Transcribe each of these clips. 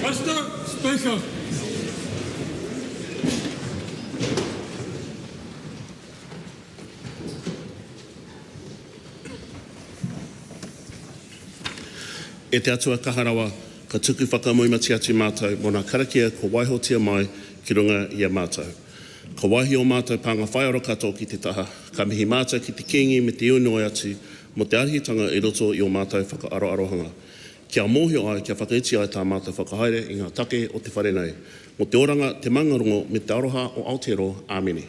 Mr. Speaker. E te atua kaharawa, ka tuku whakamoimati atu mātou mō nā karakia ko waihotia mai ki runga i a mātou. Ka waihi o mātou panga whaiaro katoa ki te taha, ka mihi mātou ki te kingi me te unoi atu mo te arihitanga I roto I o mātou whakaaroarohanga. Kia mōhio ai, kia whakaiti ai tā mātou whakahaere I ngā take o te wharenei. Mo te oranga, te mangarongo me te aroha o Aotearoa. Āmeni.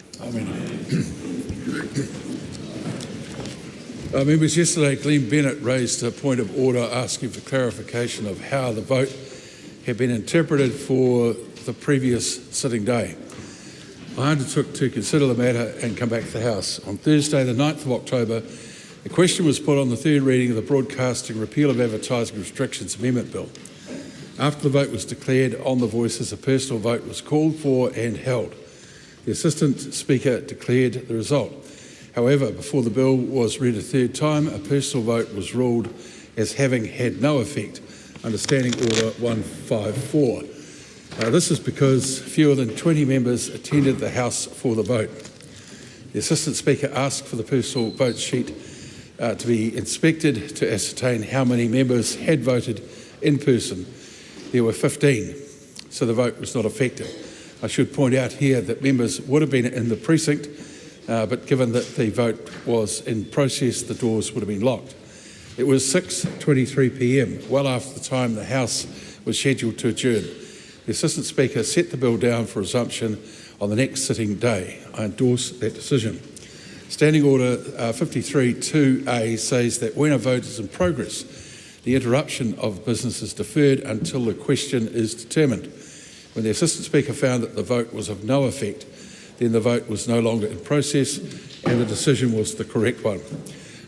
Members, yesterday Glenn Bennett raised a point of order asking for clarification of how the vote had been interpreted for the previous sitting day. I undertook to consider the matter and come back to the House. On Thursday, the 9th of October, the question was put on the third reading of the Broadcasting Repeal of Advertising Restrictions Amendment Bill. After the vote was declared on the voices, a personal vote was called for and held. The Assistant Speaker declared the result. However, before the bill was read a third time, a personal vote was ruled as having had no effect under Standing Order 154. This is because fewer than 20 members attended the House for the vote. The Assistant Speaker asked for the personal vote sheet to be inspected to ascertain how many members had voted in person. There were 15, so the vote was not effective. I should point out here that members would have been in the precinct, but given that the vote was in process, the doors would have been locked. It was 6:23 p.m, well after the time the House was scheduled to adjourn. The Assistant Speaker set the bill down for resumption on the next sitting day. I endorse that decision. Standing Order 53.2a says that when a vote is in progress, the interruption of business is deferred until the question is determined. When the Assistant Speaker found that the vote was of no effect, then the vote was no longer in process and the decision was the correct one.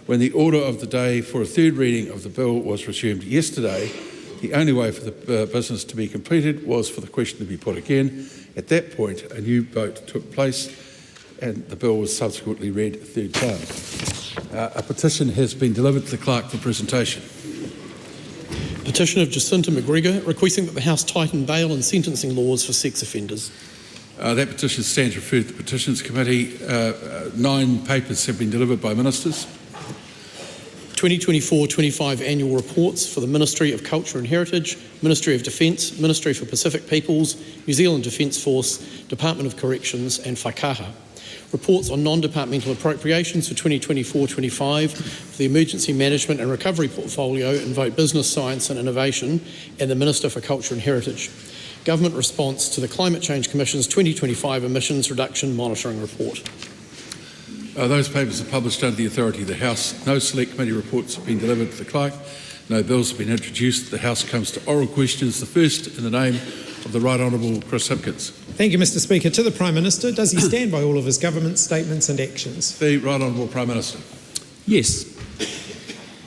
When the order of the day for a third reading of the bill was resumed yesterday, the only way for the business to be completed was for the question to be put again. At that point, a new vote took place and the bill was subsequently read a third time. A petition has been delivered to the clerk for presentation. Petition of Jacinta McGregor requesting that the House tighten bail and sentencing laws for sex offenders. That petition stands referred to the Petitions Committee. 9 papers have been delivered by ministers. 2024-25 annual reports for the Ministry of Culture and Heritage, Ministry of Defence, Ministry for Pacific Peoples, New Zealand Defence Force, Department of Corrections and Whaikaha. Reports on non-departmental appropriations for 2024-25 for the Emergency Management and Recovery Portfolio in Vote Business, Science and Innovation and the Minister for Culture and Heritage. Government response to the Climate Change Commission's 2025 Emissions Reduction Monitoring Report. Those papers are published under the authority of the House. No select committee reports have been delivered to the clerk. No bills have been introduced. The House comes to oral questions. The first in the name of the Right Honourable Chris Hipkins. Thank you, Mr Speaker. To the Prime Minister, does he stand by all of his government statements and actions? The Right Honourable Prime Minister. Yes.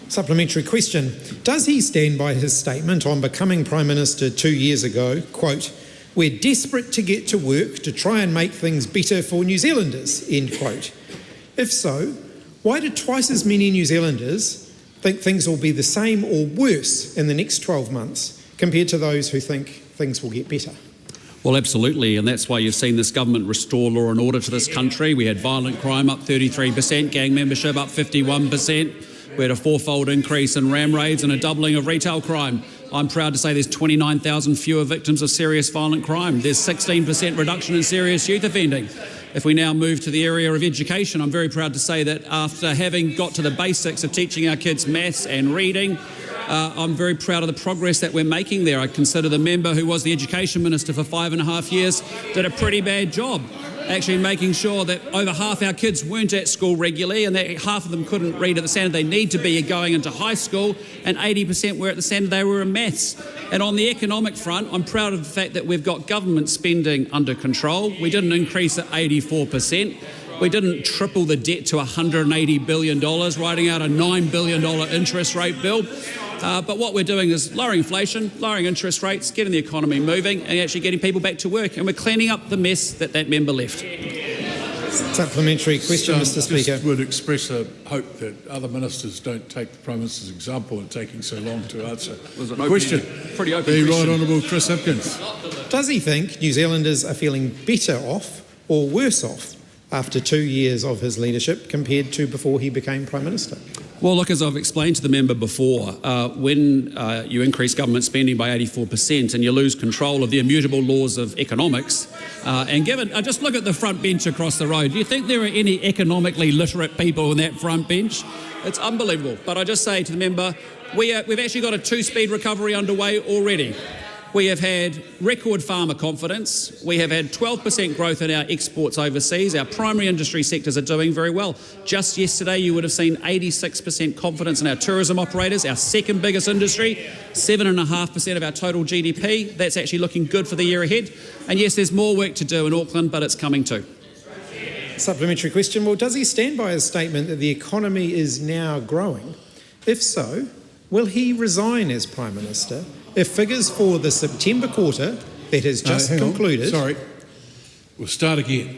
Supplementary question. Does he stand by his statement on becoming Prime Minister 2 years ago, quote, "We're desperate to get to work to try and make things better for New Zealanders," end quote? If so, why do twice as many New Zealanders think things will be the same or worse in the next 12 months compared to those who think things will get better? Well, absolutely, and that's why you've seen this government restore law and order to this country. We had violent crime up 33%, gang membership up 51%, We had a 4-fold increase in ram raids and a doubling of retail crime. I'm proud to say there's 29,000 fewer victims of serious violent crime. There's 16% reduction in serious youth offending. If we now move to the area of education, I'm very proud to say that after having got to the basics of teaching our kids maths and reading, I'm very proud of the progress that we're making there. I consider the member who was the Education Minister for 5.5 years did a pretty bad job, actually making sure that over half our kids weren't at school regularly and that half of them couldn't read at the standard they need to be going into high school, and 80% were at the standard they were in maths. And on the economic front, I'm proud of the fact that we've got government spending under control. We didn't increase at 84%. We didn't triple the debt to $180 billion, writing out a $9 billion interest rate bill. But what we're doing is lowering inflation, lowering interest rates, getting the economy moving and actually getting people back to work. And we're cleaning up the mess that member left. Supplementary question, Mr. Speaker. Just would express a hope that other ministers don't take the Prime Minister's example in taking so long to answer the question. Pretty open The question. Right Honourable Chris Hipkins. Does he think New Zealanders are feeling better off or worse off after 2 years of his leadership compared to before he became Prime Minister? Well, look, as I've explained to the member before, when you increase government spending by 84% and you lose control of the immutable laws of economics, and given, just look at the front bench across the road. Do you think there are any economically literate people in that front bench? It's unbelievable. But I just say to the member, we've actually got a 2-speed recovery underway already. We have had record farmer confidence. We have had 12% growth in our exports overseas. Our primary industry sectors are doing very well. Just yesterday, you would have seen 86% confidence in our tourism operators, our second biggest industry, 7.5% of our total GDP. That's actually looking good for the year ahead. And yes, there's more work to do in Auckland, but it's coming too. Supplementary question. Well, does he stand by his statement that the economy is now growing? If so, will he resign as Prime Minister if figures for the September quarter that has just concluded... Sorry. We'll start again.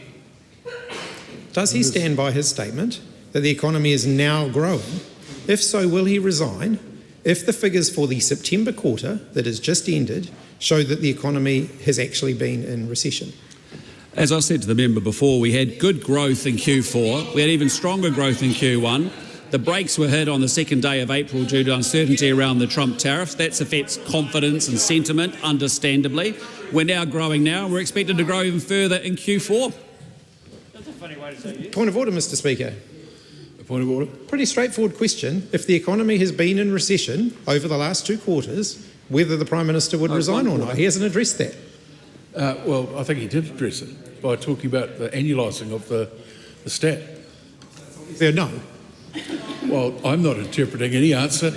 Does he stand by his statement that the economy is now growing? If so, will he resign if the figures for the September quarter that has just ended show that the economy has actually been in recession? As I said to the member before, we had good growth in Q4. We had even stronger growth in Q1. The brakes were hit on the second day of April due to uncertainty around the Trump tariffs. That affects confidence and sentiment, understandably. We're now growing now. We're expected to grow even further in Q4. That's a funny way to say it. Point of order, Mr. Speaker. A point of order. Pretty straightforward question. If the economy has been in recession over the last 2 quarters, whether the Prime Minister would resign or not. He hasn't addressed that. Well, I think he did address it by talking about the annualising of the stat. No. Well, I'm not interpreting any answer,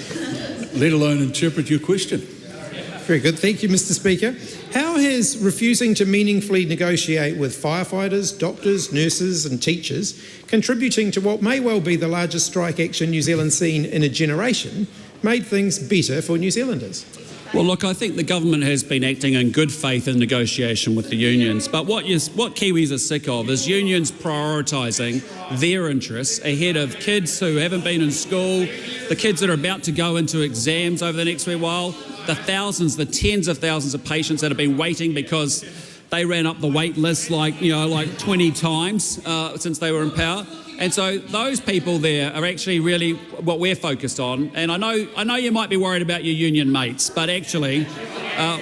let alone interpret your question. Very good. Thank you, Mr. Speaker. How has refusing to meaningfully negotiate with firefighters, doctors, nurses and teachers, contributing to what may well be the largest strike action New Zealand's seen in a generation, made things better for New Zealanders? Well, look, I think the government has been acting in good faith in negotiation with the unions. But what Kiwis are sick of is unions prioritising their interests ahead of kids who haven't been in school, the kids that are about to go into exams over the next wee while, the thousands, the tens of thousands of patients that have been waiting because they ran up the wait list like 20 times since they were in power. And so those people there are actually really what we're focused on. And I know you might be worried about your union mates, but actually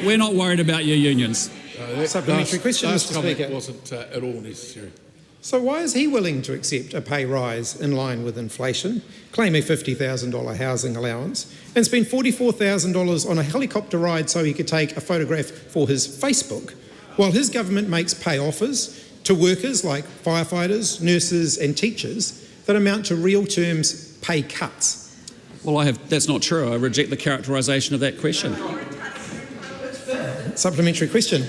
we're not worried about your unions. Supplementary question, Mr. Speaker. Wasn't at all necessary. So why is he willing to accept a pay rise in line with inflation, claim a $50,000 housing allowance, and spend $44,000 on a helicopter ride so he could take a photograph for his Facebook, while his government makes pay offers to workers like firefighters, nurses and teachers that amount to real terms pay cuts? Well, that's not true. I reject the characterisation of that question. Supplementary question.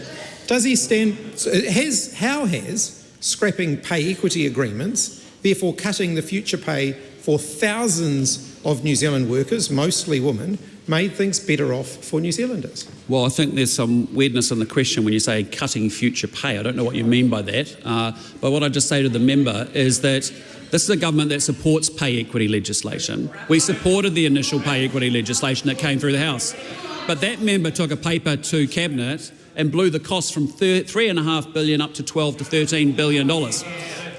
Does he stand... How has scrapping pay equity agreements, therefore cutting the future pay for thousands of New Zealand workers, mostly women, made things better off for New Zealanders? Well, I think there's some weirdness in the question when you say cutting future pay. I don't know what you mean by that. But what I just say to the member is that this is a government that supports pay equity legislation. We supported the initial pay equity legislation that came through the House. But that member took a paper to Cabinet and blew the cost from $3.5 billion up to $12 to $13 billion.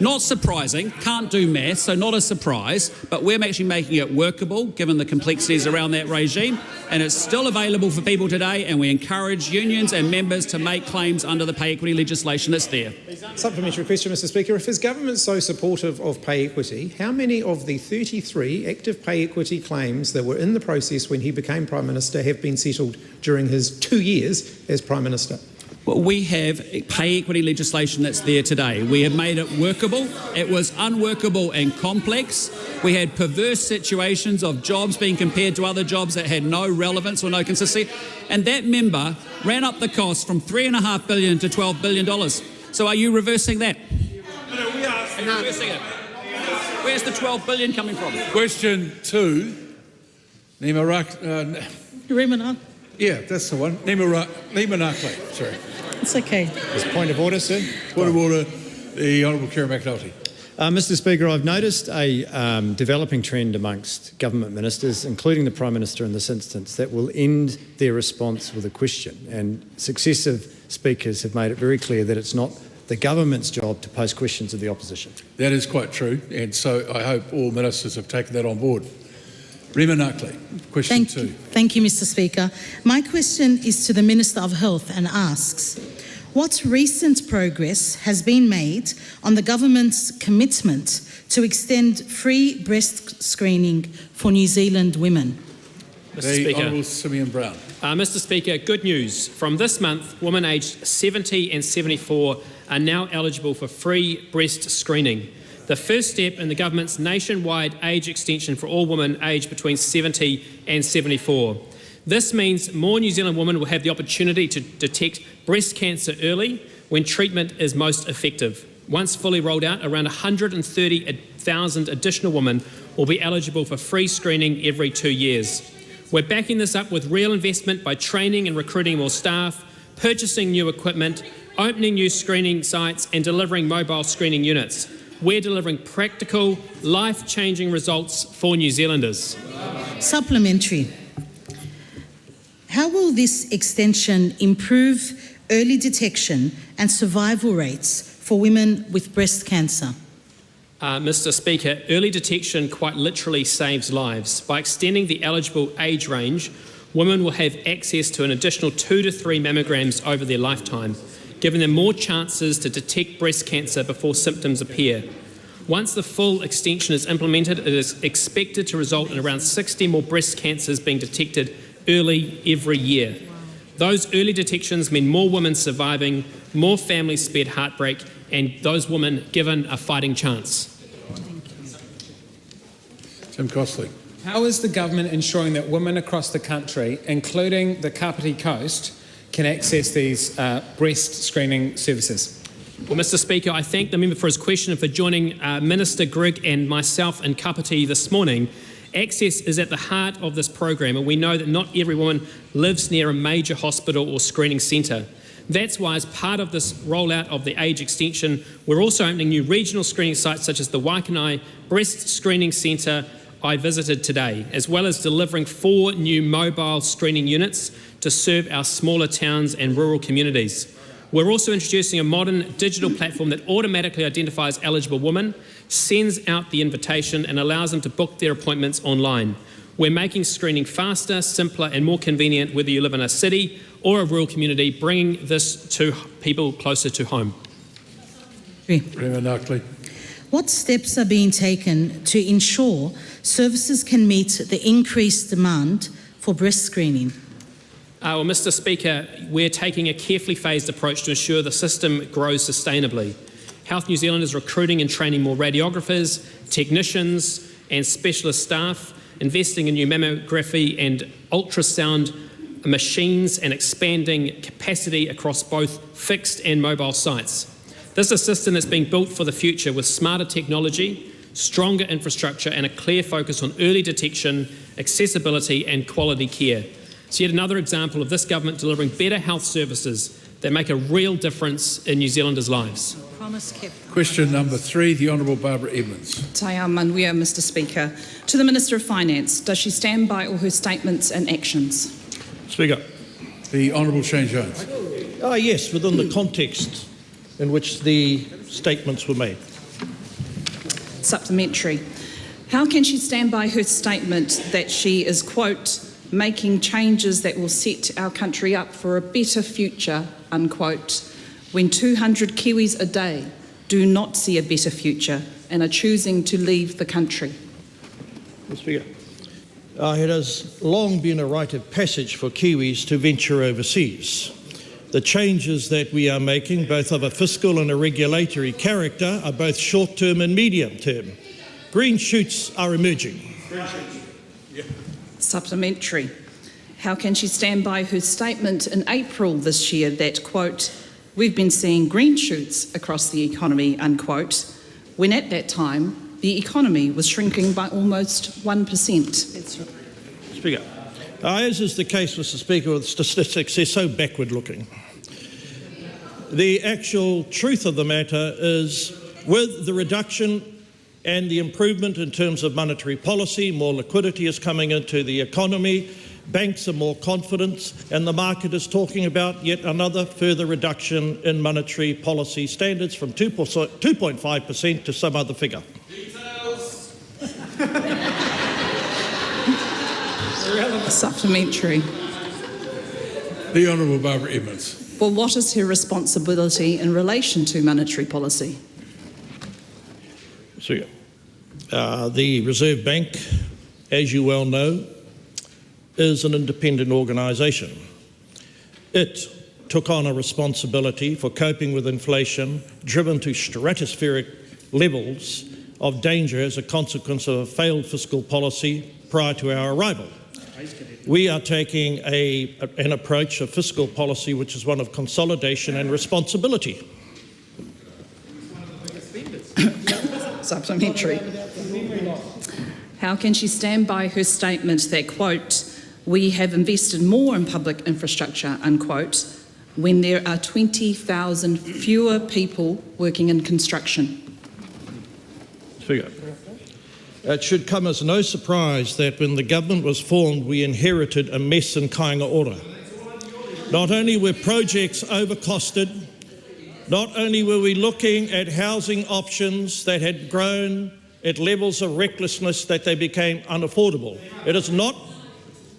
Not surprising, can't do math, so not a surprise, but we're actually making it workable given the complexities around that regime, and it's still available for people today, and we encourage unions and members to make claims under the pay equity legislation that's there. Supplementary question, Mr Speaker. If his government's so supportive of pay equity, how many of the 33 active pay equity claims that were in the process when he became Prime Minister have been settled during his 2 years as Prime Minister? Well, we have pay equity legislation that's there today. We have made it workable. It was unworkable and complex. We had perverse situations of jobs being compared to other jobs that had no relevance or no consistency. And that member ran up the cost from $3.5 billion to $12 billion. So are you reversing that? No, we are. Are you reversing it? Where's the $12 billion coming from? Question 2, Remina. yeah, that's the one. Limanakle, sorry. It's okay. Point of order, sir. Point of order, the Honourable Kerry McNulty. Mr Speaker, I've noticed a developing trend amongst government ministers, including the Prime Minister in this instance, that will end their response with a question. And successive speakers have made it very clear that it's not the government's job to pose questions of the opposition. That is quite true, and so I hope all ministers have taken that on board. Rima Narkley, question 2. Thank you, Mr Speaker. My question is to the Minister of Health and asks, what recent progress has been made on the government's commitment to extend free breast screening for New Zealand women? The Honourable Simeon Brown. Mr Speaker, good news. From this month, women aged 70 and 74 are now eligible for free breast screening. The first step in the government's nationwide age extension for all women aged between 70 and 74. This means more New Zealand women will have the opportunity to detect breast cancer early when treatment is most effective. Once fully rolled out, around 130,000 additional women will be eligible for free screening every 2 years. We're backing this up with real investment by training and recruiting more staff, purchasing new equipment, opening new screening sites and delivering mobile screening units. We're delivering practical, life-changing results for New Zealanders. Supplementary. How will this extension improve early detection and survival rates for women with breast cancer? Mr Speaker, early detection quite literally saves lives. By extending the eligible age range, women will have access to an additional 2 to 3 mammograms over their lifetime, giving them more chances to detect breast cancer before symptoms appear. Once the full extension is implemented, it is expected to result in around 60 more breast cancers being detected early every year. Those early detections mean more women surviving, more families spared heartbreak, and those women given a fighting chance. Tim Costley. How is the government ensuring that women across the country, including the Kapiti Coast, can access these breast screening services? Well, Mr Speaker, I thank the member for his question and for joining Minister Grigg and myself in Kapiti this morning. Access is at the heart of this program, and we know that not every woman lives near a major hospital or screening centre. That's why, as part of this rollout of the age extension, we're also opening new regional screening sites such as the Waikanai Breast Screening Centre I visited today, as well as delivering 4 new mobile screening units to serve our smaller towns and rural communities. We're also introducing a modern digital platform that automatically identifies eligible women, sends out the invitation and allows them to book their appointments online. We're making screening faster, simpler and more convenient whether you live in a city or a rural community, bringing this to people closer to home. What steps are being taken to ensure services can meet the increased demand for breast screening? Well, Mr Speaker, we're taking a carefully phased approach to ensure the system grows sustainably. Health New Zealand is recruiting and training more radiographers, technicians and specialist staff, investing in new mammography and ultrasound machines and expanding capacity across both fixed and mobile sites. This is a system that's being built for the future with smarter technology, stronger infrastructure and a clear focus on early detection, accessibility and quality care. It's yet another example of this government delivering better health services that make a real difference in New Zealanders' lives. Question number 3, the Honourable Barbara Edmonds. Taia Manuia, Mr Speaker. To the Minister of Finance, does she stand by all her statements and actions? Speaker. The Honourable Shane Jones. Yes, within the context in which the statements were made. Supplementary. How can she stand by her statement that she is, quote, making changes that will set our country up for a better future, unquote, when 200 Kiwis a day do not see a better future and are choosing to leave the country? Mr. Speaker, it has long been a rite of passage for Kiwis to venture overseas. The changes that we are making, both of a fiscal and a regulatory character, are both short-term and medium-term. Green shoots are emerging. Supplementary. How can she stand by her statement in April this year that, quote, we've been seeing green shoots across the economy, unquote, when at that time the economy was shrinking by almost 1%? Speaker, as is the case, Mr. Speaker, with statistics, they're so backward-looking. The actual truth of the matter is, with the reduction and the improvement in terms of monetary policy, more liquidity is coming into the economy, banks are more confident, and the market is talking about yet another further reduction in monetary policy standards from 2.5% to some other figure. Supplementary. The Honourable Barbara Edmonds. Well, what is her responsibility in relation to monetary policy? The Reserve Bank, as you well know, is an independent organisation. It took on a responsibility for coping with inflation driven to stratospheric levels of danger as a consequence of a failed fiscal policy prior to our arrival. We are taking an approach of fiscal policy which is one of consolidation and responsibility. Supplementary. How can she stand by her statement that, quote, we have invested more in public infrastructure, unquote, when there are 20,000 fewer people working in construction? Speaker, it should come as no surprise that when the government was formed, we inherited a mess in Kāinga Ora. Not only were projects overcosted, not only were we looking at housing options that had grown at levels of recklessness that they became unaffordable. It is not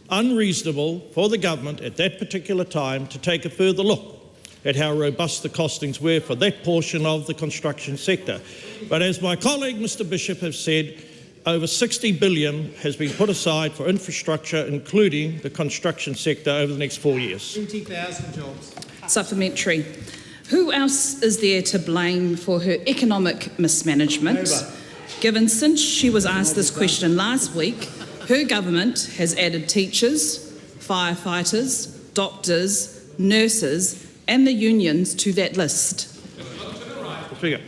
unreasonable for the government at that particular time to take a further look at how robust the costings were for that portion of the construction sector. But as my colleague Mr Bishop has said, over $60 billion has been put aside for infrastructure, including the construction sector, over the next 4 years. 20,000 jobs. Supplementary. Who else is there to blame for her economic mismanagement, given since she was asked this question last week, her government has added teachers, firefighters, doctors, nurses and the unions to that list? Speaker,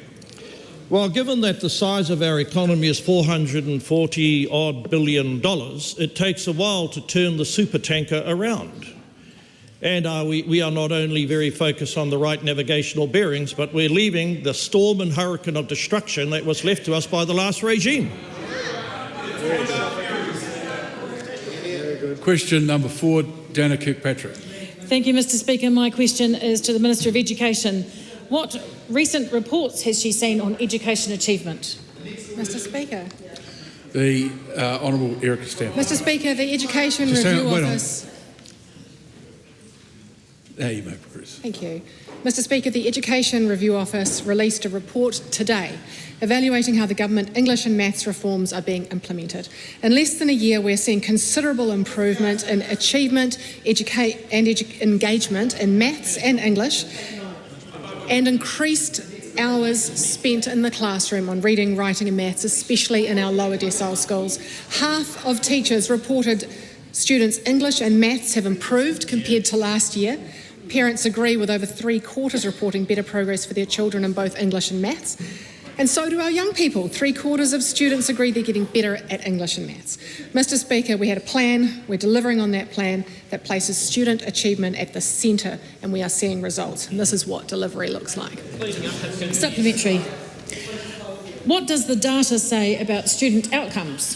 well, given that the size of our economy is $440-odd billion, it takes a while to turn the supertanker around. And we are not only very focused on the right navigational bearings, but we're leaving the storm and hurricane of destruction that was left to us by the last regime. Question number 4, Dana Kirkpatrick. Thank you, Mr Speaker. My question is to the Minister of Education. What recent reports has she seen on education achievement? Mr Speaker. The Honourable Erica Stanton. Mr Speaker, the Education Review Office... Now you may progress. Thank you. Mr Speaker, the Education Review Office released a report today evaluating how the government English and maths reforms are being implemented. In less than a year, we're seeing considerable improvement in achievement and engagement in maths and English, and increased hours spent in the classroom on reading, writing and maths, especially in our lower decile schools. Half of teachers reported students' English and maths have improved compared to last year. Parents agree, with over 3/4 reporting better progress for their children in both English and maths. And so do our young people. 3/4 of students agree they're getting better at English and maths. Mr Speaker, we had a plan, we're delivering on that plan that places student achievement at the centre, and we are seeing results. And this is what delivery looks like. Supplementary. What does the data say about student outcomes?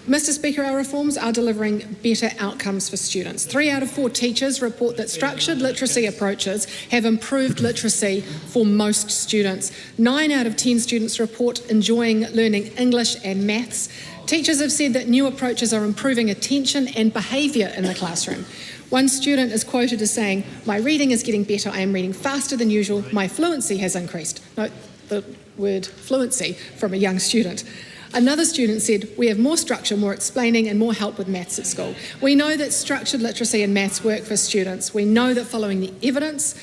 Mr Speaker, our reforms are delivering better outcomes for students. 3 out of 4 teachers report that structured literacy approaches have improved literacy for most students. 9 out of 10 students report enjoying learning English and maths. Teachers have said that new approaches are improving attention and behaviour in the classroom. One student is quoted as saying, "My reading is getting better, I am reading faster than usual, my fluency has increased." Note the word fluency from a young student. Another student said, "We have more structure, more explaining and more help with maths at school." We know that structured literacy and maths work for students. We know that following the evidence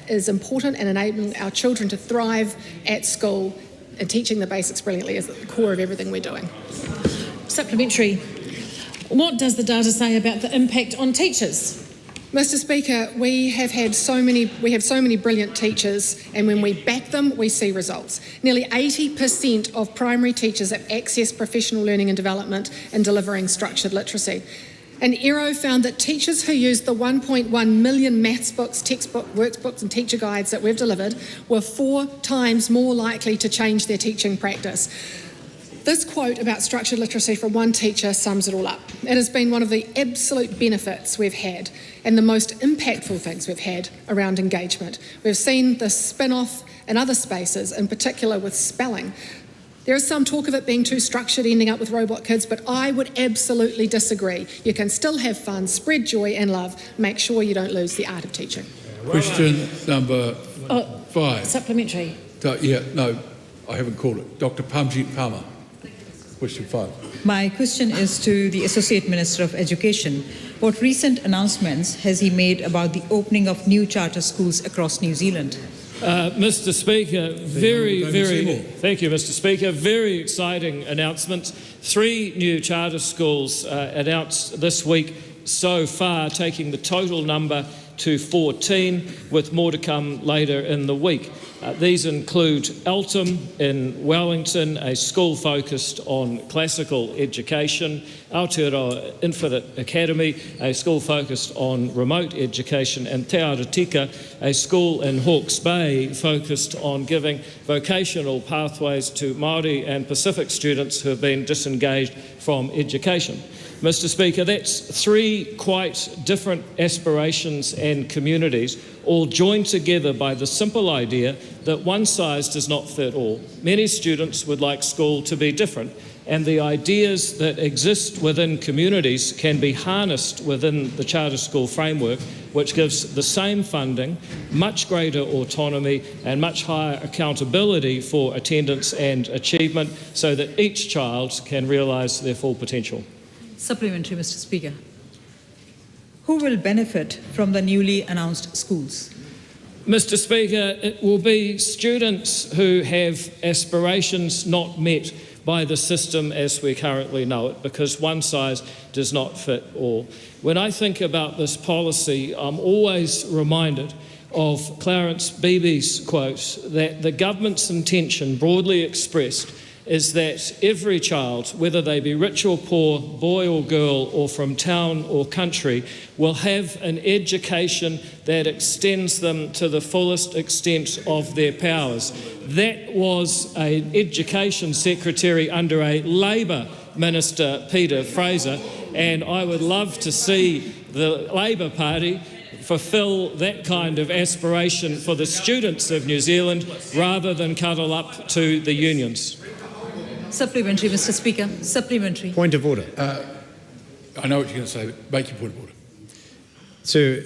is important and enabling our children to thrive at school, and teaching the basics brilliantly is at the core of everything we're doing. Supplementary. What does the data say about the impact on teachers? Mr Speaker, we have so many brilliant teachers, and when we back them, we see results. Nearly 80% of primary teachers have accessed professional learning and development in delivering structured literacy. And ERO found that teachers who used the 1.1 million maths books, textbook, workbooks and teacher guides that we've delivered were 4 times more likely to change their teaching practice. This quote about structured literacy from one teacher sums it all up. It has been one of the absolute benefits we've had and the most impactful things we've had around engagement. We've seen the spin-off in other spaces, in particular with spelling. There is some talk of it being too structured, ending up with robot kids, but I would absolutely disagree. You can still have fun, spread joy and love, make sure you don't lose the art of teaching. Question number 5. Supplementary. No, I haven't called it. Dr. Pamjit Palmer. Question 5. My question is to the Associate Minister of Education. What recent announcements has he made about the opening of new charter schools across New Zealand? Mr Speaker, thank you, Mr Speaker. Very exciting announcements. 3 new charter schools announced this week so far, taking the total number to 14, with more to come later in the week. These include Eltham in Wellington, a school focused on classical education, Aotearoa Infinite Academy, a school focused on remote education, and Te Arotika, a school in Hawke's Bay focused on giving vocational pathways to Māori and Pacific students who have been disengaged from education. Mr Speaker, that's 3 quite different aspirations and communities, all joined together by the simple idea that one size does not fit all. Many students would like school to be different, and the ideas that exist within communities can be harnessed within the charter school framework, which gives the same funding, much greater autonomy and much higher accountability for attendance and achievement, so that each child can realise their full potential. Supplementary, Mr Speaker. Who will benefit from the newly announced schools? Mr Speaker, it will be students who have aspirations not met by the system as we currently know it, because one size does not fit all. When I think about this policy, I'm always reminded of Clarence Beebe's quote that the government's intention, broadly expressed, is that every child, whether they be rich or poor, boy or girl, or from town or country, will have an education that extends them to the fullest extent of their powers. That was an Education Secretary under a Labor Minister, Peter Fraser, and I would love to see the Labor Party fulfil that kind of aspiration for the students of New Zealand rather than cuddle up to the unions. Supplementary, Mr Speaker. Supplementary. Point of order. I know what you're going to say, but make your point of order. So,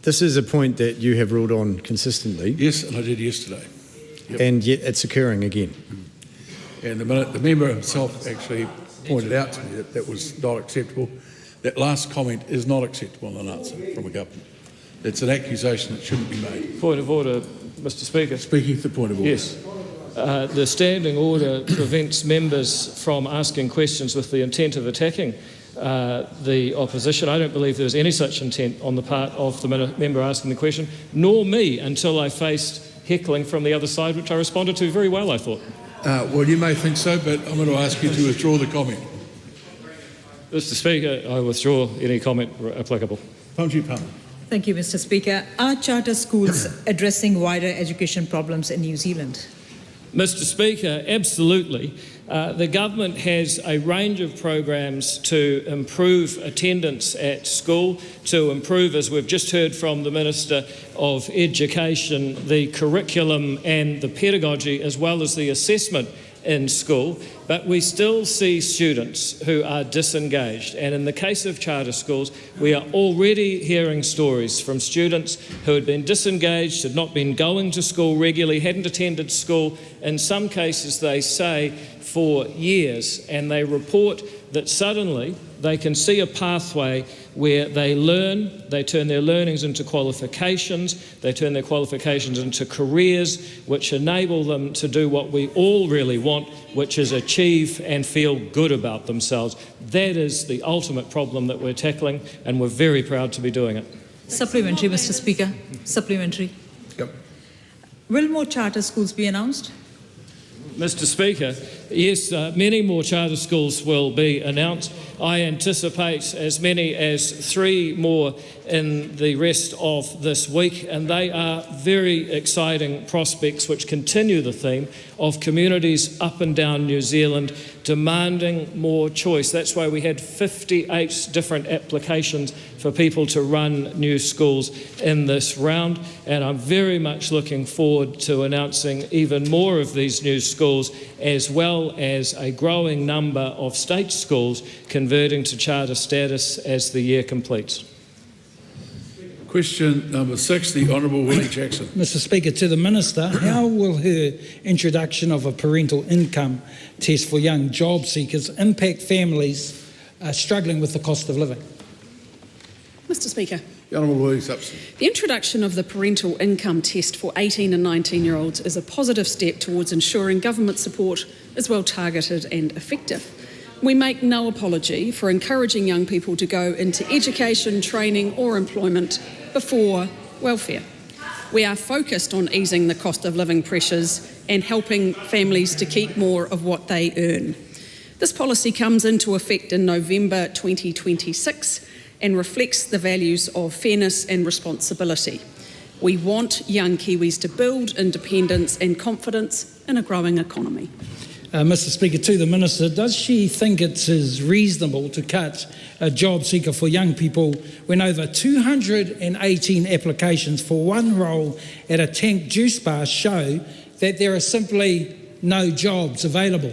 this is a point that you have ruled on consistently. Yes, and I did yesterday. Yep. And yet it's occurring again. And the member himself actually pointed out to me that that was not acceptable. That last comment is not acceptable in an answer from a government. It's an accusation that shouldn't be made. Point of order, Mr Speaker. Speaking to the point of order. Yes. The standing order prevents members from asking questions with the intent of attacking the opposition. I don't believe there was any such intent on the part of the member asking the question, nor me, until I faced heckling from the other side, which I responded to very well, I thought. Well, you may think so, but I'm going to ask you to withdraw the comment. Mr Speaker, I withdraw any comment applicable. Pamjit Palmer. Thank you, Mr Speaker. Are charter schools addressing wider education problems in New Zealand? Mr Speaker, absolutely. The government has a range of programs to improve attendance at school, to improve, as we've just heard from the Minister of Education, the curriculum and the pedagogy, as well as the assessment in school, but we still see students who are disengaged. And in the case of charter schools, we are already hearing stories from students who had been disengaged, had not been going to school regularly, hadn't attended school, in some cases they say for years, and they report that suddenly they can see a pathway where they learn, they turn their learnings into qualifications, they turn their qualifications into careers which enable them to do what we all really want, which is achieve and feel good about themselves. That is the ultimate problem that we're tackling, and we're very proud to be doing it. Supplementary, Mr. Speaker. Supplementary. Yep. Will more charter schools be announced? Mr. Speaker, yes, many more charter schools will be announced. I anticipate as many as 3 more in the rest of this week, and they are very exciting prospects which continue the theme of communities up and down New Zealand demanding more choice. That's why we had 58 different applications for people to run new schools in this round, and I'm very much looking forward to announcing even more of these new schools, as well as a growing number of state schools converting to charter status as the year completes. Question number 6, the Honourable Willie Jackson. Mr. Speaker, to the Minister, how will her introduction of a parental income test for young job seekers impact families struggling with the cost of living? Mr. Speaker. The Honourable Willie Jackson. The introduction of the parental income test for 18 and 19-year-olds is a positive step towards ensuring government support is well targeted and effective. We make no apology for encouraging young people to go into education, training or employment before welfare. We are focused on easing the cost of living pressures and helping families to keep more of what they earn. This policy comes into effect in November 2026 and reflects the values of fairness and responsibility. We want young Kiwis to build independence and confidence in a growing economy. Mr. Speaker, to the Minister, does she think it is reasonable to cut a job seeker for young people when over 218 applications for one role at a tank juice bar show that there are simply no jobs available?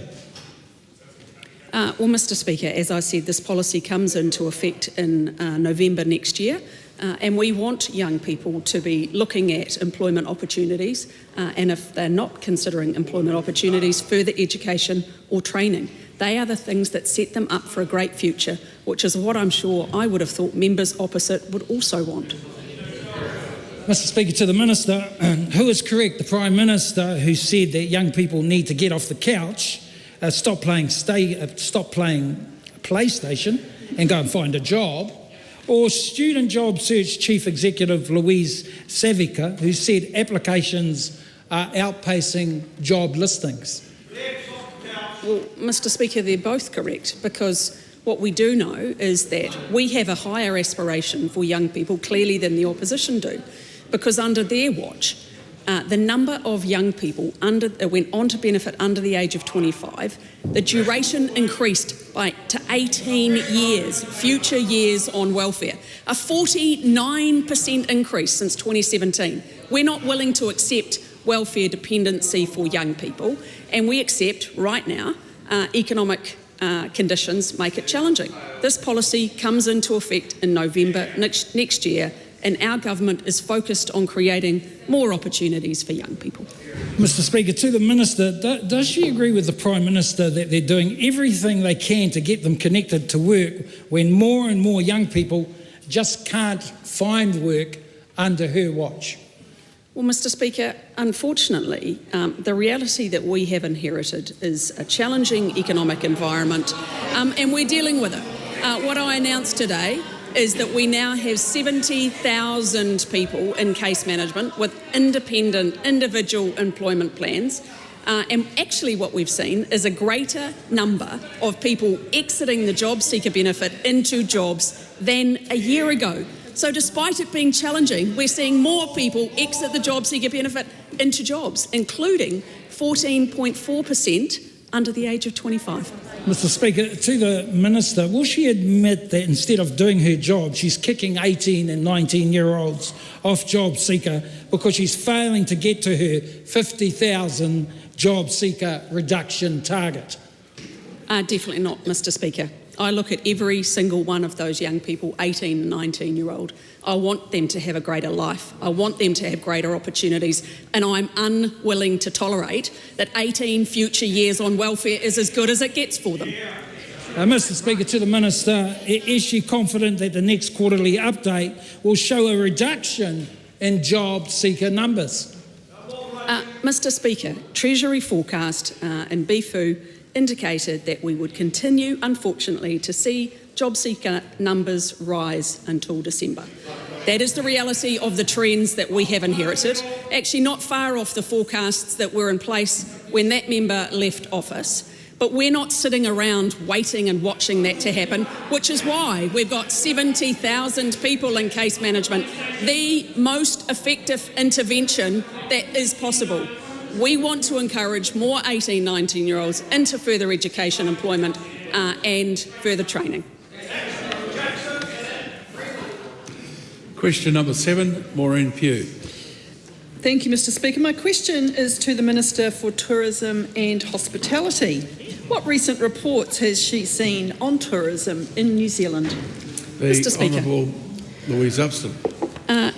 Well, Mr. Speaker, as I said, this policy comes into effect in November next year, and we want young people to be looking at employment opportunities, and if they're not considering employment opportunities, further education or training. They are the things that set them up for a great future, which is what I'm sure I would have thought members opposite would also want. Mr. Speaker, to the Minister, who is correct, the Prime Minister who said that young people need to get off the couch, stop playing PlayStation and go and find a job, or Student Job Search Chief Executive Louise Savica, who said applications are outpacing job listings? Well, Mr. Speaker, they're both correct, because what we do know is that we have a higher aspiration for young people clearly than the opposition do, because under their watch, the number of young people went on to benefit under the age of 25. The duration increased to 18 years, future years on welfare, a 49% increase since 2017. We're not willing to accept welfare dependency for young people, and we accept right now economic conditions make it challenging. This policy comes into effect in November next year, and our government is focused on creating more opportunities for young people. Mr. Speaker, to the Minister, does she agree with the Prime Minister that they're doing everything they can to get them connected to work when more and more young people just can't find work under her watch? Well, Mr. Speaker, unfortunately, the reality that we have inherited is a challenging economic environment, and we're dealing with it. What I announced today is that we now have 70,000 people in case management with independent individual employment plans. And actually what we've seen is a greater number of people exiting the job seeker benefit into jobs than a year ago. So despite it being challenging, we're seeing more people exit the job seeker benefit into jobs, including 14.4% under the age of 25. Mr Speaker, to the Minister, will she admit that instead of doing her job, she's kicking 18 and 19-year-olds off job seeker because she's failing to get to her 50,000 job seeker reduction target? Definitely not, Mr Speaker. I look at every single one of those young people, 18 and 19-year-old. I want them to have a greater life. I want them to have greater opportunities. And I'm unwilling to tolerate that 18 future years on welfare is as good as it gets for them. Mr Speaker, to the Minister, is she confident that the next quarterly update will show a reduction in job seeker numbers? Mr Speaker, Treasury forecast in BFU indicated that we would continue, unfortunately, to see job seeker numbers rise until December. That is the reality of the trends that we have inherited, actually not far off the forecasts that were in place when that member left office. But we're not sitting around waiting and watching that to happen, which is why we've got 70,000 people in case management, the most effective intervention that is possible. We want to encourage more 18, 19-year-olds into further education, employment and further training. Question number 7, Maureen Pugh. Thank you, Mr Speaker. My question is to the Minister for Tourism and Hospitality. What recent reports has she seen on tourism in New Zealand? The Honourable Louise Upston.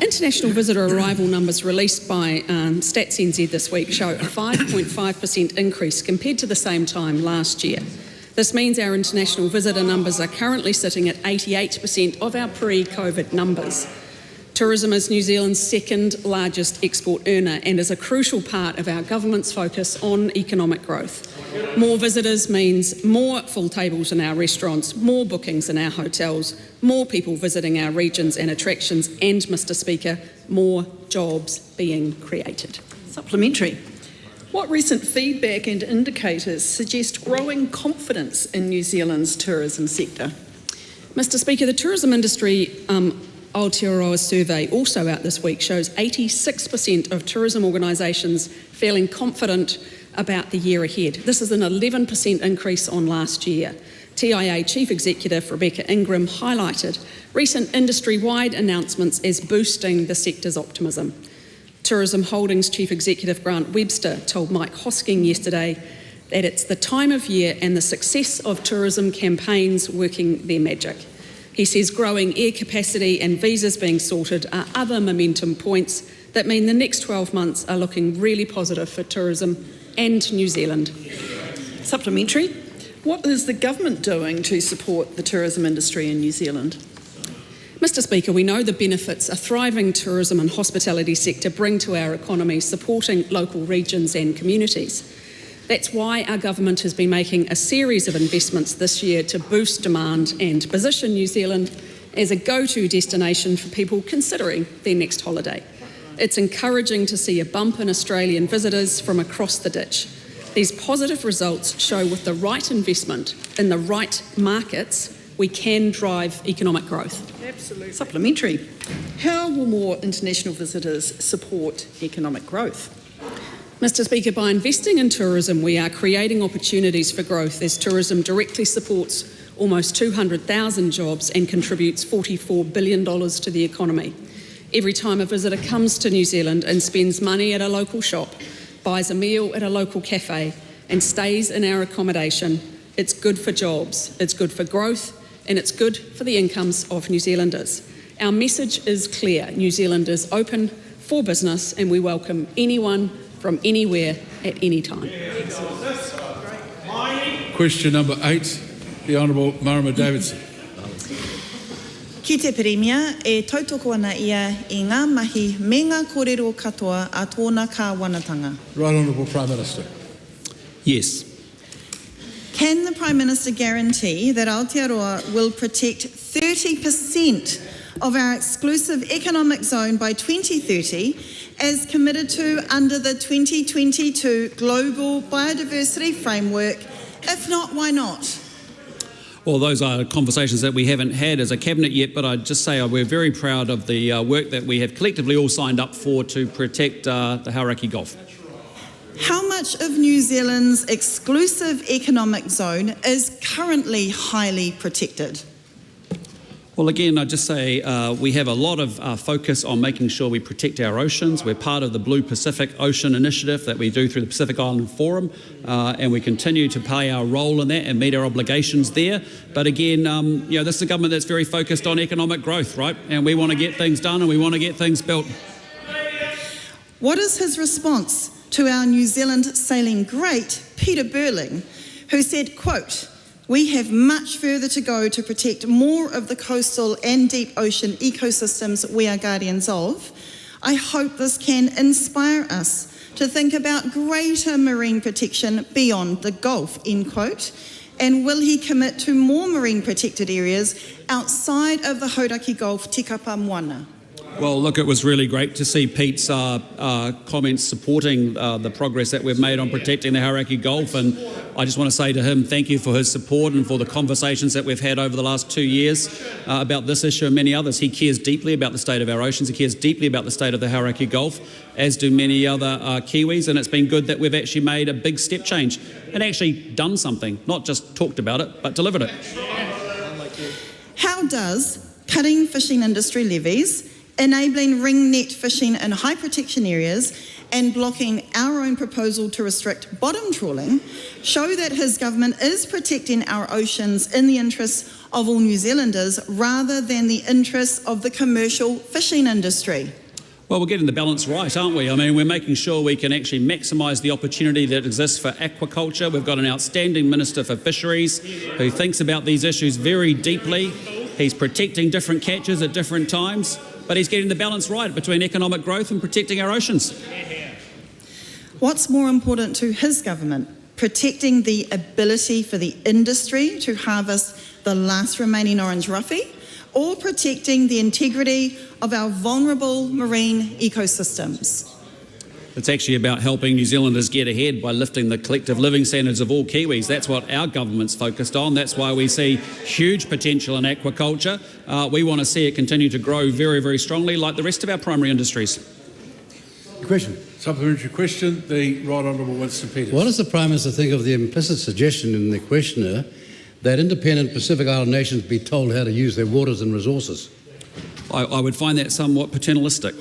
International visitor arrival numbers released by Stats NZ this week show a 5.5% increase compared to the same time last year. This means our international visitor numbers are currently sitting at 88% of our pre-COVID numbers. Tourism is New Zealand's second largest export earner and is a crucial part of our government's focus on economic growth. More visitors means more full tables in our restaurants, more bookings in our hotels, more people visiting our regions and attractions, and, Mr Speaker, more jobs being created. Supplementary. What recent feedback and indicators suggest growing confidence in New Zealand's tourism sector? Mr Speaker, the tourism industry Aotearoa survey, also out this week, shows 86% of tourism organisations feeling confident about the year ahead. This is an 11% increase on last year. TIA Chief Executive Rebecca Ingram highlighted recent industry-wide announcements as boosting the sector's optimism. Tourism Holdings Chief Executive Grant Webster told Mike Hosking yesterday that it's the time of year and the success of tourism campaigns working their magic. He says growing air capacity and visas being sorted are other momentum points that mean the next 12 months are looking really positive for tourism and New Zealand. Supplementary. What is the government doing to support the tourism industry in New Zealand? Mr Speaker, we know the benefits a thriving tourism and hospitality sector bring to our economy, supporting local regions and communities. That's why our government has been making a series of investments this year to boost demand and position New Zealand as a go-to destination for people considering their next holiday. It's encouraging to see a bump in Australian visitors from across the ditch. These positive results show with the right investment in the right markets, we can drive economic growth. Absolutely. Supplementary. How will more international visitors support economic growth? Mr Speaker, by investing in tourism, we are creating opportunities for growth as tourism directly supports almost 200,000 jobs and contributes $44 billion to the economy. Every time a visitor comes to New Zealand and spends money at a local shop, buys a meal at a local cafe and stays in our accommodation, it's good for jobs, it's good for growth, and it's good for the incomes of New Zealanders. Our message is clear. New Zealand is open for business and we welcome anyone from anywhere at any time. Question number 8, the Honourable Marama Davidson. Ki te Premier, e tautoko ana ia I ngā mahi me ngā kōrero katoa a tōna kāwanatanga. Right Honourable Prime Minister. Yes. Can the Prime Minister guarantee that Aotearoa will protect 30% of our exclusive economic zone by 2030 as committed to under the 2022 Global Biodiversity Framework? If not, why not? Well, those are conversations that we haven't had as a Cabinet yet, but I'd just say we're very proud of the work that we have collectively all signed up for to protect the Hauraki Gulf. How much of New Zealand's exclusive economic zone is currently highly protected? Well, again, I'd just say we have a lot of focus on making sure we protect our oceans. We're part of the Blue Pacific Ocean Initiative that we do through the Pacific Island Forum, and we continue to play our role in that and meet our obligations there. But again, this is a government that's very focused on economic growth, right? And we want to get things done and we want to get things built. What is his response to our New Zealand sailing great, Peter Burling, who said, quote, "We have much further to go to protect more of the coastal and deep ocean ecosystems we are guardians of. I hope this can inspire us to think about greater marine protection beyond the Gulf," end quote. And will he commit to more marine protected areas outside of the Hauraki Gulf, Tikapa Moana? Well, look, it was really great to see Pete's comments supporting the progress that we've made on protecting the Hauraki Gulf, and I just want to say to him thank you for his support and for the conversations that we've had over the last 2 years about this issue and many others. He cares deeply about the state of our oceans, he cares deeply about the state of the Hauraki Gulf, as do many other Kiwis, and it's been good that we've actually made a big step change and actually done something, not just talked about it, but delivered it. How does cutting fishing industry levies, enabling ring net fishing in high protection areas and blocking our own proposal to restrict bottom trawling show that his government is protecting our oceans in the interests of all New Zealanders rather than the interests of the commercial fishing industry? Well, we're getting the balance right, aren't we? I mean, we're making sure we can actually maximise the opportunity that exists for aquaculture. We've got an outstanding Minister for Fisheries who thinks about these issues very deeply. He's protecting different catches at different times, but he's getting the balance right between economic growth and protecting our oceans. What's more important to his government? Protecting the ability for the industry to harvest the last remaining orange roughy, or protecting the integrity of our vulnerable marine ecosystems? It's actually about helping New Zealanders get ahead by lifting the collective living standards of all Kiwis. That's what our government's focused on. That's why we see huge potential in aquaculture. We want to see it continue to grow very, very strongly like the rest of our primary industries. Question. Supplementary question, the Right Honourable Winston Peters. What does the Prime Minister think of the implicit suggestion in the questionnaire that independent Pacific Island nations be told how to use their waters and resources? I would find that somewhat paternalistic.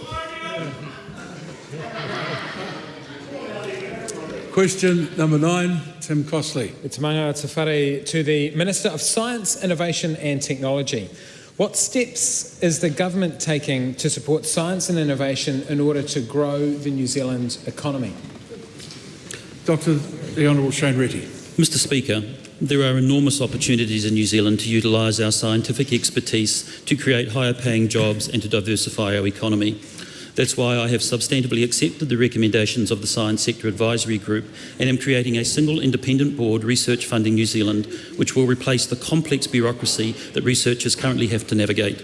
Question number 9, Tim Costley. It's manga te whare to the Minister of Science, Innovation and Technology. What steps is the government taking to support science and innovation in order to grow the New Zealand economy? Dr. the Honourable Shane Retty. Mr. Speaker, there are enormous opportunities in New Zealand to utilise our scientific expertise to create higher paying jobs and to diversify our economy. That's why I have substantively accepted the recommendations of the Science Sector Advisory Group and am creating a single independent board, Research Funding New Zealand, which will replace the complex bureaucracy that researchers currently have to navigate.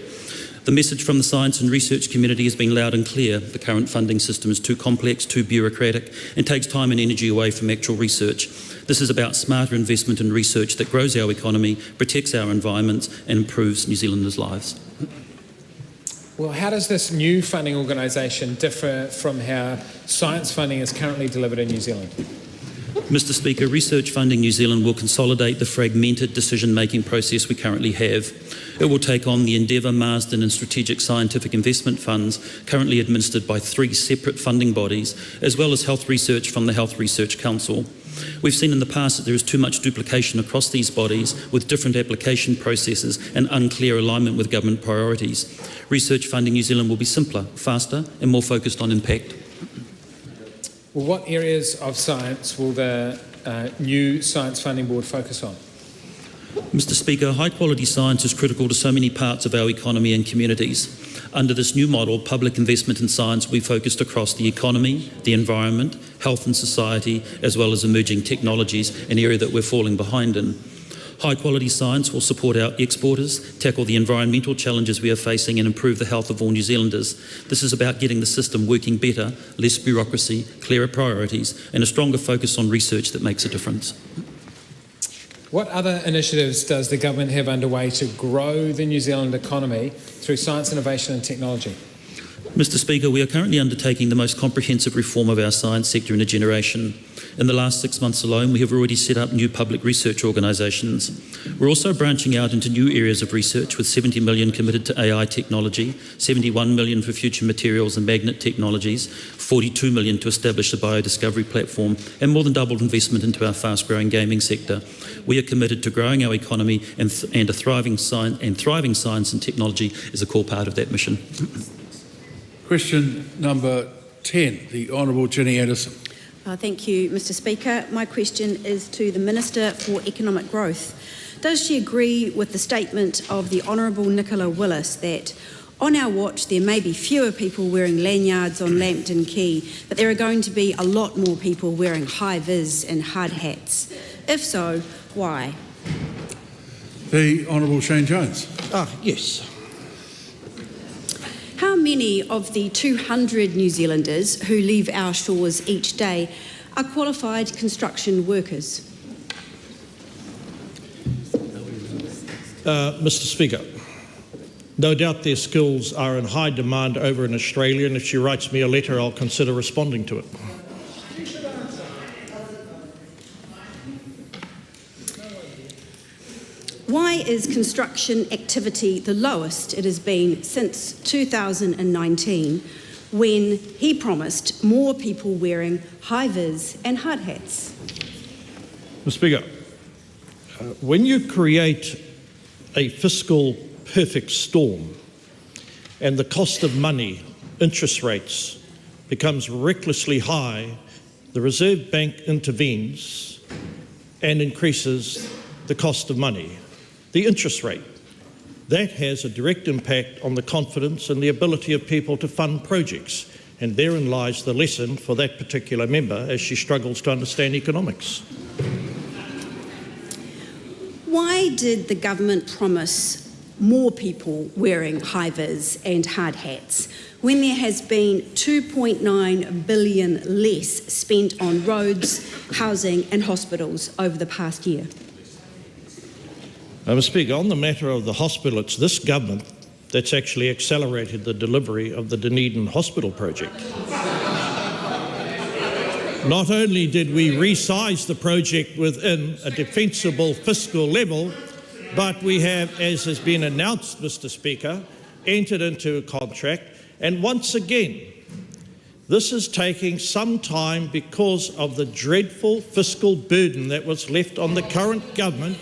The message from the science and research community has been loud and clear. The current funding system is too complex, too bureaucratic, and takes time and energy away from actual research. This is about smarter investment in research that grows our economy, protects our environments, and improves New Zealanders' lives. Well, how does this new funding organisation differ from how science funding is currently delivered in New Zealand? Mr. Speaker, Research Funding New Zealand will consolidate the fragmented decision-making process we currently have. It will take on the Endeavour, Marsden and Strategic Scientific Investment Funds, currently administered by 3 separate funding bodies, as well as health research from the Health Research Council. We've seen in the past that there is too much duplication across these bodies with different application processes and unclear alignment with government priorities. Research Funding New Zealand will be simpler, faster and more focused on impact. Well, what areas of science will the new Science Funding Board focus on? Mr. Speaker, high quality science is critical to so many parts of our economy and communities. Under this new model, public investment in science will be focused across the economy, the environment, health and society, as well as emerging technologies, an area that we're falling behind in. High quality science will support our exporters, tackle the environmental challenges we are facing and improve the health of all New Zealanders. This is about getting the system working better, less bureaucracy, clearer priorities and a stronger focus on research that makes a difference. What other initiatives does the government have underway to grow the New Zealand economy through science, innovation and technology? Mr Speaker, we are currently undertaking the most comprehensive reform of our science sector in a generation. In the last 6 months alone, we have already set up new public research organisations. We're also branching out into new areas of research with 70 million committed to AI technology, 71 million for future materials and magnet technologies, 42 million to establish a biodiscovery platform, and more than doubled investment into our fast-growing gaming sector. We are committed to growing our economy, and thriving science and technology is a core part of that mission. Question number 10, the Honourable Ginny Anderson. Thank you, Mr Speaker. My question is to the Minister for Economic Growth. Does she agree with the statement of the Honourable Nicola Willis that on our watch there may be fewer people wearing lanyards on Lambton Quay, but there are going to be a lot more people wearing high-vis and hard hats? If so, why? The Honourable Shane Jones. Yes. How many of the 200 New Zealanders who leave our shores each day are qualified construction workers? Mr Speaker, no doubt their skills are in high demand over in Australia, and if she writes me a letter, I'll consider responding to it. Why is construction activity the lowest it has been since 2019, when he promised more people wearing high-vis and hard hats? Mr Speaker, when you create a fiscal perfect storm and the cost of money, interest rates, becomes recklessly high, the Reserve Bank intervenes and increases the cost of money, the interest rate. That has a direct impact on the confidence and the ability of people to fund projects, and therein lies the lesson for that particular member as she struggles to understand economics. Why did the government promise more people wearing high-vis and hard hats when there has been $2.9 billion less spent on roads, housing and hospitals over the past year? Mr Speaker, on the matter of the hospital, it's this government that's actually accelerated the delivery of the Dunedin Hospital project. Not only did we resize the project within a defensible fiscal level, but we have, as has been announced, Mr Speaker, entered into a contract, and once again, this is taking some time because of the dreadful fiscal burden that was left on the current government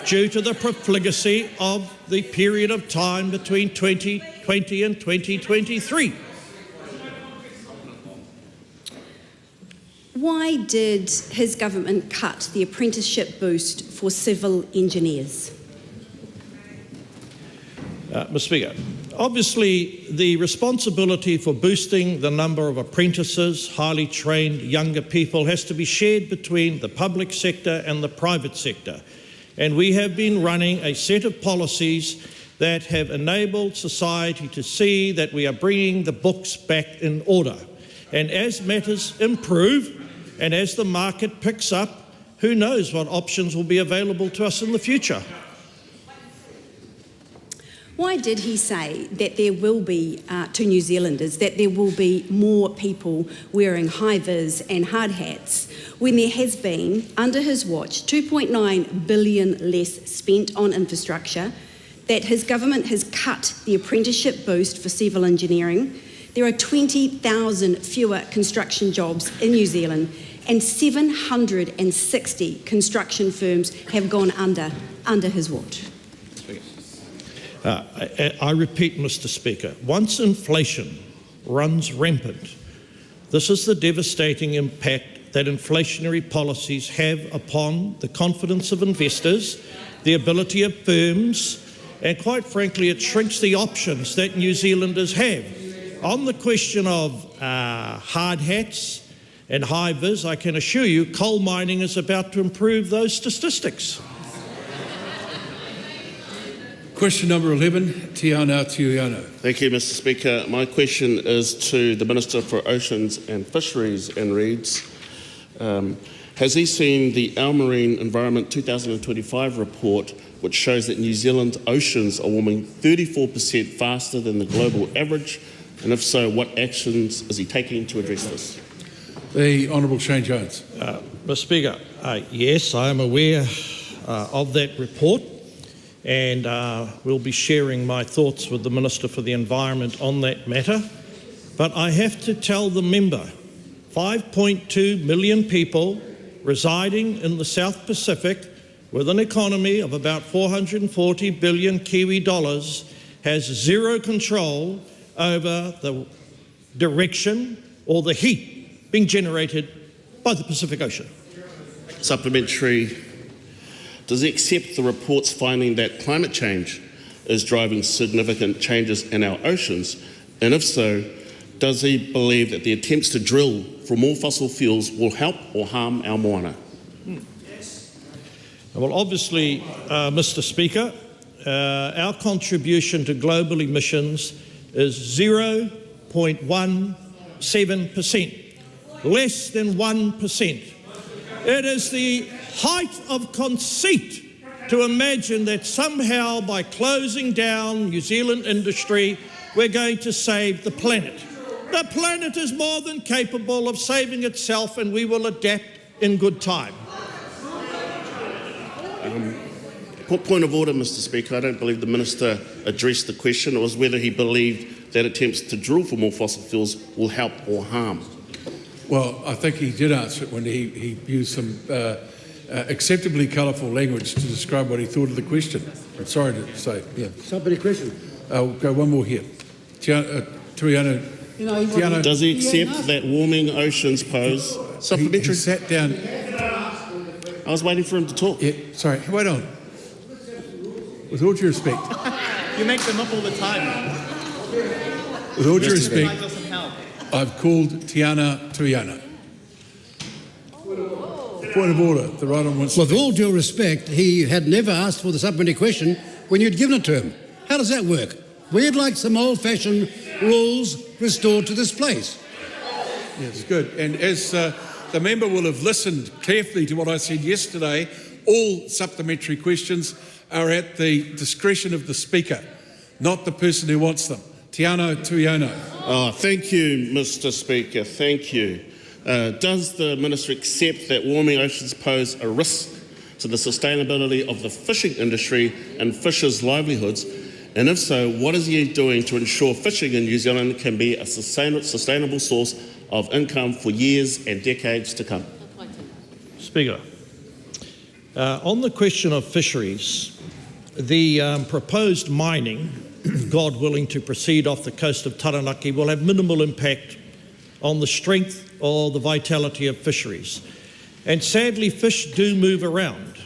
due to the profligacy of the period of time between 2020 and 2023. Why did his government cut the apprenticeship boost for civil engineers? Mr Speaker, obviously the responsibility for boosting the number of apprentices, highly trained younger people, has to be shared between the public sector and the private sector. And we have been running a set of policies that have enabled society to see that we are bringing the books back in order. And as matters improve and as the market picks up, who knows what options will be available to us in the future. Why did he say that there will be, to New Zealanders, that there will be more people wearing high-vis and hard hats when there has been, under his watch, $2.9 billion less spent on infrastructure, that his government has cut the apprenticeship boost for civil engineering, there are 20,000 fewer construction jobs in New Zealand, and 760 construction firms have gone under his watch? I repeat, Mr Speaker, once inflation runs rampant, this is the devastating impact that inflationary policies have upon the confidence of investors, the ability of firms, and quite frankly, it shrinks the options that New Zealanders have. On the question of hard hats and high-vis, I can assure you coal mining is about to improve those statistics. Question number 11, Tiana Tiuiano. Thank you, Mr Speaker. My question is to the Minister for Oceans and Fisheries and reads, has he seen the Our Marine Environment 2025 report, which shows that New Zealand's oceans are warming 34% faster than the global average And if so, what actions is he taking to address this? The Honourable Shane Jones. Mr Speaker, yes, I am aware of that report, and we'll be sharing my thoughts with the Minister for the Environment on that matter. But I have to tell the member, 5.2 million people residing in the South Pacific with an economy of about 440 billion Kiwi dollars has zero control over the direction or the heat being generated by the Pacific Ocean. Supplementary. Does he accept the report's finding that climate change is driving significant changes in our oceans? And if so, does he believe that the attempts to drill for more fossil fuels will help or harm our moana? Well, obviously, Mr Speaker, our contribution to global emissions is 0.17%, less than 1%. It is the height of conceit to imagine that somehow by closing down New Zealand industry, we're going to save the planet. The planet is more than capable of saving itself, and we will adapt in good time. Point of order, Mr Speaker. I don't believe the Minister addressed the question. It was whether he believed that attempts to drill for more fossil fuels will help or harm. Well, I think he did answer it when he used some acceptably colourful language to describe what he thought of the question. I'm sorry to say. Yeah. Somebody question. I'll go one more here. Tiana. Does he accept that warming oceans pose supplementary? He sat down. I was waiting for him to talk. Yeah, sorry, wait on. With all due respect. You make them up all the time. With all due respect, I've called Tiana Tuiana. Point of order, the right on one. With all due respect, he had never asked for the supplementary question when you'd given it to him. How does that work? We'd like some old-fashioned rules restored to this place. Yes, good. And as the member will have listened carefully to what I said yesterday, all supplementary questions are at the discretion of the Speaker, not the person who wants them. Tiana Tuiana. Oh, thank you, Mr Speaker. Thank you. Does the Minister accept that warming oceans pose a risk to the sustainability of the fishing industry and fishers' livelihoods? And if so, what is he doing to ensure fishing in New Zealand can be a sustainable source of income for years and decades to come? Speaker, on the question of fisheries, the proposed mining, God willing, to proceed off the coast of Taranaki will have minimal impact on the strength or the vitality of fisheries. And sadly, fish do move around.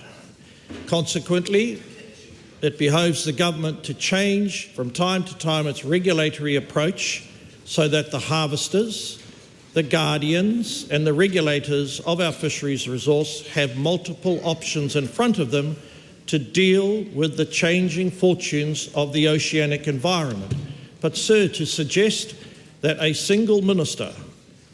Consequently, it behoves the government to change from time to time its regulatory approach so that the harvesters, the guardians and the regulators of our fisheries resource have multiple options in front of them to deal with the changing fortunes of the oceanic environment. But, sir, to suggest that a single minister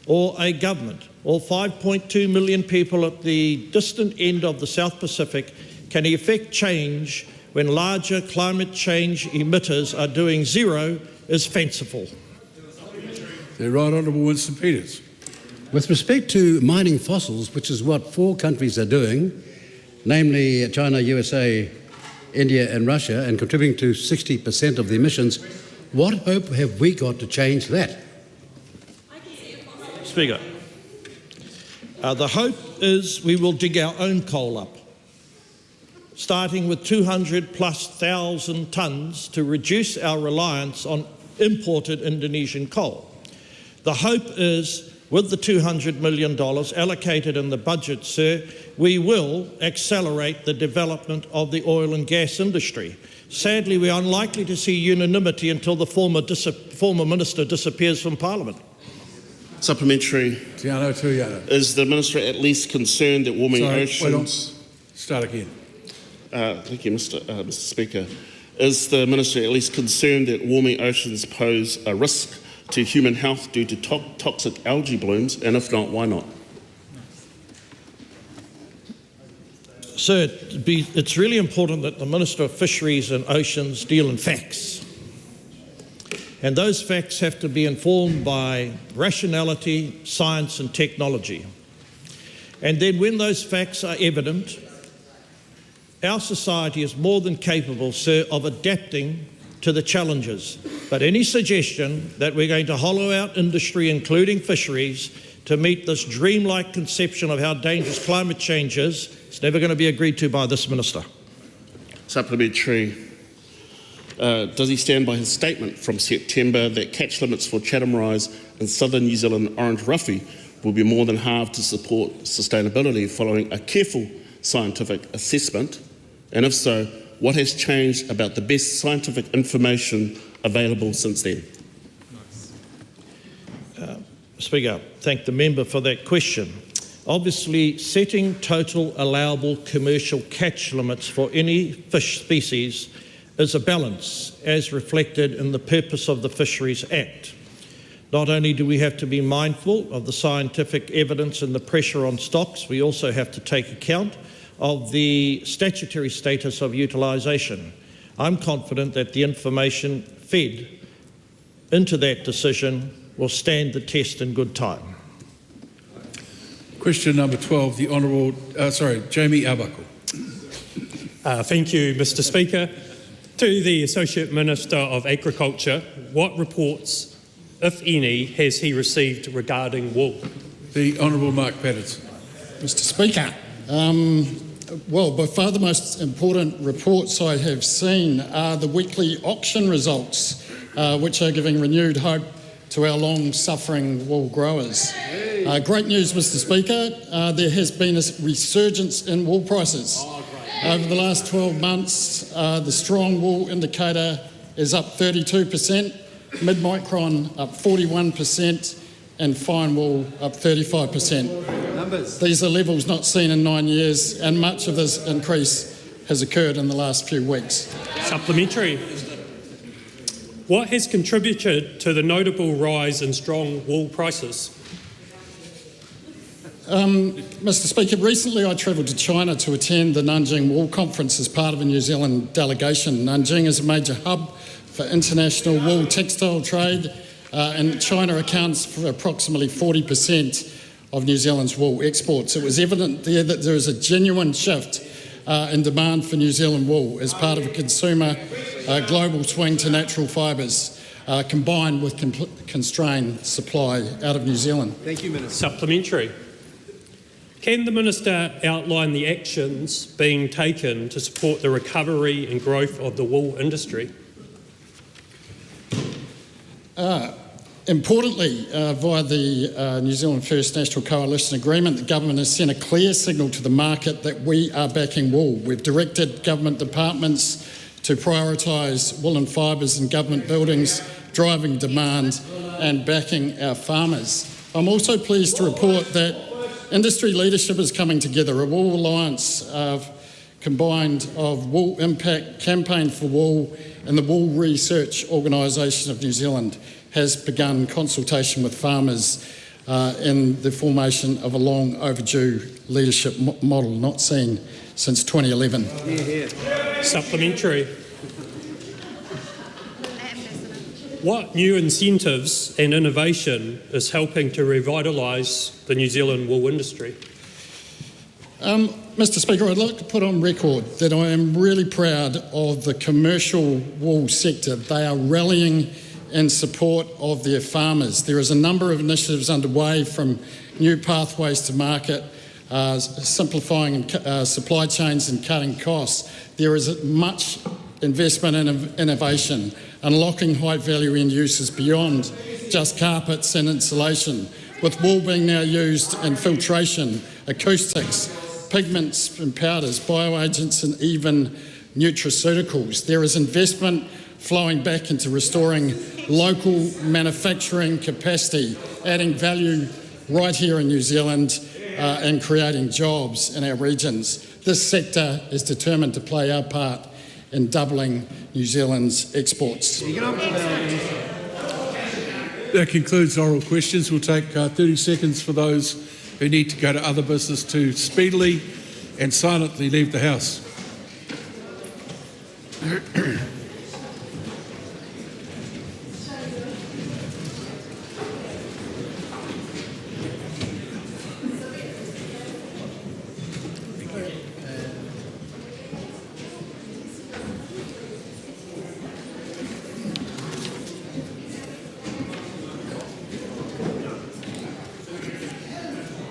or a government or 5.2 million people at the distant end of the South Pacific can effect change when larger climate change emitters are doing zero is fanciful. The Right Honourable Winston Peters. With respect to mining fossils, which is what 4 countries are doing, namely China, USA, India and Russia, and contributing to 60% of the emissions, what hope have we got to change that? Speaker, the hope is we will dig our own coal up, starting with 200,000+ tonnes to reduce our reliance on imported Indonesian coal. The hope is, with the $200 million allocated in the budget, sir, we will accelerate the development of the oil and gas industry. Sadly, we are unlikely to see unanimity until the former minister disappears from Parliament. Supplementary. Tiana Tuiana. Is the Minister at least concerned that warming oceans... Start again. Thank you, Mr Speaker. Is the Minister at least concerned that warming oceans pose a risk to human health due to toxic algae blooms, and if not, why not? Sir, it's really important that the Minister of Fisheries and Oceans deal in facts. And those facts have to be informed by rationality, science and technology. And then when those facts are evident, our society is more than capable, sir, of adapting to the challenges. But any suggestion that we're going to hollow out industry, including fisheries, to meet this dreamlike conception of how dangerous climate change is, it's never going to be agreed to by this minister. Supplementary. Does he stand by his statement from September that catch limits for Chatham Rise and southern New Zealand orange ruffy will be more than halved to support sustainability following a careful scientific assessment? And if so, what has changed about the best scientific information available since then? Speaker, thank the member for that question. Obviously, setting total allowable commercial catch limits for any fish species is a balance, as reflected in the purpose of the Fisheries Act. Not only do we have to be mindful of the scientific evidence and the pressure on stocks, we also have to take account of the statutory status of utilisation. I'm confident that the information fed into that decision will stand the test in good time. Question number 12, the Honourable, Jamie Arbuckle. Thank you, Mr Speaker. To the Associate Minister of Agriculture, what reports, if any, has he received regarding wool? The Honourable Mark Patterson. Mr Speaker, well, by far the most important reports I have seen are the weekly auction results, which are giving renewed hope to our long-suffering wool growers. Great news, Mr Speaker. There has been a resurgence in wool prices. Over the last 12 months, the strong wool indicator is up 32%, mid-micron up 41%, and fine wool up 35%. These are levels not seen in 9 years, and much of this increase has occurred in the last few weeks. Supplementary. What has contributed to the notable rise in strong wool prices? Mr Speaker, recently I travelled to China to attend the Nanjing Wool Conference as part of a New Zealand delegation. Nanjing is a major hub for international wool textile trade, and China accounts for approximately 40% of New Zealand's wool exports. It was evident there that there is a genuine shift in demand for New Zealand wool as part of a consumer global swing to natural fibres, combined with constrained supply out of New Zealand. Thank you, Minister. Supplementary. Can the Minister outline the actions being taken to support the recovery and growth of the wool industry? Importantly, via the New Zealand First National Coalition Agreement, the government has sent a clear signal to the market that we are backing wool. We've directed government departments to prioritise woolen fibres in government buildings, driving demand and backing our farmers. I'm also pleased to report that industry leadership is coming together. A Wool Alliance combined of Wool Impact, Campaign for Wool and the Wool Research Organisation of New Zealand has begun consultation with farmers in the formation of a long overdue leadership model not seen since 2011. Supplementary. What new incentives and innovation is helping to revitalise the New Zealand wool industry? Mr Speaker, I'd like to put on record that I am really proud of the commercial wool sector. They are rallying in support of their farmers. There is a number of initiatives underway, from new pathways to market, simplifying supply chains and cutting costs. There is much investment in innovation, unlocking high-value end uses beyond just carpets and insulation, with wool being now used in filtration, acoustics, pigments and powders, bioagents and even nutraceuticals. There is investment flowing back into restoring local manufacturing capacity, adding value right here in New Zealand and creating jobs in our regions. This sector is determined to play our part in doubling New Zealand's exports. That concludes oral questions. We'll take 30 seconds for those who need to go to other business to speedily and silently leave the House.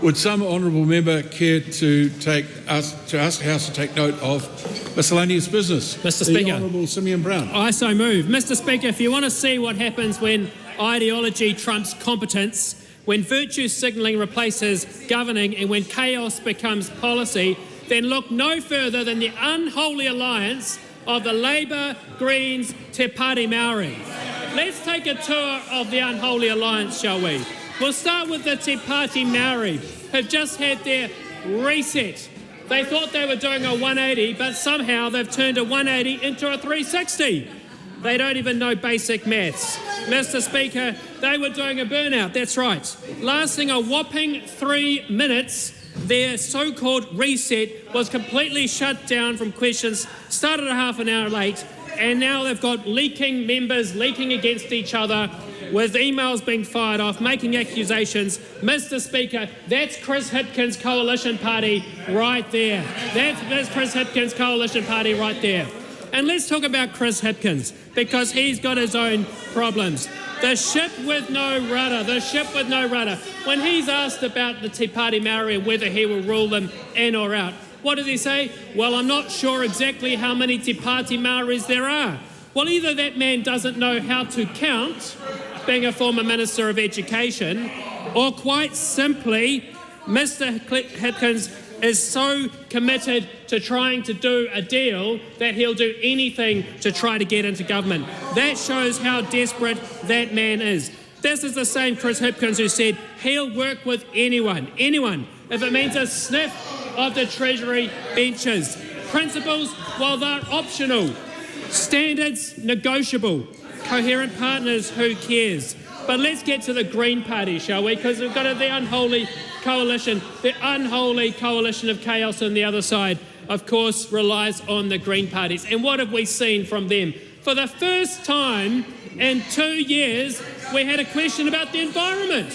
Would some honourable member care to ask the House to take note of miscellaneous business? Mr. The Speaker. Honourable Simeon Brown. I so move. Mr. Speaker, if you want to see what happens when ideology trumps competence, when virtue signalling replaces governing, and when chaos becomes policy, then look no further than the unholy alliance of the Labour, Greens, Te Pāti Māori. Let's take a tour of the unholy alliance, shall we? We'll start with the Te Pāti Māori, who've just had their reset. They thought they were doing a 180, but somehow they've turned a 180 into a 360. They don't even know basic maths. Mr. Speaker, they were doing a burnout, that's right. Lasting a whopping 3 minutes, their so-called reset was completely shut down from questions, started a half an hour late, and now they've got leaking members leaking against each other, with emails being fired off, making accusations. Mr. Speaker, that's Chris Hipkins' coalition party right there. That's Chris Hipkins' coalition party right there. And let's talk about Chris Hipkins, because he's got his own problems. The ship with no rudder, the ship with no rudder. When he's asked about the Te Pāti Māori and whether he will rule them in or out, what does he say? Well, I'm not sure exactly how many Te Pāti Māoris there are. Well, either that man doesn't know how to count, being a former Minister of Education, or quite simply, Mr. Hipkins is so committed to trying to do a deal that he'll do anything to try to get into government. That shows how desperate that man is. This is the same Chris Hipkins who said he'll work with anyone, if it means a sniff of the Treasury benches. Principles, well, they're optional. Standards, negotiable. Coherent partners, who cares? But let's get to the Green Party, shall we? Because we've got the unholy coalition of chaos on the other side, of course, relies on the Green Parties. And what have we seen from them? For the first time in 2 years, we had a question about the environment.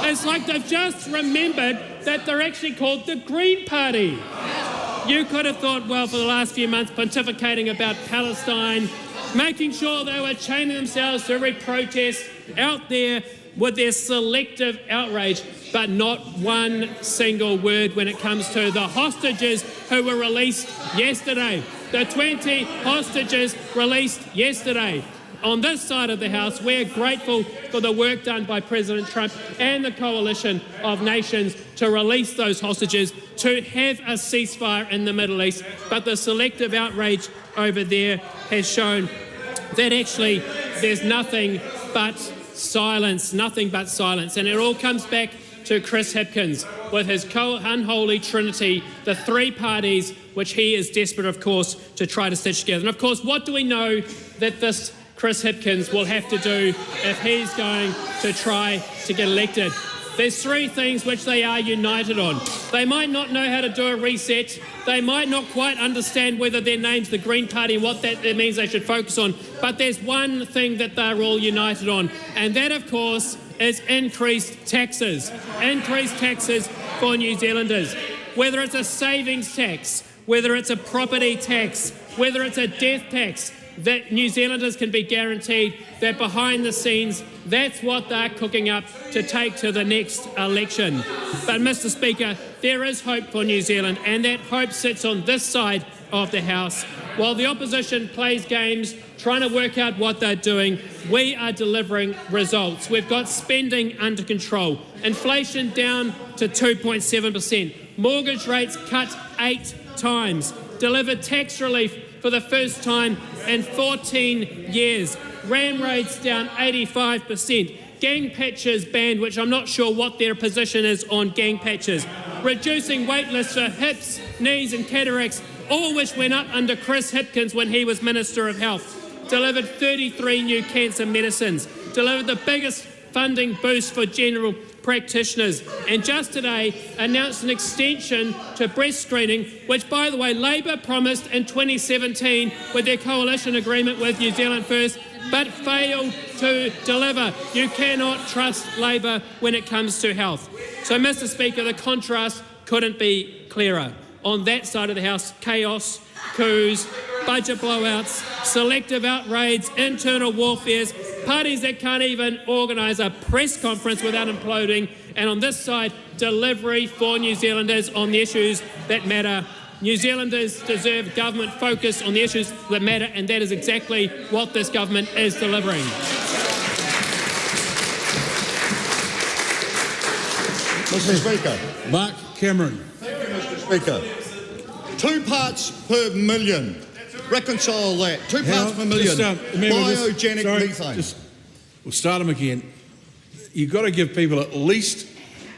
It's like they've just remembered that they're actually called the Green Party. You could have thought, well, for the last few months, pontificating about Palestine, making sure they were chaining themselves to every protest out there with their selective outrage, but not one single word when it comes to the hostages who were released yesterday. The 20 hostages released yesterday. On this side of the House, we're grateful for the work done by President Trump and the coalition of nations to release those hostages, to have a ceasefire in the Middle East. But the selective outrage over there has shown that actually there's nothing but silence. And it all comes back to Chris Hipkins with his unholy trinity, the three parties, which he is desperate, of course, to try to stitch together. And of course, what do we know that this Chris Hipkins will have to do if he's going to try to get elected? There's three things which they are united on. They might not know how to do a reset. They might not quite understand whether their name's the Green Party and what that means they should focus on. But there's one thing that they're all united on, and that, of course, is increased taxes. Increased taxes for New Zealanders. Whether it's a savings tax, whether it's a property tax, whether it's a death tax, that New Zealanders can be guaranteed that behind the scenes, that's what they're cooking up to take to the next election. But, Mr. Speaker, there is hope for New Zealand, and that hope sits on this side of the House. While the opposition plays games trying to work out what they're doing, we are delivering results. We've got spending under control, inflation down to 2.7%, mortgage rates cut 8 times, delivered tax relief for the first time in 14 years. Ram rates down 85%. Gang patches banned, which I'm not sure what their position is on gang patches. Reducing wait lists for hips, knees and cataracts, all which went up under Chris Hipkins when he was Minister of Health. Delivered 33 new cancer medicines. Delivered the biggest funding boost for general practitioners, and just today announced an extension to breast screening, which, by the way, Labour promised in 2017 with their coalition agreement with New Zealand First, but failed to deliver. You cannot trust Labour when it comes to health. So, Mr. Speaker, the contrast couldn't be clearer. On that side of the House, chaos, coups, budget blowouts, selective outrage, internal warfares, Parties that can't even organise a press conference without imploding. And on this side, delivery for New Zealanders on the issues that matter. New Zealanders deserve government focus on the issues that matter, and that is exactly what this government is delivering. Mr. Speaker. Mark Cameron. Thank you, Mr. Speaker. 2 parts per million. Reconcile that. 2 parts per million. Biogenic methane. We'll start them again. You've got to give people at least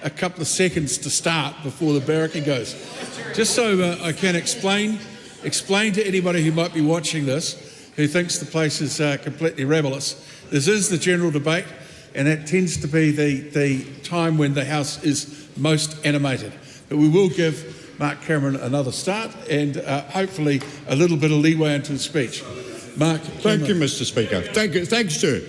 a couple of seconds to start before the barracker goes. Just so I can explain to anybody who might be watching this, who thinks the place is completely rabulous. This is the general debate, and that tends to be the time when the House is most animated. But we will give Mark Cameron another start and hopefully a little bit of leeway into his speech. Mark Cameron. Thank you, Mr. Speaker. Thank you, sir.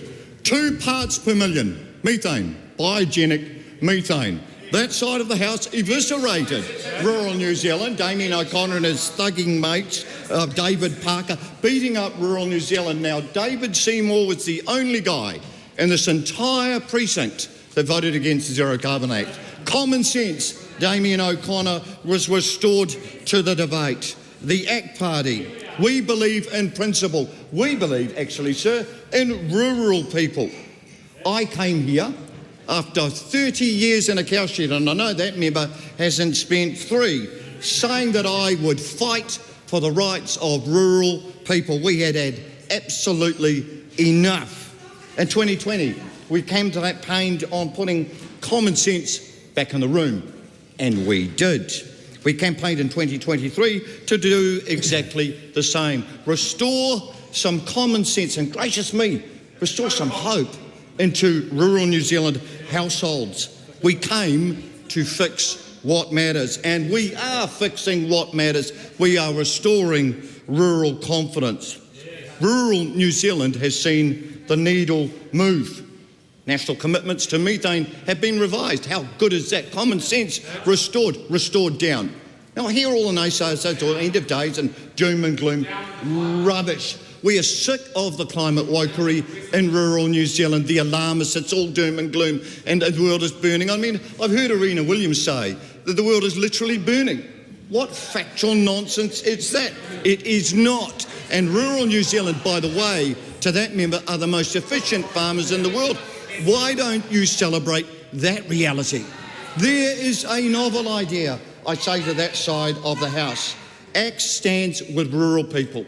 2 parts per million methane, biogenic methane. That side of the House eviscerated rural New Zealand. Damien O'Connor and his thugging mates, David Parker, beating up rural New Zealand. Now, David Seymour was the only guy in this entire precinct that voted against the Zero Carbon Act. Common sense, Damien O'Connor, was restored to the debate. The ACT Party, we believe in principle. We believe, actually, sir, in rural people. I came here after 30 years in a cowshed, and I know that member hasn't spent 3, saying that I would fight for the rights of rural people. We had absolutely enough. In 2020, we campaigned on putting common sense back in the room, and we did. We campaigned in 2023 to do exactly the same. Restore some common sense, and gracious me, restore some hope into rural New Zealand households. We came to fix what matters, and we are fixing what matters. We are restoring rural confidence. Rural New Zealand has seen the needle move. National commitments to methane have been revised. How good is that? Common sense restored down. Now I hear all the naysayers at the end of days and doom and gloom. Rubbish. We are sick of the climate wokery in rural New Zealand, the alarmists, it's all doom and gloom and the world is burning. I mean, I've heard Arena Williams say that the world is literally burning. What factual nonsense is that? It is not. And rural New Zealand, by the way, to that member, are the most efficient farmers in the world. Why don't you celebrate that reality? There is a novel idea, I say to that side of the House. ACT stands with rural people.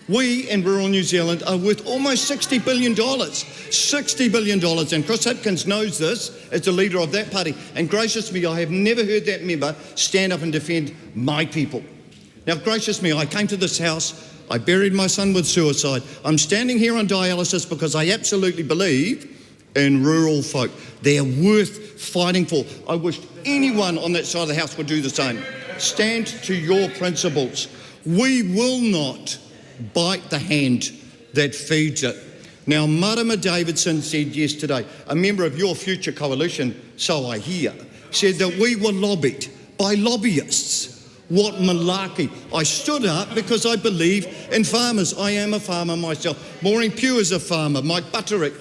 We in rural New Zealand are worth almost $60 billion. $60 billion. And Chris Hipkins knows this as the leader of that party. And gracious me, I have never heard that member stand up and defend my people. Now, gracious me, I came to this House, I buried my son with suicide. I'm standing here on dialysis because I absolutely believe in rural folk. They're worth fighting for. I wish anyone on that side of the House would do the same. Stand to your principles. We will not bite the hand that feeds it. Now, Marama Davidson said yesterday, a member of your future coalition, so I hear, said that we were lobbied by lobbyists. What malarkey. I stood up because I believe in farmers. I am a farmer myself. Maureen Pugh is a farmer. Mike Butterick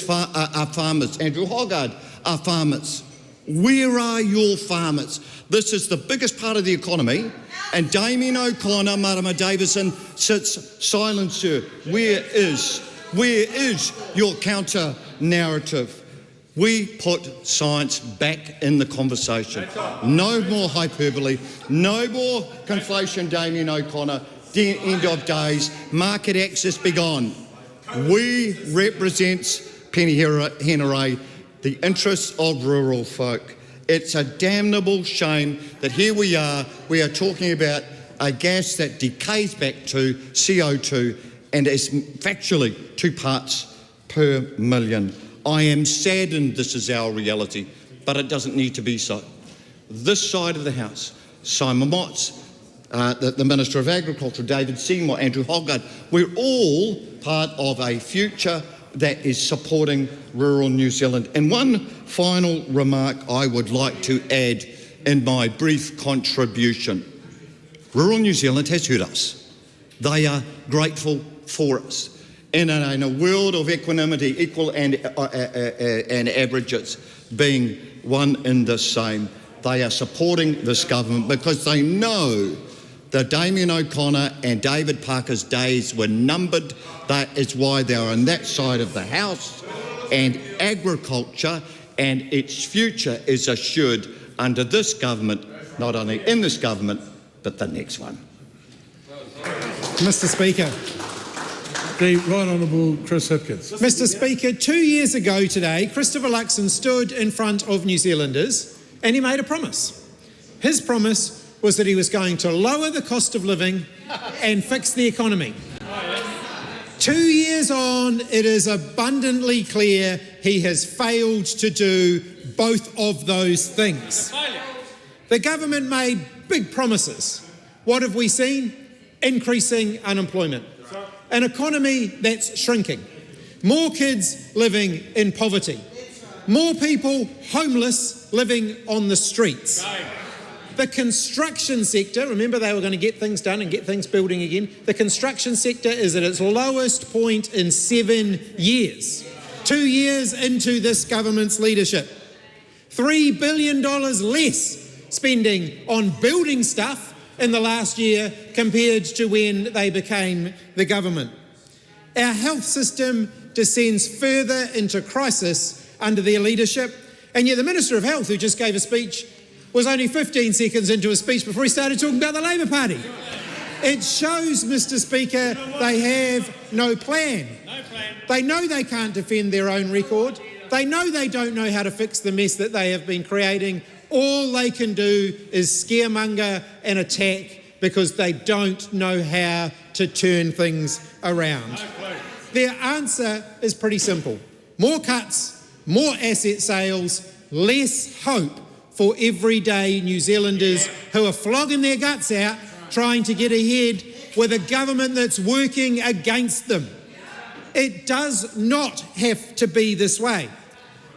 are farmers. Andrew Hoggard are farmers. Where are your farmers? This is the biggest part of the economy, and Damien O'Connor, Marama Davidson sits silent, sir. Where is your counter narrative? We put science back in the conversation. No more hyperbole, no more conflation, Damien O'Connor. The end of days, market access be gone. We represent Penny Henare, the interests of rural folk. It's a damnable shame that here we are talking about a gas that decays back to CO2 and is factually 2 parts per million. I am saddened this is our reality, but it doesn't need to be so. This side of the House, Simon Motts, the Minister of Agriculture, David Seymour, Andrew Hoggard, we're all part of a future that is supporting rural New Zealand. And one final remark I would like to add in my brief contribution. Rural New Zealand has heard us. They are grateful for us. in a world of equanimity, equal and averages being one and the same. They are supporting this government because they know that Damien O'Connor and David Parker's days were numbered. That is why they are on that side of the House. And agriculture and its future is assured under this government, not only in this government, but the next one. Mr. Speaker. The Right Honourable Chris Hipkins. Mr. Speaker, 2 years ago today, Christopher Luxon stood in front of New Zealanders and he made a promise. His promise was that he was going to lower the cost of living and fix the economy. 2 years on, it is abundantly clear he has failed to do both of those things. The government made big promises. What have we seen? Increasing unemployment. An economy that's shrinking. More kids living in poverty. More people homeless living on the streets. The construction sector, remember they were going to get things done and get things building again. The construction sector is at its lowest point in 7 years. 2 years into this government's leadership. $3 billion less spending on building stuff in the last year compared to when they became the government. Our health system descends further into crisis under their leadership, and yet the Minister of Health, who just gave a speech, was only 15 seconds into a speech before he started talking about the Labour Party. It shows, Mr. Speaker, they have no plan. They know they can't defend their own record. They know they don't know how to fix the mess that they have been creating. All they can do is scaremonger and attack because they don't know how to turn things around. Their answer is pretty simple. More cuts, more asset sales, less hope for everyday New Zealanders who are flogging their guts out trying to get ahead with a government that's working against them. It does not have to be this way.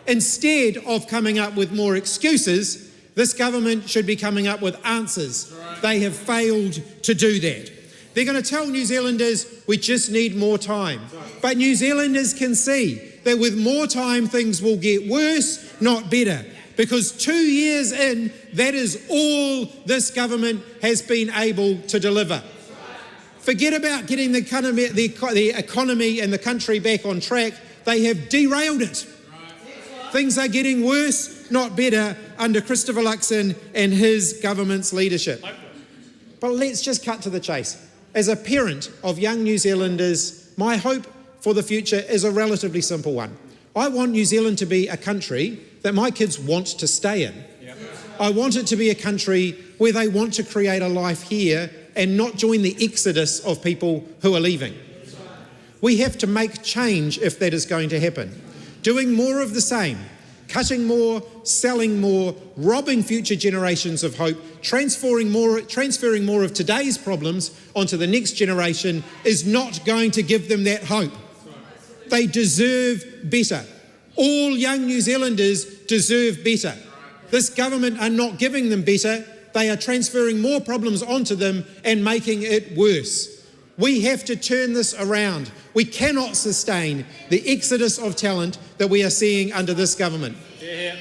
Instead of coming up with more excuses, this government should be coming up with answers. They have failed to do that. They're going to tell New Zealanders, we just need more time. But New Zealanders can see that with more time, things will get worse, not better. Because 2 years in, that is all this government has been able to deliver. Forget about getting the economy and the country back on track. They have derailed it. Things are getting worse, not better, under Christopher Luxon and his government's leadership. But let's just cut to the chase. As a parent of young New Zealanders, my hope for the future is a relatively simple one. I want New Zealand to be a country that my kids want to stay in. I want it to be a country where they want to create a life here and not join the exodus of people who are leaving. We have to make change if that is going to happen. Doing more of the same, cutting more, selling more, robbing future generations of hope, transferring more of today's problems onto the next generation is not going to give them that hope. They deserve better. All young New Zealanders deserve better. This government are not giving them better. They are transferring more problems onto them and making it worse. We have to turn this around. We cannot sustain the exodus of talent that we are seeing under this government.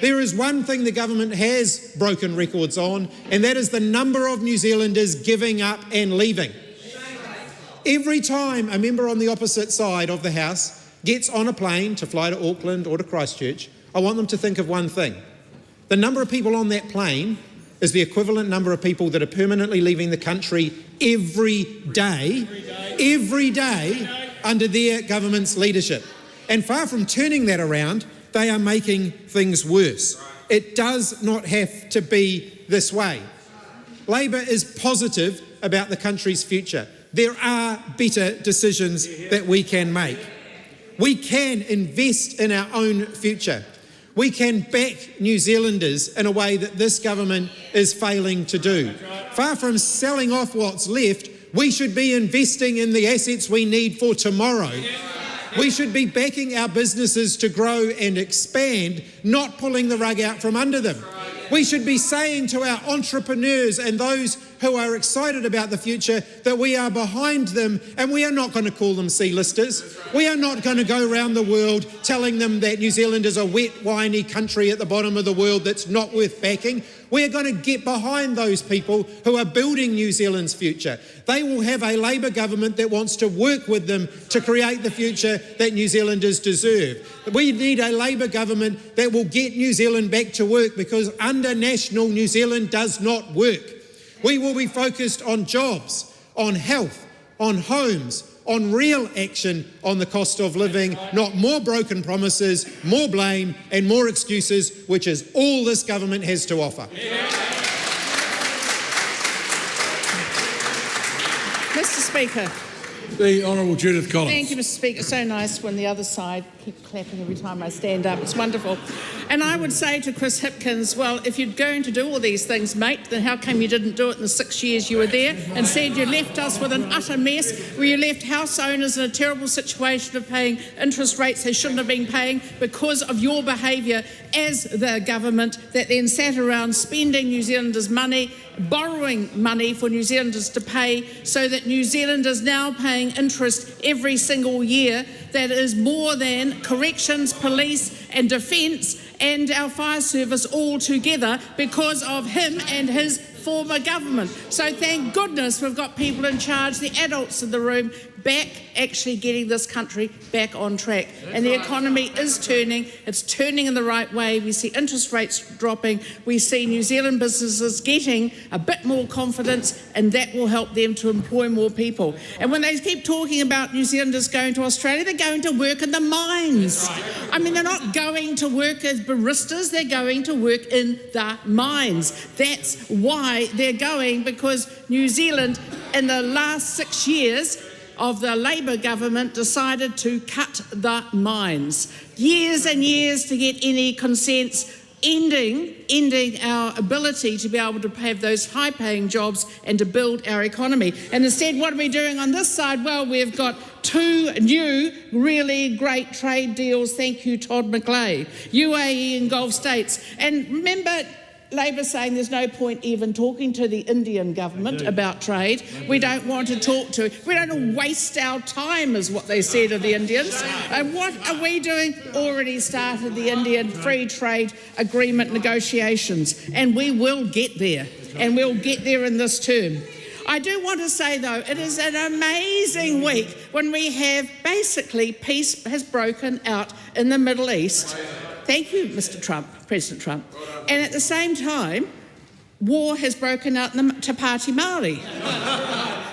There is one thing the government has broken records on, and that is the number of New Zealanders giving up and leaving. Every time a member on the opposite side of the House gets on a plane to fly to Auckland or to Christchurch, I want them to think of one thing. The number of people on that plane is the equivalent number of people that are permanently leaving the country every day under their government's leadership. And far from turning that around, they are making things worse. It does not have to be this way. Labor is positive about the country's future. There are better decisions that we can make. We can invest in our own future. We can back New Zealanders in a way that this government is failing to do. Far from selling off what's left, we should be investing in the assets we need for tomorrow. We should be backing our businesses to grow and expand, not pulling the rug out from under them. We should be saying to our entrepreneurs and those who are excited about the future, that we are behind them, and we are not going to call them C-listers. We are not going to go around the world telling them that New Zealand is a wet, whiny country at the bottom of the world that's not worth backing. We are going to get behind those people who are building New Zealand's future. They will have a Labour government that wants to work with them to create the future that New Zealanders deserve. We need a Labour government that will get New Zealand back to work, because under National, New Zealand does not work. We will be focused on jobs, on health, on homes, on real action on the cost of living, not more broken promises, more blame and more excuses, which is all this government has to offer. Mr. Speaker. The Honourable Judith Collins. Thank you, Mr. Speaker. So nice when the other side keep clapping every time I stand up. It's wonderful. And I would say to Chris Hipkins, well, if you're going to do all these things, mate, then how come you didn't do it in the 6 years you were there? Instead, you left us with an utter mess where you left house owners in a terrible situation of paying interest rates they shouldn't have been paying because of your behaviour as the government that then sat around spending New Zealanders' money, borrowing money for New Zealanders to pay, so that New Zealanders now paying interest every single year that is more than corrections, police and defence and our fire service all together because of him and his former government. So thank goodness we've got people in charge, the adults in the room, back actually getting this country back on track. And the economy is turning. It's turning in the right way. We see interest rates dropping. We see New Zealand businesses getting a bit more confidence, and that will help them to employ more people. And when they keep talking about New Zealanders going to Australia, they're going to work in the mines. I mean, they're not going to work as baristas, they're going to work in the mines. That's why they're going, because New Zealand in the last 6 years of the Labour government decided to cut the mines. Years and years to get any consents, ending our ability to be able to have those high-paying jobs and to build our economy. And instead, what are we doing on this side? Well, we've got 2 new really great trade deals. Thank you, Todd McLeay. UAE and Gulf states. And remember, Labor saying there's no point even talking to the Indian government about trade. We don't want to talk to, we don't want to waste our time, is what they said of the Indians. And what are we doing? Already started the Indian Free Trade Agreement negotiations, and we will get there, and we'll get there in this term. I do want to say, though, it is an amazing week when we have basically peace has broken out in the Middle East. Thank you, Mr. Trump, President Trump. And at the same time, war has broken out in the Te Pāti Māori.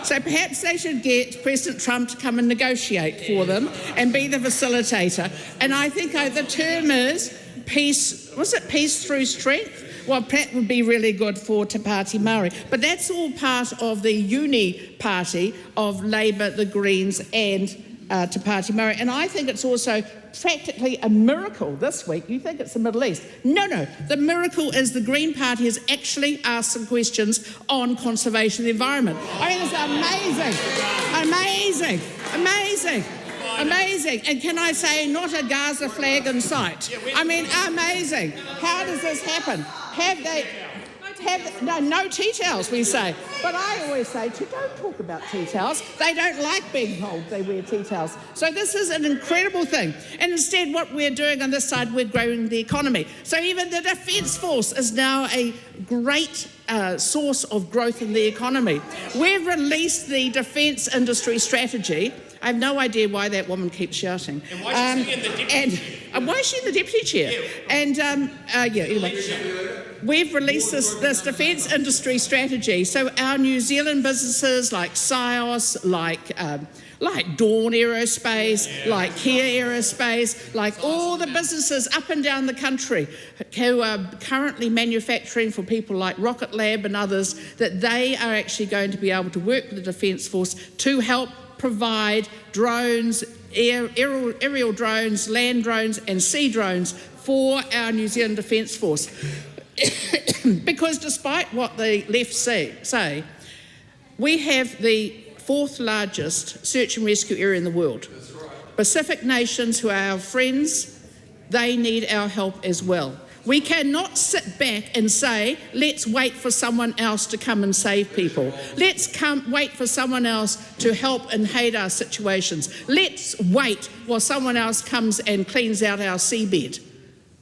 So perhaps they should get President Trump to come and negotiate for them and be the facilitator. And I think the term is peace, was it peace through strength? Well, that would be really good for Te Pāti Māori. But that's all part of the uni party of Labour, the Greens and Te Pāti Māori. And I think it's also practically a miracle this week. You think it's the Middle East. No. The miracle is the Green Party has actually asked some questions on conservation of the environment. I mean, it's amazing. And can I say, not a Gaza flag in sight. I mean, amazing. How does this happen? No tea towels, we say. But I always say, don't talk about tea towels. They don't like being told they wear tea towels. So this is an incredible thing. And instead, what we're doing on this side, we're growing the economy. So even the Defence Force is now a great source of growth in the economy. We've released the defence industry strategy. I have no idea why that woman keeps shouting. And why is she in the deputy? Why is she in the deputy chair? Anyway. We've released this defence industry strategy. So our New Zealand businesses like SIOS, like Dawn Aerospace, like Kia Aerospace, like all the businesses up and down the country who are currently manufacturing for people like Rocket Lab and others, that they are actually going to be able to work with the Defence Force to help provide drones, aerial drones, land drones and sea drones for our New Zealand Defence Force. Because despite what the left say, we have the 4th largest search and rescue area in the world. Pacific nations, who are our friends, they need our help as well. We cannot sit back and say, let's wait for someone else to come and save people. Let's wait for someone else to help and aid our situations. Let's wait while someone else comes and cleans out our seabed.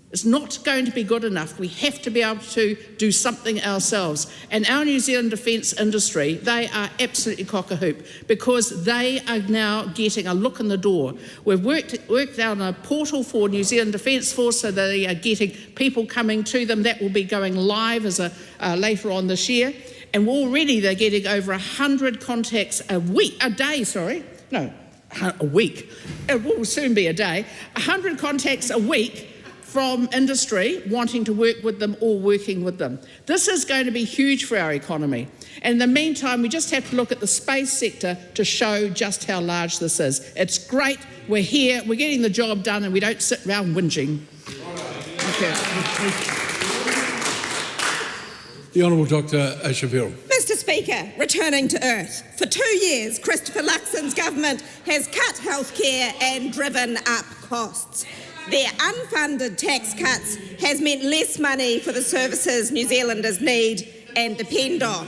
It's not going to be good enough. We have to be able to do something ourselves. And our New Zealand defence industry, they are absolutely cock-a-hoop because they are now getting a look in the door. We've worked out a portal for New Zealand Defence Force so they are getting people coming to them. That will be going live as later on this year. And already they're getting over 100 contacts a week. It will soon be a day. 100 contacts a week from industry wanting to work with them or working with them. This is going to be huge for our economy. And in the meantime, we just have to look at the space sector to show just how large this is. It's great, we're here, we're getting the job done, and we don't sit around whinging. The Honourable Dr. Aotearoa. Mr. Speaker, returning to Earth. For 2 years, Christopher Luxon's government has cut healthcare and driven up costs. Their unfunded tax cuts has meant less money for the services New Zealanders need and depend on.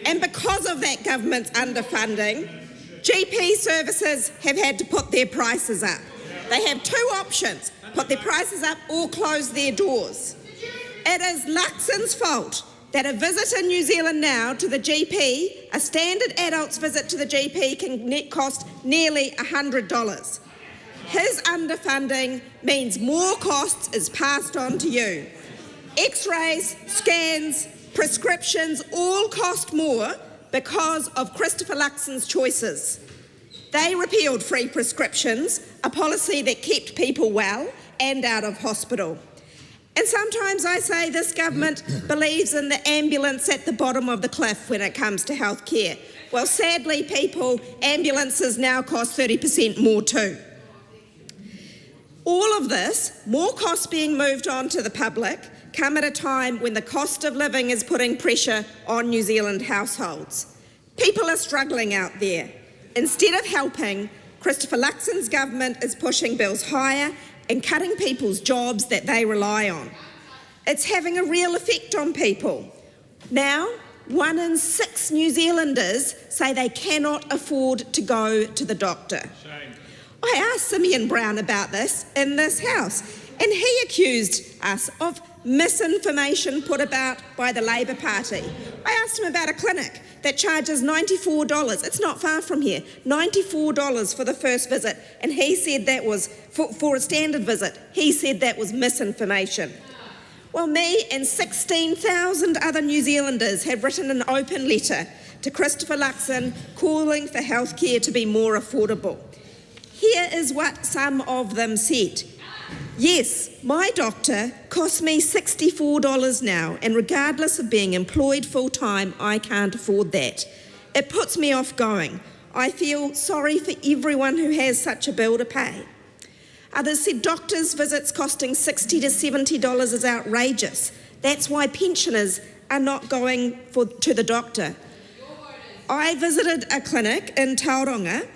And because of that government's underfunding, GP services have had to put their prices up. They have two options, put their prices up or close their doors. It is Luxon's fault that a visit in New Zealand now to the GP, a standard adult's visit to the GP can cost nearly $100. His underfunding means more costs is passed on to you. X-rays, scans, prescriptions all cost more because of Christopher Luxon's choices. They repealed free prescriptions, a policy that kept people well and out of hospital. And sometimes I say this government believes in the ambulance at the bottom of the cliff when it comes to health care. Well, sadly, ambulances now cost 30% more too. All of this, more costs being moved on to the public, come at a time when the cost of living is putting pressure on New Zealand households. People are struggling out there. Instead of helping, Christopher Luxon's government is pushing bills higher and cutting people's jobs that they rely on. It's having a real effect on people. Now, 1 in 6 New Zealanders say they cannot afford to go to the doctor. Shame. I asked Simeon Brown about this in this House, and he accused us of misinformation put about by the Labour Party. I asked him about a clinic that charges $94. It's not far from here. $94 for the first visit, and he said that was, for a standard visit, he said that was misinformation. Well, me and 16,000 other New Zealanders have written an open letter to Christopher Luxon calling for healthcare to be more affordable. Here is what some of them said. Yes, my doctor costs me $64 now, and regardless of being employed full-time, I can't afford that. It puts me off going. I feel sorry for everyone who has such a bill to pay. Others said doctors' visits costing $60 to $70 is outrageous. That's why pensioners are not going to the doctor. I visited a clinic in Tauranga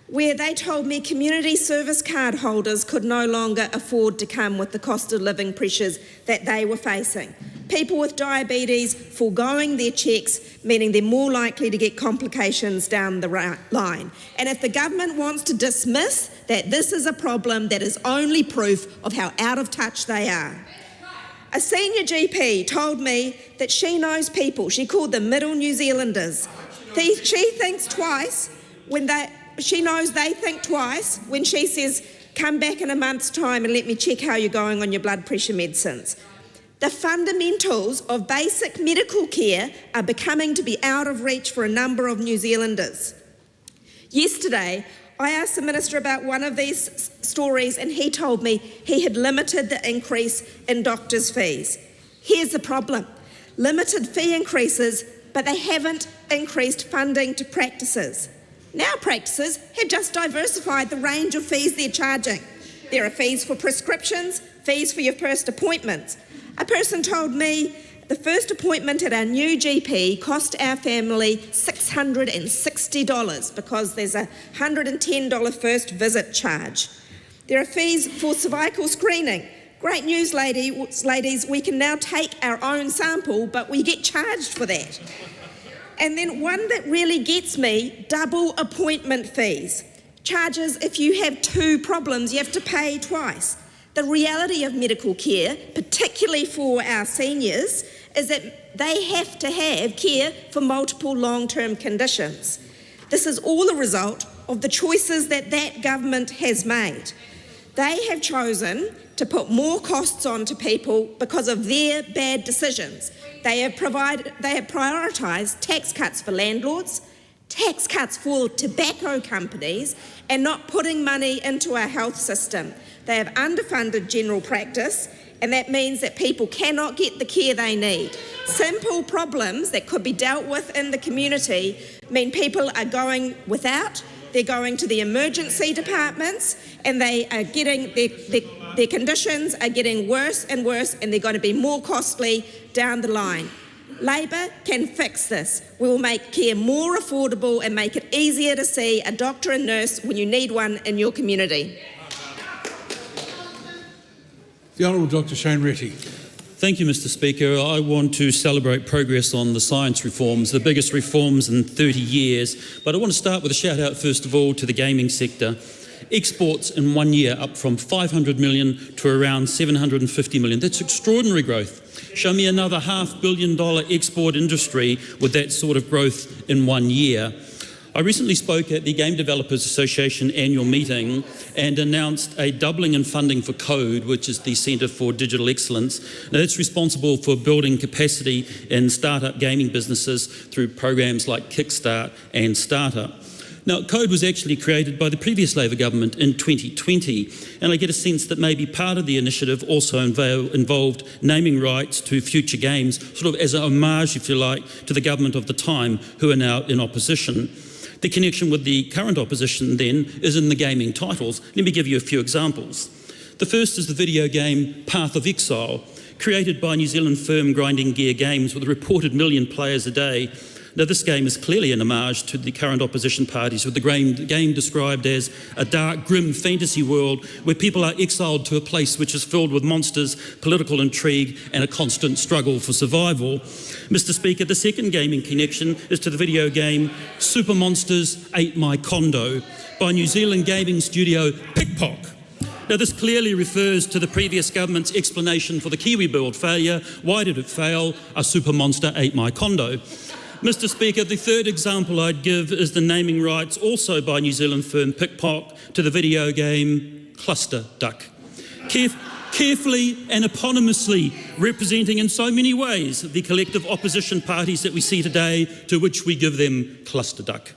where they told me community service card holders could no longer afford to come with the cost of living pressures that they were facing. People with diabetes foregoing their checks, meaning they're more likely to get complications down the line. And if the government wants to dismiss that this is a problem, that is only proof of how out of touch they are. A senior GP told me that she knows people, she called them middle New Zealanders. She thinks twice when she knows they think twice when she says, come back in a month's time and let me check how you're going on your blood pressure medicines. The fundamentals of basic medical care are becoming to be out of reach for a number of New Zealanders. Yesterday, I asked the Minister about one of these stories and he told me he had limited the increase in doctors' fees. Here's the problem. Limited fee increases, but they haven't increased funding to practices. Now practices have just diversified the range of fees they're charging. There are fees for prescriptions, fees for your first appointments. A person told me the first appointment at our new GP cost our family $660 because there's a $110 first visit charge. There are fees for cervical screening, Great news, ladies, we can now take our own sample, but we get charged for that. And then one that really gets me, double appointment fees. Charges if you have 2 problems, you have to pay twice. The reality of medical care, particularly for our seniors, is that they have to have care for multiple long-term conditions. This is all a result of the choices that government has made. They have chosen to put more costs onto people because of their bad decisions. They have prioritised tax cuts for landlords, tax cuts for tobacco companies, and not putting money into our health system. They have underfunded general practice, and that means that people cannot get the care they need. Simple problems that could be dealt with in the community mean people are going without, they're going to the emergency departments, and they are getting their conditions are getting worse and worse, and they're going to be more costly down the line. Labor can fix this. We will make care more affordable and make it easier to see a doctor and nurse when you need one in your community. The Honourable Dr. Shane Retty. Thank you, Mr. Speaker. I want to celebrate progress on the science reforms, the biggest reforms in 30 years. But I want to start with a shout out, first of all, to the gaming sector. Exports in 1 year up from 500 million to around 750 million. That's extraordinary growth. Show me another $500 million export industry with that sort of growth in 1 year. I recently spoke at the Game Developers Association annual meeting and announced a doubling in funding for CODE, which is the Centre for Digital Excellence. Now, that's responsible for building capacity in start-up gaming businesses through programs like Kickstart and Startup. Now, CODE was actually created by the previous Labor government in 2020, and I get a sense that maybe part of the initiative also involved naming rights to future games, sort of as a homage, if you like, to the government of the time, who are now in opposition. The connection with the current opposition, then, is in the gaming titles. Let me give you a few examples. The first is the video game Path of Exile, created by New Zealand firm Grinding Gear Games with a reported 1 million players a day. Now, this game is clearly an homage to the current opposition parties, with the game described as a dark, grim fantasy world where people are exiled to a place which is filled with monsters, political intrigue and a constant struggle for survival. Mr. Speaker, the second gaming connection is to the video game Super Monsters Ate My Condo by New Zealand gaming studio Pickpock. Now, this clearly refers to the previous government's explanation for the Kiwi build failure. Why did it fail? A super monster ate my condo. Mr. Speaker, the third example I'd give is the naming rights, also by New Zealand firm Pickpock, to the video game Cluster Duck. Carefully and eponymously representing in so many ways the collective opposition parties that we see today, to which we give them Cluster Duck.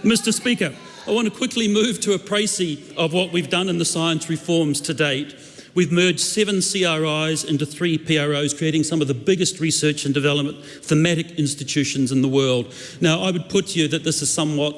Mr. Speaker, I want to quickly move to a précis of what we've done in the science reforms to date. We've merged 7 CRIs into 3 PROs, creating some of the biggest research and development thematic institutions in the world. Now, I would put to you that this is somewhat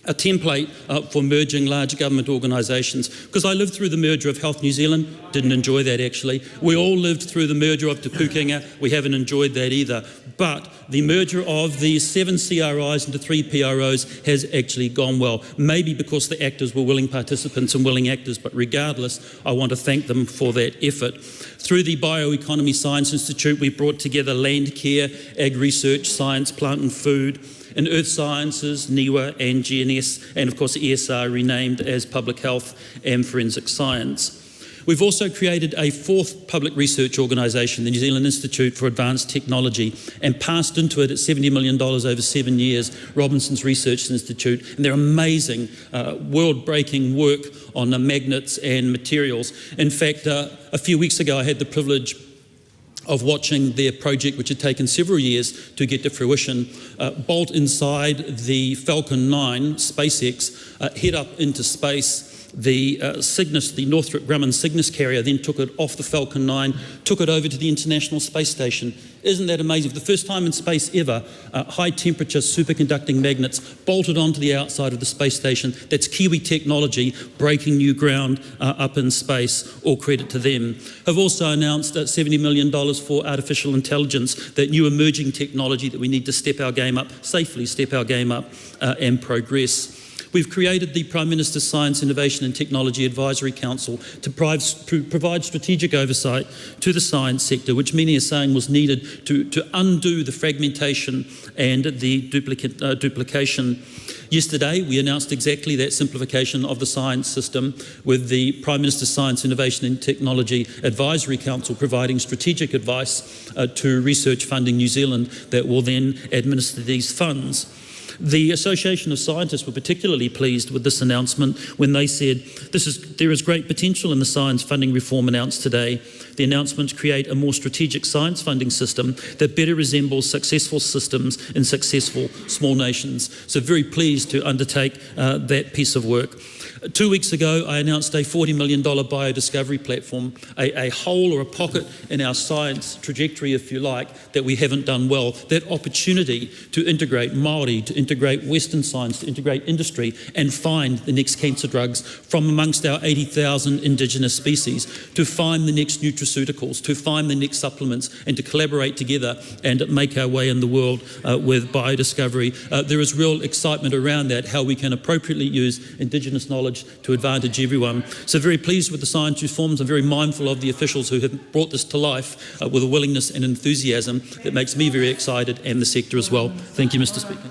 a template for merging large government organisations, because I lived through the merger of Health New Zealand, didn't enjoy that actually. We all lived through the merger of Te Pukenga, we haven't enjoyed that either. But the merger of the 7 CRIs into 3 PROs has actually gone well, maybe because the actors were willing participants and willing actors, but regardless, I want to thank them for that effort. Through the Bioeconomy Science Institute, we brought together land care, ag research, science, plant and food, in Earth Sciences, NIWA and GNS, and of course ESR renamed as Public Health and Forensic Science. We've also created a 4th public research organisation, the New Zealand Institute for Advanced Technology, and passed into it at $70 million over 7 years, Robinson's Research Institute, and they're amazing, world-breaking work on magnets and materials. In fact, a few weeks ago I had the privilege of watching their project, which had taken several years to get to fruition, bolt inside the Falcon 9, SpaceX, head up into space. The Cygnus, the Northrop Grumman Cygnus carrier, then took it off the Falcon 9, took it over to the International Space Station. Isn't that amazing? For the first time in space ever, high-temperature superconducting magnets bolted onto the outside of the space station. That's Kiwi technology breaking new ground up in space. All credit to them. Have also announced $70 million for artificial intelligence, that new emerging technology that we need to step our game up, safely step our game up and progress. We've created the Prime Minister's Science, Innovation and Technology Advisory Council to provide strategic oversight to the science sector, which many are saying was needed to undo the fragmentation and the duplication. Yesterday, we announced exactly that simplification of the science system with the Prime Minister's Science, Innovation and Technology Advisory Council providing strategic advice to Research Funding New Zealand that will then administer these funds. The Association of Scientists were particularly pleased with this announcement when they said there is great potential in the science funding reform announced today. The announcements create a more strategic science funding system that better resembles successful systems in successful small nations. So very pleased to undertake that piece of work. 2 weeks ago, I announced a $40 million biodiscovery platform, a hole or a pocket in our science trajectory, if you like, that we haven't done well. That opportunity to integrate Māori, to integrate Western science, to integrate industry and find the next cancer drugs from amongst our 80,000 Indigenous species, to find the next nutraceuticals, to find the next supplements and to collaborate together and make our way in the world with biodiscovery. There is real excitement around that, how we can appropriately use Indigenous knowledge to advantage everyone. So very pleased with the science reforms. I'm very mindful of the officials who have brought this to life with a willingness and enthusiasm that makes me very excited and the sector as well. Thank you, Mr. Speaker.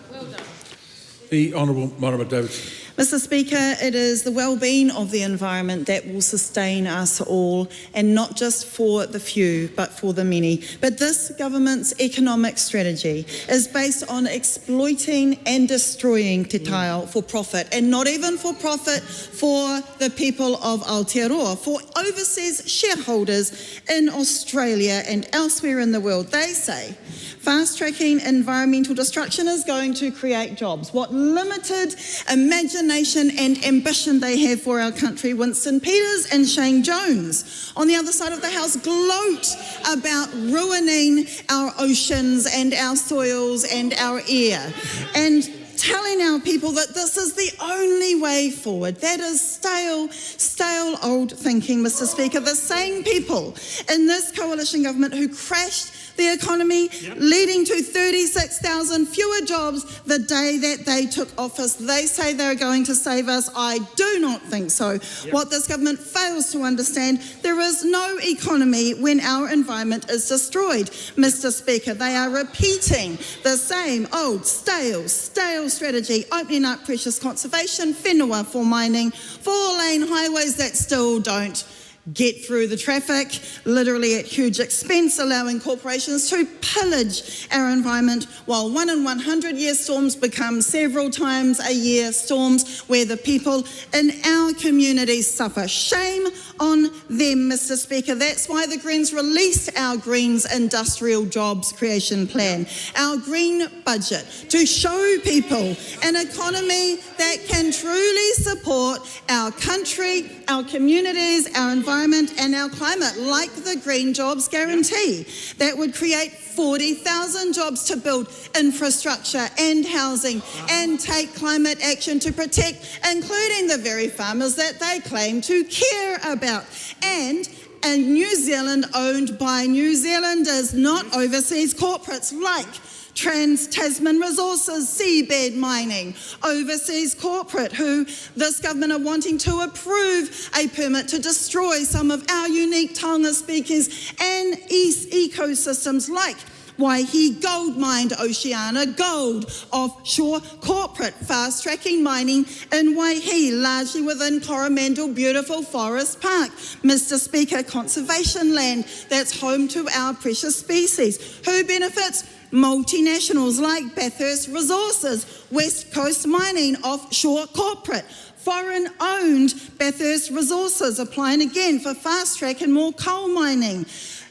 The Honourable Marama Davidson. Mr. Speaker, it is the well-being of the environment that will sustain us all, and not just for the few, but for the many. But this government's economic strategy is based on exploiting and destroying te taiao for profit, and not even for profit for the people of Aotearoa, for overseas shareholders in Australia and elsewhere in the world. They say fast-tracking environmental destruction is going to create jobs. What limited imagination and ambition they have for our country. Winston Peters and Shane Jones on the other side of the House gloat about ruining our oceans and our soils and our air, and telling our people that this is the only way forward. That is stale old thinking, Mr. Speaker. The same people in this coalition government who crashed the economy, leading to 36,000 fewer jobs the day that they took office. They say they're going to save us. I do not think so. What this government fails to understand, there is no economy when our environment is destroyed. Mr. Speaker, they are repeating the same old stale strategy, opening up precious conservation whenua for mining, 4-lane highways that still don't get through the traffic, literally at huge expense, allowing corporations to pillage our environment, while 1 in 100-year storms become several times a year storms where the people in our communities suffer. Shame on them, Mr. Speaker. That's why the Greens released our Greens Industrial Jobs Creation Plan, our green budget, to show people an economy that can truly support our country, our communities, our environment and our climate, like the Green Jobs Guarantee. That would create 40,000 jobs to build infrastructure and housing and take climate action to protect, including the very farmers that they claim to care about. And a New Zealand owned by New Zealanders, not overseas corporates like Trans-Tasman Resources, seabed mining, overseas corporate who this government are wanting to approve a permit to destroy some of our unique taonga speakers and ecosystems like Waihi gold mined Oceania Gold, offshore corporate fast-tracking mining in Waihi, largely within Coromandel Beautiful Forest Park. Mr. Speaker, conservation land that's home to our precious species. Who benefits? Multinationals like Bathurst Resources, West Coast Mining, offshore corporate. Foreign-owned Bathurst Resources applying again for fast-track and more coal mining.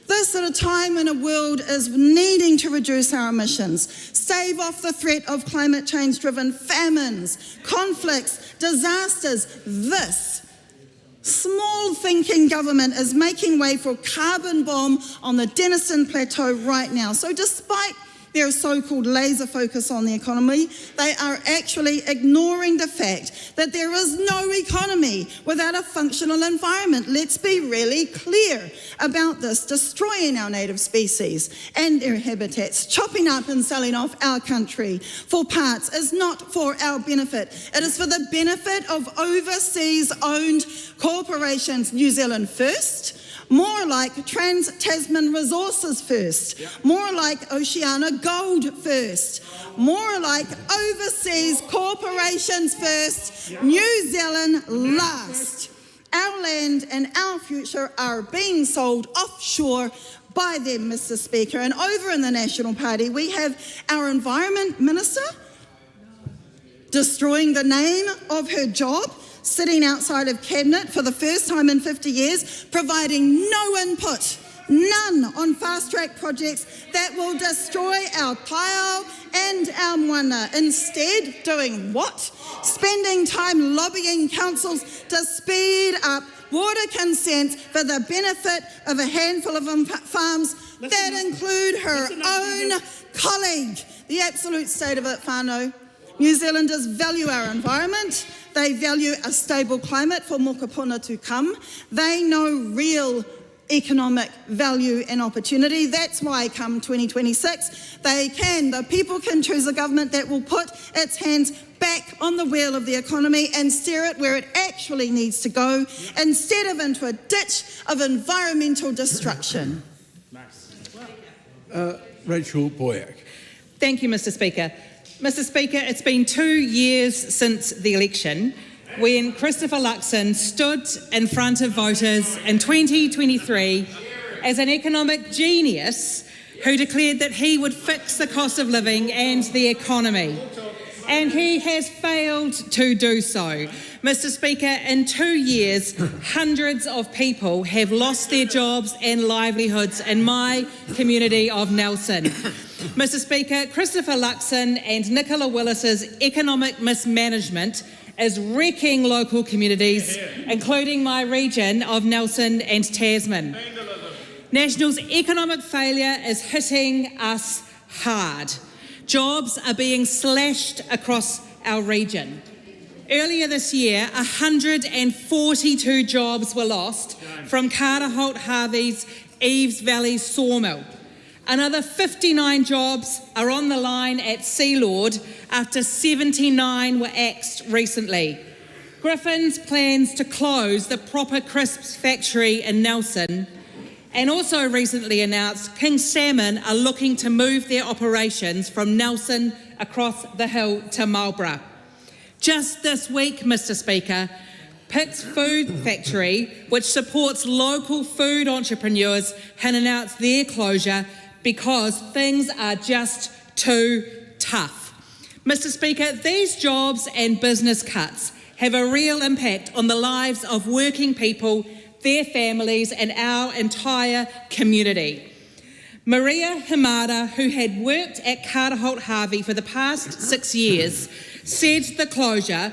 This at a time when a world is needing to reduce our emissions, stave off the threat of climate change-driven famines, conflicts, disasters. This small-thinking government is making way for a carbon bomb on the Denison Plateau right now. So despite their so-called laser focus on the economy, they are actually ignoring the fact that there is no economy without a functional environment. Let's be really clear about this. Destroying our native species and their habitats, chopping up and selling off our country for parts is not for our benefit. It is for the benefit of overseas-owned corporations. New Zealand first, more like Trans-Tasman Resources first, more like Oceana Gold first, more like overseas corporations first, New Zealand last. Our land and our future are being sold offshore by them, Mr. Speaker. And over in the National Party, we have our Environment Minister destroying the name of her job, sitting outside of Cabinet for the first time in 50 years, providing no input, none, on fast-track projects that will destroy our taiao and our moana. Instead, doing what? Spending time lobbying councils to speed up water consents for the benefit of a handful of farms that include her own colleague. The absolute state of it, whānau. New Zealanders value our environment. They value a stable climate for mokopuna to come. They know real economic value and opportunity. That's why come 2026, the people can choose a government that will put its hands back on the wheel of the economy and steer it where it actually needs to go, instead of into a ditch of environmental destruction. Rachel Boyack. Thank you, Mr. Speaker. Mr. Speaker, it's been 2 years since the election when Christopher Luxon stood in front of voters in 2023 as an economic genius who declared that he would fix the cost of living and the economy. And he has failed to do so. Mr. Speaker, in 2 years, hundreds of people have lost their jobs and livelihoods in my community of Nelson. Mr. Speaker, Christopher Luxon and Nicola Willis's economic mismanagement is wrecking local communities, including my region of Nelson and Tasman. National's economic failure is hitting us hard. Jobs are being slashed across our region. Earlier this year, 142 jobs were lost from Carter Holt Harvey's Eves Valley sawmill. Another 59 jobs are on the line at Sealord after 79 were axed recently. Griffin's plans to close the Proper Crisps factory in Nelson, and also recently announced King Salmon are looking to move their operations from Nelson across the hill to Marlborough. Just this week, Mr. Speaker, Pitt's Food Factory, which supports local food entrepreneurs, had announced their closure because things are just too tough. Mr. Speaker, these jobs and business cuts have a real impact on the lives of working people, their families and our entire community. Maria Himada, who had worked at Carter Holt Harvey for the past 6 years, said the closure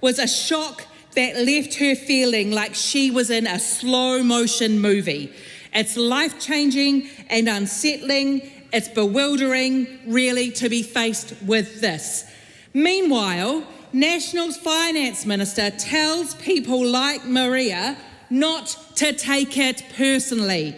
was a shock that left her feeling like she was in a slow-motion movie. It's life-changing and unsettling. It's bewildering, really, to be faced with this. Meanwhile, National's Finance Minister tells people like Maria not to take it personally.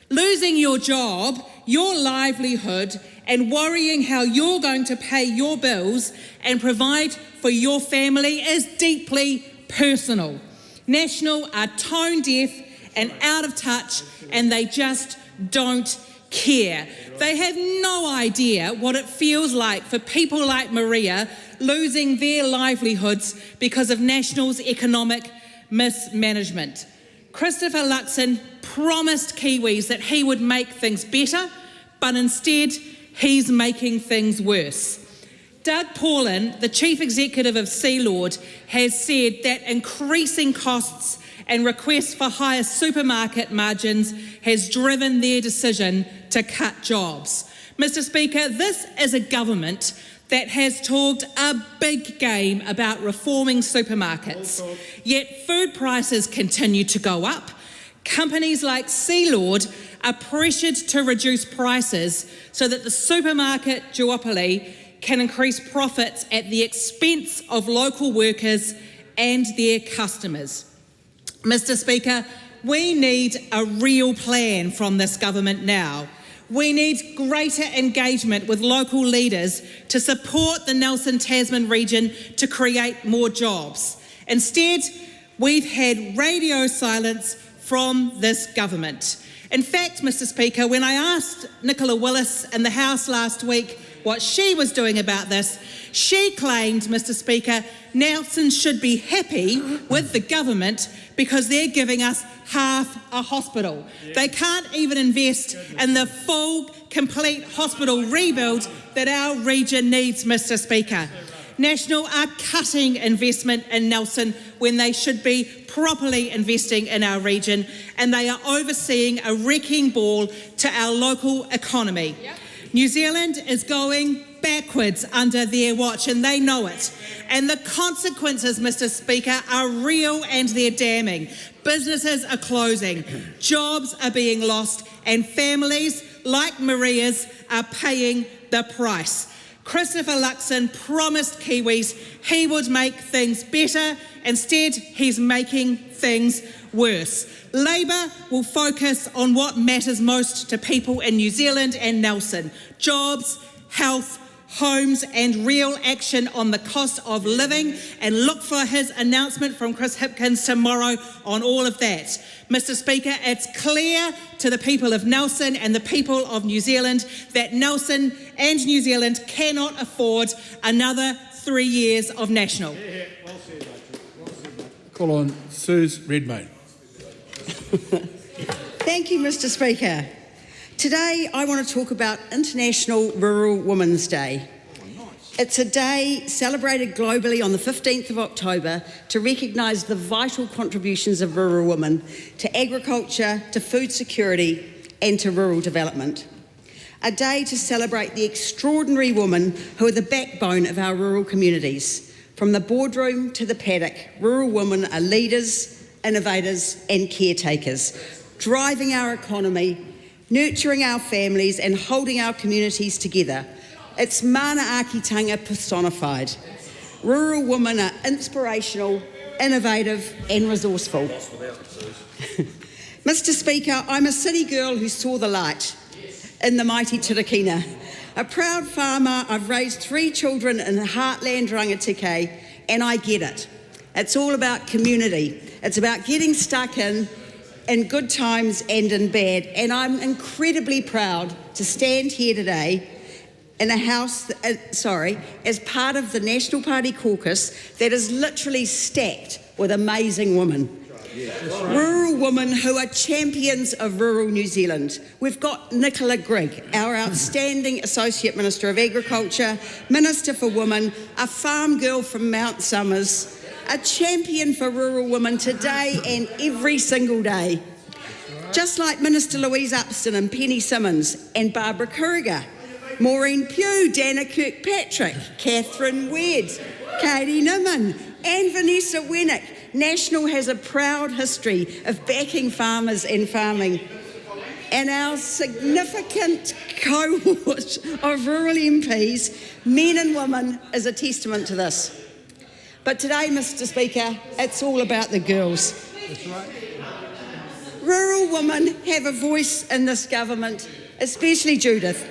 Losing your job, your livelihood, and worrying how you're going to pay your bills and provide for your family is deeply personal. National are tone deaf and out of touch, and they just don't care. They have no idea what it feels like for people like Maria losing their livelihoods because of National's economic mismanagement. Christopher Luxon promised Kiwis that he would make things better, but instead he's making things worse. Doug Paulin, the Chief Executive of Sealord, has said that increasing costs and requests for higher supermarket margins has driven their decision to cut jobs. Mr. Speaker, this is a government that has talked a big game about reforming supermarkets, yet food prices continue to go up, Companies like Sealord are pressured to reduce prices so that the supermarket duopoly can increase profits at the expense of local workers and their customers. Mr. Speaker, we need a real plan from this government now. We need greater engagement with local leaders to support the Nelson Tasman region to create more jobs. Instead, we've had radio silence from this government. In fact, Mr. Speaker, when I asked Nicola Willis in the House last week what she was doing about this, she claimed, Mr. Speaker, Nelson should be happy with the government because they're giving us half a hospital. They can't even invest in the full, complete hospital rebuild that our region needs, Mr. Speaker. National are cutting investment in Nelson when they should be properly investing in our region, and they are overseeing a wrecking ball to our local economy. New Zealand is going backwards under their watch, and they know it. And the consequences, Mr. Speaker, are real and they're damning. Businesses are closing, jobs are being lost, and families like Maria's are paying the price. Christopher Luxon promised Kiwis he would make things better. Instead, he's making things worse. Labor will focus on what matters most to people in New Zealand and Nelson: jobs, health, homes, and real action on the cost of living, and look for his announcement from Chris Hipkins tomorrow on all of that. Mr. Speaker, it's clear to the people of Nelson and the people of New Zealand that Nelson and New Zealand cannot afford another 3 years of national. Call on Suze Redmayne. Thank you, Mr. Speaker. Today I want to talk about International Rural Women's Day. It's a day celebrated globally on the 15th of October to recognise the vital contributions of rural women to agriculture, to food security and to rural development. A day to celebrate the extraordinary women who are the backbone of our rural communities. From the boardroom to the paddock, rural women are leaders, innovators and caretakers, driving our economy, nurturing our families and holding our communities together. It's mana ākitanga personified. Rural women are inspirational, innovative and resourceful. Mr. Speaker, I'm a city girl who saw the light in the mighty Tirakina. A proud farmer, I've raised 3 children in the heartland Rangitikei, and I get it. It's all about community. It's about getting stuck in good times and in bad, and I'm incredibly proud to stand here today in a house, as part of the National Party caucus that is literally stacked with amazing women. Rural women who are champions of rural New Zealand. We've got Nicola Grigg, our outstanding Associate Minister of Agriculture, Minister for Women, a farm girl from Mount Somers, a champion for rural women today and every single day. Just like Minister Louise Upston and Penny Simmons and Barbara Kuriger, Maureen Pugh, Dana Kirkpatrick, Catherine Wedd, Katie Nimmin and Vanessa Wennick. National has a proud history of backing farmers and farming. And our significant cohort of rural MPs, men and women, is a testament to this. But today, Mr. Speaker, it's all about the girls. That's right. Rural women have a voice in this government, especially Judith.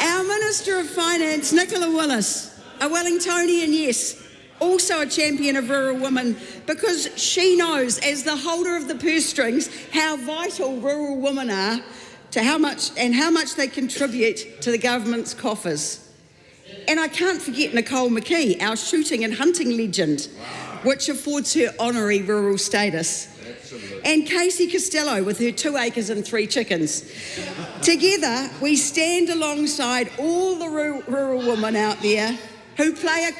Our Minister of Finance, Nicola Willis, a Wellingtonian, yes, also a champion of rural women, because she knows, as the holder of the purse strings, how vital rural women are to how much they contribute to the government's coffers. And I can't forget Nicole McKee, our shooting and hunting legend, which affords her honorary rural status. And Casey Costello with her 2 acres and 3 chickens. Together, we stand alongside all the rural women out there who play a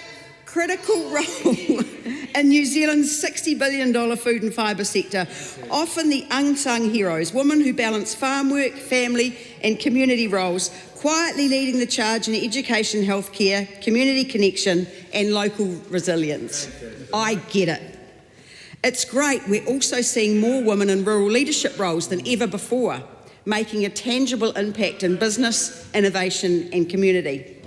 critical role in New Zealand's $60 billion food and fibre sector, often the unsung heroes, women who balance farm work, family and community roles, quietly leading the charge in education, healthcare, community connection and local resilience. I get it. It's great we're also seeing more women in rural leadership roles than ever before, making a tangible impact in business, innovation and community.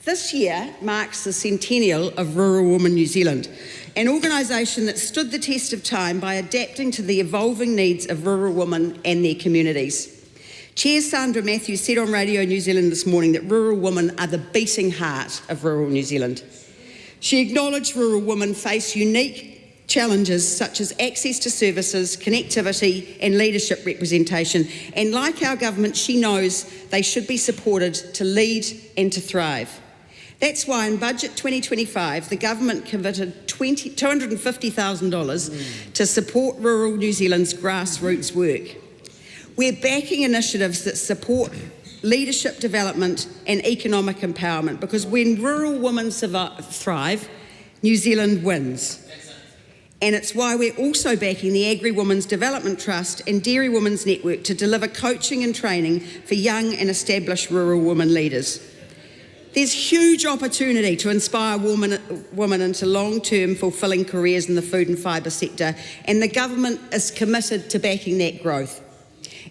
This year marks the centennial of Rural Women New Zealand, an organisation that stood the test of time by adapting to the evolving needs of rural women and their communities. Chair Sandra Matthews said on Radio New Zealand this morning that rural women are the beating heart of rural New Zealand. She acknowledged rural women face unique challenges such as access to services, connectivity and leadership representation, and like our government, she knows they should be supported to lead and to thrive. That's why in Budget 2025, the government committed $250,000 to support rural New Zealand's grassroots work. We're backing initiatives that support leadership development and economic empowerment, because when rural women thrive, New Zealand wins. And it's why we're also backing the Agri Women's Development Trust and Dairy Women's Network to deliver coaching and training for young and established rural women leaders. There's huge opportunity to inspire women into long-term fulfilling careers in the food and fibre sector, and the government is committed to backing that growth.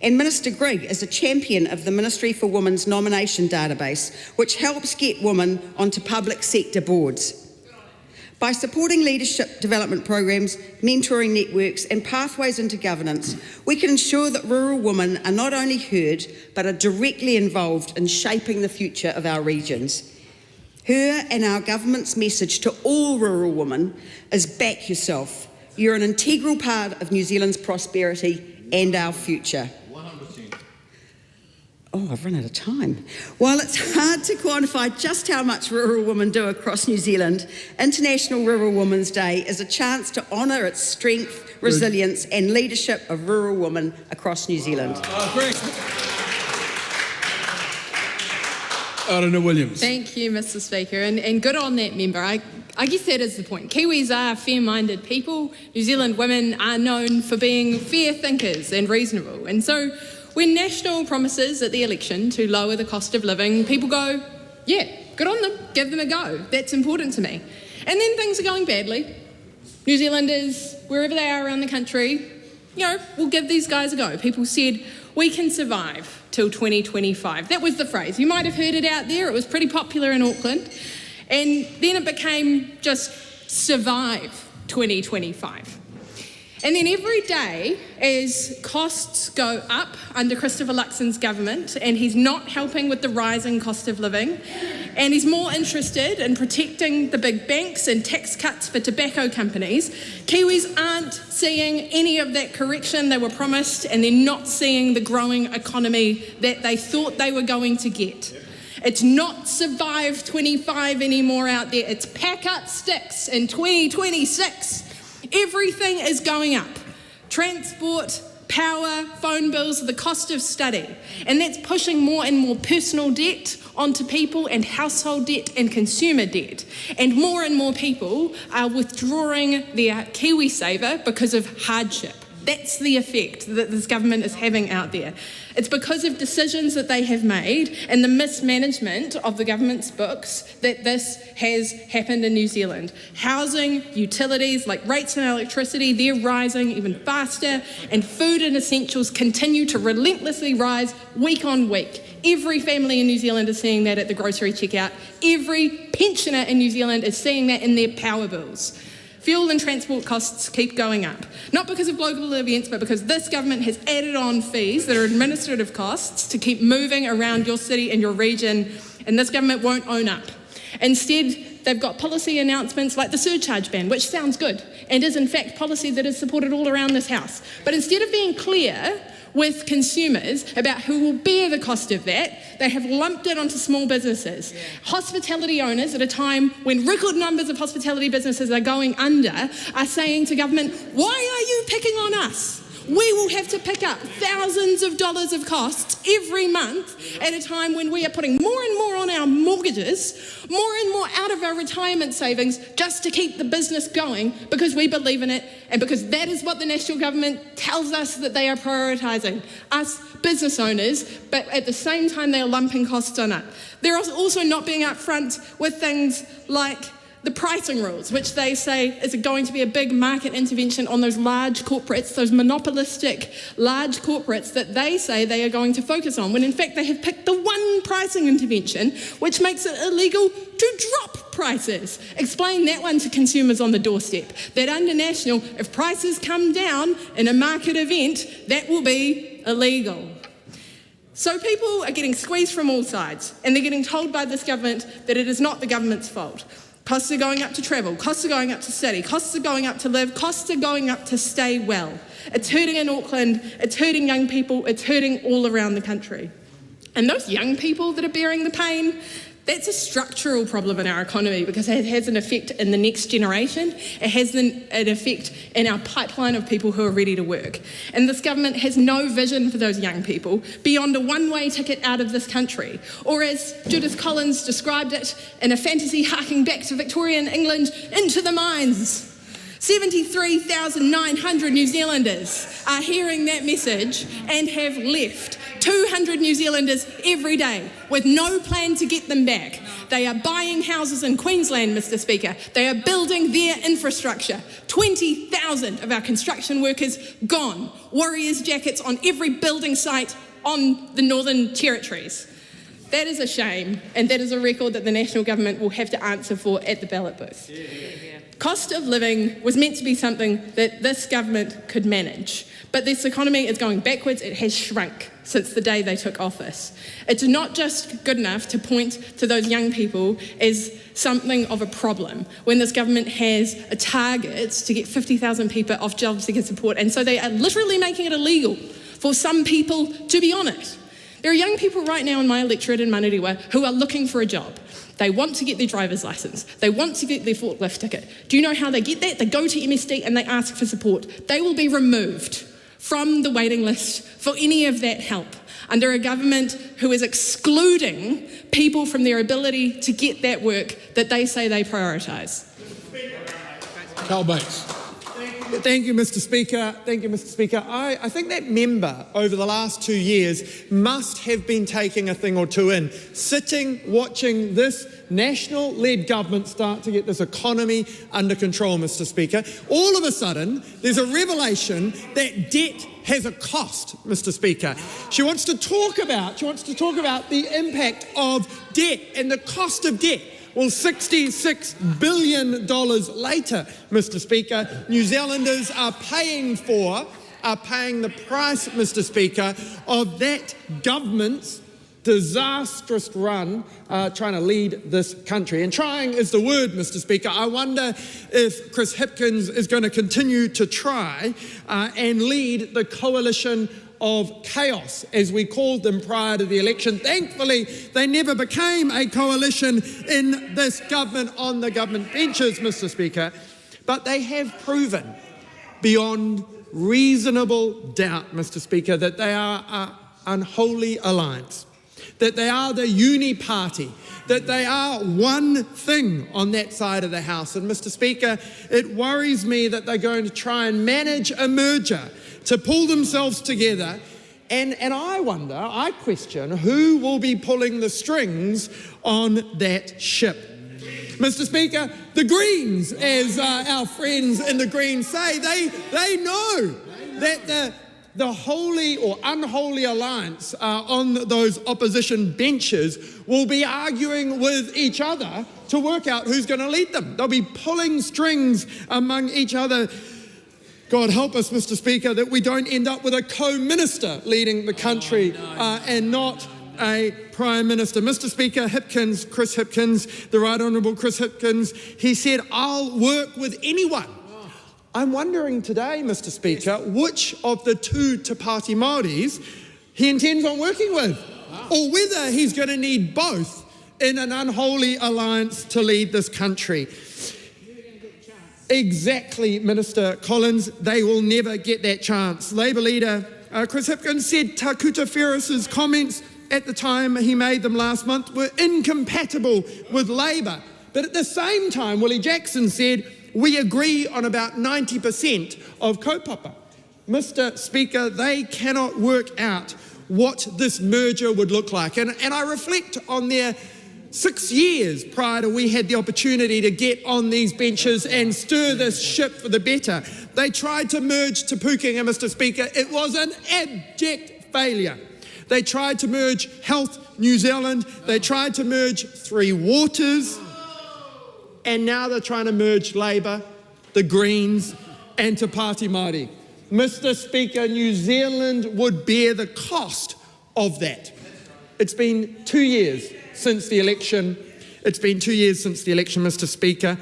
And Minister Grigg is a champion of the Ministry for Women's nomination database, which helps get women onto public sector boards. By supporting leadership development programs, mentoring networks and pathways into governance, we can ensure that rural women are not only heard, but are directly involved in shaping the future of our regions. Her and our government's message to all rural women is back yourself. You're an integral part of New Zealand's prosperity and our future. Oh, I've run out of time. While it's hard to quantify just how much rural women do across New Zealand, International Rural Women's Day is a chance to honour its strength, resilience and leadership of rural women across New Zealand. Aruna Williams. Thank you, Mr. Speaker, and good on that member. I guess that is the point. Kiwis are fair-minded people. New Zealand women are known for being fair thinkers and reasonable, and so when National promises at the election to lower the cost of living, people go, yeah, good on them, give them a go. That's important to me. And then things are going badly. New Zealanders, wherever they are around the country, we'll give these guys a go. People said, we can survive till 2025. That was the phrase. You might have heard it out there. It was pretty popular in Auckland. And then it became just survive 2025. And then every day, as costs go up under Christopher Luxon's government, and he's not helping with the rising cost of living, and he's more interested in protecting the big banks and tax cuts for tobacco companies, Kiwis aren't seeing any of that correction they were promised, and they're not seeing the growing economy that they thought they were going to get. It's not Survive 25 anymore out there, it's Pack Up Sticks in 2026. Everything is going up. Transport, power, phone bills, the cost of study. And that's pushing more and more personal debt onto people, and household debt and consumer debt. And more people are withdrawing their KiwiSaver because of hardship. That's the effect that this government is having out there. It's because of decisions that they have made and the mismanagement of the government's books that this has happened in New Zealand. Housing, utilities like rates and electricity, they're rising even faster, and food and essentials continue to relentlessly rise week on week. Every family in New Zealand is seeing that at the grocery checkout. Every pensioner in New Zealand is seeing that in their power bills. Fuel and transport costs keep going up, not because of global events, but because this government has added on fees that are administrative costs to keep moving around your city and your region, and this government won't own up. Instead, they've got policy announcements like the surcharge ban, which sounds good and is in fact policy that is supported all around this House. But instead of being clear with consumers about who will bear the cost of that, they have lumped it onto small businesses. Hospitality owners, at a time when record numbers of hospitality businesses are going under, are saying to government, why are you picking on us? We will have to pick up thousands of dollars of costs every month at a time when we are putting more and more on our mortgages, more and more out of our retirement savings just to keep the business going because we believe in it and because that is what the national government tells us that they are prioritising, us business owners, but at the same time they are lumping costs on it. They're also not being upfront with things like the pricing rules, which they say is going to be a big market intervention on those large corporates, those monopolistic large corporates that they say they are going to focus on, when in fact they have picked the one pricing intervention which makes it illegal to drop prices. Explain that one to consumers on the doorstep, that under national, if prices come down in a market event, that will be illegal. So people are getting squeezed from all sides, and they're getting told by this government that it is not the government's fault. Costs are going up to travel, costs are going up to study, costs are going up to live, costs are going up to stay well. It's hurting in Auckland, it's hurting young people, it's hurting all around the country. And those young people that are bearing the pain, that's a structural problem in our economy because it has an effect in the next generation. It has an effect in our pipeline of people who are ready to work. And this government has no vision for those young people beyond a one-way ticket out of this country. Or as Judith Collins described it in a fantasy harking back to Victorian England, into the mines. 73,900 New Zealanders are hearing that message and have left. 200 New Zealanders every day with no plan to get them back. They are buying houses in Queensland, Mr. Speaker. They are building their infrastructure. 20,000 of our construction workers gone. Warriors jackets on every building site on the Northern Territories. That is a shame, and that is a record that the national government will have to answer for at the ballot booth. Cost of living was meant to be something that this government could manage, but this economy is going backwards. It has shrunk since the day they took office. It's not just good enough to point to those young people as something of a problem when this government has a target to get 50,000 people off job seeker support, and so they are literally making it illegal for some people to be on it. There are young people right now in my electorate in Manarewa who are looking for a job. They want to get their driver's licence. They want to get their forklift ticket. Do you know how they get that? They go to MSD and they ask for support. They will be removed from the waiting list for any of that help under a government who is excluding people from their ability to get that work that they say they prioritise. Carl Bates. Thank you, Mr. Speaker. Thank you, Mr. Speaker. I think that member over the last 2 years must have been taking a thing or two in, sitting, watching this national-led government start to get this economy under control, Mr. Speaker. All of a sudden, there's a revelation that debt has a cost, Mr. Speaker. She wants to talk about the impact of debt and the cost of debt. Well, $66 billion later, Mr. Speaker, New Zealanders are paying the price, Mr. Speaker, of that government's disastrous run trying to lead this country. And trying is the word, Mr. Speaker. I wonder if Chris Hipkins is going to continue to try and lead the coalition of chaos, as we called them prior to the election. Thankfully, they never became a coalition in this government on the government benches, Mr. Speaker. But they have proven beyond reasonable doubt, Mr. Speaker, that they are an unholy alliance, that they are the uni party, that they are one thing on that side of the House. And Mr. Speaker, it worries me that they're going to try and manage a merger to pull themselves together, and I question who will be pulling the strings on that ship. Mr. Speaker, the Greens, as our friends in the Greens say, they know that the holy or unholy alliance on those opposition benches will be arguing with each other to work out who's going to lead them. They'll be pulling strings among each other. God help us, Mr. Speaker, that we don't end up with a co-minister leading the country and not a Prime Minister. Mr. Speaker, Chris Hipkins, the Right Honourable Chris Hipkins, he said, "I'll work with anyone." I'm wondering today, Mr. Speaker, which of the two Te Pāti Māoris he intends on working with, or whether he's going to need both in an unholy alliance to lead this country. Exactly, Minister Collins, they will never get that chance. Labour leader Chris Hipkins said Takuta Ferris's comments at the time he made them last month were incompatible with Labour. But at the same time, Willie Jackson said, we agree on about 90% of kaupapa. Mr. Speaker, they cannot work out what this merger would look like. And I reflect on their 6 years prior to we had the opportunity to get on these benches and stir this ship for the better. They tried to merge Te Pukenga, Mr. Speaker. It was an abject failure. They tried to merge Health New Zealand. They tried to merge Three Waters. And now they're trying to merge Labour, the Greens, and Te Pāti Māori. Mr. Speaker, New Zealand would bear the cost of that. It's been 2 years since the election. It's been 2 years since the election, Mr. Speaker.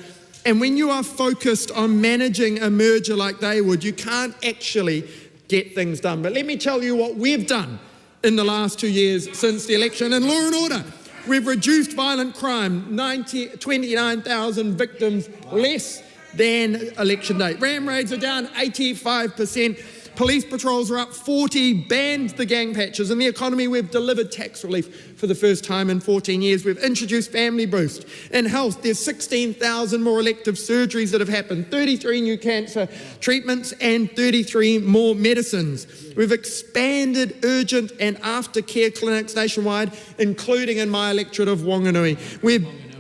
And when you are focused on managing a merger like they would, you can't actually get things done. But let me tell you what we've done in the last 2 years since the election. In law and order, we've reduced violent crime, 29,000 victims less than election day. Ram raids are down 85%. Police patrols are up 40, banned the gang patches. In the economy, we've delivered tax relief for the first time in 14 years. We've introduced Family Boost. In health, there's 16,000 more elective surgeries that have happened, 33 new cancer treatments and 33 more medicines. We've expanded urgent and aftercare clinics nationwide, including in my electorate of Whanganui.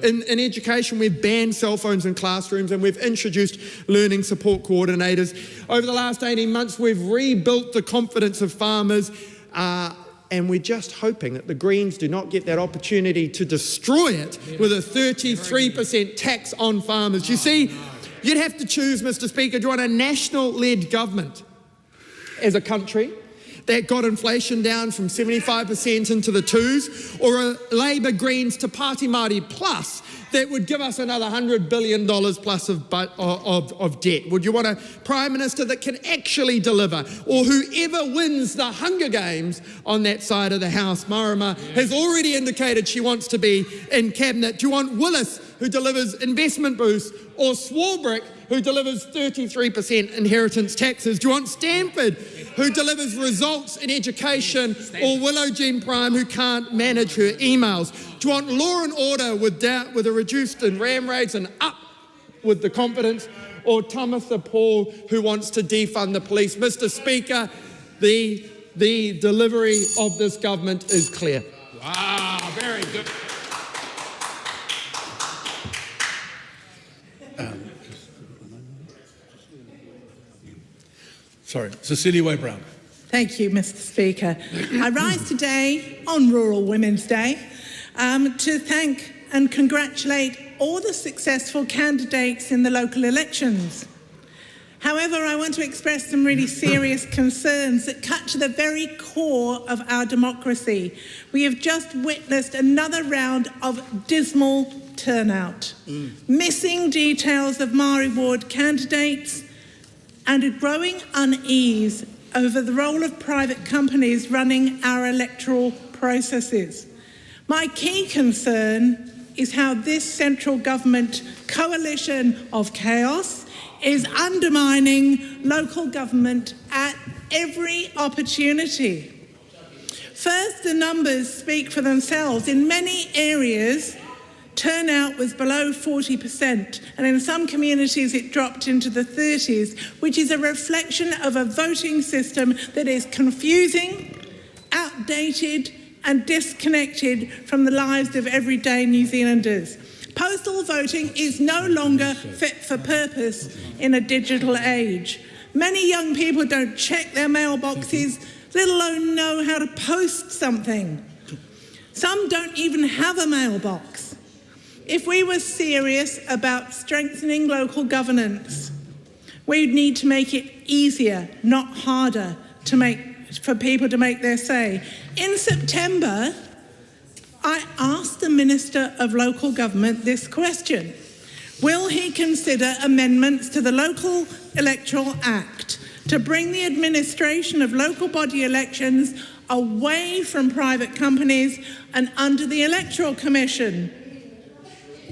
In education, we've banned cell phones in classrooms and we've introduced learning support coordinators. Over the last 18 months, we've rebuilt the confidence of farmers and we're just hoping that the Greens do not get that opportunity to destroy it with a 33% tax on farmers. You see, you'd have to choose, Mr. Speaker, do you want a national-led government as a country that got inflation down from 75% into the 2s, or a Labour Greens Te Pāti Māori plus that would give us another $100 billion plus of debt? Would you want a Prime Minister that can actually deliver? Or whoever wins the Hunger Games on that side of the House? Marama has already indicated she wants to be in Cabinet. Do you want Willis, who delivers investment boost, or Swarbrick, who delivers 33% inheritance taxes? Do you want Stanford, who delivers results in education, or Willow Jean Prime, who can't manage her emails? Do you want law and order with a reduced in ram raids and up with the confidence, or Tamitha Paul, who wants to defund the police? Mr. Speaker, the delivery of this government is clear. Wow, very good. Sorry, Cecilia Way-Brown. Thank you, Mr. Speaker. I rise today on Rural Women's Day to thank and congratulate all the successful candidates in the local elections. However, I want to express some really serious concerns that cut to the very core of our democracy. We have just witnessed another round of dismal turnout, missing details of Māori ward candidates, and a growing unease over the role of private companies running our electoral processes. My key concern is how this central government coalition of chaos is undermining local government at every opportunity. First, the numbers speak for themselves. In many areas, turnout was below 40%, and in some communities it dropped into the 30s, which is a reflection of a voting system that is confusing, outdated, and disconnected from the lives of everyday New Zealanders. Postal voting is no longer fit for purpose in a digital age. Many young people don't check their mailboxes, let alone know how to post something. Some don't even have a mailbox. If we were serious about strengthening local governance, we'd need to make it easier, not harder, for people to make their say. In September, I asked the Minister of Local Government this question: will he consider amendments to the Local Electoral Act to bring the administration of local body elections away from private companies and under the Electoral Commission?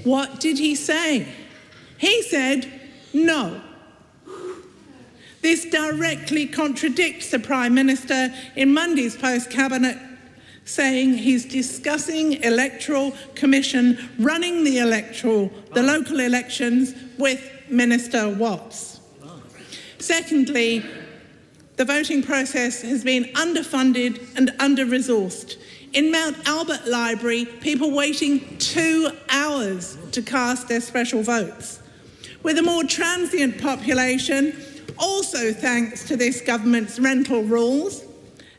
What did he say? He said no. This directly contradicts the Prime Minister in Monday's post-Cabinet, saying he's discussing Electoral Commission running the local elections with Minister Watts. Secondly, the voting process has been underfunded and under-resourced. In Mount Albert Library, people waiting 2 hours to cast their special votes. With a more transient population, also thanks to this government's rental rules,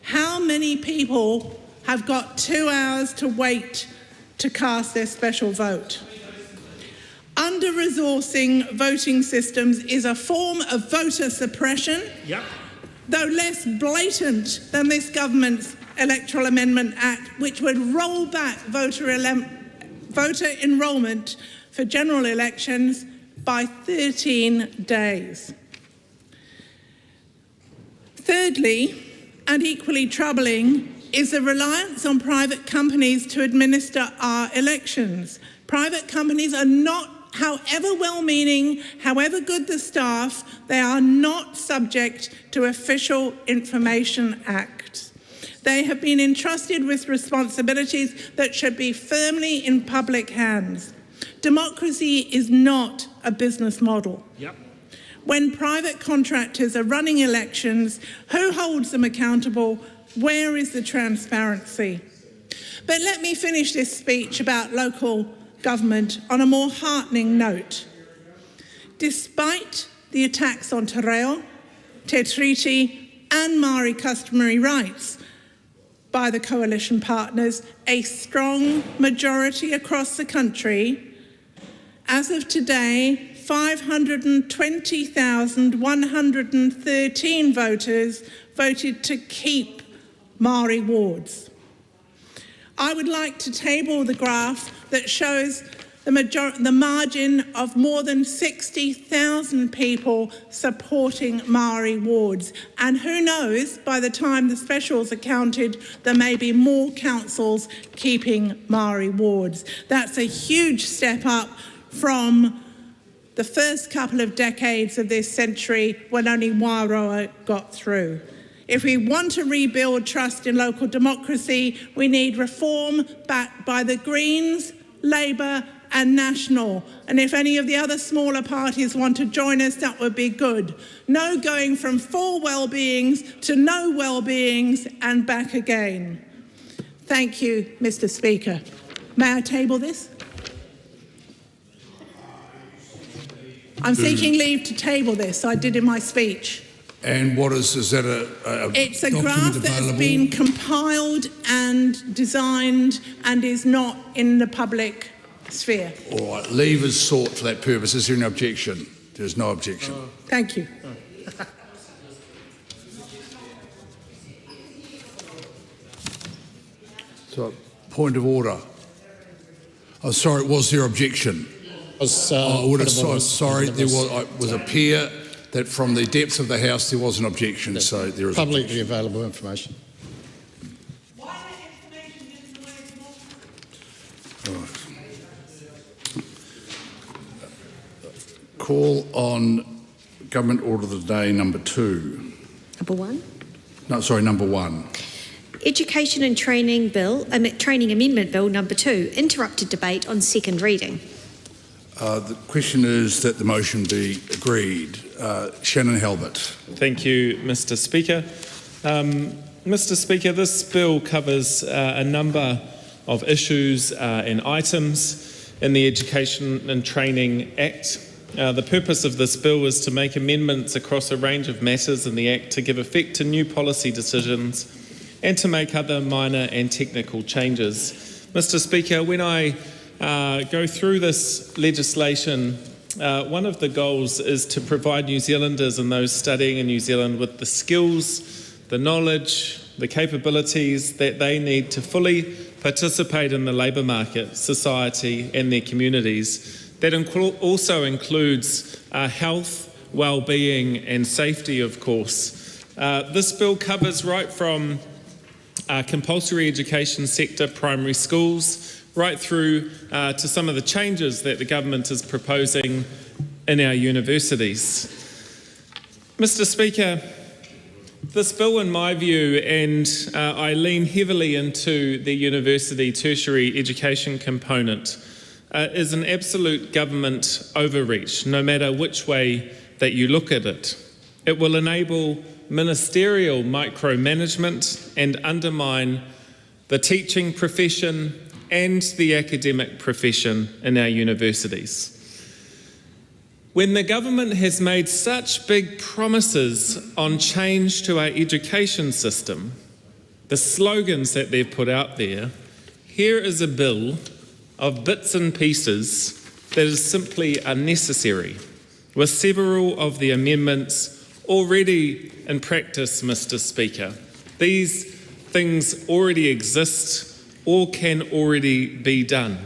how many people have got 2 hours to wait to cast their special vote? Under-resourcing voting systems is a form of voter suppression, though less blatant than this government's Electoral Amendment Act, which would roll back voter enrolment for general elections by 13 days. Thirdly, and equally troubling, is the reliance on private companies to administer our elections. Private companies are not, however well-meaning, however good the staff, they are not subject to Official Information Act. They have been entrusted with responsibilities that should be firmly in public hands. Democracy is not a business model. When private contractors are running elections, who holds them accountable? Where is the transparency? But let me finish this speech about local government on a more heartening note. Despite the attacks on te reo, te treaty and Māori customary rights by the coalition partners, a strong majority across the country, as of today, 520,113 voters voted to keep Māori wards. I would like to table the graph that shows the margin of more than 60,000 people supporting Māori wards. And who knows, by the time the specials are counted, there may be more councils keeping Māori wards. That's a huge step up from the first couple of decades of this century when only Wairoa got through. If we want to rebuild trust in local democracy, we need reform backed by the Greens, Labour and National. And if any of the other smaller parties want to join us, that would be good. No going from 4 well-beings to no well-beings and back again. Thank you, Mr. Speaker. May I table this? I'm seeking leave to table this. I did in my speech. And what is that It's a document graph that's available? been compiled and designed and is not in the public sphere. All right, leave is sought for that purpose. Is there an objection? There's no objection. Thank you. So, point of order. Oh, sorry, was there objection? Sorry, there was a peer that from the depths of the House there was an objection, so there is publicly available information. Call on Government Order of the Day number 2. Number 1? No, sorry, number 1. Education and Training Bill, Training Amendment Bill number 2, interrupted debate on second reading. The question is that the motion be agreed. Shannon Halbert. Thank you, Mr. Speaker. Mr. Speaker, this bill covers a number of issues and items in the Education and Training Act. The purpose of this bill is to make amendments across a range of matters in the Act to give effect to new policy decisions and to make other minor and technical changes. Mr. Speaker, when I go through this legislation, one of the goals is to provide New Zealanders and those studying in New Zealand with the skills, the knowledge, the capabilities that they need to fully participate in the labour market, society and their communities. That also includes health, well-being and safety, of course. This bill covers right from compulsory education sector, primary schools, right through to some of the changes that the government is proposing in our universities. Mr. Speaker, this bill, in my view, and I lean heavily into the university tertiary education component, is an absolute government overreach, no matter which way that you look at it. It will enable ministerial micromanagement and undermine the teaching profession and the academic profession in our universities. When the government has made such big promises on change to our education system, the slogans that they've put out there, here is a bill of bits and pieces that is simply unnecessary, with several of the amendments already in practice, Mr. Speaker. These things already exist or can already be done.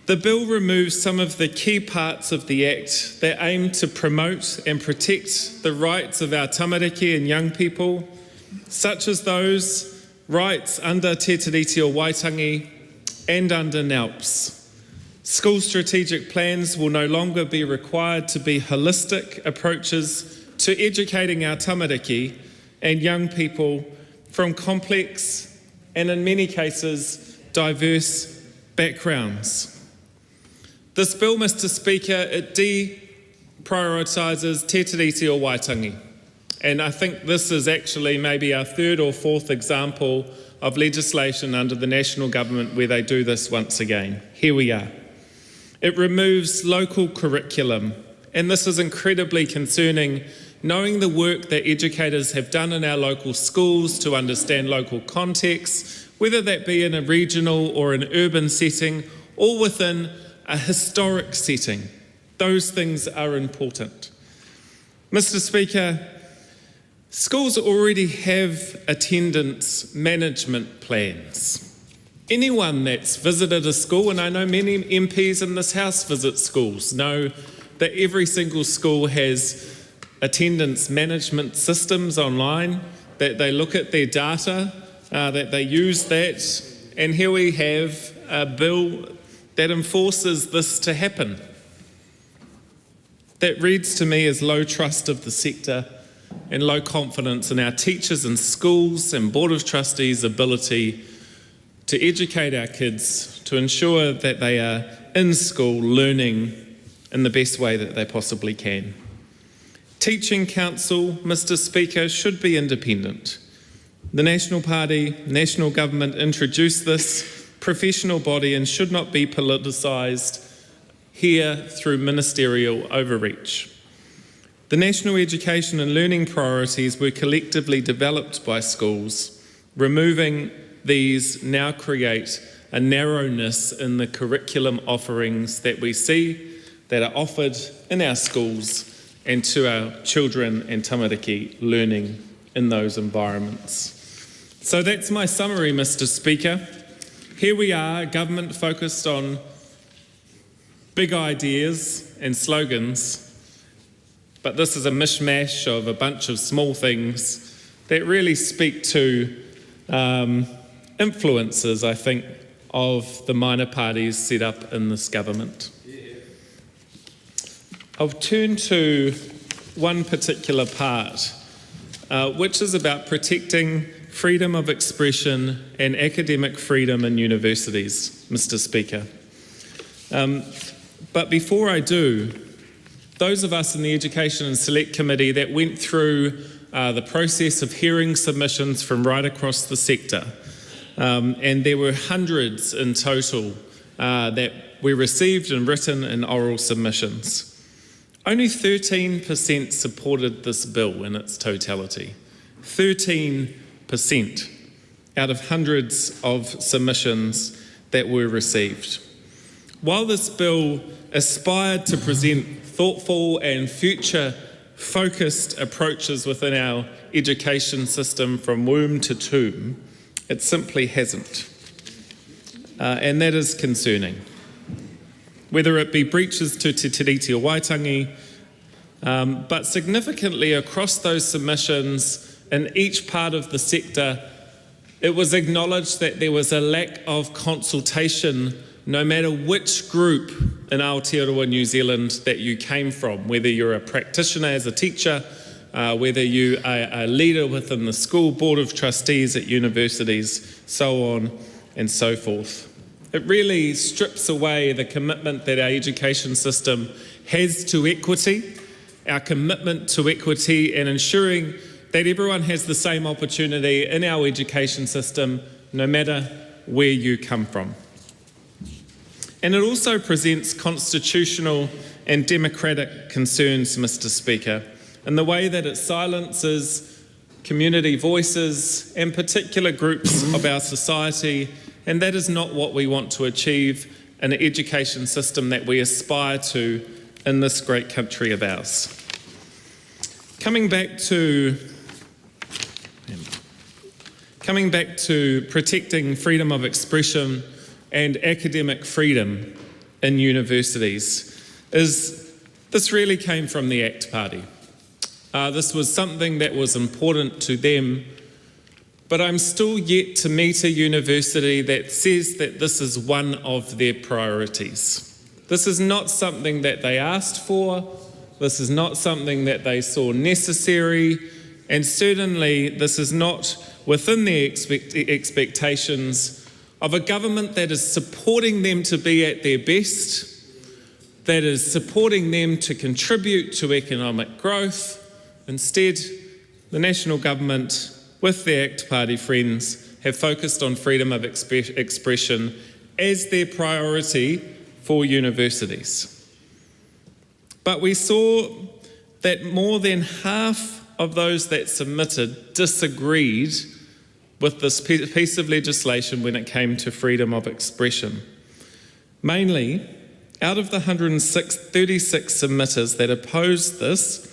The bill removes some of the key parts of the Act that aim to promote and protect the rights of our tamariki and young people, such as those rights under Te Tiriti o Waitangi and under NALPS. School strategic plans will no longer be required to be holistic approaches to educating our tamariki and young people from complex and, in many cases, diverse backgrounds. This bill, Mr. Speaker, it deprioritises Te Tiriti o Waitangi. And I think this is actually maybe our third or fourth example of legislation under the national government where they do this once again. Here we are. It removes local curriculum, and this is incredibly concerning, knowing the work that educators have done in our local schools to understand local contexts, whether that be in a regional or an urban setting or within a historic setting. Those things are important. Mr. Speaker, schools already have attendance management plans. Anyone that's visited a school, and I know many MPs in this House visit schools, know that every single school has attendance management systems online, that they look at their data, that they use that, and here we have a bill that enforces this to happen. That reads to me as low trust of the sector and low confidence in our teachers and schools and Board of Trustees' ability to educate our kids, to ensure that they are in school learning in the best way that they possibly can. Teaching Council, Mr. Speaker, should be independent. The National Party, National Government introduced this professional body and should not be politicised here through ministerial overreach. The national education and learning priorities were collectively developed by schools. Removing these now create a narrowness in the curriculum offerings that we see that are offered in our schools and to our children and tamariki learning in those environments. So that's my summary, Mr. Speaker. Here we are, government focused on big ideas and slogans, but this is a mishmash of a bunch of small things that really speak to influences, I think, of the minor parties set up in this government. I'll turn to one particular part, which is about protecting freedom of expression and academic freedom in universities, Mr. Speaker. But before I do, those of us in the Education and Select Committee that went through the process of hearing submissions from right across the sector, and there were hundreds in total that we received in written and oral submissions. Only 13% supported this bill in its totality. 13% out of hundreds of submissions that were received. While this bill aspired to present thoughtful and future-focused approaches within our education system from womb to tomb, it simply hasn't. And that is concerning. Whether it be breaches to Te Tiriti o Waitangi, but significantly across those submissions in each part of the sector, it was acknowledged that there was a lack of consultation no matter which group in Aotearoa, New Zealand that you came from, whether you're a practitioner as a teacher, whether you are a leader within the school board of trustees at universities, so on and so forth. It really strips away the commitment that our education system has to equity, our commitment to equity and ensuring that everyone has the same opportunity in our education system, no matter where you come from. And it also presents constitutional and democratic concerns, Mr. Speaker, in the way that it silences community voices and particular groups of our society, and that is not what we want to achieve in an education system that we aspire to in this great country of ours. Coming back to protecting freedom of expression and academic freedom in universities, this really came from the ACT Party. This was something that was important to them, but I'm still yet to meet a university that says that this is one of their priorities. This is not something that they asked for, this is not something that they saw necessary, and certainly this is not within their expectations of a government that is supporting them to be at their best, that is supporting them to contribute to economic growth. Instead, the national government, with their ACT Party friends, have focused on freedom of expression as their priority for universities. But we saw that more than half of those that submitted disagreed with this piece of legislation when it came to freedom of expression. Mainly, out of the 36 submitters that opposed this,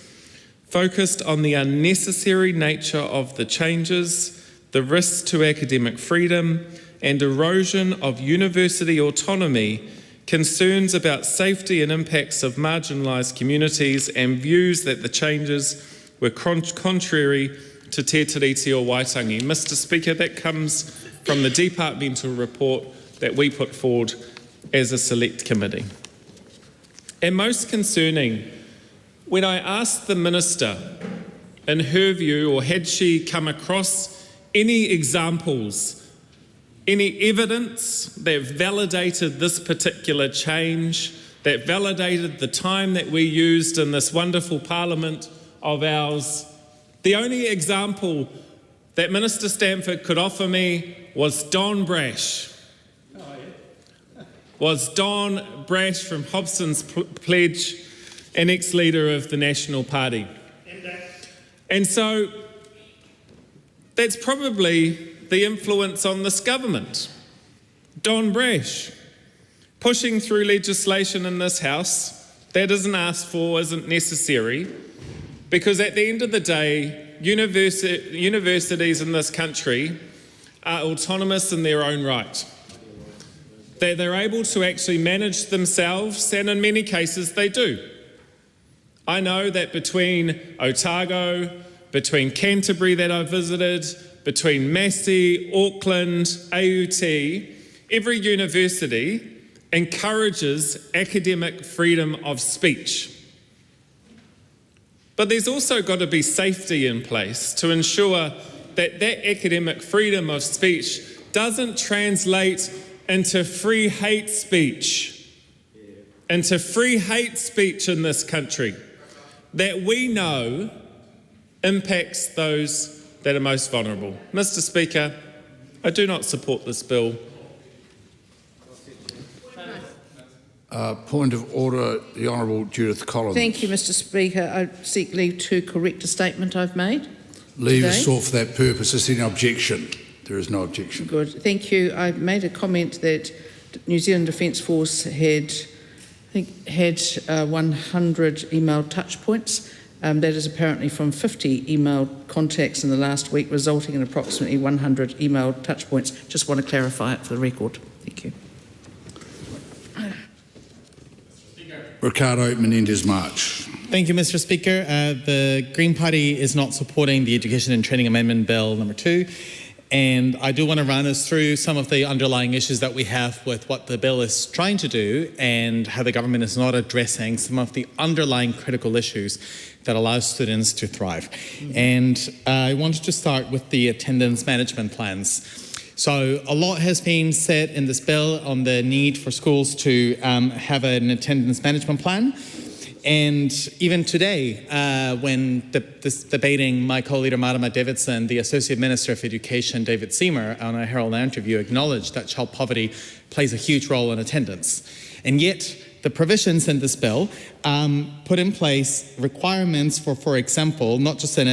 focused on the unnecessary nature of the changes, the risks to academic freedom, and erosion of university autonomy, concerns about safety and impacts of marginalised communities, and views that the changes were contrary to Te Tiriti o Waitangi. Mr. Speaker, that comes from the departmental report that we put forward as a select committee. And most concerning, when I asked the Minister, in her view, or had she come across any examples, any evidence that validated this particular change, that validated the time that we used in this wonderful parliament of ours, the only example that Minister Stanford could offer me was Don Brash. Was Don Brash from Hobson's Pledge, an ex-leader of the National Party. And so that's probably the influence on this government. Don Brash, pushing through legislation in this House that isn't asked for, isn't necessary, because at the end of the day, universities in this country are autonomous in their own right. They're able to actually manage themselves, and in many cases they do. I know that between Otago, between Canterbury that I visited, between Massey, Auckland, AUT, every university encourages academic freedom of speech. But there's also got to be safety in place to ensure that that academic freedom of speech doesn't translate into free hate speech, in this country that we know impacts those that are most vulnerable. Mr. Speaker, I do not support this bill. Point of order, the Honourable Judith Collins. Thank you, Mr. Speaker. I seek leave to correct a statement I've made. Leave is sought for that purpose. Is there any objection? There is no objection. Good. Thank you. I made a comment that New Zealand Defence Force had 100 email touch points. That is apparently from 50 email contacts in the last week, resulting in approximately 100 email touch points. Just want to clarify it for the record. Thank you. Ricardo Menendez-March. Thank you, Mr. Speaker. The Green Party is not supporting the Education and Training Amendment Bill number 2. And I do want to run us through some of the underlying issues that we have with what the bill is trying to do and how the government is not addressing some of the underlying critical issues that allow students to thrive. And I wanted to start with the attendance management plans. So a lot has been said in this bill on the need for schools to have an attendance management plan. And even today, when this debating my co-leader, Marama Davidson, the Associate Minister of Education, David Seymour, on a Herald interview acknowledged that child poverty plays a huge role in attendance. And yet, the provisions in this bill put in place requirements for example, not just an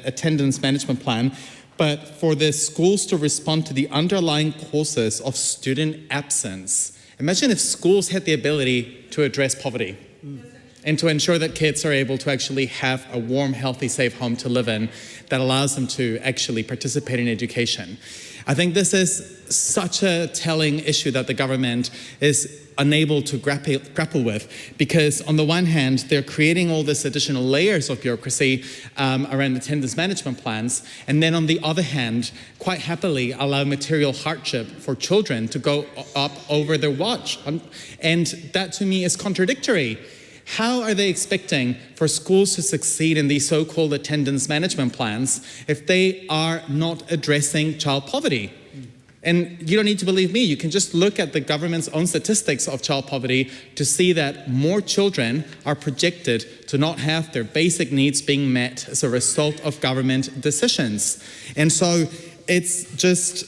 attendance management plan, but for the schools to respond to the underlying causes of student absence. Imagine if schools had the ability to address poverty and to ensure that kids are able to actually have a warm, healthy, safe home to live in that allows them to actually participate in education. I think this is such a telling issue that the government is unable to grapple with, because on the one hand, they're creating all this additional layers of bureaucracy around attendance management plans, and then on the other hand, quite happily allow material hardship for children to go up over their watch. And that to me is contradictory. How are they expecting for schools to succeed in these so-called attendance management plans if they are not addressing child poverty? And you don't need to believe me, you can just look at the government's own statistics of child poverty to see that more children are projected to not have their basic needs being met as a result of government decisions. And so it's just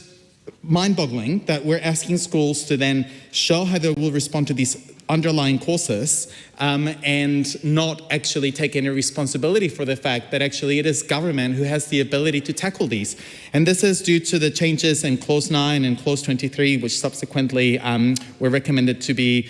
mind-boggling that we're asking schools to then show how they will respond to these underlying causes and not actually take any responsibility for the fact that actually it is government who has the ability to tackle these. And this is due to the changes in Clause 9 and Clause 23, which subsequently were recommended to be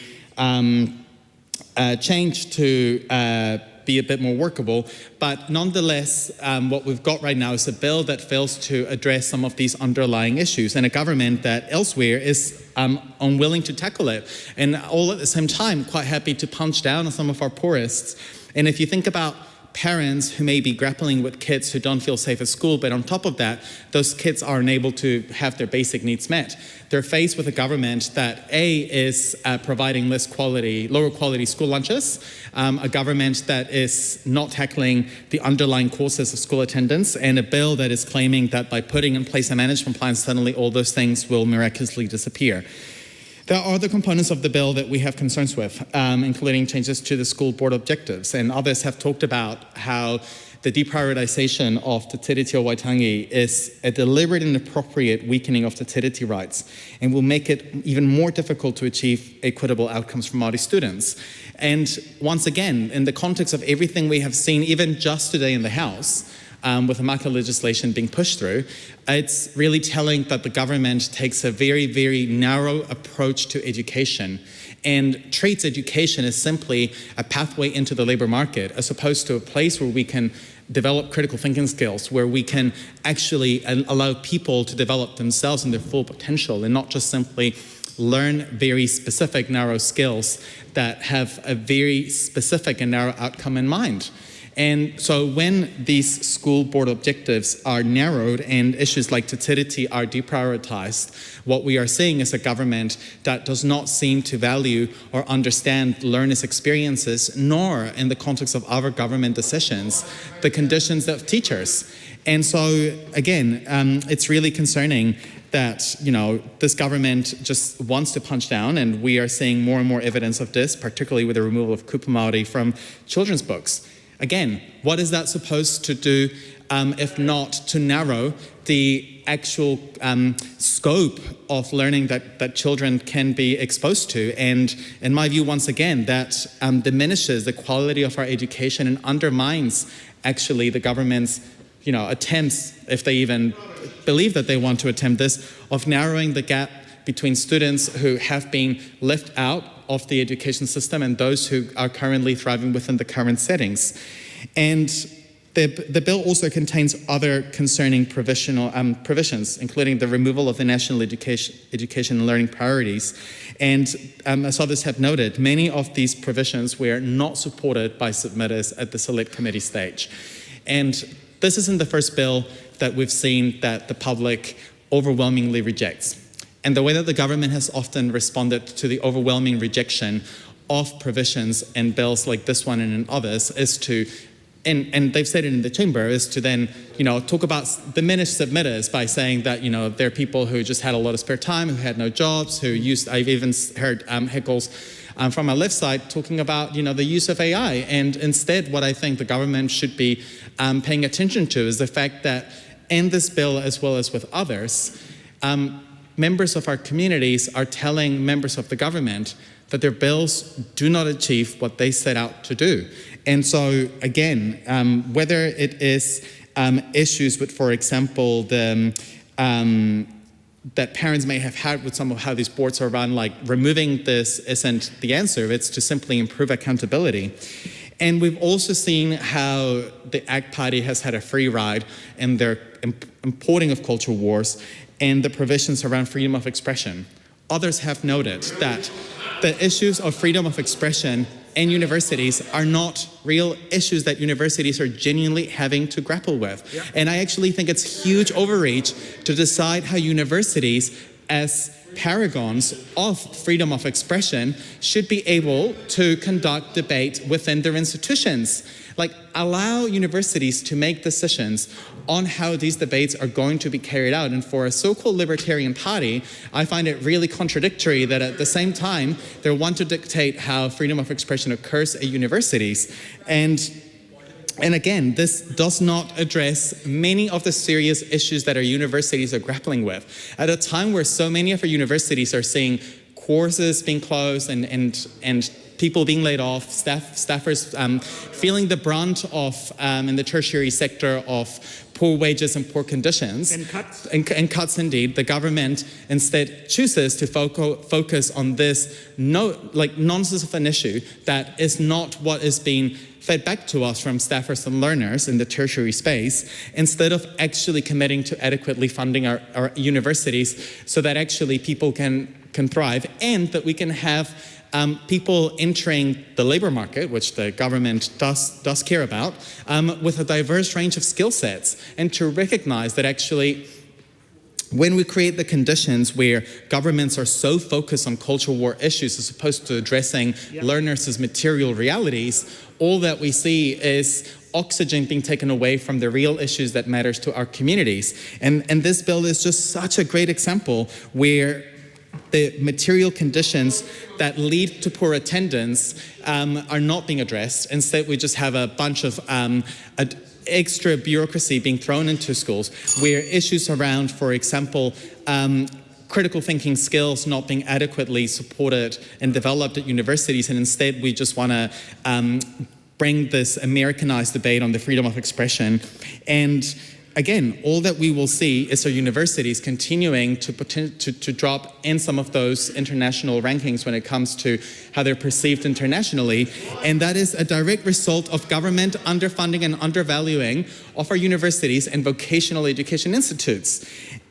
changed to be a bit more workable. But nonetheless, what we've got right now is a bill that fails to address some of these underlying issues, and a government that elsewhere is unwilling to tackle it, and all at the same time quite happy to punch down on some of our poorest. And if you think about parents who may be grappling with kids who don't feel safe at school, but on top of that, those kids are unable to have their basic needs met. They're faced with a government that is providing lower quality school lunches, a government that is not tackling the underlying causes of school attendance, and a bill that is claiming that by putting in place a management plan, suddenly all those things will miraculously disappear. There are other components of the bill that we have concerns with, including changes to the school board objectives, and others have talked about how the deprioritization of Te Tiriti o Waitangi is a deliberate and appropriate weakening of Te Tiriti rights and will make it even more difficult to achieve equitable outcomes for Māori students. And once again, in the context of everything we have seen, even just today in the House, with the MACA legislation being pushed through, it's really telling that the government takes a very, very narrow approach to education and treats education as simply a pathway into the labour market, as opposed to a place where we can develop critical thinking skills, where we can actually allow people to develop themselves and their full potential, and not just simply learn very specific, narrow skills that have a very specific and narrow outcome in mind. And so when these school board objectives are narrowed and issues like Te Tiriti are deprioritized, what we are seeing is a government that does not seem to value or understand learners' experiences, nor in the context of other government decisions, the conditions of teachers. And so again, it's really concerning that, you know, this government just wants to punch down, and we are seeing more and more evidence of this, particularly with the removal of kupu Māori from children's books. Again, what is that supposed to do if not to narrow the actual scope of learning that children can be exposed to? And in my view, once again, that diminishes the quality of our education and undermines actually the government's attempts, if they even believe that they want to attempt this, of narrowing the gap between students who have been left out of the education system and those who are currently thriving within the current settings. And the bill also contains other concerning provisions, including the removal of the national education and learning priorities. And as others have noted, many of these provisions were not supported by submitters at the select committee stage. And this isn't the first bill that we've seen that the public overwhelmingly rejects. And the way that the government has often responded to the overwhelming rejection of provisions in bills like this one and in others is to, and they've said it in the chamber, is to then, talk about diminished submitters by saying that, there are people who just had a lot of spare time, who had no jobs, who used, I've even heard heckles from our left side talking about, the use of AI. And instead, what I think the government should be paying attention to is the fact that in this bill, as well as with others, members of our communities are telling members of the government that their bills do not achieve what they set out to do. And so, again, whether it is issues with, for example, the that parents may have had with some of how these boards are run, like removing this isn't the answer, it's to simply improve accountability. And we've also seen how the ACT Party has had a free ride in their importing of culture wars and the provisions around freedom of expression. Others have noted that the issues of freedom of expression in universities are not real issues that universities are genuinely having to grapple with. Yeah. And I actually think it's huge overreach to decide how universities, as paragons of freedom of expression, should be able to conduct debate within their institutions. Like, allow universities to make decisions on how these debates are going to be carried out. And for a so-called libertarian party, I find it really contradictory that at the same time, they want to dictate how freedom of expression occurs at universities. And again, this does not address many of the serious issues that our universities are grappling with. At a time where so many of our universities are seeing courses being closed and people being laid off, staffers feeling the brunt of, in the tertiary sector, of poor wages and poor conditions. And cuts. And cuts indeed. The government instead chooses to focus on this nonsense of an issue that is not what is being fed back to us from staffers and learners in the tertiary space, instead of actually committing to adequately funding our universities so that actually people can thrive, and that we can have people entering the labor market, which the government does care about, with a diverse range of skill sets, and to recognize that actually when we create the conditions where governments are so focused on cultural war issues as opposed to addressing learners' material realities, all that we see is oxygen being taken away from the real issues that matters to our communities. And this bill is just such a great example where the material conditions that lead to poor attendance are not being addressed. Instead, we just have a bunch of extra bureaucracy being thrown into schools, where issues around, for example, critical thinking skills not being adequately supported and developed at universities, and instead we just want to bring this Americanized debate on the freedom of expression. And again, all that we will see is our universities continuing to drop in some of those international rankings when it comes to how they're perceived internationally. And that is a direct result of government underfunding and undervaluing of our universities and vocational education institutes.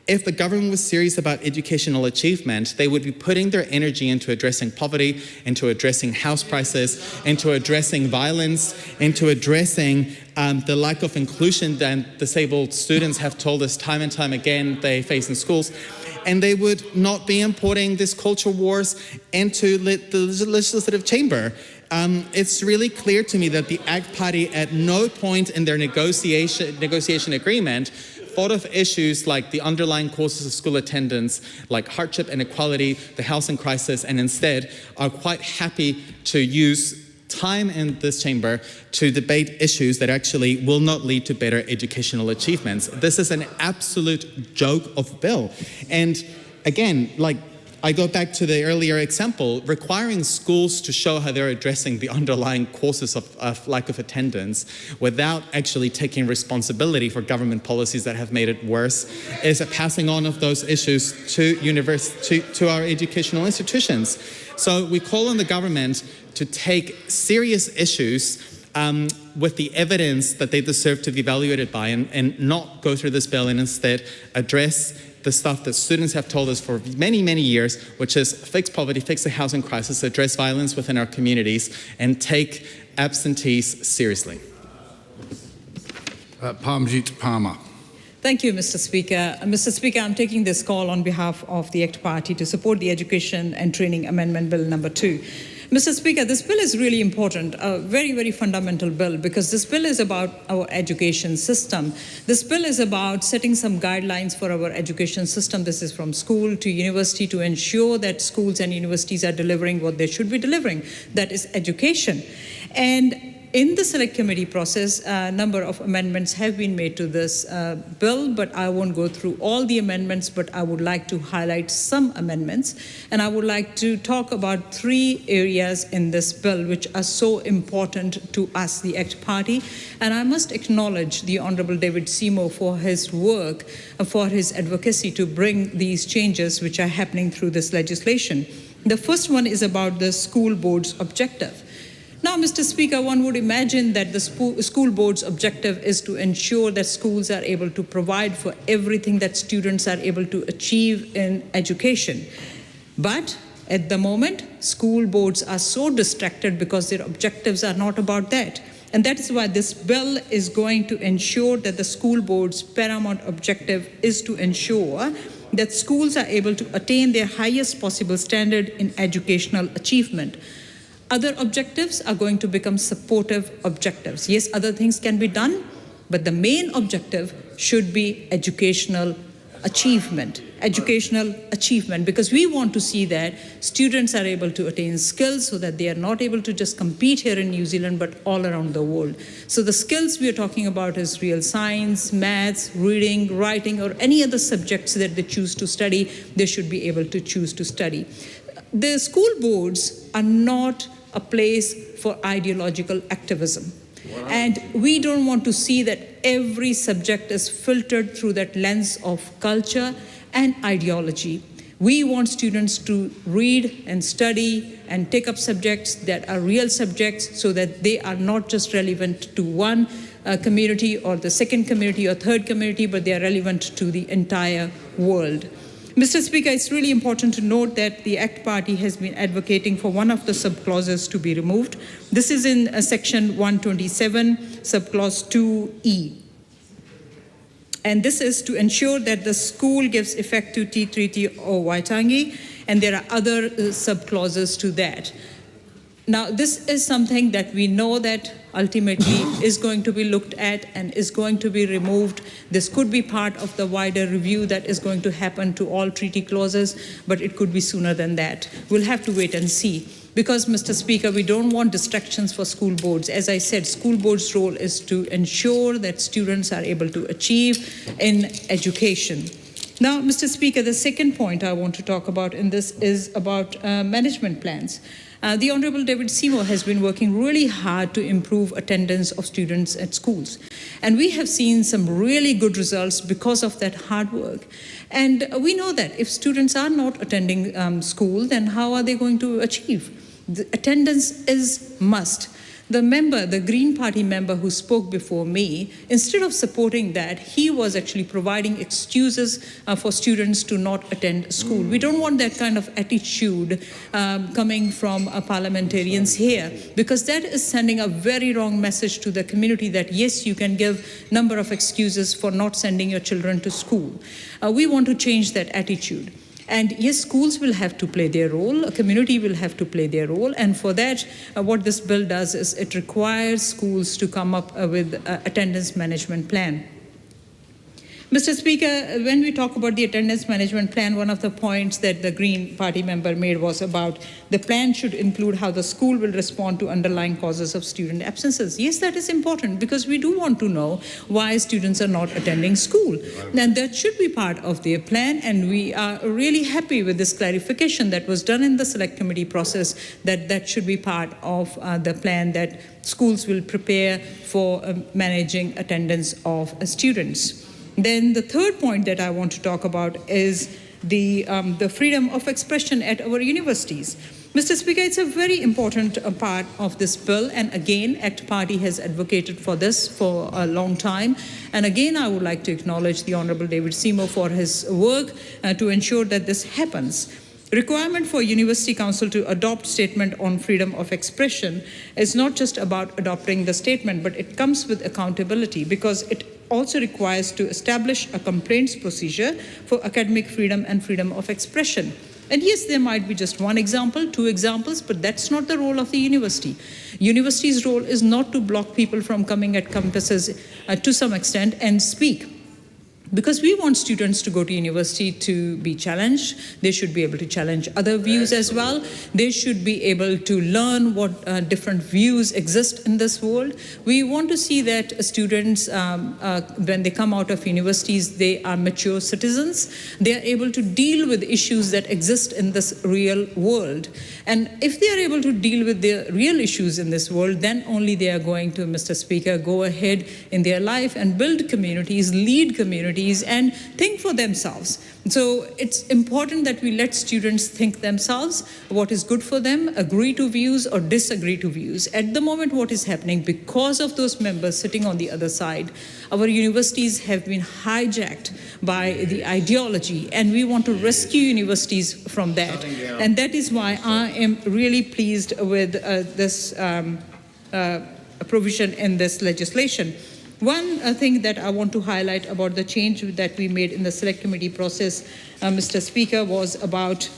If the government was serious about educational achievement, they would be putting their energy into addressing poverty, into addressing house prices, into addressing violence, into addressing the lack of inclusion that disabled students have told us time and time again they face in schools. And they would not be importing these culture wars into the legislative chamber. It's really clear to me that the ACT Party at no point in their negotiation agreement thought of issues like the underlying causes of school attendance, like hardship, inequality, the housing crisis, and instead are quite happy to use time in this chamber to debate issues that actually will not lead to better educational achievements. This is an absolute joke of a bill. And again, I go back to the earlier example, requiring schools to show how they're addressing the underlying causes of lack of attendance without actually taking responsibility for government policies that have made it worse is a passing on of those issues to our educational institutions. So we call on the government to take serious issues with the evidence that they deserve to be evaluated by, and not go through this bill and instead address the stuff that students have told us for many, many years, which is fix poverty, fix the housing crisis, address violence within our communities, and take absentees seriously. Parmjit Palmer. Thank you, Mr. Speaker. Mr. Speaker, I'm taking this call on behalf of the ACT Party to support the Education and Training Amendment Bill number 2. Mr. Speaker, this bill is really important, a very, very fundamental bill, because this bill is about our education system. This bill is about setting some guidelines for our education system. This is from school to university, to ensure that schools and universities are delivering what they should be delivering, that is education. And in the select committee process, a number of amendments have been made to this bill, but I won't go through all the amendments, but I would like to highlight some amendments. And I would like to talk about 3 areas in this bill which are so important to us, the ACT Party. And I must acknowledge the Honourable David Seymour for his work, for his advocacy to bring these changes which are happening through this legislation. The first one is about the school board's objective. Now, Mr. Speaker, one would imagine that the school board's objective is to ensure that schools are able to provide for everything that students are able to achieve in education. But at the moment, school boards are so distracted because their objectives are not about that. And that is why this bill is going to ensure that the school board's paramount objective is to ensure that schools are able to attain their highest possible standard in educational achievement. Other objectives are going to become supportive objectives. Yes, other things can be done, but the main objective should be educational achievement, because we want to see that students are able to attain skills so that they are not able to just compete here in New Zealand, but all around the world. So the skills we are talking about is real science, maths, reading, writing, or any other subjects that they choose to study, they should be able to choose to study. The school boards are not a place for ideological activism. And we don't want to see that every subject is filtered through that lens of culture and ideology. We want students to read and study and take up subjects that are real subjects so that they are not just relevant to one community or the second community or third community, but they are relevant to the entire world. Mr. Speaker, it's really important to note that the ACT Party has been advocating for one of the subclauses to be removed. This is in section 127, subclause 2E. And this is to ensure that the school gives effect to Te Treaty o Waitangi, and there are other subclauses to that. Now, this is something that we know that ultimately is going to be looked at and is going to be removed. This could be part of the wider review that is going to happen to all treaty clauses, but it could be sooner than that. We'll have to wait and see. Because, Mr. Speaker, we don't want distractions for school boards. As I said, school boards' role is to ensure that students are able to achieve in education. Now, Mr. Speaker, the second point I want to talk about in this is about management plans. The Honourable David Seymour has been working really hard to improve attendance of students at schools. And we have seen some really good results because of that hard work. And we know that if students are not attending school, then how are they going to achieve? The attendance is must. The Green Party member who spoke before me, instead of supporting that, he was actually providing excuses for students to not attend school. We don't want that kind of attitude coming from parliamentarians here, because that is sending a very wrong message to the community that, yes, you can give a number of excuses for not sending your children to school. We want to change that attitude. And yes, schools will have to play their role, a community will have to play their role, and for that, what this bill does is it requires schools to come up with an attendance management plan. Mr. Speaker, when we talk about the attendance management plan, one of the points that the Green Party member made was about the plan should include how the school will respond to underlying causes of student absences. Yes, that is important because we do want to know why students are not attending school. And that should be part of their plan, and we are really happy with this clarification that was done in the select committee process that should be part of the plan that schools will prepare for managing attendance of students. Then the third point that I want to talk about is the freedom of expression at our universities. Mr. Speaker, it's a very important part of this bill, and again, ACT Party has advocated for this for a long time. And again, I would like to acknowledge the Honourable David Seymour for his work to ensure that this happens. Requirement for University Council to adopt statement on freedom of expression is not just about adopting the statement, but it comes with accountability, because it also requires to establish a complaints procedure for academic freedom and freedom of expression. And yes, there might be just one example, two examples, but that's not the role of the university. University's role is not to block people from coming at campuses to some extent and speak. Because we want students to go to university to be challenged. They should be able to challenge other views as well. They should be able to learn what different views exist in this world. We want to see that students, when they come out of universities, they are mature citizens. They are able to deal with issues that exist in this real world. And if they are able to deal with the real issues in this world, then only they are going to, Mr. Speaker, go ahead in their life and build communities, lead communities, and think for themselves. So it's important that we let students think themselves, what is good for them, agree to views or disagree to views. At the moment, what is happening, because of those members sitting on the other side, our universities have been hijacked by the ideology, and we want to rescue universities from that. And that is why I am really pleased with this provision in this legislation. One thing that I want to highlight about the change that we made in the select committee process, Mr. Speaker, was about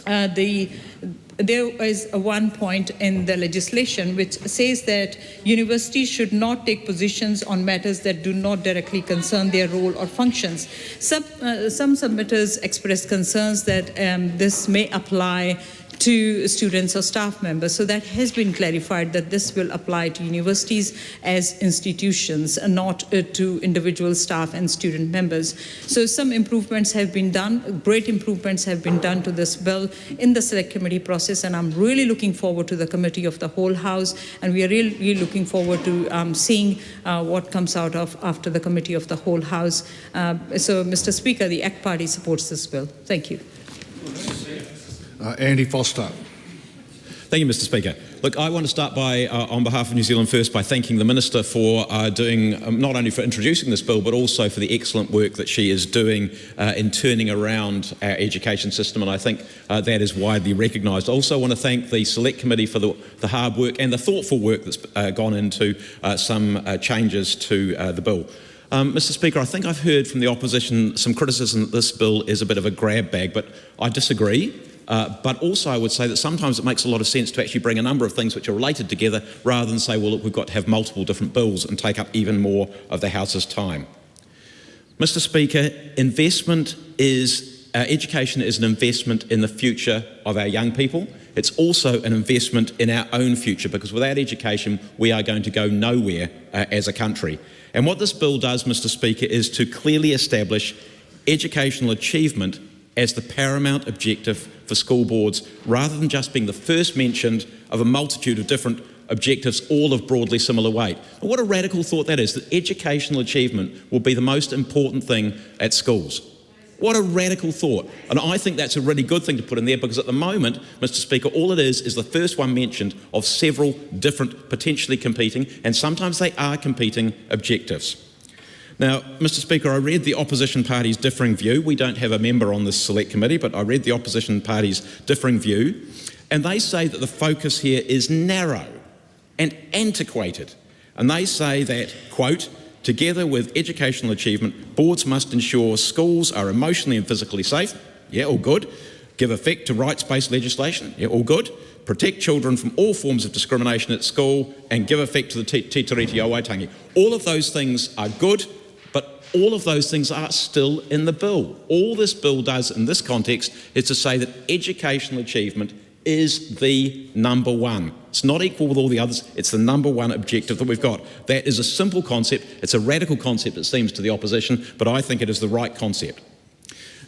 there is one point in the legislation which says that universities should not take positions on matters that do not directly concern their role or functions. Some submitters expressed concerns that this may apply to students or staff members. So that has been clarified that this will apply to universities as institutions and not to individual staff and student members. So some improvements have been done, great improvements have been done to this bill in the select committee process, and I'm really looking forward to the committee of the whole House, and we are really looking forward to seeing what comes out of after the committee of the whole House. So, Mr. Speaker, the ACT Party supports this bill. Thank you. Andy Foster. Thank you, Mr. Speaker. Look, I want to start by, on behalf of New Zealand First, by thanking the Minister for doing, not only for introducing this bill, but also for the excellent work that she is doing in turning around our education system, and I think that is widely recognised. I also want to thank the Select Committee for the hard work and the thoughtful work that's gone into some changes to the bill. Mr. Speaker, I think I've heard from the opposition some criticism that this bill is a bit of a grab bag, but I disagree. But also I would say that sometimes it makes a lot of sense to actually bring a number of things which are related together rather than say, well, look, we've got to have multiple different bills and take up even more of the House's time. Mr. Speaker, education is an investment in the future of our young people. It's also an investment in our own future, because without education, we are going to go nowhere as a country. And what this bill does, Mr. Speaker, is to clearly establish educational achievement as the paramount objective for school boards, rather than just being the first mentioned of a multitude of different objectives, all of broadly similar weight. And what a radical thought that is, that educational achievement will be the most important thing at schools. What a radical thought. And I think that's a really good thing to put in there, because at the moment, Mr. Speaker, all it is the first one mentioned of several different, potentially competing, and sometimes they are competing, objectives. Now, Mr. Speaker, I read the opposition party's differing view. We don't have a member on this select committee, but I read the opposition party's differing view, and they say that the focus here is narrow and antiquated. And they say that, quote, together with educational achievement, boards must ensure schools are emotionally and physically safe. Yeah, all good. Give effect to rights-based legislation. Yeah, all good. Protect children from all forms of discrimination at school and give effect to the Te Tiriti o Waitangi. All of those things are good, but all of those things are still in the bill. All this bill does in this context is to say that educational achievement is the number one. It's not equal with all the others, it's the number one objective that we've got. That is a simple concept, it's a radical concept, it seems, to the opposition, but I think it is the right concept.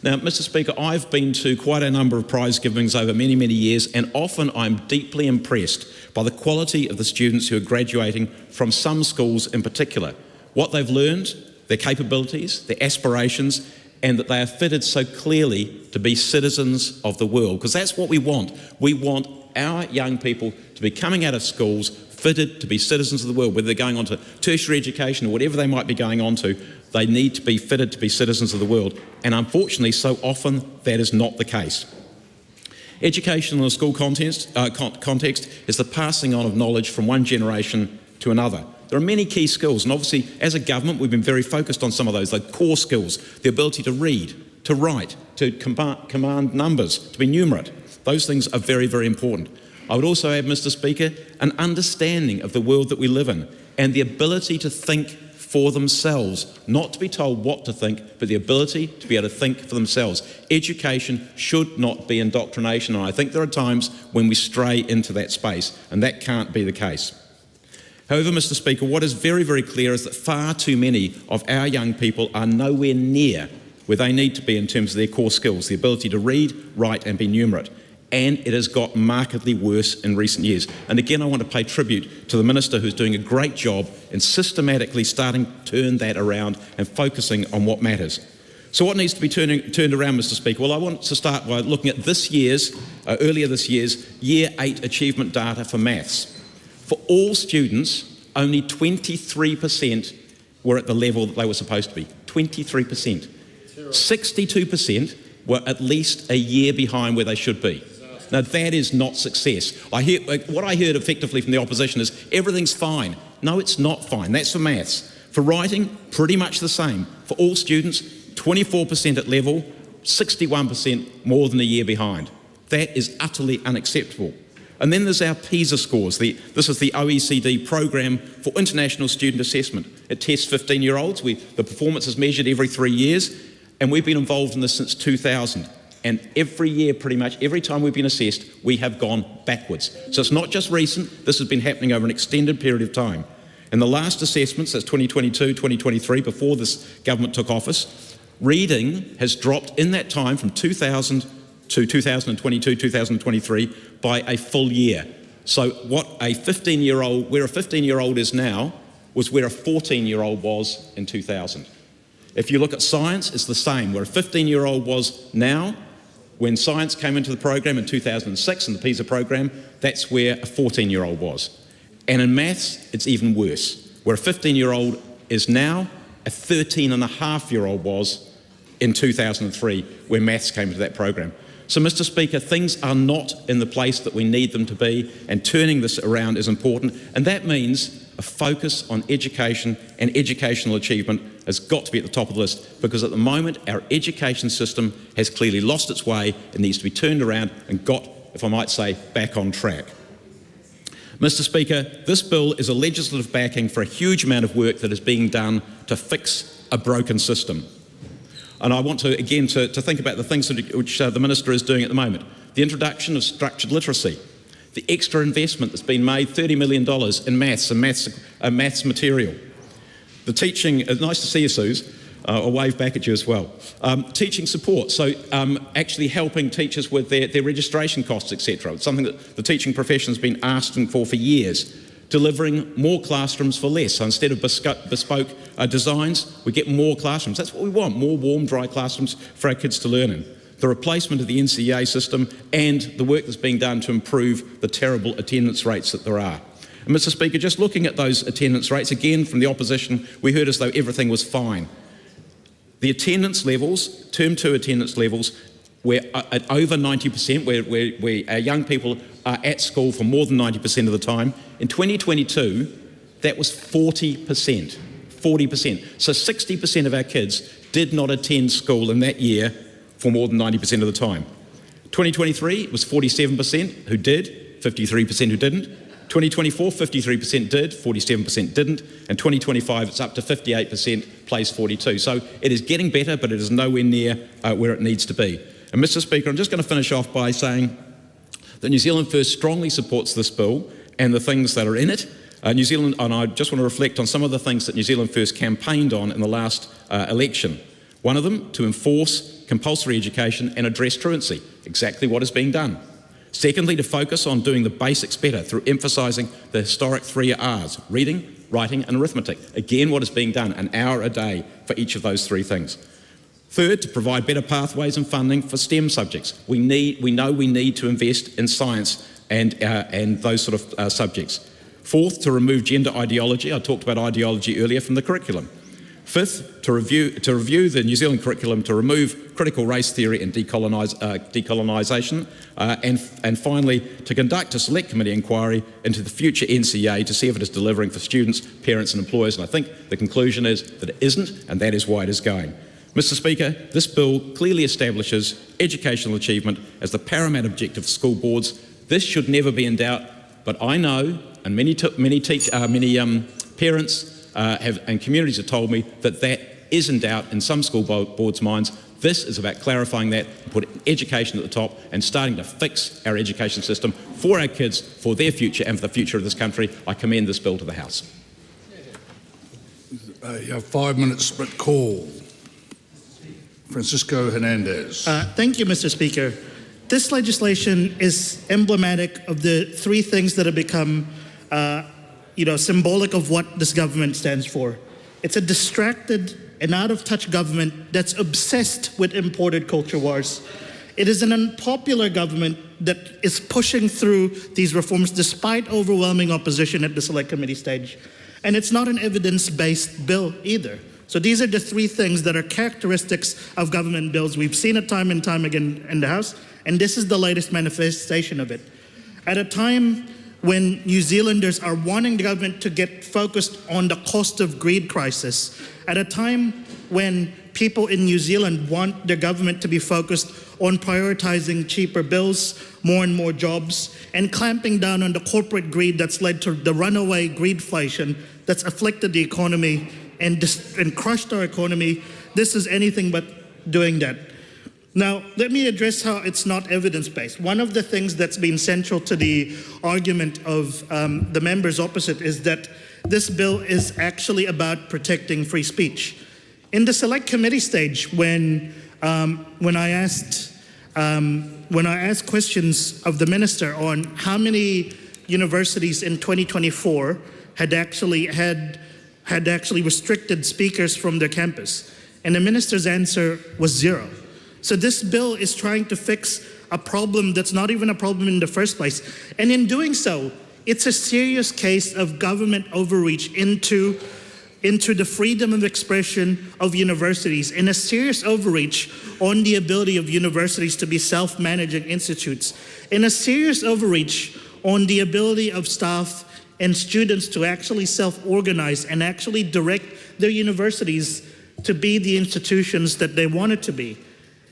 Now, Mr. Speaker, I've been to quite a number of prize givings over many, many years, and often I'm deeply impressed by the quality of the students who are graduating from some schools in particular. What they've learned, their capabilities, their aspirations, and that they are fitted so clearly to be citizens of the world, because that's what we want. We want our young people to be coming out of schools fitted to be citizens of the world, whether they're going on to tertiary education or whatever they might be going on to. They need to be fitted to be citizens of the world, and unfortunately so often that is not the case. Education in the school context is the passing on of knowledge from one generation to another. There are many key skills, and obviously as a government we've been very focused on some of those, like core skills, the ability to read, to write, to command numbers, to be numerate. Those things are very, very important. I would also add, Mr. Speaker, an understanding of the world that we live in and the ability to think for themselves, not to be told what to think, but the ability to be able to think for themselves. Education should not be indoctrination, and I think there are times when we stray into that space, and that can't be the case. However, Mr. Speaker, what is very, very clear is that far too many of our young people are nowhere near where they need to be in terms of their core skills, the ability to read, write and be numerate. And it has got markedly worse in recent years. And again, I want to pay tribute to the Minister who's doing a great job in systematically starting to turn that around and focusing on what matters. So what needs to be turned around, Mr. Speaker? Well, I want to start by looking at this year's, earlier this year's, Year 8 achievement data for maths. For all students, only 23% were at the level that they were supposed to be. 23%. 62% were at least a year behind where they should be. Now, that is not success. What I heard effectively from the opposition is everything's fine. No, it's not fine. That's for maths. For writing, pretty much the same. For all students, 24% at level, 61% more than a year behind. That is utterly unacceptable. And then there's our PISA scores. This is the OECD program for international student assessment. It tests 15-year-olds. The performance is measured every 3 years, and we've been involved in this since 2000. And every year, pretty much, every time we've been assessed, we have gone backwards. So it's not just recent, this has been happening over an extended period of time. In the last assessments, that's 2022, 2023, before this government took office, reading has dropped in that time from 2000 to 2022, 2023 by a full year. So what a 15-year-old, where a 15-year-old is now, was where a 14-year-old was in 2000. If you look at science, it's the same. Where a 15-year-old was now, when science came into the program in 2006 in the PISA program, that's where a 14-year-old was. And in maths, it's even worse. Where a 15-year-old is now, a 13-and-a-half-year-old was in 2003 when maths came into that program. So, Mr. Speaker, things are not in the place that we need them to be, and turning this around is important. And that means a focus on education and educational achievement has got to be at the top of the list, because at the moment our education system has clearly lost its way. It needs to be turned around and got, if I might say, back on track. Mr. Speaker, this bill is a legislative backing for a huge amount of work that is being done to fix a broken system. And I want to, again, to think about the things which the Minister is doing at the moment. The introduction of structured literacy, the extra investment that's been made, $30 million in maths and maths material. The teaching, nice to see you, Suze, I'll wave back at you as well. Teaching support, so actually helping teachers with their registration costs, etc. It's something that the teaching profession has been asking for years. Delivering more classrooms for less. So instead of bespoke designs, we get more classrooms. That's what we want, more warm, dry classrooms for our kids to learn in. The replacement of the NCEA system and the work that's being done to improve the terrible attendance rates that there are. And Mr. Speaker, just looking at those attendance rates, again from the opposition, we heard as though everything was fine. The attendance levels, term 2 attendance levels, we're at over 90%, where our young people are at school for more than 90% of the time. In 2022, that was 40%. 40%. So 60% of our kids did not attend school in that year for more than 90% of the time. 2023, it was 47% who did, 53% who didn't. 2024, 53% did, 47% didn't. And 2025, it's up to 58%, place 42. So it is getting better, but it is nowhere near where it needs to be. And Mr. Speaker, I'm just going to finish off by saying that New Zealand First strongly supports this bill and the things that are in it. New Zealand, and I just want to reflect on some of the things that New Zealand First campaigned on in the last election. One of them, to enforce compulsory education and address truancy, exactly what is being done. Secondly, to focus on doing the basics better through emphasising the historic 3 R's, reading, writing and arithmetic. Again, what is being done, an hour a day for each of those 3 things. Third, to provide better pathways and funding for STEM subjects. We know we need to invest in science and those sort of subjects. Fourth, to remove gender ideology. I talked about ideology earlier from the curriculum. Fifth, to review the New Zealand curriculum to remove critical race theory and decolonisation. And finally, to conduct a select committee inquiry into the future NCA to see if it is delivering for students, parents and employers. And I think the conclusion is that it isn't, and that is why it is going. Mr Speaker, this bill clearly establishes educational achievement as the paramount objective of school boards. This should never be in doubt, but I know, and many parents and communities have told me that is in doubt in some school boards' minds. This is about clarifying that, putting education at the top and starting to fix our education system for our kids, for their future and for the future of this country. I commend this bill to the House. A 5-minute split call. Francisco Hernandez. Thank you, Mr. Speaker. This legislation is emblematic of the three things that have become symbolic of what this government stands for. It's a distracted and out-of-touch government that's obsessed with imported culture wars. It is an unpopular government that is pushing through these reforms despite overwhelming opposition at the Select Committee stage. And it's not an evidence-based bill either. So these are the three things that are characteristics of government bills. We've seen it time and time again in the House, and this is the latest manifestation of it. At a time when New Zealanders are wanting the government to get focused on the cost of greed crisis, at a time when people in New Zealand want the government to be focused on prioritizing cheaper bills, more and more jobs, and clamping down on the corporate greed that's led to the runaway greedflation that's afflicted the economy and crushed our economy, this is anything but doing that. Now, let me address how it's not evidence-based. One of the things that's been central to the argument of the members opposite is that this bill is actually about protecting free speech. In the Select Committee stage, when I asked questions of the minister on how many universities in 2024 had actually restricted speakers from their campus, and the minister's answer was 0. So this bill is trying to fix a problem that's not even a problem in the first place. And in doing so, it's a serious case of government overreach into the freedom of expression of universities, and a serious overreach on the ability of universities to be self-managing institutes, and a serious overreach on the ability of staff and students to actually self-organize and actually direct their universities to be the institutions that they want it to be.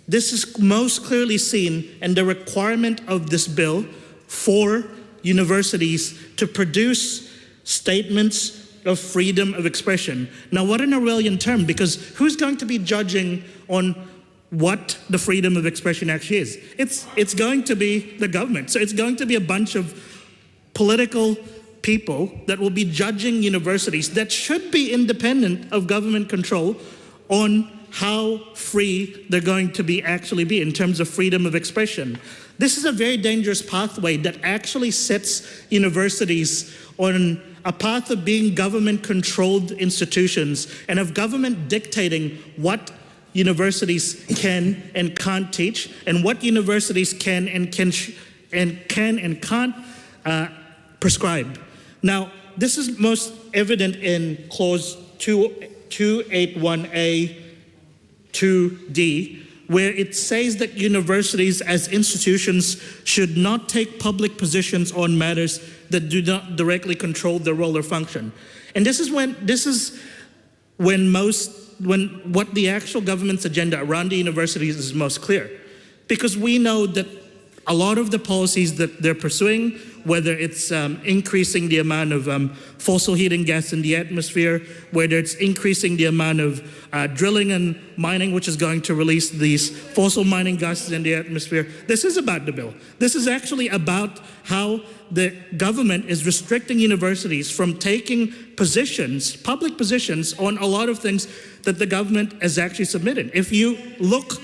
This is most clearly seen in the requirement of this bill for universities to produce statements of freedom of expression. Now, what an Orwellian term, because who's going to be judging on what the freedom of expression actually is? It's going to be the government. So it's going to be a bunch of political people that will be judging universities that should be independent of government control on how free they're going to actually be in terms of freedom of expression. This is a very dangerous pathway that actually sets universities on a path of being government-controlled institutions and of government dictating what universities can and can't teach, and what universities can and can't prescribe. Now, this is most evident in Clause 281A 2D, where it says that universities as institutions should not take public positions on matters that do not directly control their role or function. And this is when what the actual government's agenda around the universities is most clear. Because we know that a lot of the policies that they're pursuing, whether it's increasing the amount of fossil heating gas in the atmosphere, whether it's increasing the amount of drilling and mining, which is going to release these fossil mining gases in the atmosphere. This is about the bill. This is actually about how the government is restricting universities from taking positions, public positions, on a lot of things that the government has actually submitted. If you look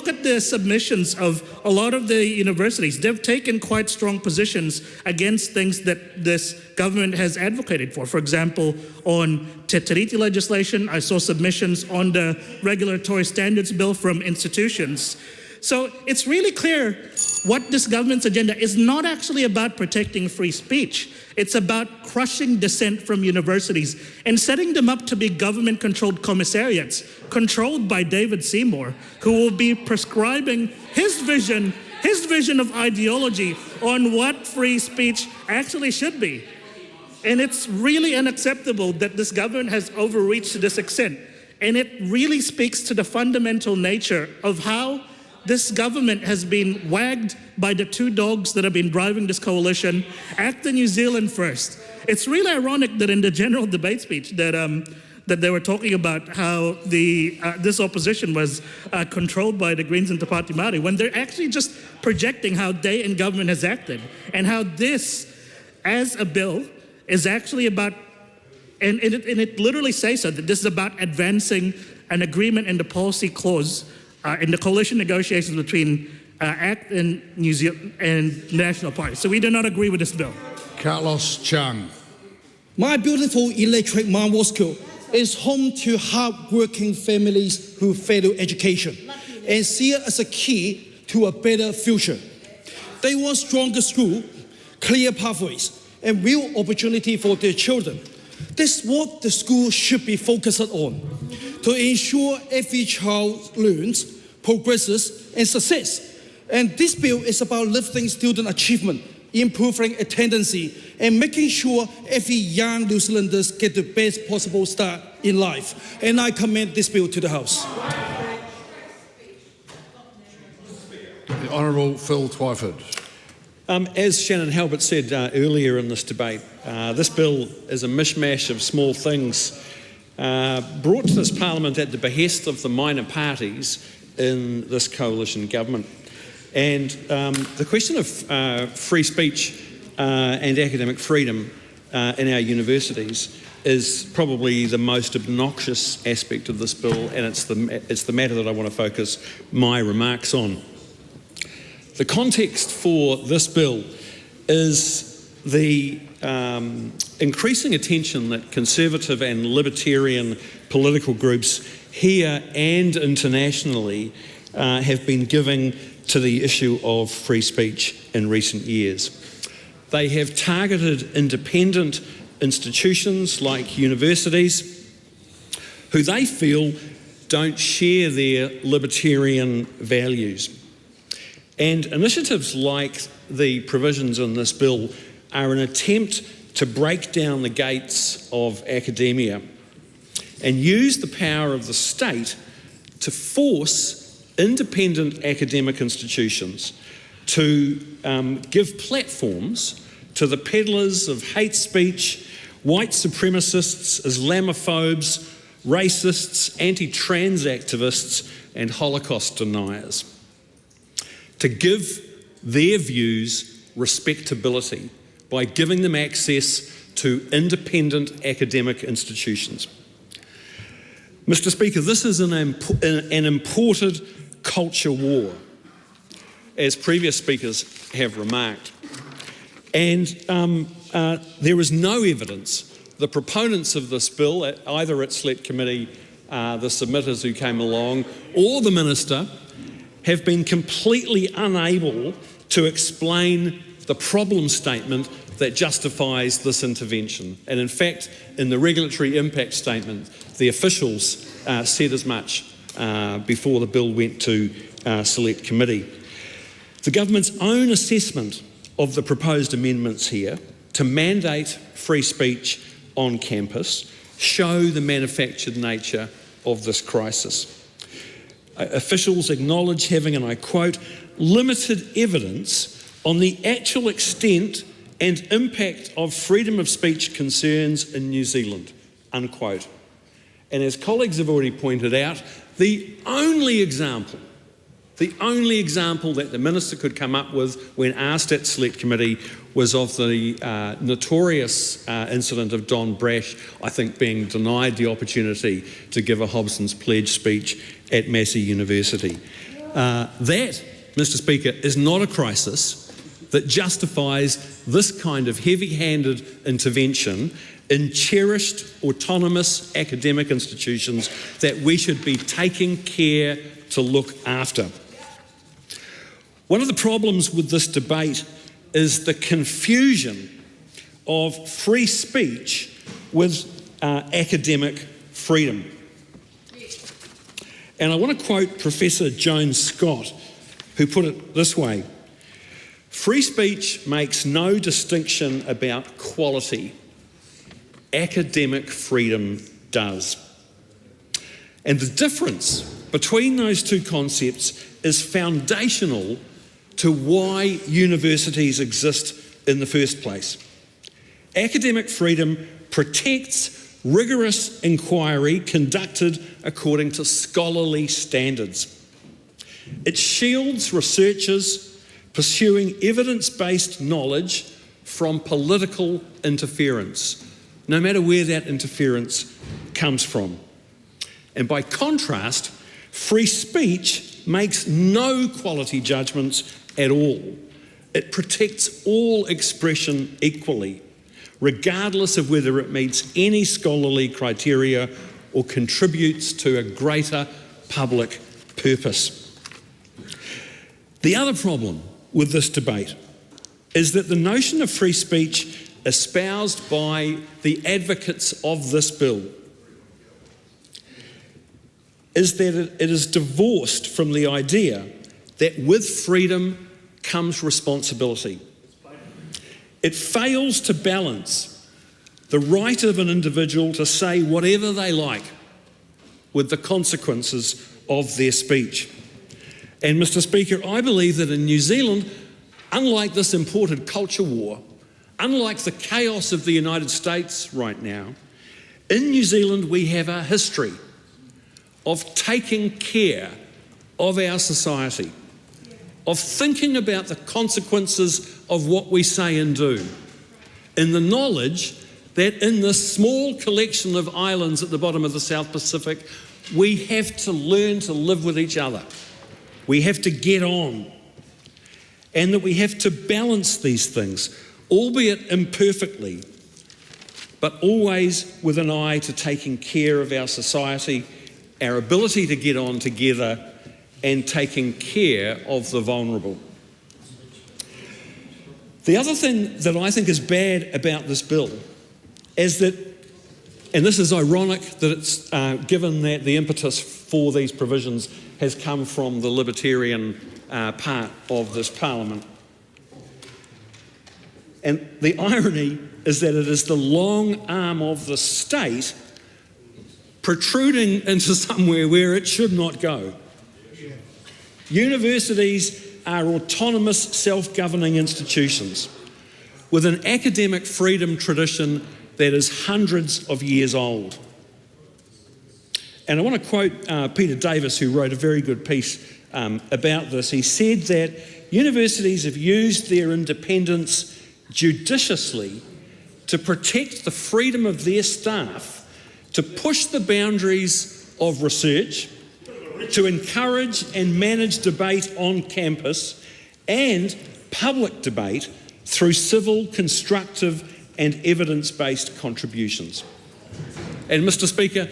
at the submissions of a lot of the universities, they've taken quite strong positions against things that this government has advocated for. For example, on Te Tiriti legislation, I saw submissions on the regulatory standards bill from institutions. So it's really clear what this government's agenda is not actually about protecting free speech. It's about crushing dissent from universities and setting them up to be government-controlled commissariats, controlled by David Seymour, who will be prescribing his vision of ideology on what free speech actually should be. And it's really unacceptable that this government has overreached to this extent. And it really speaks to the fundamental nature of how this government has been wagged by the two dogs that have been driving this coalition. Act the New Zealand first. It's really ironic that in the general debate speech that they were talking about how this opposition was controlled by the Greens and Te Pāti Māori, when they're actually just projecting how they in government has acted and how this, as a bill, is actually about, and it literally says so, that this is about advancing an agreement in the policy clause in the coalition negotiations between ACT and New Zealand and National Party. So we do not agree with this bill. Carlos Chung. My beautiful electorate, Mount Roskill, is home to hard-working families who value education and see it as a key to a better future. They want stronger school, clear pathways, and real opportunity for their children. This is what the school should be focused on, to ensure every child learns, progresses, and success. And this bill is about lifting student achievement, improving attendance, and making sure every young New Zealanders get the best possible start in life. And I commend this bill to the House. The Honourable Phil Twyford. As Shannon Halbert said earlier in this debate, this bill is a mishmash of small things brought to this Parliament at the behest of the minor parties in this coalition government. And the question of free speech and academic freedom in our universities is probably the most obnoxious aspect of this bill, and it's the matter that I want to focus my remarks on. The context for this bill is the increasing attention that conservative and libertarian political groups here and internationally have been giving to the issue of free speech in recent years. They have targeted independent institutions like universities who they feel don't share their libertarian values. And initiatives like the provisions in this bill are an attempt to break down the gates of academia and use the power of the state to force independent academic institutions to give platforms to the peddlers of hate speech, white supremacists, Islamophobes, racists, anti-trans activists, and Holocaust deniers, to give their views respectability by giving them access to independent academic institutions. Mr. Speaker, this is an imported culture war, as previous speakers have remarked. And there is no evidence. The proponents of this bill, either at Select Committee, the submitters who came along, or the Minister, have been completely unable to explain the problem statement that justifies this intervention. And in fact, in the regulatory impact statement, the officials said as much before the bill went to Select Committee. The government's own assessment of the proposed amendments here to mandate free speech on campus show the manufactured nature of this crisis. Officials acknowledge having, and I quote, limited evidence on the actual extent and impact of freedom of speech concerns in New Zealand, unquote. And as colleagues have already pointed out, the only example that the Minister could come up with when asked at Select Committee was of the notorious incident of Don Brash, I think, being denied the opportunity to give a Hobson's Pledge speech at Massey University. That, Mr. Speaker, is not a crisis that justifies this kind of heavy-handed intervention in cherished autonomous academic institutions that we should be taking care to look after. One of the problems with this debate is the confusion of free speech with academic freedom. And I want to quote Professor Joan Scott, who put it this way: free speech makes no distinction about quality. Academic freedom does. And the difference between those two concepts is foundational to why universities exist in the first place. Academic freedom protects rigorous inquiry conducted according to scholarly standards. It shields researchers pursuing evidence-based knowledge from political interference, no matter where that interference comes from. And by contrast, free speech makes no quality judgments at all. It protects all expression equally, regardless of whether it meets any scholarly criteria or contributes to a greater public purpose. The other problem with this debate is that the notion of free speech espoused by the advocates of this bill is that it is divorced from the idea that with freedom comes responsibility. It fails to balance the right of an individual to say whatever they like with the consequences of their speech. And Mr. Speaker, I believe that in New Zealand, unlike this imported culture war, unlike the chaos of the United States right now, in New Zealand we have a history of taking care of our society, of thinking about the consequences of what we say and do, in the knowledge that in this small collection of islands at the bottom of the South Pacific, we have to learn to live with each other. We have to get on, and that we have to balance these things, albeit imperfectly, but always with an eye to taking care of our society, our ability to get on together, and taking care of the vulnerable. The other thing that I think is bad about this bill is that, and this is ironic that it's given that the impetus for these provisions has come from the libertarian part of this parliament. And the irony is that it is the long arm of the state protruding into somewhere where it should not go. Universities are autonomous, self-governing institutions with an academic freedom tradition that is hundreds of years old. And I want to quote Peter Davis, who wrote a very good piece about this. He said that universities have used their independence judiciously to protect the freedom of their staff to push the boundaries of research, to encourage and manage debate on campus and public debate through civil, constructive and evidence-based contributions. And Mr. Speaker,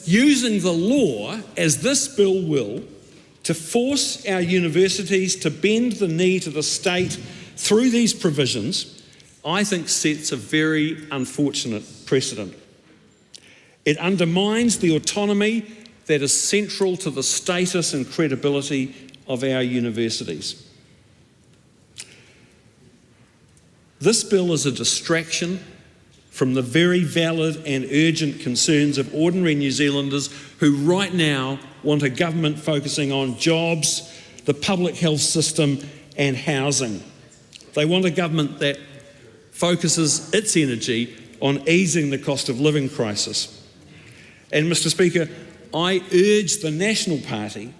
using the law, as this bill will, to force our universities to bend the knee to the state through these provisions, I think sets a very unfortunate precedent. It undermines the autonomy that is central to the status and credibility of our universities. This bill is a distraction from the very valid and urgent concerns of ordinary New Zealanders who right now want a government focusing on jobs, the public health system and housing. They want a government that focuses its energy on easing the cost of living crisis. And Mr. Speaker, I urge the National Party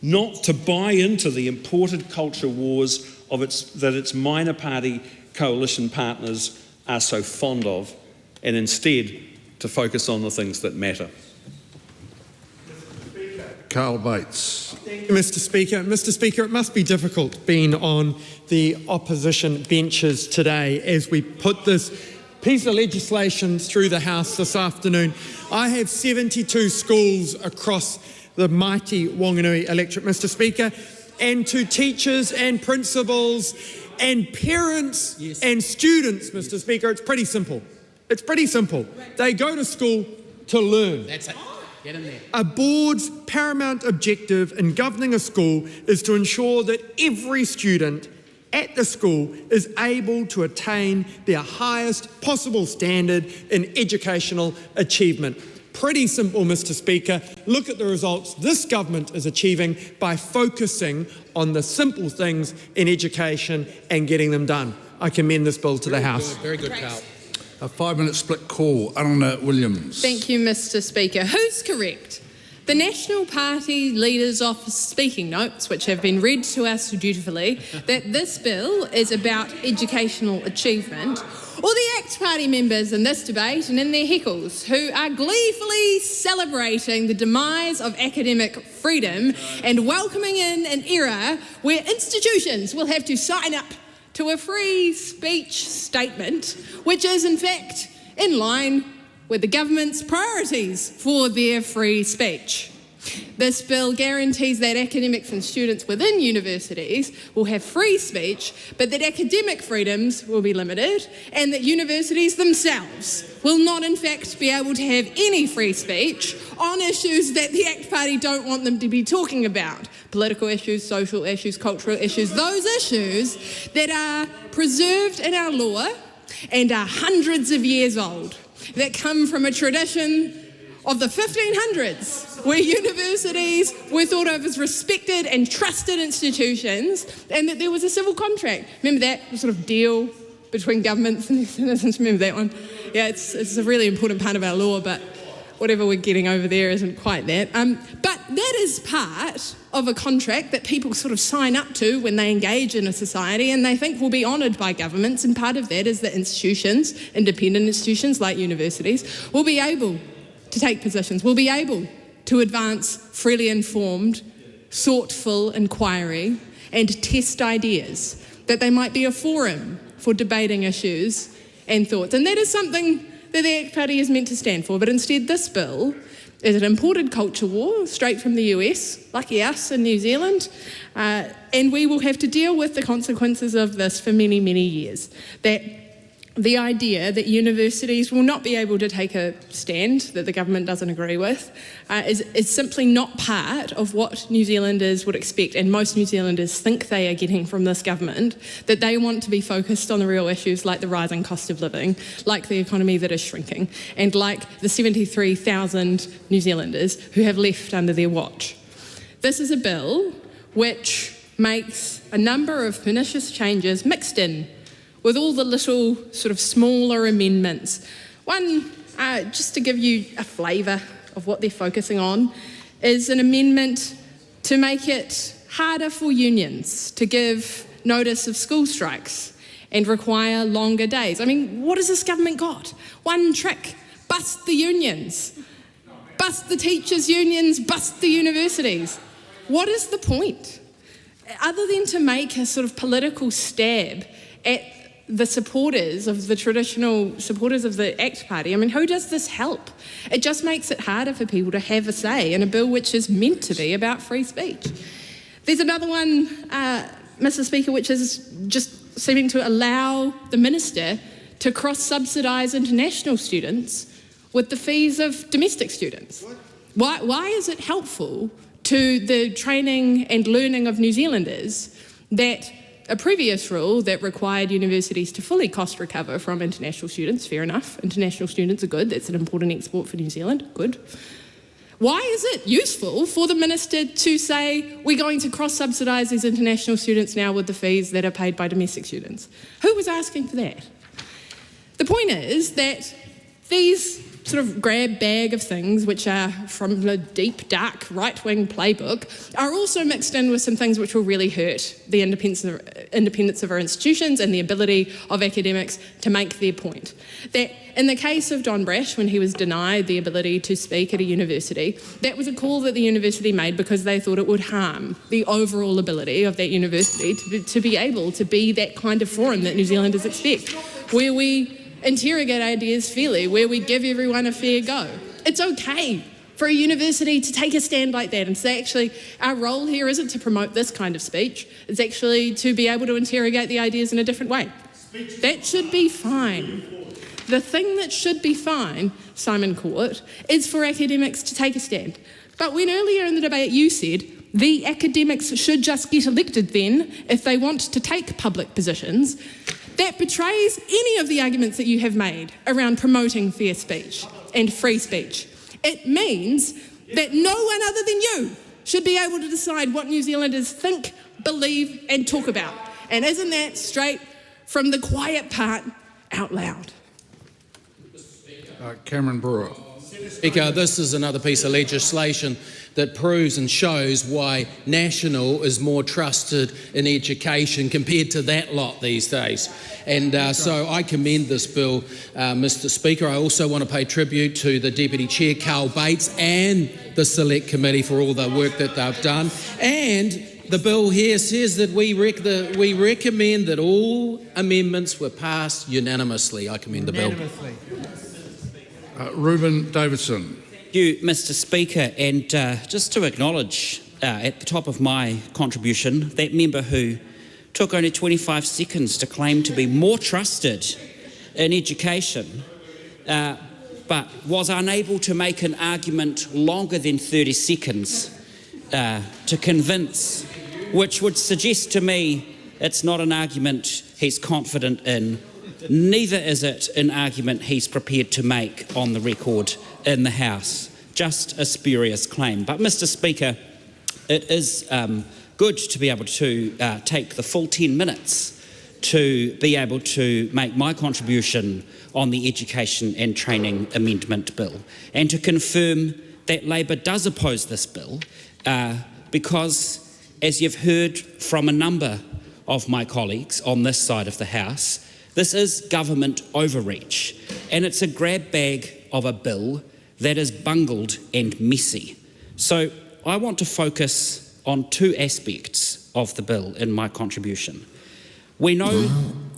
not to buy into the imported culture wars that its minor party coalition partners are so fond of, and instead to focus on the things that matter. Carl Bates. Thank you, Mr. Speaker. Mr. Speaker, it must be difficult being on the opposition benches today as we put this piece of legislation through the House this afternoon. I have 72 schools across the mighty Whanganui electorate, Mr. Speaker, and to teachers and principals and parents and students, Mr. Speaker, it's pretty simple. It's pretty simple. They go to school to learn. That's it. Get in there. A board's paramount objective in governing a school is to ensure that every student at the school is able to attain their highest possible standard in educational achievement. Pretty simple, Mr. Speaker. Look at the results this government is achieving by focusing on the simple things in education and getting them done. I commend this bill to the House. Very good, Carl. A 5-minute split call. Anna Williams. Thank you, Mr. Speaker. Who's correct? The National Party Leader's Office speaking notes, which have been read to us dutifully, that this bill is about educational achievement, or the ACT Party members in this debate and in their heckles who are gleefully celebrating the demise of academic freedom and welcoming in an era where institutions will have to sign up to a free speech statement, which is in fact in line with the government's priorities for their free speech. This bill guarantees that academics and students within universities will have free speech, but that academic freedoms will be limited, and that universities themselves will not in fact be able to have any free speech on issues that the ACT Party don't want them to be talking about. Political issues, social issues, cultural issues, those issues that are preserved in our law and are hundreds of years old, that come from a tradition of the 1500s, where universities were thought of as respected and trusted institutions, and that there was a civil contract. Remember that sort of deal between governments and their citizens? Remember that one? Yeah, it's a really important part of our law, but whatever we're getting over there isn't quite that. But that is part of a contract that people sort of sign up to when they engage in a society and they think will be honoured by governments, and part of that is that institutions, independent institutions like universities, will be able to take positions, will be able to advance freely informed, thoughtful inquiry and test ideas, that they might be a forum for debating issues and thoughts. And that is something that the ACT Party is meant to stand for, but instead this bill is an imported culture war straight from the US, lucky us in New Zealand, and we will have to deal with the consequences of this for many, many years. That the idea that universities will not be able to take a stand that the government doesn't agree with is simply not part of what New Zealanders would expect, and most New Zealanders think they are getting from this government, that they want to be focused on the real issues like the rising cost of living, like the economy that is shrinking, and like the 73,000 New Zealanders who have left under their watch. This is a bill which makes a number of pernicious changes mixed in with all the little sort of smaller amendments. One, just to give you a flavour of what they're focusing on, is an amendment to make it harder for unions to give notice of school strikes and require longer days. I mean, what has this government got? One trick: bust the unions, bust the teachers' unions, bust the universities. What is the point? Other than to make a sort of political stab at the supporters of the traditional supporters of the ACT Party. I mean, who does this help? It just makes it harder for people to have a say in a bill which is meant to be about free speech. There's another one, Mr. Speaker, which is just seeming to allow the minister to cross-subsidise international students with the fees of domestic students. Why is it helpful to the training and learning of New Zealanders that a previous rule that required universities to fully cost recover from international students? Fair enough, international students are good, that's an important export for New Zealand, good. Why is it useful for the minister to say we're going to cross-subsidise these international students now with the fees that are paid by domestic students? Who was asking for that? The point is that these sort of grab bag of things which are from the deep, dark right-wing playbook are also mixed in with some things which will really hurt the independence of our institutions and the ability of academics to make their point. That in the case of Don Brash, when he was denied the ability to speak at a university, that was a call that the university made because they thought it would harm the overall ability of that university to be able to be that kind of forum that New Zealanders expect, where we interrogate ideas fairly, where we give everyone a fair go. It's okay for a university to take a stand like that and say, actually, our role here isn't to promote this kind of speech, it's actually to be able to interrogate the ideas in a different way. That should be fine. The thing that should be fine, Simon Court, is for academics to take a stand. But when earlier in the debate you said the academics should just get elected then if they want to take public positions, that betrays any of the arguments that you have made around promoting fair speech and free speech It means that no one other than you should be able to decide what New Zealanders think, believe and talk about. And isn't that straight from the quiet part out loud? Cameron Brewer. Speaker, this is another piece of legislation that proves and shows why National is more trusted in education compared to that lot these days. And so I commend this bill, Mr Speaker. I also want to pay tribute to the Deputy Chair, Carl Bates, and the Select Committee for all the work that they've done. And the bill here says that we recommend that all amendments were passed unanimously. I commend the bill. Reuben Davidson. Thank you, Mr Speaker, and just to acknowledge at the top of my contribution that member who took only 25 seconds to claim to be more trusted in education but was unable to make an argument longer than 30 seconds to convince, which would suggest to me it's not an argument he's confident in. Neither is it an argument he's prepared to make on the record in the House. Just a spurious claim. But, Mr Speaker, it is good to be able to take the full 10 minutes to be able to make my contribution on the Education and Training Amendment Bill and to confirm that Labor does oppose this bill because, as you've heard from a number of my colleagues on this side of the House, this is government overreach, and it's a grab bag of a bill that is bungled and messy. So I want to focus on two aspects of the bill in my contribution. We know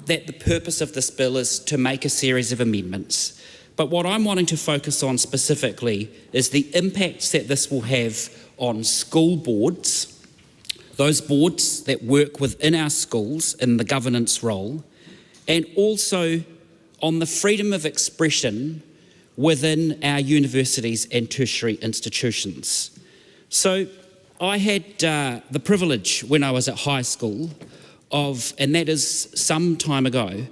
that the purpose of this bill is to make a series of amendments, but what I'm wanting to focus on specifically is the impacts that this will have on school boards, those boards that work within our schools in the governance role, and also on the freedom of expression within our universities and tertiary institutions. So I had the privilege when I was at high school of, and that is some time ago,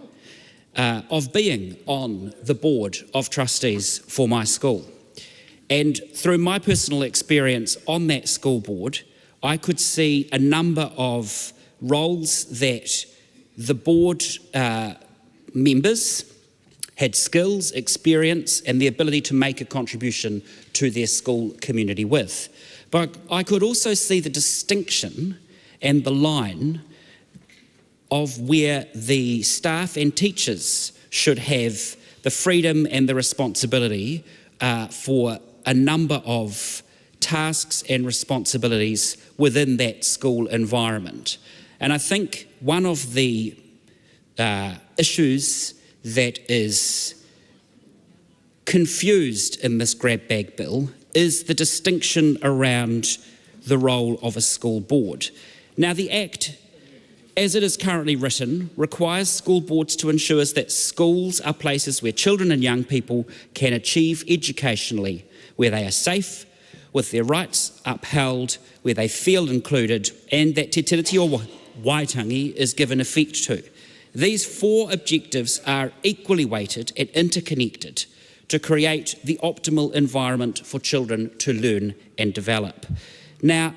of being on the board of trustees for my school. And through my personal experience on that school board, I could see a number of roles that the board members had skills, experience, and the ability to make a contribution to their school community with. But I could also see the distinction and the line of where the staff and teachers should have the freedom and the responsibility for a number of tasks and responsibilities within that school environment. And I think one of the issues that is confused in this grab bag bill is the distinction around the role of a school board. Now, the Act, as it is currently written, requires school boards to ensure that schools are places where children and young people can achieve educationally, where they are safe, with their rights upheld, where they feel included, and that te tiriti o waitangi is given effect to. These four objectives are equally weighted and interconnected to create the optimal environment for children to learn and develop. Now,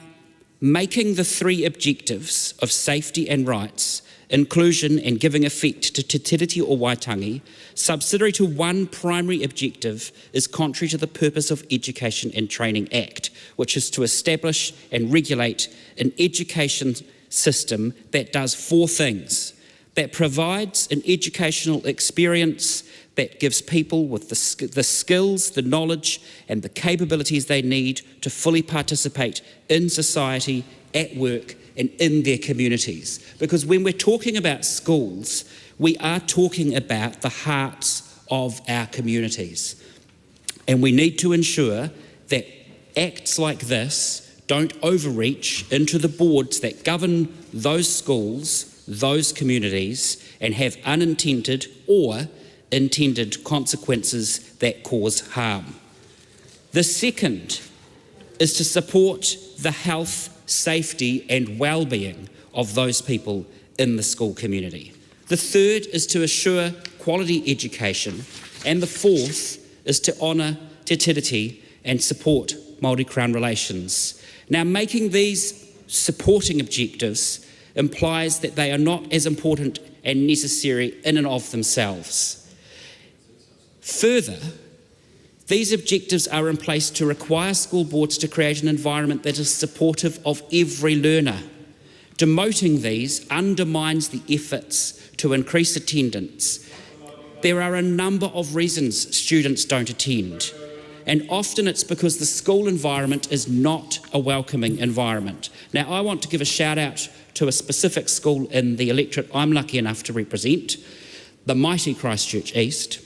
making the three objectives of safety and rights, inclusion and giving effect to te tiriti o waitangi, subsidiary to one primary objective, is contrary to the purpose of Education and Training Act, which is to establish and regulate an education system that does four things: that provides an educational experience that gives people with the skills, the knowledge and the capabilities they need to fully participate in society, at work and in their communities. Because when we're talking about schools, we are talking about the hearts of our communities. And we need to ensure that acts like this don't overreach into the boards that govern those schools, those communities, and have unintended or intended consequences that cause harm. The second is to support the health, safety and well-being of those people in the school community. The third is to assure quality education, and the fourth is to honour te tiriti and support Māori Crown relations. Now, making these supporting objectives implies that they are not as important and necessary in and of themselves. Further, these objectives are in place to require school boards to create an environment that is supportive of every learner. Demoting these undermines the efforts to increase attendance. There are a number of reasons students don't attend, and often it's because the school environment is not a welcoming environment. Now, I want to give a shout out to a specific school in the electorate I'm lucky enough to represent, the mighty Christchurch East,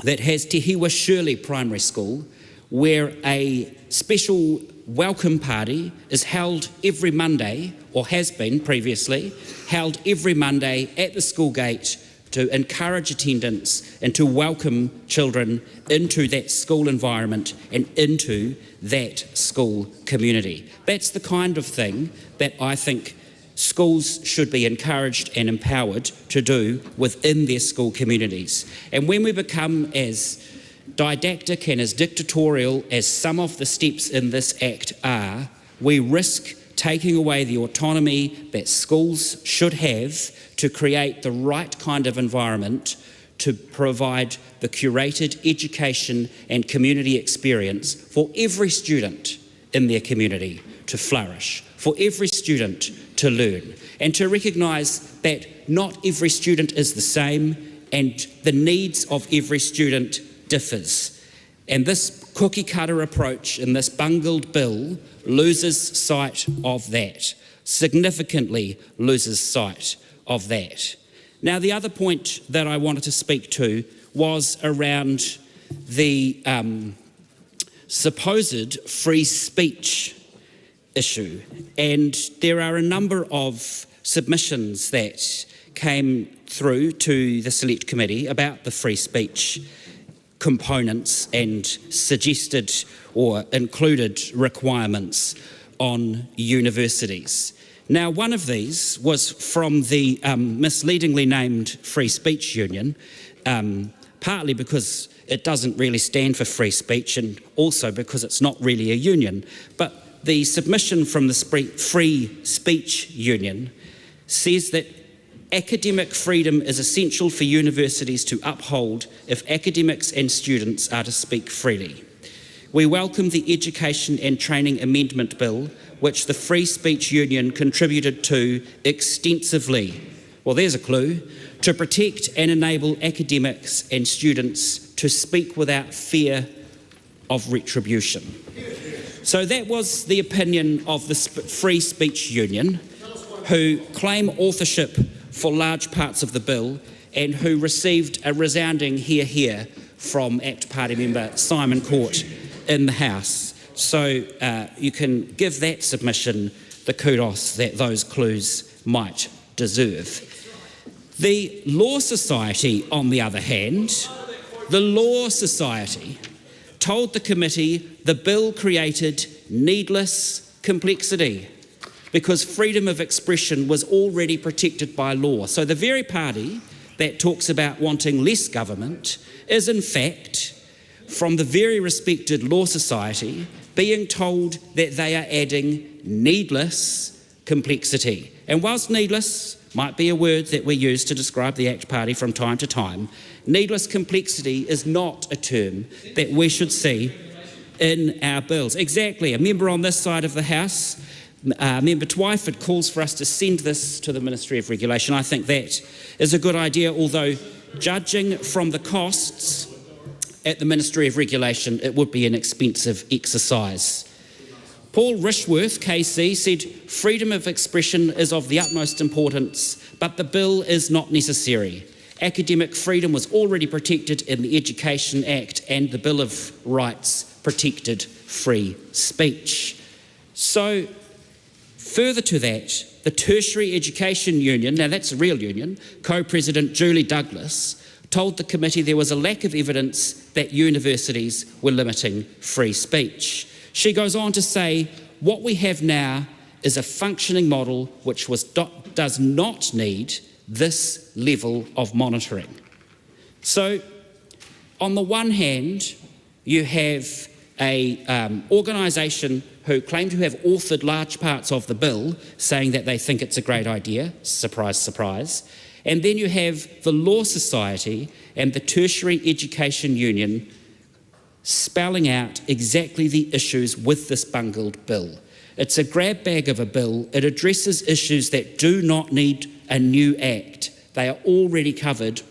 that has Te Hiwa Shirley Primary School, where a special welcome party is held every Monday, or has been previously, held every Monday at the school gate to encourage attendance and to welcome children into that school environment and into that school community. That's the kind of thing that I think schools should be encouraged and empowered to do within their school communities. And when we become as didactic and as dictatorial as some of the steps in this Act are, we risk taking away the autonomy that schools should have to create the right kind of environment to provide the curated education and community experience for every student in their community to flourish, for every student to learn, and to recognise that not every student is the same and the needs of every student differs. And this cookie cutter approach in this bungled bill loses sight of that, significantly loses sight of that. Now, the other point that I wanted to speak to was around the supposed free speech issue. And there are a number of submissions that came through to the Select Committee about the free speech components and suggested or included requirements on universities. Now, one of these was from the misleadingly named Free Speech Union, partly because it doesn't really stand for free speech and also because it's not really a union. But the submission from the Free Speech Union says that academic freedom is essential for universities to uphold if academics and students are to speak freely. We welcome the Education and Training Amendment Bill, which the Free Speech Union contributed to extensively. Well, there's a clue. To protect and enable academics and students to speak without fear of retribution. So that was the opinion of the Free Speech Union, who claim authorship for large parts of the bill and who received a resounding hear, hear from ACT Party member Simon Court in the House. So you can give that submission the kudos that those clues might deserve. The Law Society, on the other hand, the Law Society told the committee the bill created needless complexity because freedom of expression was already protected by law. So the very party that talks about wanting less government is in fact, from the very respected Law Society, being told that they are adding needless complexity. And whilst needless might be a word that we use to describe the ACT Party from time to time, needless complexity is not a term that we should see in our bills. Exactly. A member on this side of the House, Member Twyford, calls for us to send this to the Ministry of Regulation. I think that is a good idea, although judging from the costs at the Ministry of Regulation, it would be an expensive exercise. Paul Rishworth, KC, said freedom of expression is of the utmost importance, but the bill is not necessary. Academic freedom was already protected in the Education Act, and the Bill of Rights protected free speech. So, further to that, the Tertiary Education Union, now that's a real union, co-president Julie Douglas, told the committee there was a lack of evidence that universities were limiting free speech. She goes on to say, what we have now is a functioning model which does not need this level of monitoring. So, on the one hand, you have a organisation who claim to have authored large parts of the bill, saying that they think it's a great idea, surprise, surprise. And then you have the Law Society and the Tertiary Education Union spelling out exactly the issues with this bungled bill. It's a grab bag of a bill. It addresses issues that do not need a new act. They are already covered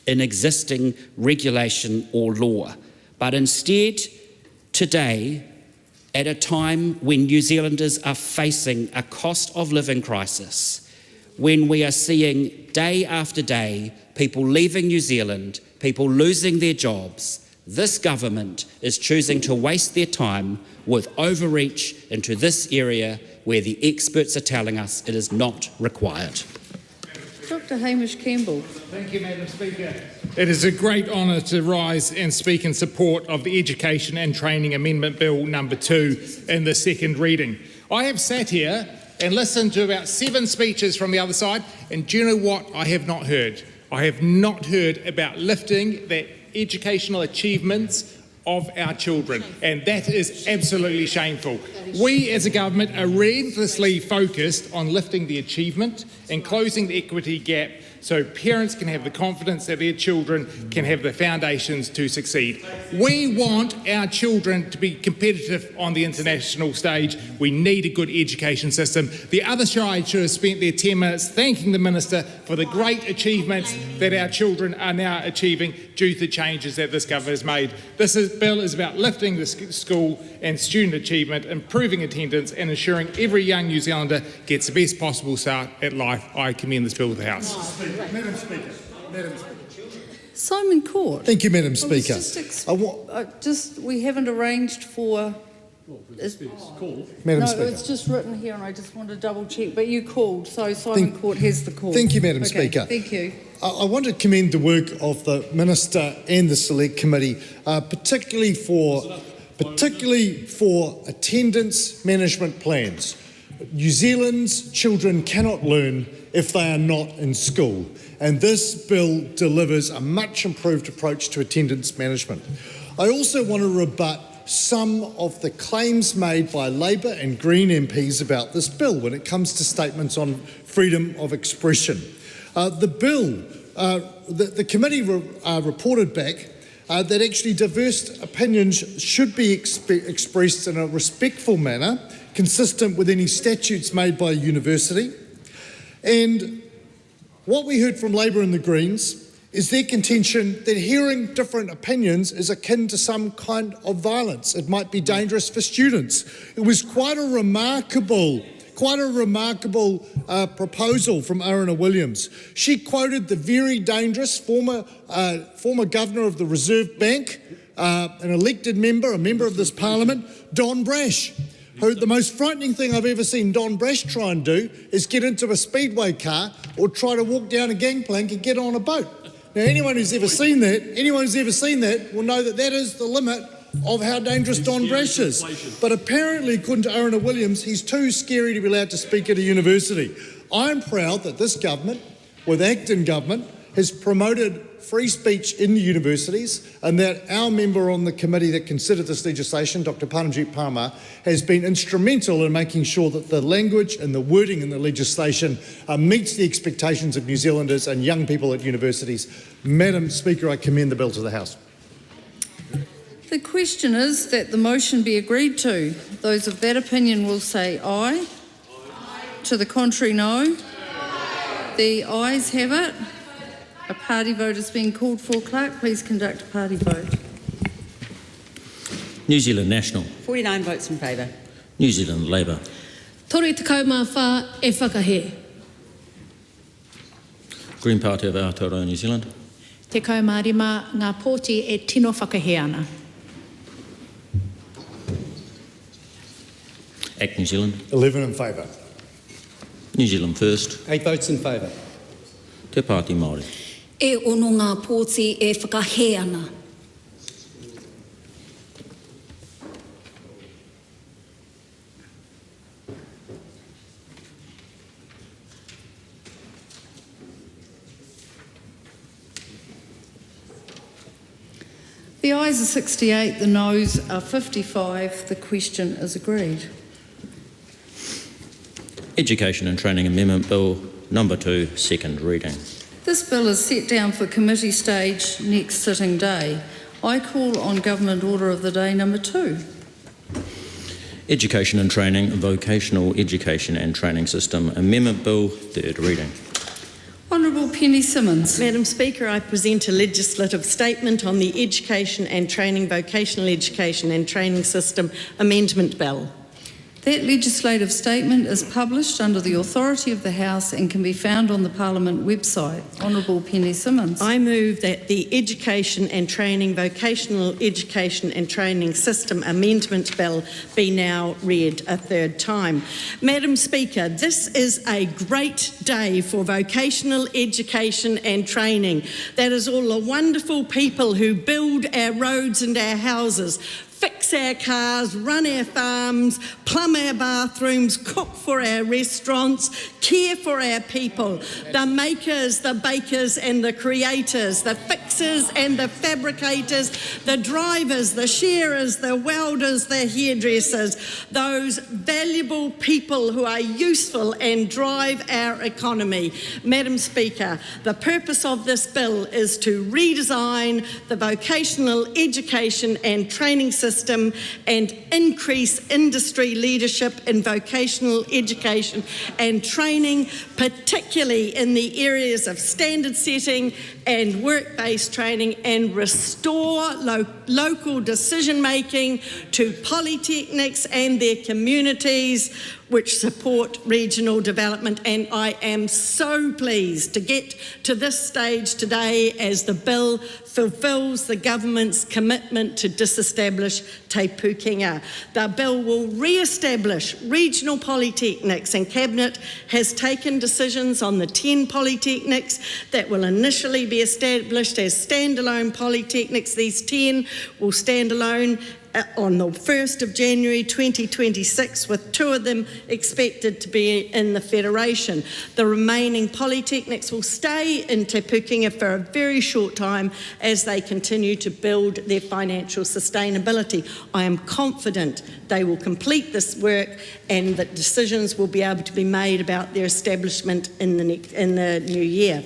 in existing regulation or law. But instead, today, at a time when New Zealanders are facing a cost of living crisis, when we are seeing day after day people leaving New Zealand, people losing their jobs, this government is choosing to waste their time with overreach into this area where the experts are telling us it is not required. Dr. Hamish Campbell. Thank you, Madam Speaker. It is a great honour to rise and speak in support of the Education and Training Amendment Bill number 2 in the second reading. I have sat here and listened to about 7 speeches from the other side, and do you know what I have not heard? I have not heard about lifting the educational achievements of our children, and that is absolutely shameful. We as a government are relentlessly focused on lifting the achievement and closing the equity gap so parents can have the confidence that their children can have the foundations to succeed. We want our children to be competitive on the international stage. We need a good education system. The other side should have spent their 10 minutes thanking the Minister for the great achievements that our children are now achieving due to the changes that this government has made. This bill is about lifting the school and student achievement, improving attendance and ensuring every young New Zealander gets the best possible start at life. I commend this bill to the House. Madam Speaker. Simon Court. Thank you, Madam Speaker. We haven't arranged for... Madam no, Speaker. it's just written here and I just want to double check, but you called, so Simon Court has the call. Thank you, Madam Okay, Speaker. Thank you. I want to commend the work of the Minister and the Select Committee, particularly for attendance management plans. New Zealand's children cannot learn if they are not in school, and this bill delivers a much improved approach to attendance management. I also want to rebut some of the claims made by Labour and Green MPs about this bill when it comes to statements on freedom of expression. The committee reported back that actually diverse opinions should be expressed in a respectful manner, consistent with any statutes made by a university. And what we heard from Labour and the Greens is their contention that hearing different opinions is akin to some kind of violence. It might be dangerous for students. It was quite a remarkable proposal from Aotearoa Williams. She quoted the very dangerous former governor of the Reserve Bank, an elected member, a member of this parliament, Don Brash, who the most frightening thing I've ever seen Don Brash try and do is get into a speedway car or try to walk down a gangplank and get on a boat. Now, anyone who's ever seen that will know that that is the limit of how dangerous Don Brash is. But apparently, according to Aotearoa Williams, he's too scary to be allowed to speak at a university. I'm proud that this government, with Acton government, has promoted free speech in the universities, and that our member on the committee that considered this legislation, Dr. Paramjit Parmar, has been instrumental in making sure that the language and the wording in the legislation meets the expectations of New Zealanders and young people at universities. Madam Speaker, I commend the bill to the House. The question is that the motion be agreed to. Those of that opinion will say aye. To the contrary, no. The ayes have it. A party vote is being called for. Clerk, please conduct a party vote. New Zealand National. 49 votes in favour. New Zealand Labour. Tori te kaumawha e whakahe. Green Party of Aotearoa, New Zealand. Te kaumārima ngā pōti e tino whakahe ana. Act New Zealand. 11 in favour. New Zealand First. 8 votes in favour. Te Pāti Māori. E ono ngā pōti e whakahe ana. The The ayes are 68, the noes are 55. The question is agreed. Education and Training Amendment Bill number 2, second reading. This bill is set down for committee stage next sitting day. I call on Government Order of the Day number 2. Education and Training, Vocational Education and Training System Amendment Bill, third reading. Honourable Penny Simmons. Madam Speaker, I present a legislative statement on the Education and Training, Vocational Education and Training System Amendment Bill. That legislative statement is published under the authority of the House and can be found on the Parliament website. Honourable Penny Simmons. I move that the Education and Training, Vocational Education and Training System Amendment Bill be now read a third time. Madam Speaker, this is a great day for vocational education and training. That is all the wonderful people who build our roads and our houses, fix our cars, run our farms, plumb our bathrooms, cook for our restaurants, care for our people, the makers, the bakers and the creators, the fixers and the fabricators, the drivers, the shearers, the welders, the hairdressers, those valuable people who are useful and drive our economy. Madam Speaker, the purpose of this bill is to redesign the vocational education and training system and increase industry leadership in vocational education and training, particularly in the areas of standard setting and work-based training, and restore local decision-making to polytechnics and their communities which support regional development. And I am so pleased to get to this stage today as the bill fulfils the government's commitment to disestablish Te Pukenga. The bill will re-establish regional polytechnics, and Cabinet has taken decisions on the 10 polytechnics that will initially be established as standalone polytechnics. These 10 will stand alone on the 1st of January 2026, with 2 of them expected to be in the Federation. The remaining polytechnics will stay in Te Pukenga for a very short time as they continue to build their financial sustainability. I am confident they will complete this work and that decisions will be able to be made about their establishment in the new year.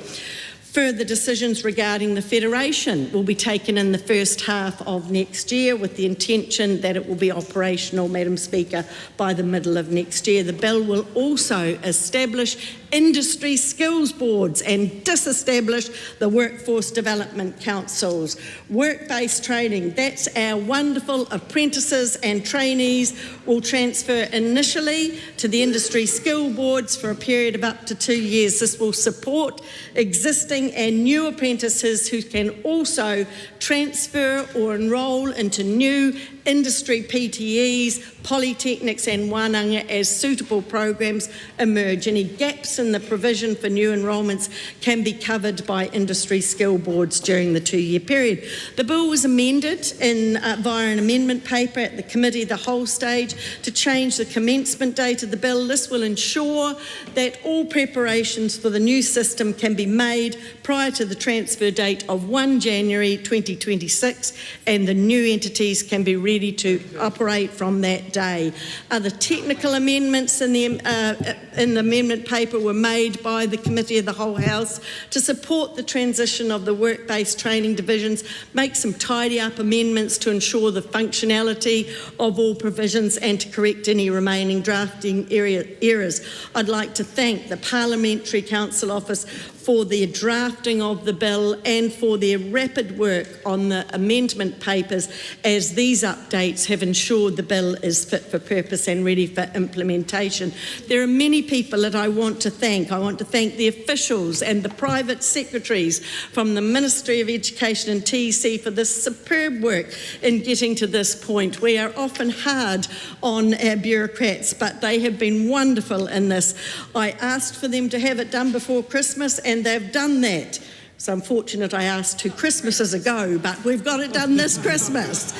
Further decisions regarding the Federation will be taken in the first half of next year, with the intention that it will be operational, Madam Speaker, by the middle of next year. The bill will also establish industry skills boards and disestablish the workforce development councils. Work-based training, that's our wonderful apprentices and trainees, will transfer initially to the industry skill boards for a period of up to 2 years. This will support existing and new apprentices who can also transfer or enrol into new industry PTEs, polytechnics and wānanga as suitable programs emerge. Any gaps in the provision for new enrolments can be covered by industry skill boards during the 2-year period. The bill was amended via an amendment paper at the committee of the whole stage to change the commencement date of the bill. This will ensure that all preparations for the new system can be made prior to the transfer date of 1 January 2026, and the new entities can be ready to operate from that day. Other technical amendments in the amendment paper were made by the Committee of the Whole House to support the transition of the work-based training divisions, make some tidy-up amendments to ensure the functionality of all provisions and to correct any remaining drafting errors. I'd like to thank the Parliamentary Council Office for their drafting of the bill and for their rapid work on the amendment papers, as these updates have ensured the bill is fit for purpose and ready for implementation. There are many people that I want to thank. I want to thank the officials and the private secretaries from the Ministry of Education and TEC for this superb work in getting to this point. We are often hard on our bureaucrats, but they have been wonderful in this. I asked for them to have it done before Christmas, and they've done that. It's unfortunate I asked 2 Christmases ago, but we've got it done this Christmas.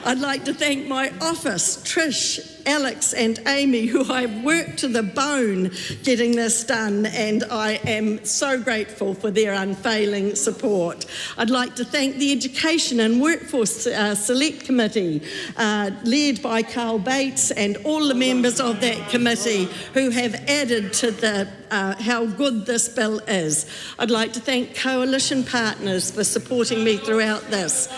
I'd like to thank my office, Trish, Alex and Amy, who I've worked to the bone getting this done, and I am so grateful for their unfailing support. I'd like to thank the Education and Workforce Select Committee, led by Carl Bates, and all the members of that committee who have added to the how good this bill is. I'd like to thank coalition partners for supporting me throughout this.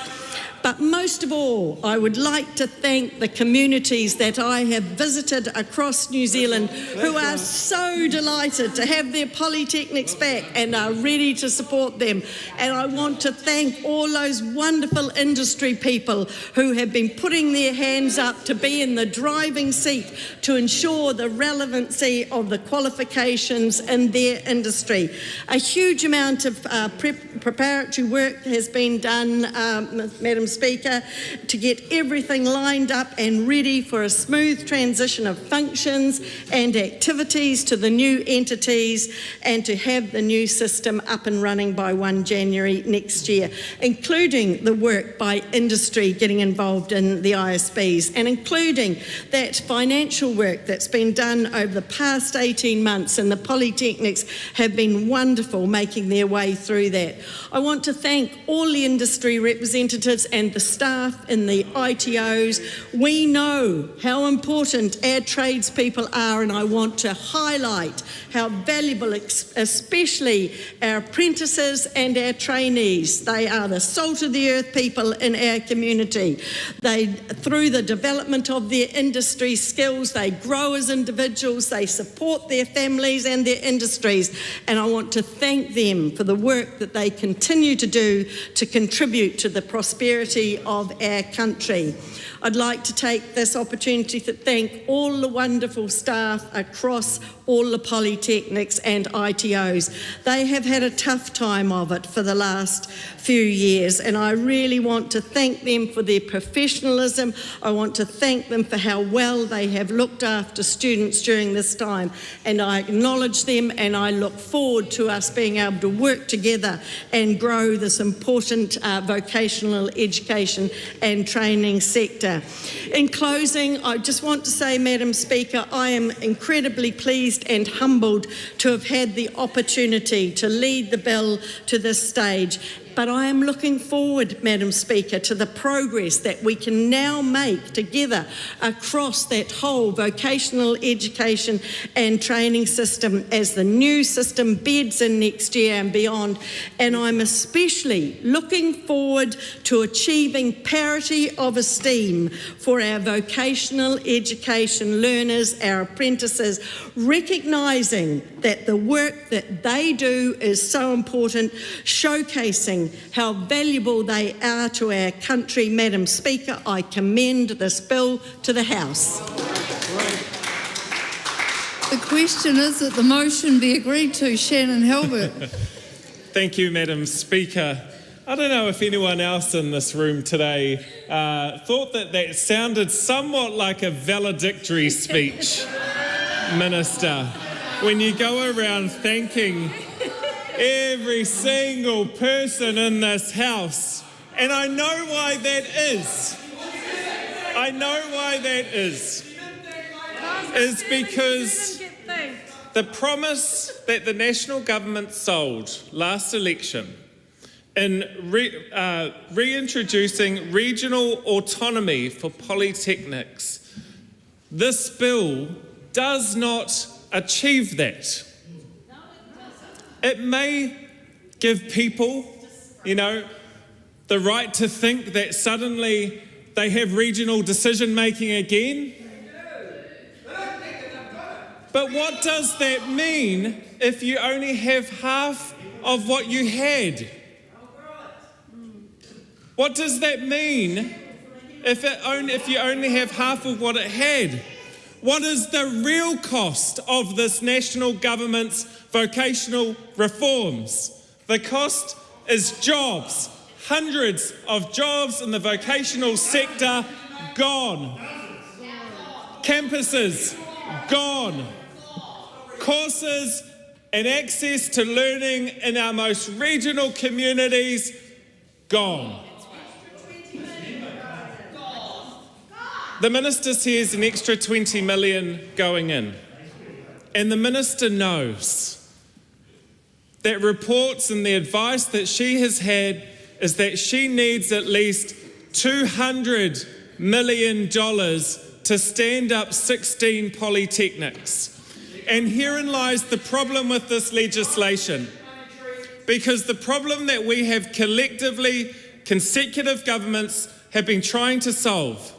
But most of all, I would like to thank the communities that I have visited across New Zealand who are so delighted to have their polytechnics back and are ready to support them. And I want to thank all those wonderful industry people who have been putting their hands up to be in the driving seat to ensure the relevancy of the qualifications in their industry. A huge amount of preparatory work has been done, Madam Speaker, to get everything lined up and ready for a smooth transition of functions and activities to the new entities, and to have the new system up and running by 1 January next year, including the work by industry getting involved in the ISBs, and including that financial work that's been done over the past 18 months, and the polytechnics have been wonderful making their way through that. I want to thank all the industry representatives and the staff in the ITOs. We know how important our tradespeople are, and I want to highlight how valuable, especially our apprentices and our trainees. They are the salt of the earth people in our community. They, through the development of their industry skills, they grow as individuals, they support their families and their industries, and I want to thank them for the work that they continue to do to contribute to the prosperity of our country. I'd like to take this opportunity to thank all the wonderful staff across all the polytechnics and ITOs. They have had a tough time of it for the last few years, and I really want to thank them for their professionalism. I want to thank them for how well they have looked after students during this time, and I acknowledge them, and I look forward to us being able to work together and grow this important vocational education and training sector. In closing, I just want to say, Madam Speaker, I am incredibly pleased and humbled to have had the opportunity to lead the bill to this stage. But I am looking forward, Madam Speaker, to the progress that we can now make together across that whole vocational education and training system as the new system beds in next year and beyond. And I'm especially looking forward to achieving parity of esteem for our vocational education learners, our apprentices, recognising that the work that they do is so important, showcasing how valuable they are to our country. Madam Speaker, I commend this bill to the House. The question is that the motion be agreed to. Shannon Halbert. Thank you, Madam Speaker. I don't know if anyone else in this room today thought that sounded somewhat like a valedictory speech, Minister, when you go around thanking every single person in this House. And I know why that is. I know why that is. Is because the promise that the national government sold last election in reintroducing regional autonomy for polytechnics, this bill does not achieve that. It may give people, the right to think that suddenly they have regional decision-making again. But what does that mean if you only have half of what you had? What does that mean if you only have half of what it had? What is the real cost of this national government's vocational reforms? The cost is jobs. Hundreds of jobs in the vocational sector gone. Campuses gone. Courses and access to learning in our most regional communities gone. The Minister says an extra 20 million going in. And the Minister knows that reports and the advice that she has had is that she needs at least $200 million to stand up 16 polytechnics. And herein lies the problem with this legislation. Because the problem that we have collectively, consecutive governments have been trying to solve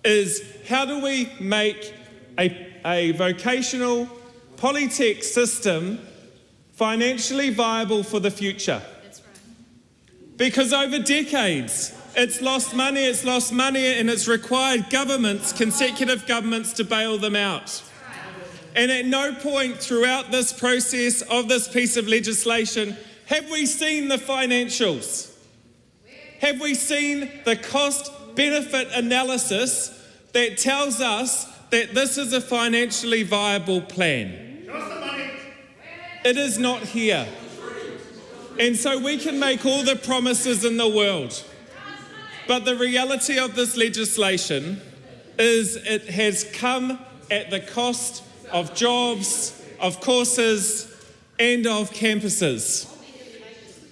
is how do we make a vocational polytech system financially viable for the future? That's right. Because over decades, it's lost money, and it's required governments, consecutive governments, to bail them out. And at no point throughout this process of this piece of legislation have we seen the financials. Have we seen the cost-benefit analysis that tells us that this is a financially viable plan? It is not here. And so we can make all the promises in the world. But the reality of this legislation is it has come at the cost of jobs, of courses, and of campuses.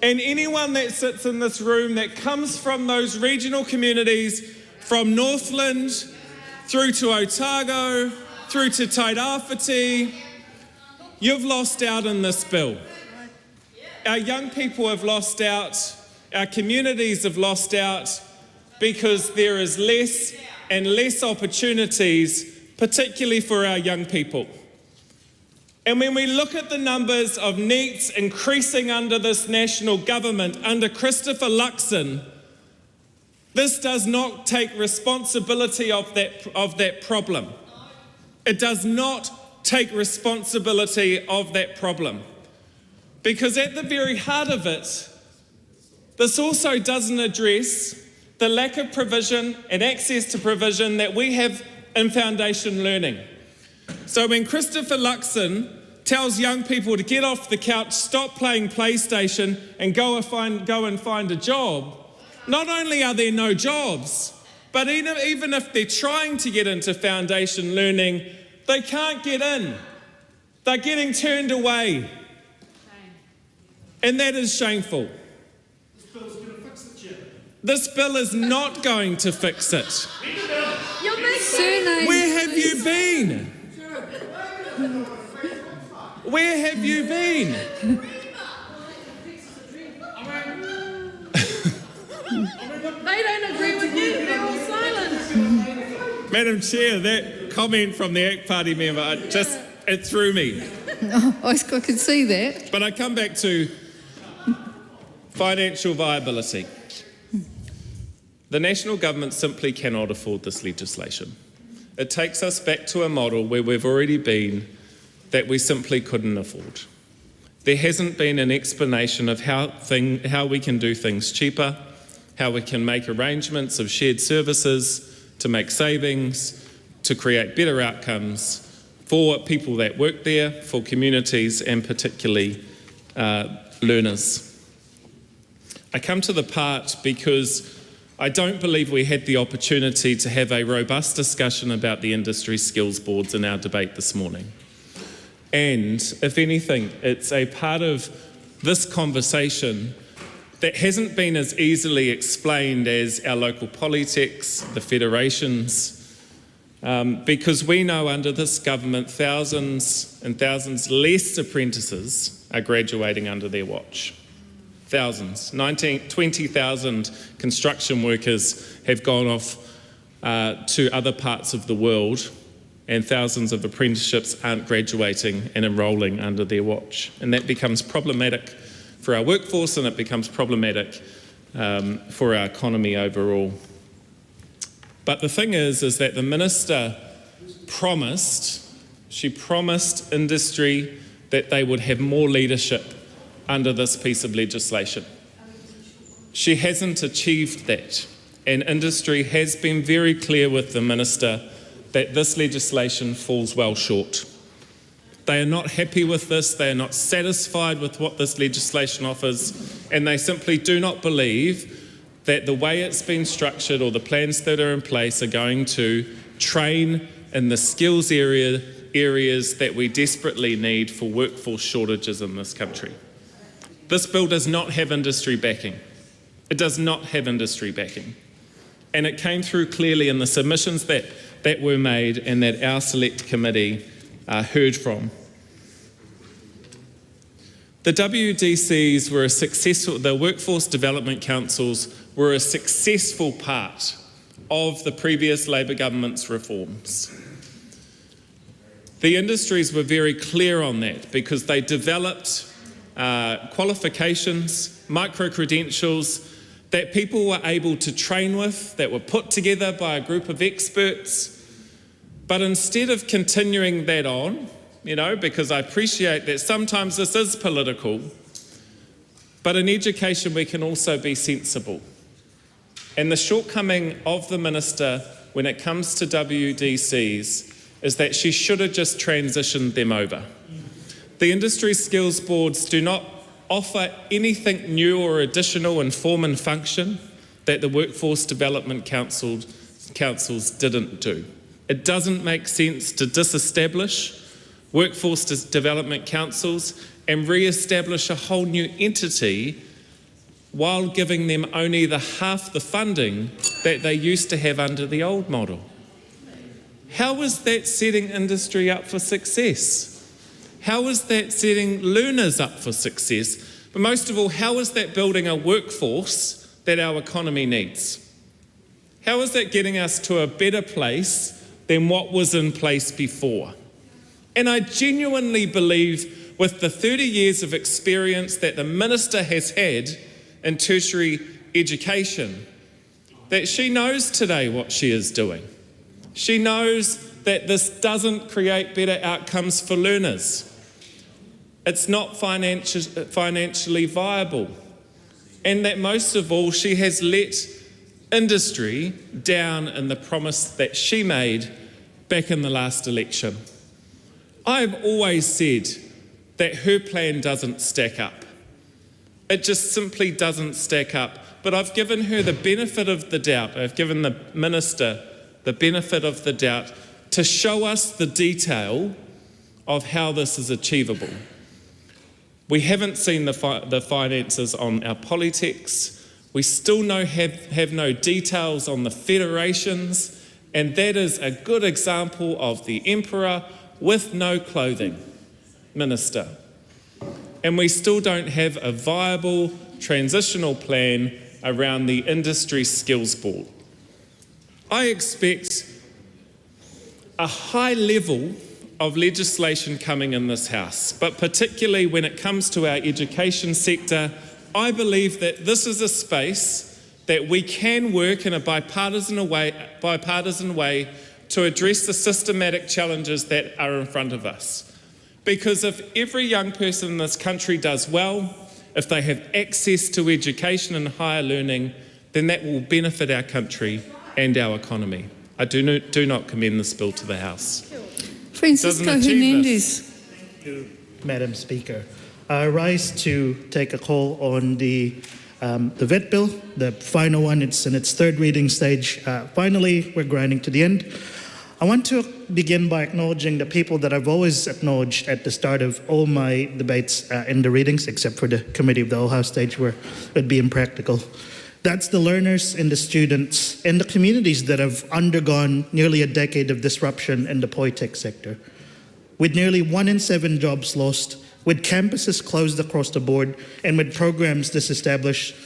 And anyone that sits in this room that comes from those regional communities, from Northland through to Otago, through to Tairāwhiti, you've lost out in this bill. Our young people have lost out, our communities have lost out, because there is less and less opportunities, particularly for our young people. And when we look at the numbers of NEETs increasing under this national government, under Christopher Luxon, this does not take responsibility of that problem. It does not take responsibility of that problem. Because at the very heart of it, this also doesn't address the lack of provision and access to provision that we have in foundation learning. So when Christopher Luxon tells young people to get off the couch, stop playing PlayStation and go and find a job, not only are there no jobs, but even if they're trying to get into foundation learning, they can't get in. They're getting turned away. And that is shameful. This bill is not going to fix it. Where have you been? Where have you been? They don't agree with you, they're all silent. Madam Chair, that comment from the ACT Party member, it threw me. I can see that. But I come back to financial viability. The national government simply cannot afford this legislation. It takes us back to a model where we've already been that we simply couldn't afford. There hasn't been an explanation of how we can do things cheaper, how we can make arrangements of shared services to make savings, to create better outcomes for people that work there, for communities, and particularly learners. I come to the part because I don't believe we had the opportunity to have a robust discussion about the industry skills boards in our debate this morning. And if anything, it's a part of this conversation that hasn't been as easily explained as our local polytechs, the federations, because we know under this government thousands and thousands less apprentices are graduating under their watch. Thousands, 20,000 construction workers have gone off to other parts of the world, and thousands of apprenticeships aren't graduating and enrolling under their watch. And that becomes problematic for our workforce, and it becomes problematic for our economy overall. But the thing is that the Minister promised industry that they would have more leadership under this piece of legislation. She hasn't achieved that, and industry has been very clear with the Minister that this legislation falls well short. They are not happy with this, they are not satisfied with what this legislation offers, and they simply do not believe that the way it's been structured or the plans that are in place are going to train in the skills areas that we desperately need for workforce shortages in this country. This bill does not have industry backing. It does not have industry backing. And it came through clearly in the submissions that were made and that our select committee heard from. The WDCs were a successful, the Workforce Development Councils were a successful part of the previous Labor government's reforms. The industries were very clear on that because they developed qualifications, micro-credentials that people were able to train with, that were put together by a group of experts. But instead of continuing that on, because I appreciate that sometimes this is political, but in education we can also be sensible. And the shortcoming of the minister when it comes to WDCs is that she should have just transitioned them over. The industry skills boards do not offer anything new or additional in form and function that the Workforce Development Councils didn't do. It doesn't make sense to disestablish Workforce Development Councils and re-establish a whole new entity while giving them only half the funding that they used to have under the old model. How is that setting industry up for success? How is that setting learners up for success? But most of all, how is that building a workforce that our economy needs? How is that getting us to a better place than what was in place before? And I genuinely believe with the 30 years of experience that the minister has had in tertiary education, that she knows today what she is doing. She knows that this doesn't create better outcomes for learners. It's not financially viable. And that most of all, she has let industry down in the promise that she made back in the last election. I've always said that her plan doesn't stack up. It just simply doesn't stack up. But I've given her the benefit of the doubt. I've given the minister the benefit of the doubt to show us the detail of how this is achievable. We haven't seen the finances on our polytechs. We still have no details on the federations, and that is a good example of the emperor with no clothing, Minister. And we still don't have a viable transitional plan around the Industry Skills Board. I expect a high level of legislation coming in this House, but particularly when it comes to our education sector, I believe that this is a space that we can work in a bipartisan way to address the systematic challenges that are in front of us. Because if every young person in this country does well, if they have access to education and higher learning, then that will benefit our country and our economy. I do not commend this bill to the House. Francisco Hernandez. Thank you, Madam Speaker. I rise to take a call on the vet bill, the final one. It's in its third reading stage. Finally, we're grinding to the end. I want to begin by acknowledging the people that I've always acknowledged at the start of all my debates in the readings, except for the Committee of the Whole House stage where it'd be impractical. That's the learners and the students and the communities that have undergone nearly a decade of disruption in the polytech sector. With nearly 1 in 7 jobs lost, with campuses closed across the board, and with programs disestablished,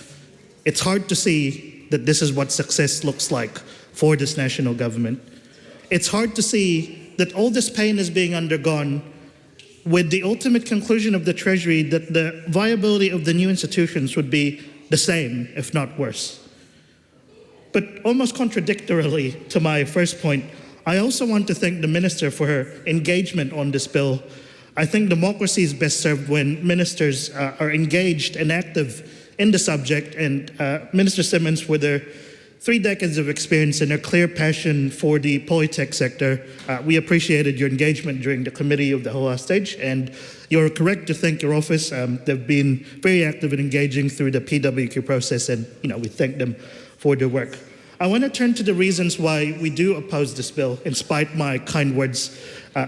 it's hard to see that this is what success looks like for this national government. It's hard to see that all this pain is being undergone with the ultimate conclusion of the Treasury that the viability of the new institutions would be the same, if not worse. But almost contradictorily to my first point, I also want to thank the Minister for her engagement on this bill. I think democracy is best served when ministers are engaged and active in the subject, and Minister Simmons, with her 3 decades of experience and her clear passion for the polytech sector, we appreciated your engagement during the Committee of the Whole House stage, and you're correct to thank your office. They've been very active in engaging through the PWQ process, and we thank them for their work. I want to turn to the reasons why we do oppose this bill, in spite of my kind words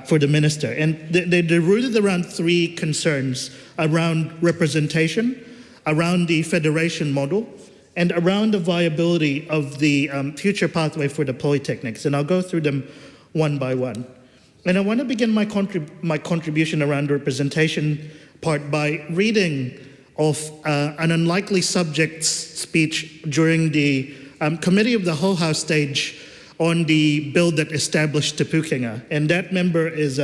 for the minister. And they're rooted around three concerns: around representation, around the federation model, and around the viability of the future pathway for the polytechnics. And I'll go through them one by one. And I want to begin my contribution around the representation part by reading of an unlikely subject's speech during the Committee of the Whole House stage on the bill that established Te Pukenga. And that member is,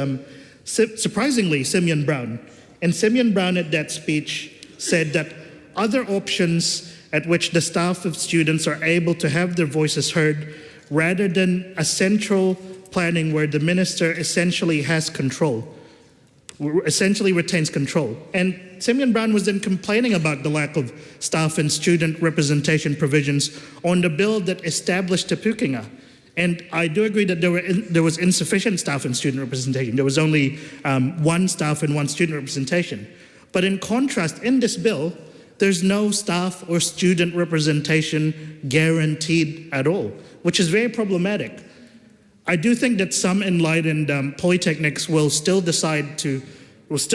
surprisingly, Simeon Brown. And Simeon Brown at that speech said that other options at which the staff of students are able to have their voices heard, rather than a central planning where the minister essentially has control, essentially retains control. And Seymour Brown was then complaining about the lack of staff and student representation provisions on the bill that established Te Pukenga. And I do agree that there was insufficient staff and student representation. There was only one staff and one student representation. But in contrast, in this bill, there's no staff or student representation guaranteed at all, which is very problematic. I do think that some enlightened polytechnics will still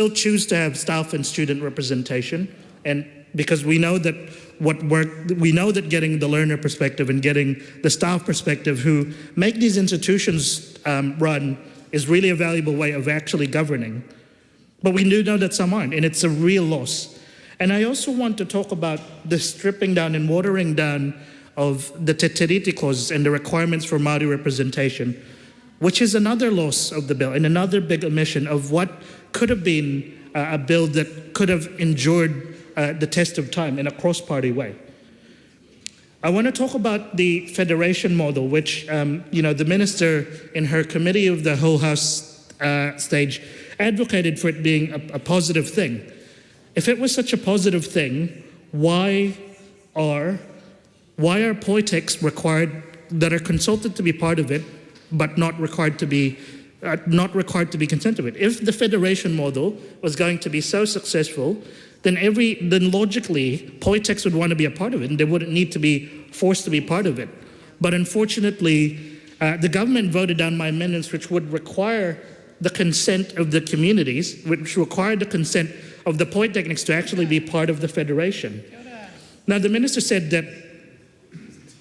choose to have staff and student representation, and because we know that getting the learner perspective and getting the staff perspective who make these institutions run is really a valuable way of actually governing. But we do know that some aren't, and it's a real loss. And I also want to talk about the stripping down and watering down of the Te Tiriti clauses and the requirements for Māori representation, which is another loss of the bill and another big omission of what could have been a bill that could have endured the test of time in a cross-party way. I want to talk about the federation model, which the minister in her committee of the whole house stage advocated for it being a positive thing. If it was such a positive thing, why are polytechs required that are consulted to be part of it, but not required to be consent to it? If the federation model was going to be so successful, then logically polytechs would want to be a part of it, and they wouldn't need to be forced to be part of it. But unfortunately, the government voted down my amendments, which would require the consent of the communities, which required the consent of the polytechnics to actually be part of the federation. Now, the minister said that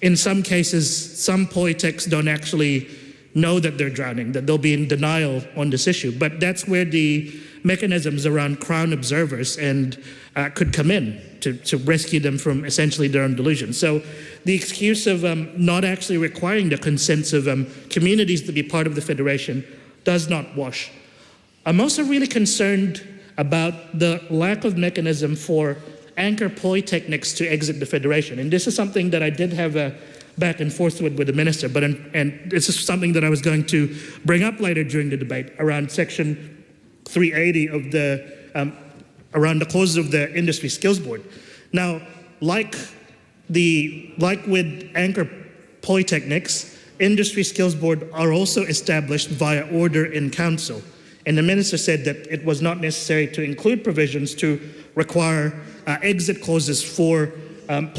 in some cases, some polytechs don't actually know that they're drowning, that they'll be in denial on this issue. But that's where the mechanisms around Crown observers and could come in to rescue them from essentially their own delusion. So the excuse of not actually requiring the consents of communities to be part of the federation does not wash. I'm also really concerned about the lack of mechanism for anchor polytechnics to exit the federation. And this is something that I did have a back and forth with the minister, and this is something that I was going to bring up later during the debate around section 380 of around the clauses of the Industry Skills Board. Now, like with anchor polytechnics, Industry Skills Board are also established via order in council. And the minister said that it was not necessary to include provisions to require exit clauses for anchor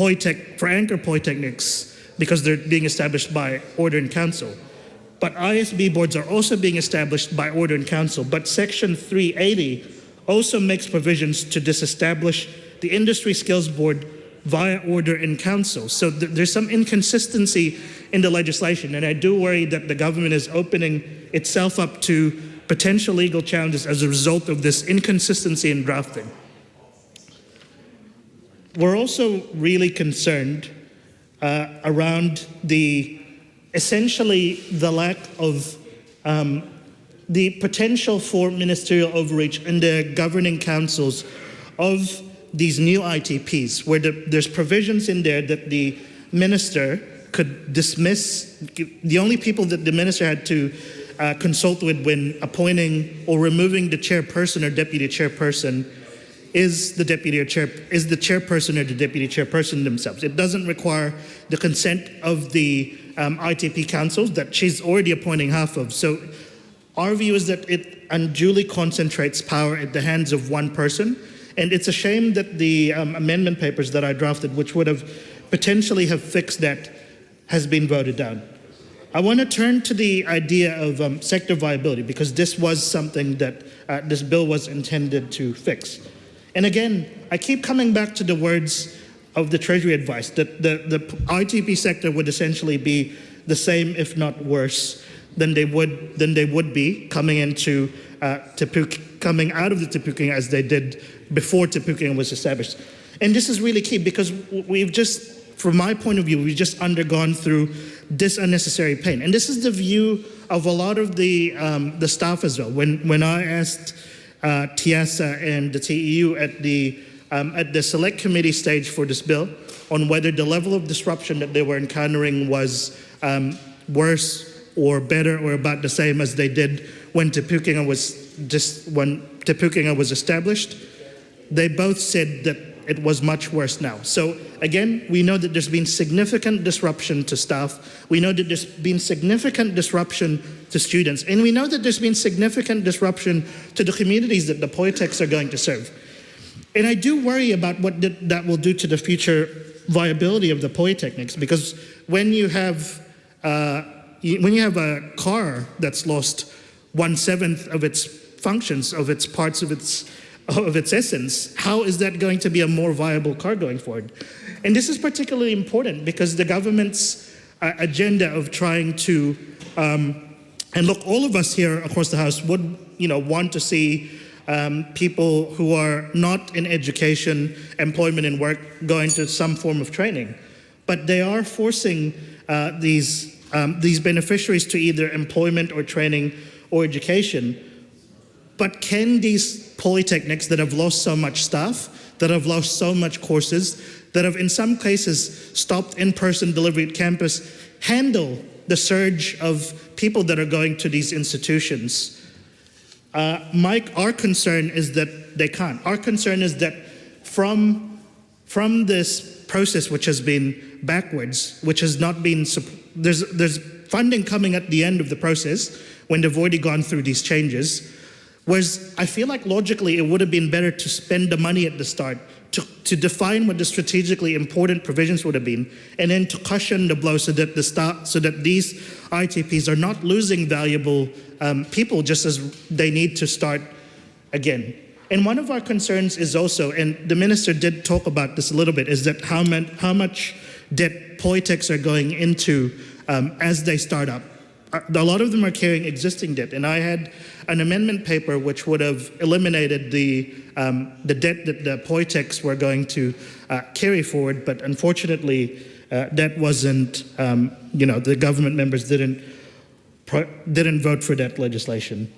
polytechnics because they're being established by order in council. But ISB boards are also being established by order in council. But section 380 also makes provisions to disestablish the Industry Skills Board via order in council. So there's some inconsistency in the legislation, and I do worry that the government is opening itself up to potential legal challenges as a result of this inconsistency in drafting. We're also really concerned around essentially the lack of the potential for ministerial overreach in the governing councils of these new ITPs, where there's provisions in there that the minister could dismiss. The only people that the minister had to consult with when appointing or removing the chairperson or deputy chairperson is the chairperson or the deputy chairperson themselves. It doesn't require the consent of the ITP councils that she's already appointing half of. So our view is that it unduly concentrates power at the hands of one person. And it's a shame that the amendment papers that I drafted, which would have potentially have fixed that, has been voted down. I want to turn to the idea of sector viability, because this was something that this bill was intended to fix. And again, I keep coming back to the words of the Treasury advice that the ITP sector would essentially be the same, if not worse, than they would be coming into coming out of the Te Pukenga as they did before Te Pukenga was established. And this is really key, because we've just, from my point of view, we've just undergone through this unnecessary pain. And this is the view of a lot of the staff as well. When I asked TIASA and the TEU at the select committee stage for this bill on whether the level of disruption that they were encountering was worse or better or about the same as they did when Te Pukenga was established, they both said that it was much worse now. So again, we know that there's been significant disruption to staff. We know that there's been significant disruption to students. And we know that there's been significant disruption to the communities that the Polytechs are going to serve. And I do worry about what that will do to the future viability of the Polytechnics, because when you have a car that's lost 1/7 of its functions, of its parts, of its essence, how is that going to be a more viable car going forward? And this is particularly important because the government's agenda of trying to, and look, all of us here across the House would, want to see people who are not in education, employment and work go into some form of training. But they are forcing these beneficiaries to either employment or training or education. But can these polytechnics that have lost so much staff, that have lost so much courses, that have in some cases stopped in-person delivery at campus, handle the surge of people that are going to these institutions? Mike, our concern is that they can't. Our concern is that from this process, which has been backwards, which has not been, there's funding coming at the end of the process when they've already gone through these changes, whereas I feel like logically it would have been better to spend the money at the start to define what the strategically important provisions would have been, and then to cushion the blow so that these ITPs are not losing valuable people just as they need to start again. And one of our concerns is also, and the minister did talk about this a little bit, is that how much debt Polytechs are going into as they start up. A lot of them are carrying existing debt, and I had an amendment paper which would have eliminated the debt that the Polytechs were going to carry forward, but unfortunately that wasn't, the government members didn't vote for that legislation.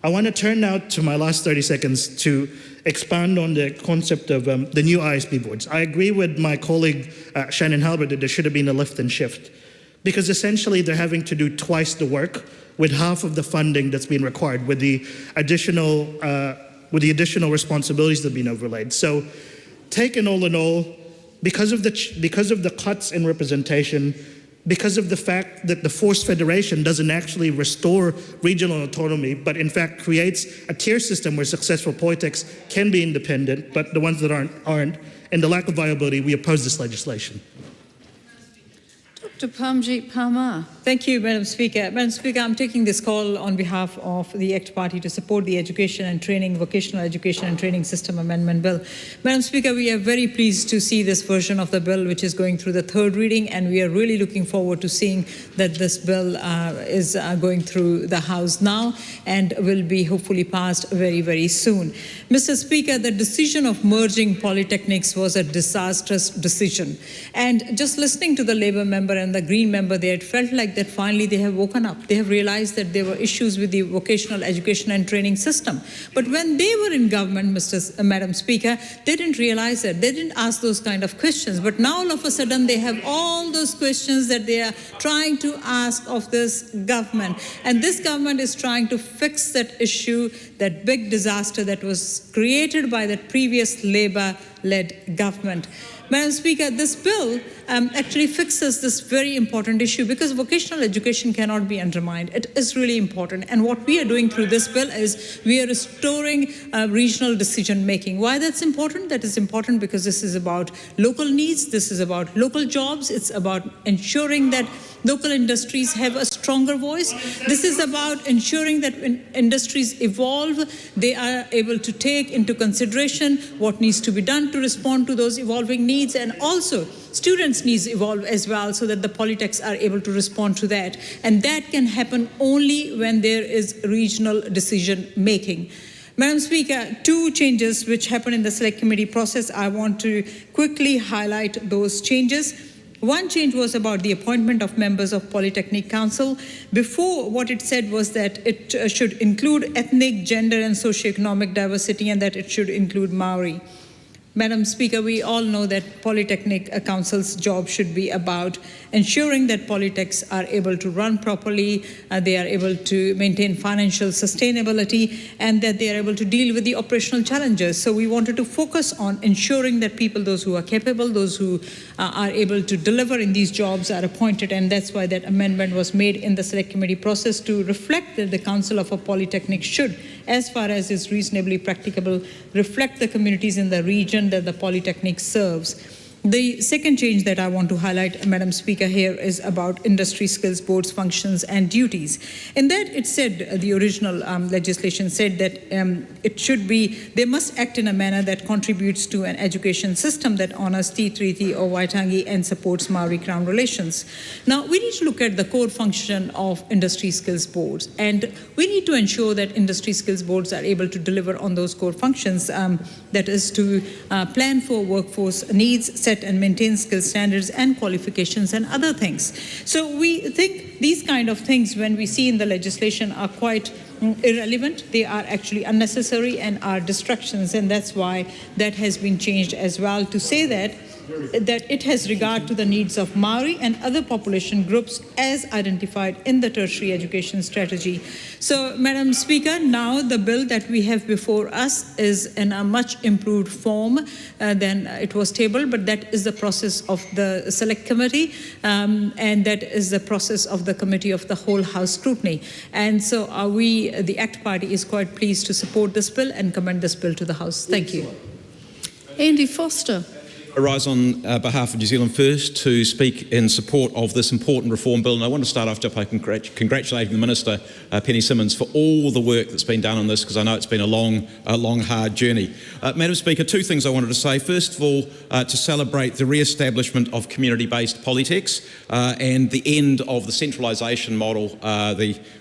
I want to turn now to my last 30 seconds to expand on the concept of the new ISB boards. I agree with my colleague Shannon Halbert that there should have been a lift and shift, because essentially they're having to do twice the work with half of the funding that's been required, with the additional responsibilities that have been overlaid. So, taken all in all, because of the cuts in representation, because of the fact that the forced federation doesn't actually restore regional autonomy, but in fact creates a tier system where successful Polytechs can be independent, but the ones that aren't, and the lack of viability, we oppose this legislation. Dr. Parmjeet Parmar. Thank you, Madam Speaker. Madam Speaker, I'm taking this call on behalf of the ACT Party to support the Education and Training, Vocational Education and Training System Amendment Bill. Madam Speaker, we are very pleased to see this version of the bill which is going through the third reading, and we are really looking forward to seeing that this bill is going through the House now and will be hopefully passed very, very soon. Mr. Speaker, the decision of merging polytechnics was a disastrous decision. And just listening to the Labour member and the Green member there, it felt like that finally they have woken up. They have realized that there were issues with the vocational education and training system. But when they were in government, Madam Speaker, they didn't realize that. They didn't ask those kind of questions. But now all of a sudden they have all those questions that they are trying to ask of this government. And this government is trying to fix that issue, that big disaster that was created by that previous Labour led government. Madam Speaker, this bill actually fixes this very important issue because vocational education cannot be undermined. It is really important. And what we are doing through this bill is we are restoring regional decision making. Why that's important? That is important because this is about local needs. This is about local jobs. It's about ensuring that local industries have a stronger voice. This is about ensuring that when industries evolve, they are able to take into consideration what needs to be done to respond to those evolving needs, and also students' needs evolve as well so that the polytechs are able to respond to that. And that can happen only when there is regional decision making. Madam Speaker, two changes which happened in the Select Committee process, I want to quickly highlight those changes. One change was about the appointment of members of Polytechnic Council. Before, what it said was that it should include ethnic, gender and socioeconomic diversity, and that it should include Maori. Madam Speaker, we all know that Polytechnic Council's job should be about ensuring that polytechs are able to run properly, they are able to maintain financial sustainability, and that they are able to deal with the operational challenges. So we wanted to focus on ensuring that people, those who are capable, those who are able to deliver in these jobs are appointed, and that's why that amendment was made in the Select Committee process to reflect that the Council of a Polytechnic should, as far as is reasonably practicable, reflect the communities in the region that the Polytechnic serves. The second change that I want to highlight, Madam Speaker, here is about Industry Skills Board's functions and duties. In that it said, the original legislation said that it should be, they must act in a manner that contributes to an education system that honors Te Treaty o Waitangi and supports Maori Crown relations. Now, we need to look at the core function of Industry Skills Boards, and we need to ensure that Industry Skills Boards are able to deliver on those core functions, that is to plan for workforce needs, set and maintain skill standards and qualifications and other things. So we think these kind of things, when we see in the legislation, are quite irrelevant. They are actually unnecessary and are distractions, and that's why that has been changed as well to say that it has regard to the needs of Maori and other population groups as identified in the tertiary education strategy. So, Madam Speaker, now the bill that we have before us is in a much improved form than it was tabled, but that is the process of the Select Committee, and that is the process of the Committee of the Whole House Scrutiny. And so we, the ACT Party, is quite pleased to support this bill and commend this bill to the House. Thank you. Andy Foster. I rise on behalf of New Zealand First to speak in support of this important reform bill, and I want to start off just by congratulating the Minister, Penny Simmonds, for all the work that's been done on this, because I know it's been a long, hard journey. Madam Speaker, two things I wanted to say. First of all, to celebrate the re-establishment of community-based polytechs and the end of the centralisation model,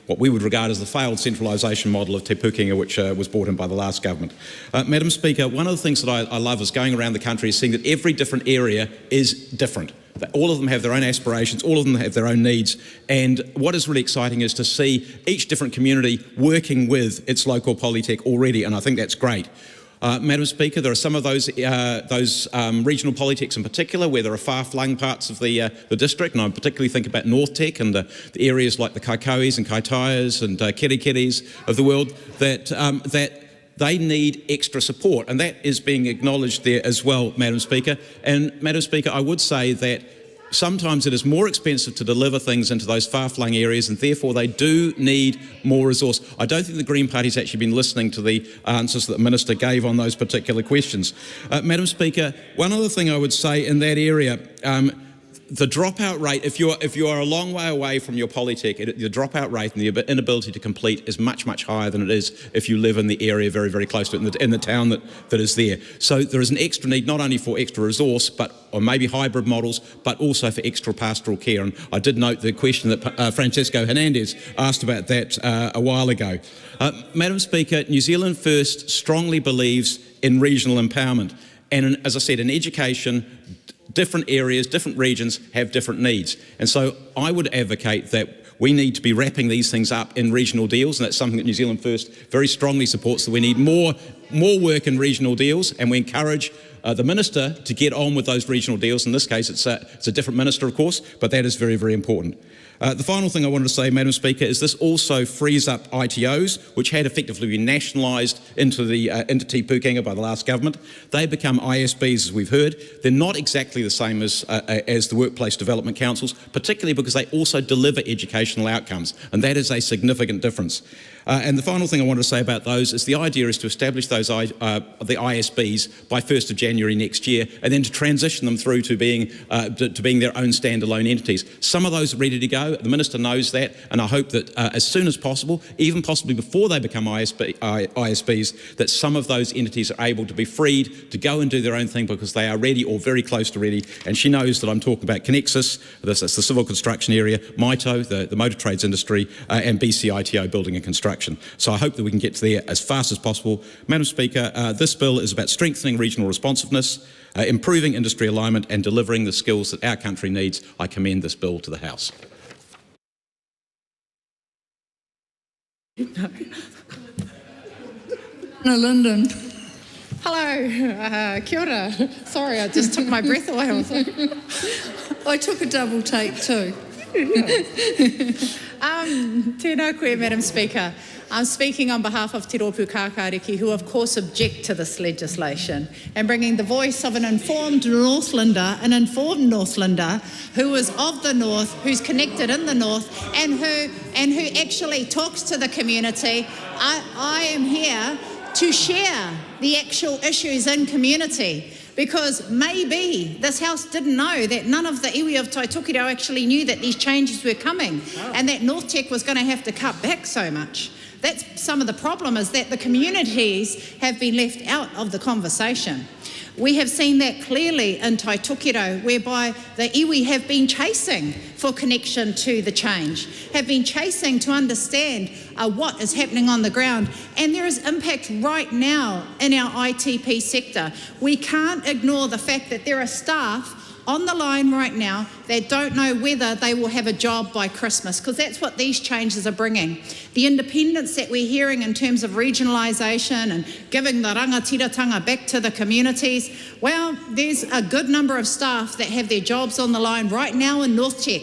what we would regard as the failed centralisation model of Te Pukenga, which was brought in by the last government. Madam Speaker, one of the things that I love is going around the country is seeing that every different area is different. All of them have their own aspirations, all of them have their own needs, and what is really exciting is to see each different community working with its local polytech already, and I think that's great. Madam Speaker, there are some of those regional polytechs in particular where there are far-flung parts of the district, and I particularly think about North Tech and the areas like the Kaikois and Kaitaias and Kirikiris of the world that they need extra support, and that is being acknowledged there as well, Madam Speaker. And Madam Speaker, I would say that sometimes it is more expensive to deliver things into those far-flung areas, and therefore they do need more resource. I don't think the Green Party's actually been listening to the answers that the Minister gave on those particular questions. Madam Speaker, one other thing I would say in that area, the dropout rate, if you are a long way away from your polytech, the dropout rate and the inability to complete is much, much higher than it is if you live in the area very, very close to it, in the town that is there. So there is an extra need not only for extra resource, or maybe hybrid models, but also for extra pastoral care. And I did note the question that Francisco Hernandez asked about that a while ago. Madam Speaker, New Zealand First strongly believes in regional empowerment. And as I said, in education, different areas, different regions have different needs. And so I would advocate that we need to be wrapping these things up in regional deals, and that's something that New Zealand First very strongly supports, that we need more work in regional deals, and we encourage the Minister to get on with those regional deals. In this case, it's a different Minister, of course, but that is very, very important. The final thing I wanted to say, Madam Speaker, is this also frees up ITOs, which had effectively been nationalised into the Te Pūkenga by the last government. They become ISBs, as we've heard. They're not exactly the same as the workplace development councils, particularly because they also deliver educational outcomes, and that is a significant difference. And the final thing I wanted to say about those is the idea is to establish those the ISBs by 1st of January next year, and then to transition them through to being their own standalone entities. Some of those are ready to go. The Minister knows that, and I hope that as soon as possible, even possibly before they become ISBs, that some of those entities are able to be freed to go and do their own thing because they are ready or very close to ready. And she knows that I'm talking about Connexus, that's the civil construction area, MITO, the motor trades industry, and BCITO, building and construction. So I hope that we can get to there as fast as possible. Madam Speaker, this bill is about strengthening regional responsiveness, improving industry alignment and delivering the skills that our country needs. I commend this bill to the House. Lyndon. Hello, kia ora. Sorry, I just took my breath away. I took a double take too. Tēnā koe, Madam Speaker. I'm speaking on behalf of Te Rōpū Kākāriki, who of course object to this legislation, and bringing the voice of an informed Northlander who is of the North, who's connected in the North, and who actually talks to the community. I am here to share the actual issues in community, because maybe this House didn't know that none of the iwi of Taitokerau actually knew that these changes were coming and that North Tech was going to have to cut back so much. That's some of the problem, is that the communities have been left out of the conversation. We have seen that clearly in Taitokerau, whereby the iwi have been chasing for connection to the change, have been chasing to understand what is happening on the ground. And there is impact right now in our ITP sector. We can't ignore the fact that there are staff on the line right now that don't know whether they will have a job by Christmas, because that's what these changes are bringing. The independence that we're hearing in terms of regionalisation and giving the rangatiratanga back to the communities, well, there's a good number of staff that have their jobs on the line right now in North Tech,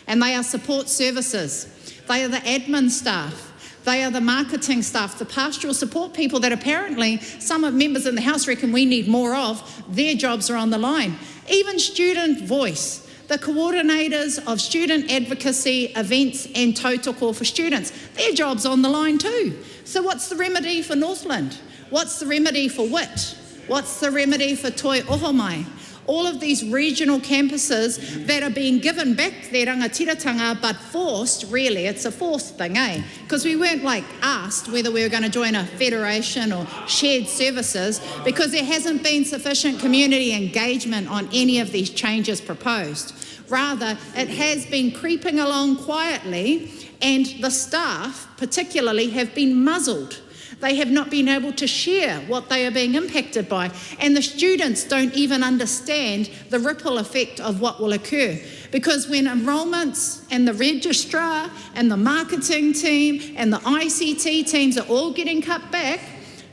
and they are support services. They are the admin staff. They are the marketing staff, the pastoral support people that apparently some members in the House reckon we need more of. Their jobs are on the line. Even student voice, the coordinators of student advocacy events and tautoko for students, their job's on the line too. So what's the remedy for Northland? What's the remedy for Wit? What's the remedy for Toi Ohomai? All of these regional campuses that are being given back their rangatiratanga, but forced, really, it's a forced thing, Because we weren't asked whether we were going to join a federation or shared services, because there hasn't been sufficient community engagement on any of these changes proposed. Rather, it has been creeping along quietly, and the staff particularly have been muzzled. They have not been able to share what they are being impacted by, and the students don't even understand the ripple effect of what will occur. Because when enrolments and the registrar and the marketing team and the ICT teams are all getting cut back,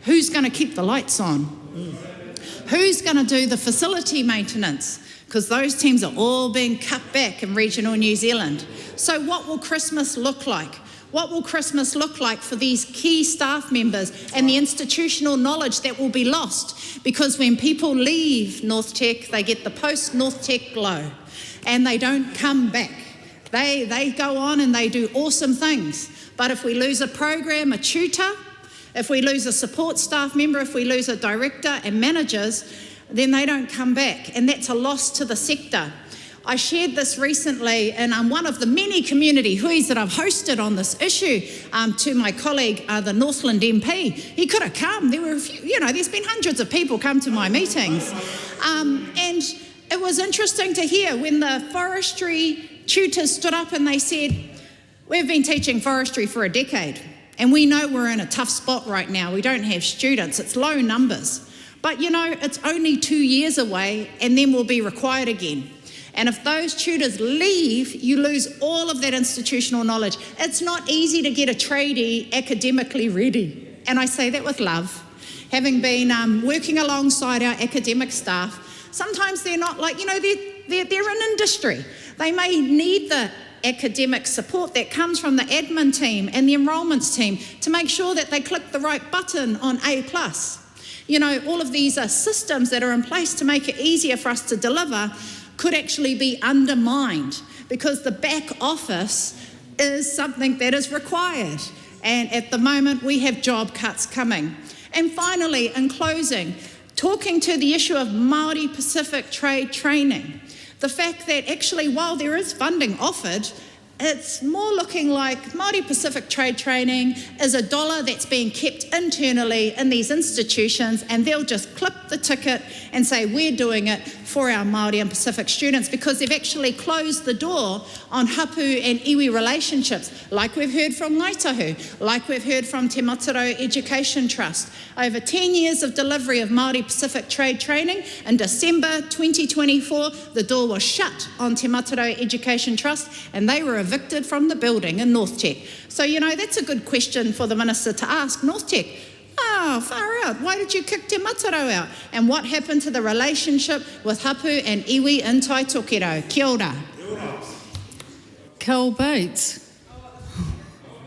who's going to keep the lights on? Who's going to do the facility maintenance? Because those teams are all being cut back in regional New Zealand. So what will Christmas look like? What will Christmas look like for these key staff members and the institutional knowledge that will be lost? Because when people leave North Tech, they get the post-North Tech glow and they don't come back. They go on and they do awesome things. But if we lose a program, a tutor, if we lose a support staff member, if we lose a director and managers, then they don't come back. And that's a loss to the sector. I shared this recently in one of the many community huis that I've hosted on this issue to my colleague, the Northland MP. He could have come. There were a few, there's been hundreds of people come to my meetings. And it was interesting to hear when the forestry tutors stood up and they said, we've been teaching forestry for a decade and we know we're in a tough spot right now. We don't have students. It's low numbers. But, it's only 2 years away and then we'll be required again. And if those tutors leave, you lose all of that institutional knowledge. It's not easy to get a tradie academically ready. And I say that with love. Having been working alongside our academic staff, sometimes they're not they're in industry. They may need the academic support that comes from the admin team and the enrolments team to make sure that they click the right button on A+. You know, all of these are systems that are in place to make it easier for us to deliver could actually be undermined because the back office is something that is required. And at the moment, we have job cuts coming. And finally, in closing, talking to the issue of Māori Pacific trade training, the fact that actually while there is funding offered, it's more looking like Māori Pacific trade training is a dollar that's being kept internally in these institutions, and they'll just clip the ticket and say we're doing it for our Māori and Pacific students because they've actually closed the door on hapu and iwi relationships, like we've heard from Ngaitahu, like we've heard from Te Mataroa Education Trust. Over 10 years of delivery of Māori Pacific trade training, in December 2024, the door was shut on Te Mataroa Education Trust and they were evicted from the building in North Tech. So, you know, that's a good question for the Minister to ask North Tech. Oh, far out. Why did you kick Te Mataroa out? And what happened to the relationship with hapu and iwi in Taitokero? Kia ora. Carl Bates.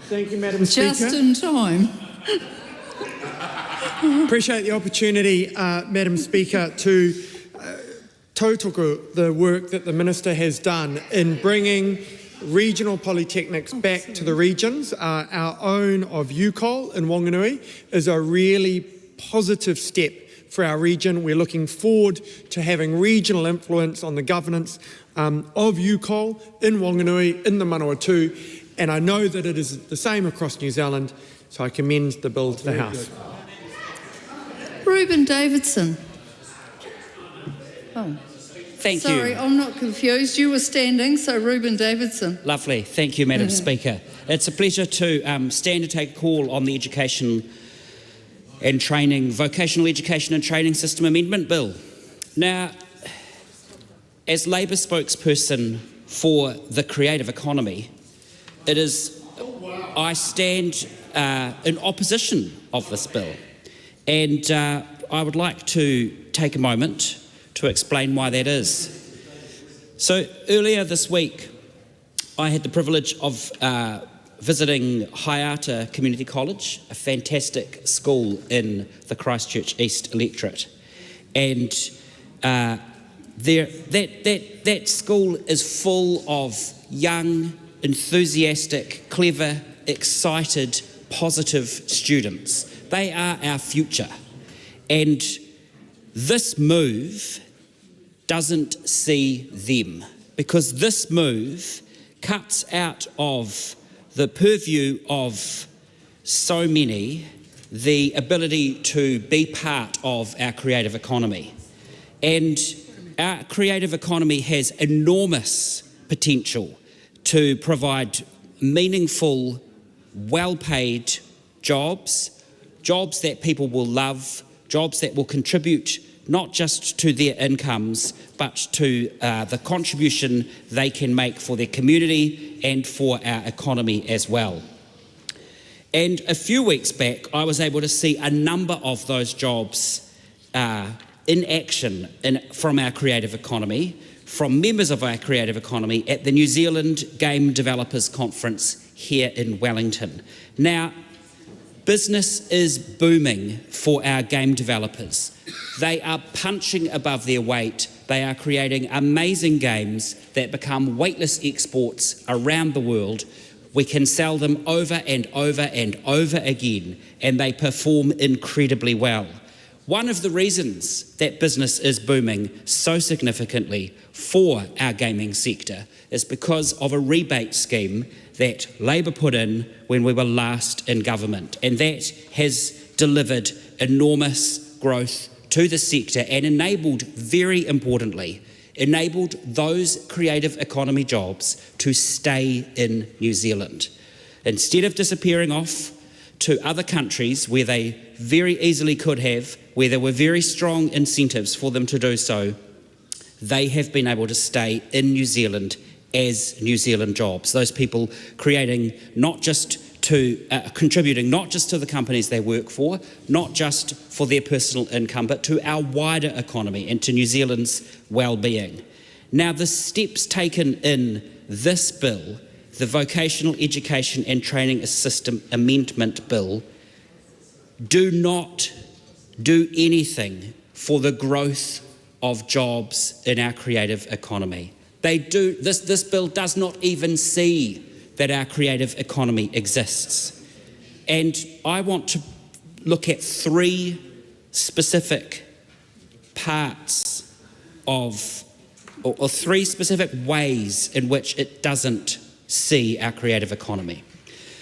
Thank you, Madam Speaker. Just in time. Appreciate the opportunity, Madam Speaker, to tautoko the work that the Minister has done in bringing regional polytechnics back to the regions. Our own of UCOL in Whanganui is a really positive step for our region. We're looking forward to having regional influence on the governance of UCOL in Whanganui, in the Manawatu, and I know that it is the same across New Zealand, so I commend the bill to the House. Reuben Davidson. Oh. Thank you. Sorry, I'm not confused. You were standing, so Reuben Davidson. Lovely. Thank you, Madam Speaker. It's a pleasure to stand to take a call on the Education and Training, Vocational Education and Training System Amendment Bill. Now, as Labour spokesperson for the creative economy, I stand in opposition of this bill. And I would like to take a moment to explain why that is. So earlier this week, I had the privilege of visiting Aotearoa Community College, a fantastic school in the Christchurch East electorate. And that school is full of young, enthusiastic, clever, excited, positive students. They are our future. And this move doesn't see them, because this move cuts out of the purview of so many the ability to be part of our creative economy. And our creative economy has enormous potential to provide meaningful, well-paid jobs that people will love, jobs that will contribute not just to their incomes, but to the contribution they can make for their community and for our economy as well. And a few weeks back, I was able to see a number of those jobs in action from our creative economy, from members of our creative economy at the New Zealand Game Developers Conference here in Wellington. Now, business is booming for our game developers. They are punching above their weight. They are creating amazing games that become weightless exports around the world. We can sell them over and over and over again, and they perform incredibly well. One of the reasons that business is booming so significantly for our gaming sector is because of a rebate scheme that Labour put in when we were last in government, and that has delivered enormous growth to the sector and enabled, very importantly, enabled those creative economy jobs to stay in New Zealand. Instead of disappearing off to other countries where they very easily could have, where there were very strong incentives for them to do so, they have been able to stay in New Zealand as New Zealand jobs. Those people creating not just to contributing not just to the companies they work for, not just for their personal income, but to our wider economy and to New Zealand's well-being. Now, the steps taken in this bill the Vocational Education and Training System Amendment Bill do not do anything for the growth of jobs in our creative economy. This bill does not even see that our creative economy exists. And I want to look at three specific parts of, or three specific ways in which it doesn't see our creative economy.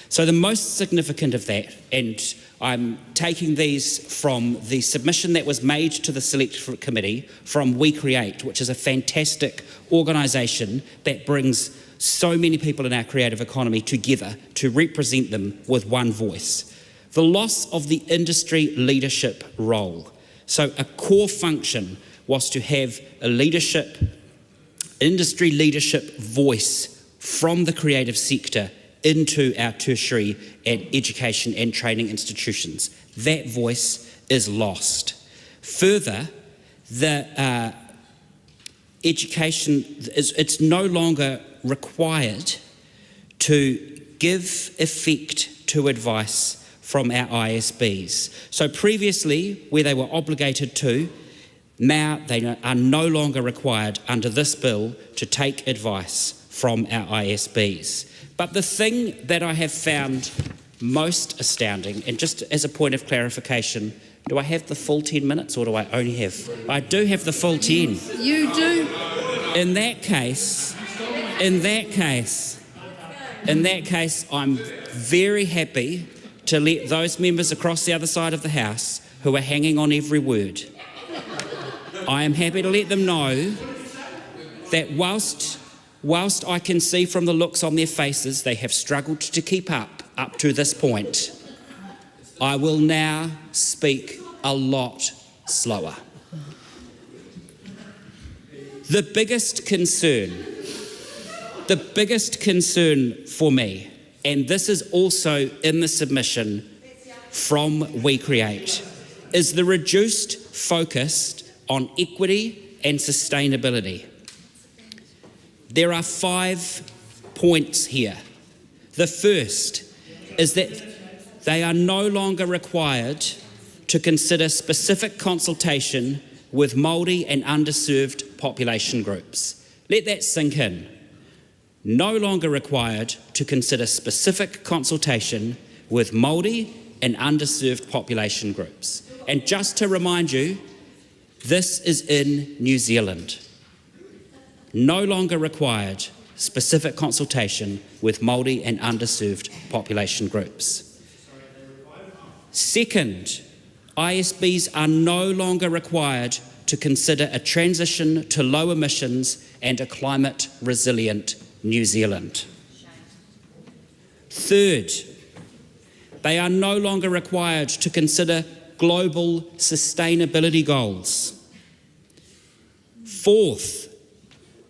So the most significant of that, and I'm taking these from the submission that was made to the Select Committee from We Create, which is a fantastic organisation that brings so many people in our creative economy together to represent them with one voice. The loss of the industry leadership role. So a core function was to have a industry leadership voice from the creative sector into our tertiary and education and training institutions. That voice is lost. Further, the education, it's no longer required to give effect to advice from our ISBs. So previously, where they were obligated to, now they are no longer required under this bill to take advice from our ISBs. But the thing that I have found most astounding, and just as a point of clarification, do I have the full 10 minutes or do I only have? I do have the full 10. You do. In that case, I'm very happy to let those members across the other side of the House who are hanging on every word, I am happy to let them know that whilst I can see from the looks on their faces they have struggled to keep up to this point, I will now speak a lot slower. The biggest concern for me, and this is also in the submission from We Create, is the reduced focus on equity and sustainability. There are 5 points here. The first is that they are no longer required to consider specific consultation with Māori and underserved population groups. Let that sink in. No longer required to consider specific consultation with Māori and underserved population groups. And just to remind you, this is in New Zealand. No longer required specific consultation with Māori and underserved population groups. Second, ISBs are no longer required to consider a transition to low emissions and a climate resilient New Zealand. Third, they are no longer required to consider global sustainability goals. Fourth,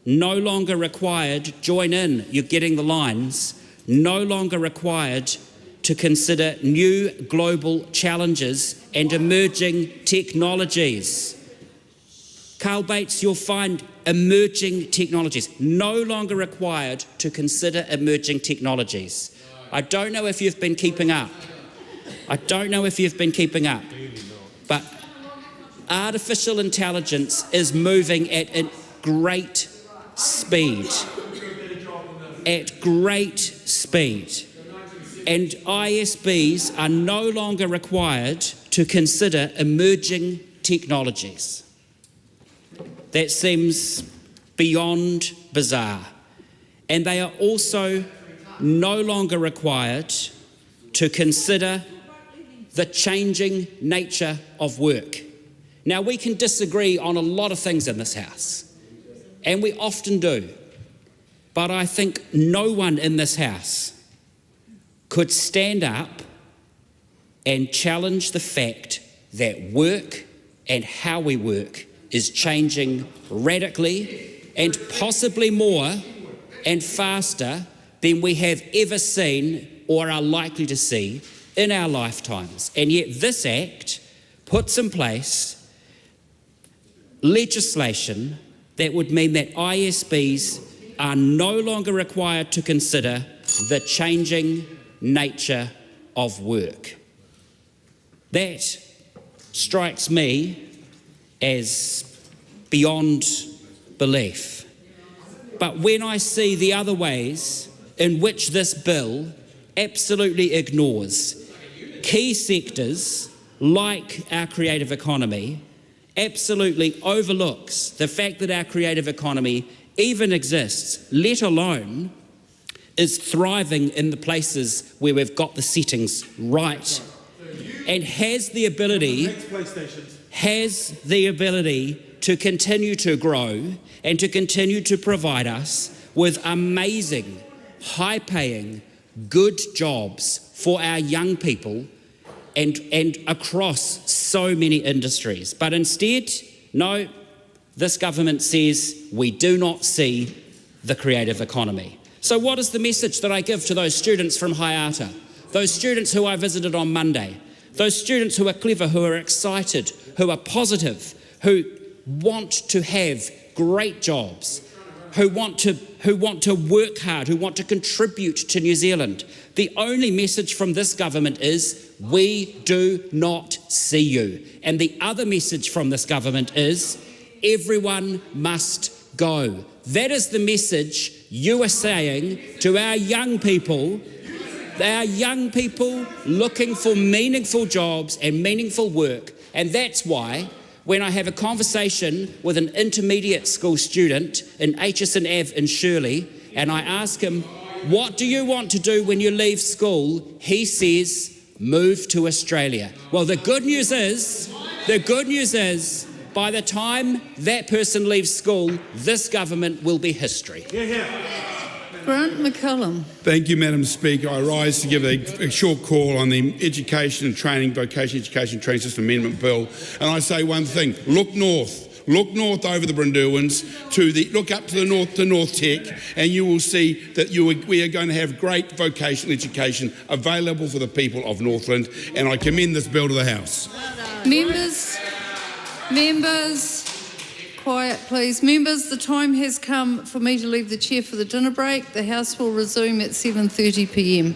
no longer required, join in, you're getting the lines, no longer required to consider new global challenges and emerging technologies. Carl Bates, you'll find emerging technologies, no longer required to consider emerging technologies. I don't know if you've been keeping up. But artificial intelligence is moving at a great speed. And ISBs are no longer required to consider emerging technologies. That seems beyond bizarre. And they are also no longer required to consider the changing nature of work. Now, we can disagree on a lot of things in this House, and we often do, but I think no one in this House could stand up and challenge the fact that work and how we work is changing radically and possibly more and faster than we have ever seen or are likely to see in our lifetimes. And yet this Act puts in place legislation that would mean that ISBs are no longer required to consider the changing nature of work. That strikes me as beyond belief. But when I see the other ways in which this bill absolutely ignores key sectors like our creative economy, absolutely overlooks the fact that our creative economy even exists, let alone is thriving in the places where we've got the settings right, and has the ability to continue to grow and to continue to provide us with amazing, high-paying, good jobs for our young people and across so many industries. But instead, no, this government says we do not see the creative economy. So what is the message that I give to those students from Aotearoa, those students who I visited on Monday, those students who are clever, who are excited, who are positive, who want to have great jobs, who want to work hard, who want to contribute to New Zealand? The only message from this government is, we do not see you. And the other message from this government is, everyone must go. That is the message you are saying to our young people looking for meaningful jobs and meaningful work. And that's why when I have a conversation with an intermediate school student in Aitchison Ave in Shirley, and I ask him, what do you want to do when you leave school? He says, move to Australia. Well, the good news is, by the time that person leaves school, this government will be history. Grant McCullum. Thank you, Madam Speaker. I rise to give a short call on the Education and Training, Vocational Education and Training System Amendment Bill. And I say one thing, look north. Look north over the Brindilwins, look up to the north to North Tech, and you will see that we are going to have great vocational education available for the people of Northland, and I commend this bill to the House. Members, quiet please. Members, the time has come for me to leave the chair for the dinner break. The House will resume at 7:30 p.m.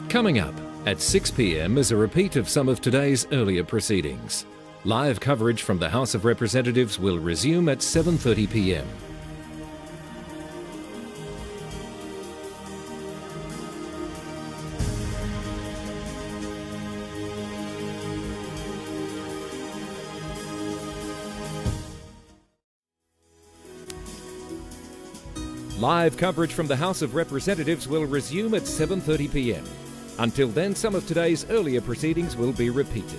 Coming up at 6 p.m. is a repeat of some of today's earlier proceedings. Live coverage from the House of Representatives will resume at 7:30 p.m. Live coverage from the House of Representatives will resume at 7:30 p.m. Until then, some of today's earlier proceedings will be repeated.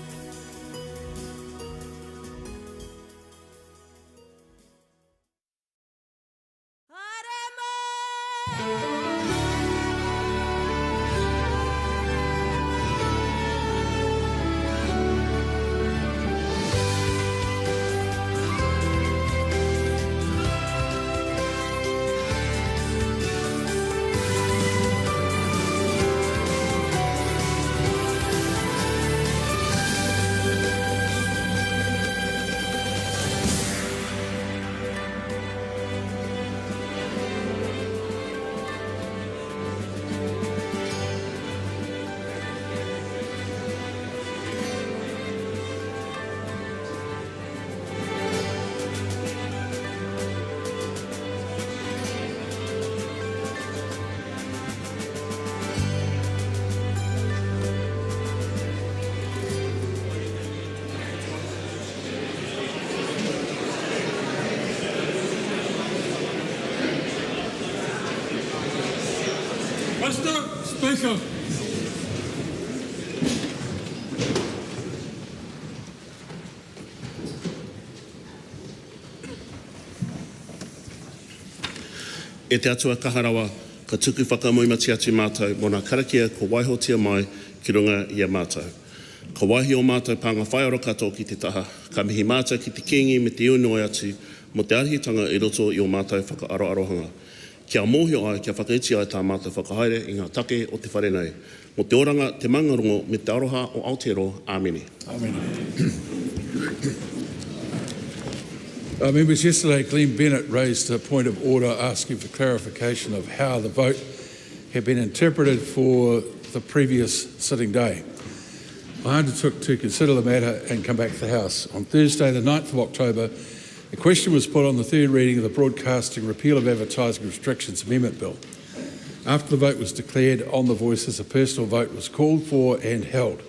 Mr. Speaker. E te atua kaharawa, ka tuku whakamoimati atu mātou, mō nā karakia ko waihotia mai ki runga i a mātou. Ka waihi o mātou panga whaiaro katoa ki te taha, ka mihi mātou ki te kingi me te unoi atu, mo te arihitanga I roto I o mātai whakaaroarohanga. Kia mōhio ai, kia whakaiti ai tā mātai whakahaere I ngā take o te wharenei. Mo te oranga, te mangarongo, me te aroha o Aotearoa. Āmeni. Members, yesterday Glenn Bennett raised a point of order asking for clarification of how the vote had been interpreted for the previous sitting day. I undertook to consider the matter and come back to the House. On Thursday, the 9th of October, a question was put on the third reading of the Broadcasting Repeal of Advertising Restrictions Amendment Bill. After the vote was declared on the voices, a personal vote was called for and held.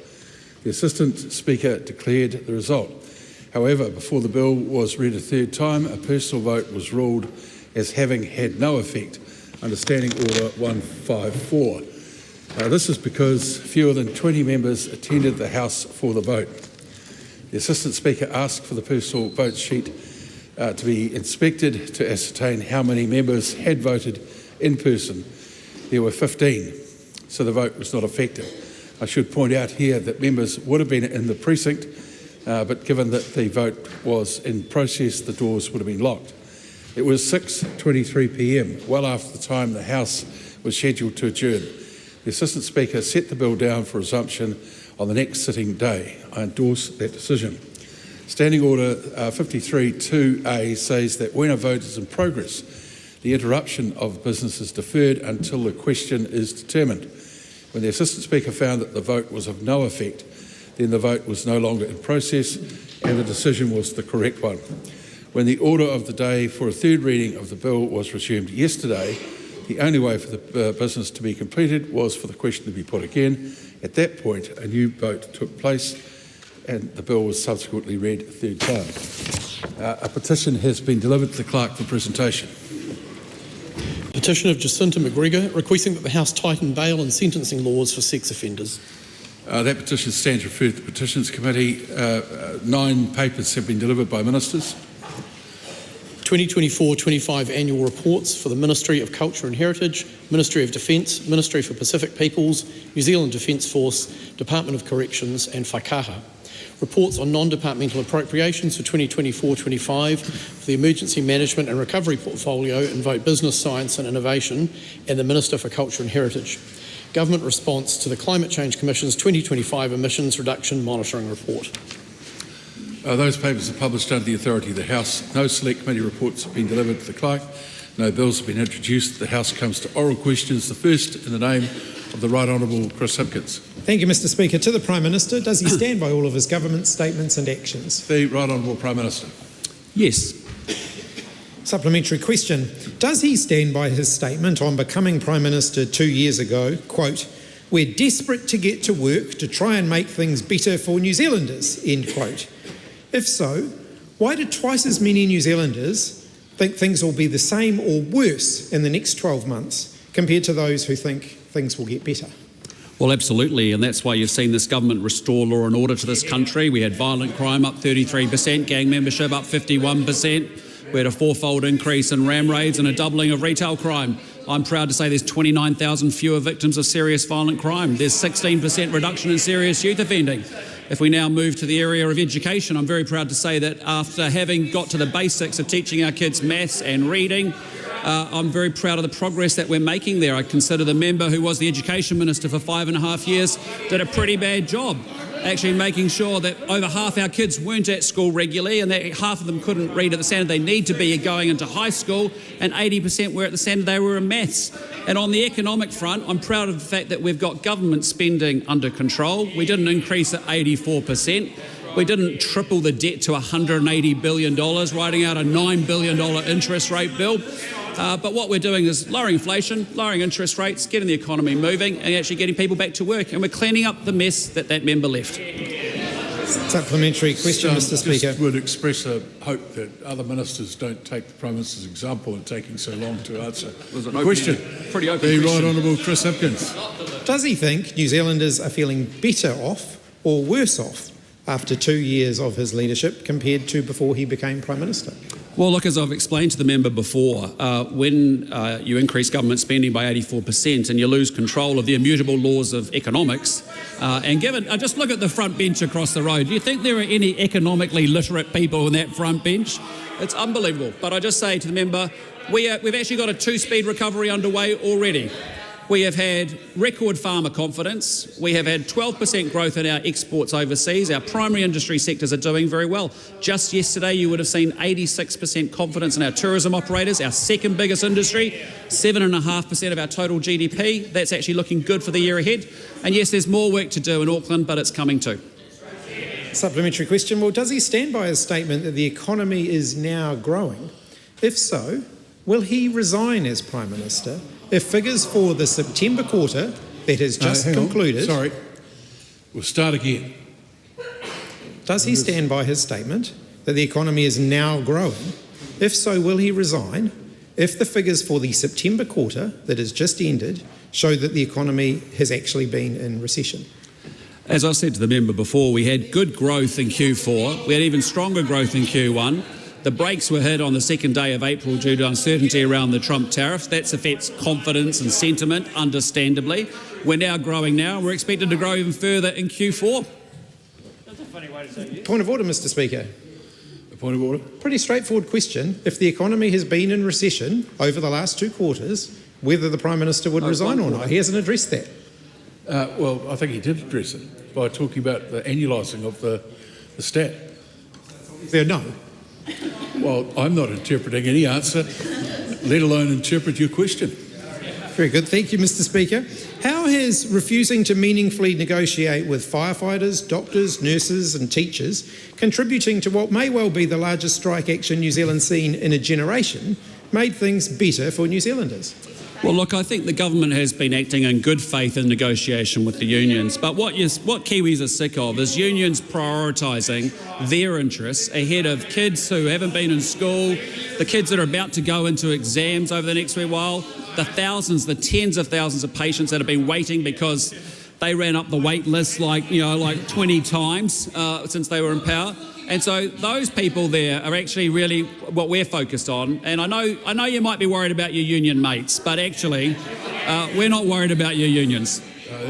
The Assistant Speaker declared the result. However, before the bill was read a third time, a personal vote was ruled as having had no effect under Standing Order 154. This is because fewer than 20 members attended the House for the vote. The Assistant Speaker asked for the personal vote sheet to be inspected to ascertain how many members had voted in person. There were 15, so the vote was not effective. I should point out here that members would have been in the precinct, but given that the vote was in process, the doors would have been locked. It was 6:23 p.m, well after the time the House was scheduled to adjourn. The Assistant Speaker set the bill down for resumption on the next sitting day. I endorse that decision. Standing Order 53(2)A says that when a vote is in progress, the interruption of business is deferred until the question is determined. When the Assistant Speaker found that the vote was of no effect, then the vote was no longer in process and the decision was the correct one. When the order of the day for a third reading of the bill was resumed yesterday, the only way for the business to be completed was for the question to be put again. At that point, a new vote took place and the bill was subsequently read a third time. A petition has been delivered to the Clerk for presentation. Petition of Jacinta McGregor requesting that the House tighten bail and sentencing laws for sex offenders. That petition stands referred to the Petitions Committee. 9 papers have been delivered by ministers. 2024-25 annual reports for the Ministry of Culture and Heritage, Ministry of Defence, Ministry for Pacific Peoples, New Zealand Defence Force, Department of Corrections and Whakaha. Reports on non-departmental appropriations for 2024-25 for the Emergency Management and Recovery Portfolio in Vote Business, Science and Innovation and the Minister for Culture and Heritage. Government response to the Climate Change Commission's 2025 Emissions Reduction Monitoring Report. Those papers are published under the authority of the House. No select committee reports have been delivered to the Clerk. No bills have been introduced. The House comes to oral questions. The first in the name of the Right Honourable Chris Hipkins. Thank you, Mr Speaker. To the Prime Minister, does he stand by all of his government statements and actions? The Right Honourable Prime Minister. Yes. Supplementary question. Does he stand by his statement on becoming Prime Minister 2 years ago, quote, "We're desperate to get to work to try and make things better for New Zealanders," end quote? If so, why do twice as many New Zealanders think things will be the same or worse in the next 12 months compared to those who think things will get better? Well, absolutely, and that's why you've seen this government restore law and order to this country. We had violent crime up 33%, gang membership up 51%. We had a 4-fold increase in ram raids and a doubling of retail crime. I'm proud to say there's 29,000 fewer victims of serious violent crime. There's 16% reduction in serious youth offending. If we now move to the area of education, I'm very proud to say that after having got to the basics of teaching our kids maths and reading, I'm very proud of the progress that we're making there. I consider the member who was the Education Minister for 5.5 years did a pretty bad job, actually making sure that over half our kids weren't at school regularly and that half of them couldn't read at the standard they need to be going into high school, and 80% were at the standard they were in maths. And on the economic front, I'm proud of the fact that we've got government spending under control. We didn't increase at 84%. We didn't triple the debt to $180 billion, writing out a $9 billion interest rate bill. But what we're doing is lowering inflation, lowering interest rates, getting the economy moving and actually getting people back to work. And we're cleaning up the mess that member left. Supplementary question, Mr Speaker. Just would express a hope that other ministers don't take the Prime Minister's example in taking so long to answer the question. Pretty open the question. Right Honourable Chris Hipkins. Does he think New Zealanders are feeling better off or worse off after 2 years of his leadership compared to before he became Prime Minister? Well, look, as I've explained to the member before, when you increase government spending by 84% and you lose control of the immutable laws of economics, and given, just look at the front bench across the road. Do you think there are any economically literate people in that front bench? It's unbelievable. But I just say to the member, we've actually got a two-speed recovery underway already. We have had record farmer confidence. We have had 12% growth in our exports overseas. Our primary industry sectors are doing very well. Just yesterday, you would have seen 86% confidence in our tourism operators, our second biggest industry, 7.5% of our total GDP. That's actually looking good for the year ahead. And yes, there's more work to do in Auckland, but it's coming too. Supplementary question. Well, does he stand by his statement that the economy is now growing? If so, will he resign as Prime Minister if figures for the September quarter that has just concluded... Sorry, we'll start again. Does he stand by his statement that the economy is now growing? If so, will he resign if the figures for the September quarter that has just ended show that the economy has actually been in recession? As I said to the member before, we had good growth in Q4. We had even stronger growth in Q1. The brakes were hit on the second day of April due to uncertainty around the Trump tariff. That affects confidence and sentiment, understandably. We're now growing now. We're expected to grow even further in Q4. That's a funny way to say it. Point of order, Mr Speaker. A point of order. Pretty straightforward question. If the economy has been in recession over the last 2 quarters, whether the Prime Minister would resign or not. He hasn't addressed that. Well, I think he did address it by talking about the annualising of the stat. No. Well, I'm not interpreting any answer, let alone interpret your question. Very good. Thank you, Mr Speaker. How has refusing to meaningfully negotiate with firefighters, doctors, nurses and teachers, contributing to what may well be the largest strike action New Zealand's seen in a generation, made things better for New Zealanders? Well, look, I think the government has been acting in good faith in negotiation with the unions. But what Kiwis are sick of is unions prioritising their interests ahead of kids who haven't been in school, the kids that are about to go into exams over the next wee while, the thousands, the tens of thousands of patients that have been waiting because they ran up the wait list like 20 times since they were in power. And so those people there are actually really what we're focused on. And I know you might be worried about your union mates, but actually we're not worried about your unions.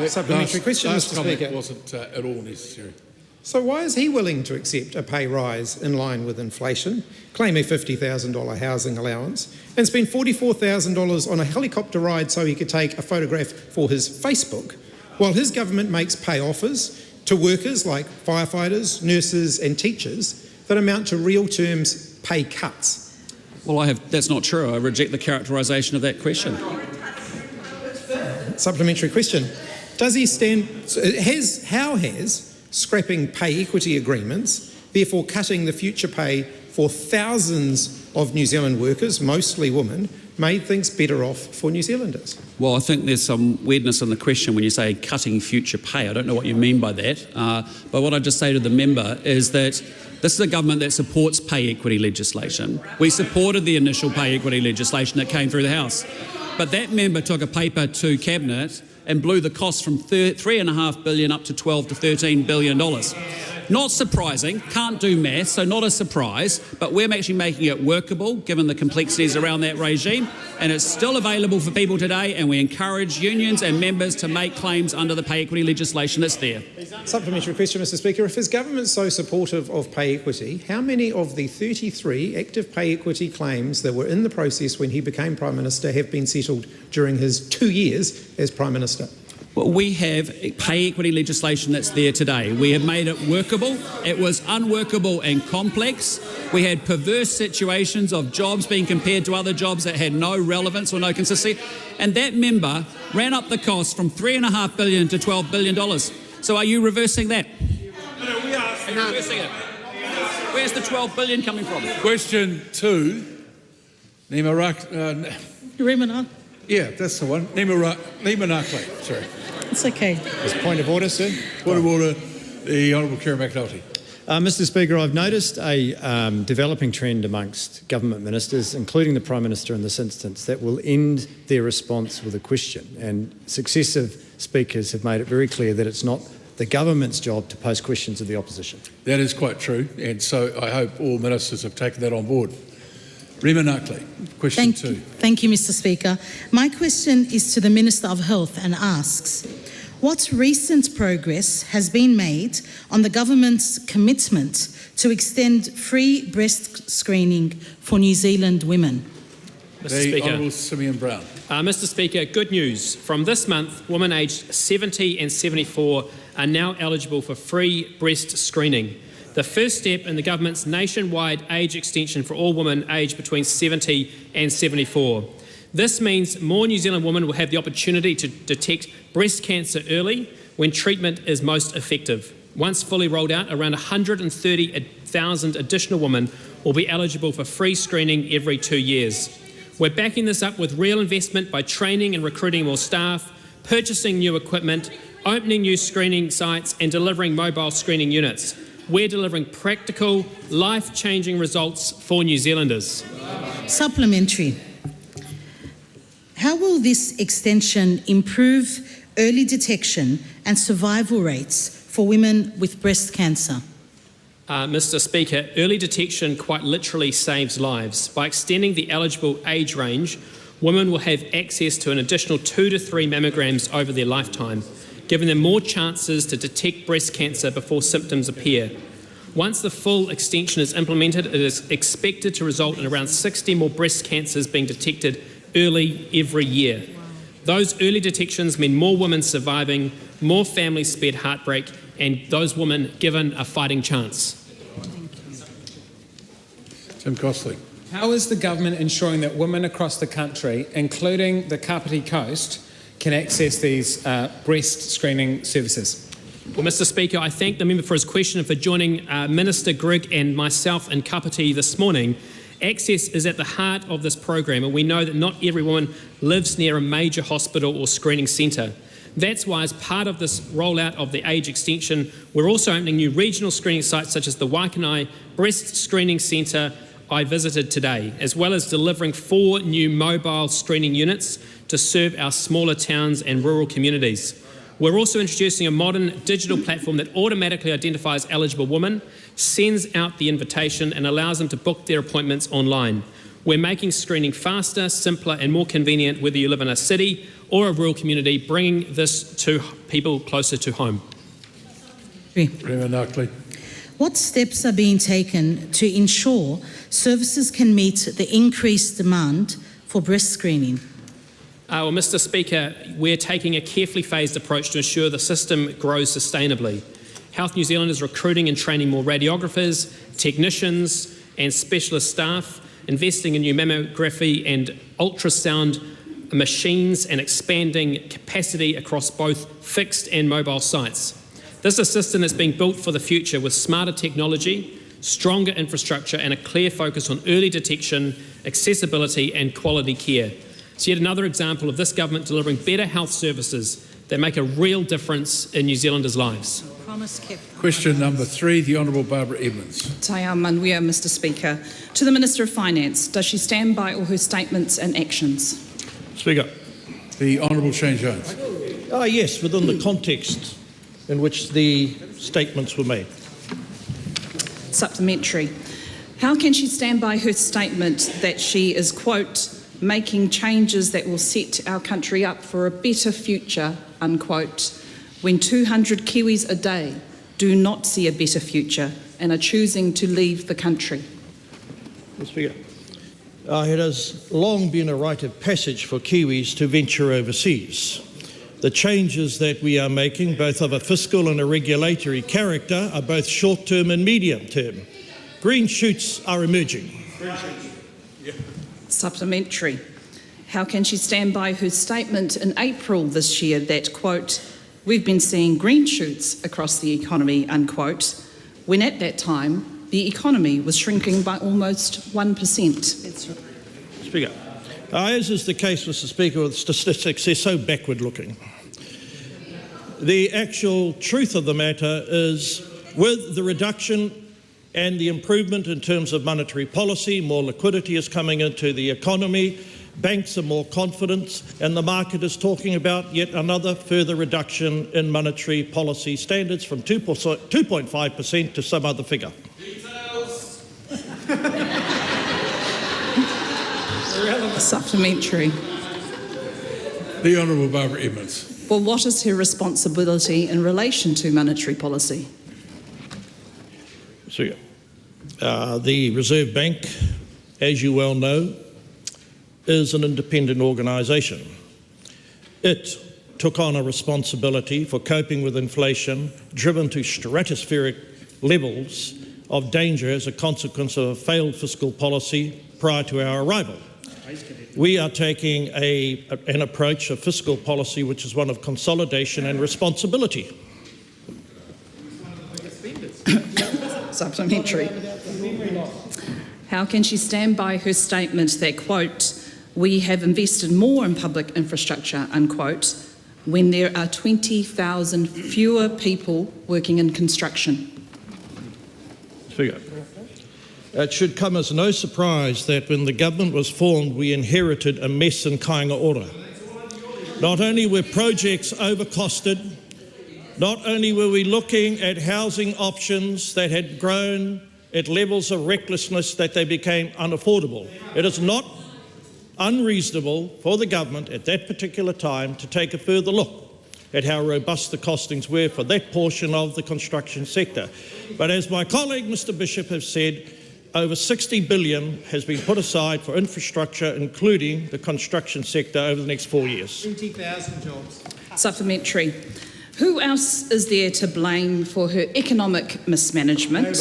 Supplementary question, Mr Speaker. Wasn't at all necessary. So why is he willing to accept a pay rise in line with inflation, claim a $50,000 housing allowance, and spend $44,000 on a helicopter ride so he could take a photograph for his Facebook, while his government makes pay offers to workers like firefighters, nurses and teachers that amount to real terms pay cuts? Well, that's not true. I reject the characterisation of that question. Supplementary question. Does he stand... How has scrapping pay equity agreements, therefore cutting the future pay for thousands of New Zealand workers, mostly women, made things better off for New Zealanders? Well, I think there's some weirdness in the question when you say cutting future pay. I don't know what you mean by that. But what I just say to the member is that this is a government that supports pay equity legislation. We supported the initial pay equity legislation that came through the House. But that member took a paper to Cabinet and blew the cost from $3.5 billion up to $12 to $13 billion. Not surprising, can't do math, so not a surprise, but we're actually making it workable given the complexities around that regime, and it's still available for people today, and we encourage unions and members to make claims under the pay equity legislation that's there. Supplementary question, Mr Speaker. If his government's so supportive of pay equity, how many of the 33 active pay equity claims that were in the process when he became Prime Minister have been settled during his 2 years as Prime Minister? Well, we have pay equity legislation that's there today. We have made it workable. It was unworkable and complex. We had perverse situations of jobs being compared to other jobs that had no relevance or no consistency. And that member ran up the cost from $3.5 billion to $12 billion. So are you reversing that? No, we are. Are you reversing it? Where's the $12 billion coming from? Question 2. Raymond. Yeah, that's the one. Nima, sorry. It's okay. There's a point of order, sir. Point of order, the Honourable Kerry McNulty. Mr Speaker, I've noticed a developing trend amongst government ministers, including the Prime Minister in this instance, that will end their response with a question. And successive speakers have made it very clear that it's not the government's job to pose questions of the opposition. That is quite true, and so I hope all ministers have taken that on board. Rema Nuckley, question 2. Thank you, Mr. Speaker. My question is to the Minister of Health and asks, what recent progress has been made on the government's commitment to extend free breast screening for New Zealand women? The Honourable Simeon Brown. Mr. Speaker, good news. From this month, women aged 70 and 74 are now eligible for free breast screening, the first step in the government's nationwide age extension for all women aged between 70 and 74. This means more New Zealand women will have the opportunity to detect breast cancer early when treatment is most effective. Once fully rolled out, around 130,000 additional women will be eligible for free screening every 2 years. We're backing this up with real investment by training and recruiting more staff, purchasing new equipment, opening new screening sites and delivering mobile screening units. We're delivering practical, life-changing results for New Zealanders. Supplementary. How will this extension improve early detection and survival rates for women with breast cancer? Mr. Speaker, early detection quite literally saves lives. By extending the eligible age range, women will have access to an additional 2 to 3 mammograms over their lifetime, giving them more chances to detect breast cancer before symptoms appear. Once the full extension is implemented, it is expected to result in around 60 more breast cancers being detected early every year. Those early detections mean more women surviving, more families spared heartbreak, and those women given a fighting chance. Tim Costley. How is the government ensuring that women across the country, including the Kapiti Coast, can access these breast screening services? Well, Mr. Speaker, I thank the member for his question and for joining Minister Grigg and myself in Kapiti this morning. Access is at the heart of this program, and we know that not every woman lives near a major hospital or screening centre. That's why, as part of this rollout of the age extension, we're also opening new regional screening sites such as the Waikanai Breast Screening Centre I visited today, as well as delivering 4 new mobile screening units to serve our smaller towns and rural communities. We're also introducing a modern digital platform that automatically identifies eligible women, sends out the invitation and allows them to book their appointments online. We're making screening faster, simpler and more convenient whether you live in a city or a rural community, bringing this to people closer to home. Rema Nuckley. What steps are being taken to ensure services can meet the increased demand for breast screening? Well, Mr. Speaker, we're taking a carefully phased approach to ensure the system grows sustainably. Health New Zealand is recruiting and training more radiographers, technicians and specialist staff, investing in new mammography and ultrasound machines and expanding capacity across both fixed and mobile sites. This is a system that's being built for the future with smarter technology, stronger infrastructure and a clear focus on early detection, accessibility and quality care. It's yet another example of this government delivering better health services that make a real difference in New Zealanders' lives. Question number 3, the Honourable Barbara Edmonds. Taia Manuia, Mr. Speaker. To the Minister of Finance, does she stand by all her statements and actions? Speaker. The Honourable Shane Jones. Yes, within the context in which the statements were made. Supplementary. How can she stand by her statement that she is, quote, making changes that will set our country up for a better future, unquote, when 200 Kiwis a day do not see a better future and are choosing to leave the country? Mr. Speaker, it has long been a rite of passage for Kiwis to venture overseas. The changes that we are making, both of a fiscal and a regulatory character, are both short-term and medium-term. Green shoots are emerging. Supplementary. How can she stand by her statement in April this year that, quote, we've been seeing green shoots across the economy, unquote, when at that time the economy was shrinking by almost 1%? Speaker, as is the case, Mr. Speaker, with statistics, they're so backward-looking. The actual truth of the matter is, with the reduction and the improvement in terms of monetary policy, more liquidity is coming into the economy, banks are more confident, and the market is talking about yet another further reduction in monetary policy standards from 2.5% to some other figure. Supplementary. The Honourable Barbara Edmonds. Well, what is her responsibility in relation to monetary policy? So, the Reserve Bank, as you well know, is an independent organisation. It took on a responsibility for coping with inflation driven to stratospheric levels of danger as a consequence of a failed fiscal policy prior to our arrival. We are taking an approach of fiscal policy which is one of consolidation and responsibility. Supplementary. How can she stand by her statement that, quote, we have invested more in public infrastructure, unquote, when there are 20,000 fewer people working in construction? Speaker. It should come as no surprise that when the government was formed, we inherited a mess in Kāinga Ora. Not only were projects overcosted, not only were we looking at housing options that had grown at levels of recklessness that they became unaffordable. It is not unreasonable for the government at that particular time to take a further look at how robust the costings were for that portion of the construction sector. But as my colleague Mr Bishop has said, over $60 billion has been put aside for infrastructure, including the construction sector, over the next 4 years. 20,000 jobs. Supplementary. Who else is there to blame for her economic mismanagement,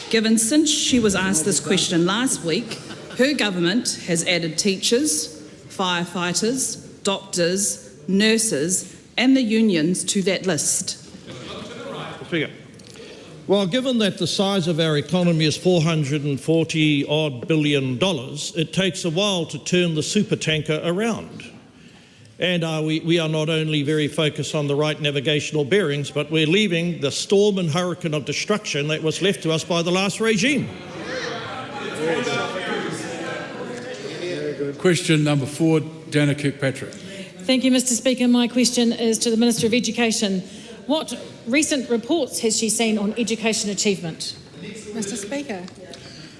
given since she was asked this question last week, her government has added teachers, firefighters, doctors, nurses and the unions to that list? Speaker. Well, given that the size of our economy is $440-odd billion, it takes a while to turn the supertanker around. And we are not only very focused on the right navigational bearings, but we're leaving the storm and hurricane of destruction that was left to us by the last regime. Question number 4, Dana Kirkpatrick. Thank you, Mr Speaker. My question is to the Minister of Education. What recent reports has she seen on education achievement? Mr Speaker.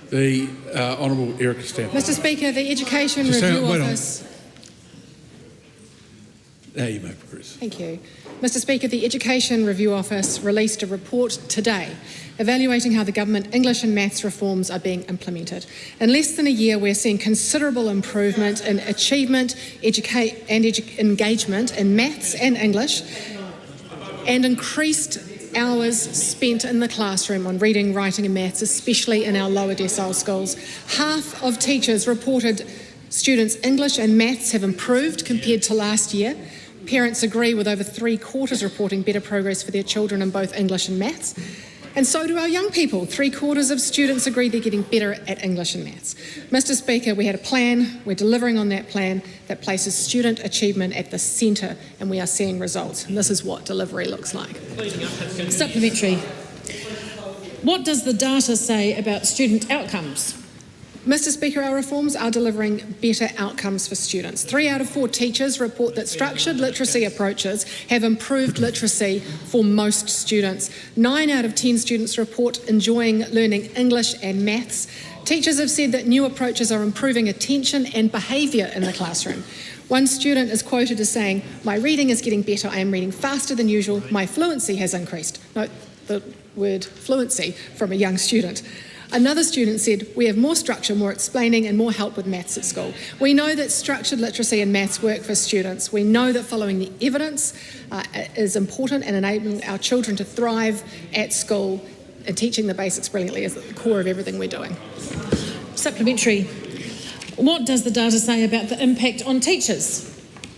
The Honourable Erica Stanton. Mr Speaker, the Education Just Review wait on. Office... Now you may progress. Thank you. Mr Speaker, the Education Review Office released a report today evaluating how the government English and maths reforms are being implemented. In less than a year, we're seeing considerable improvement in achievement and engagement in maths and English, and increased hours spent in the classroom on reading, writing and maths, especially in our lower decile schools. Half of teachers reported students' English and maths have improved compared to last year. Parents agree, with over 3/4 reporting better progress for their children in both English and maths. And so do our young people. 3/4 of students agree they're getting better at English and maths. Mr Speaker, we had a plan, we're delivering on that plan that places student achievement at the centre, and we are seeing results. And this is what delivery looks like. Supplementary. What does the data say about student outcomes? Mr Speaker, our reforms are delivering better outcomes for students. 3 out of 4 teachers report that structured literacy approaches have improved literacy for most students. 9 out of 10 students report enjoying learning English and maths. Teachers have said that new approaches are improving attention and behaviour in the classroom. One student is quoted as saying, "My reading is getting better, I am reading faster than usual, my fluency has increased." Note the word fluency from a young student. Another student said, "We have more structure, more explaining and more help with maths at school." We know that structured literacy and maths work for students. We know that following the evidence is important, and enabling our children to thrive at school and teaching the basics brilliantly is at the core of everything we're doing. Supplementary. What does the data say about the impact on teachers?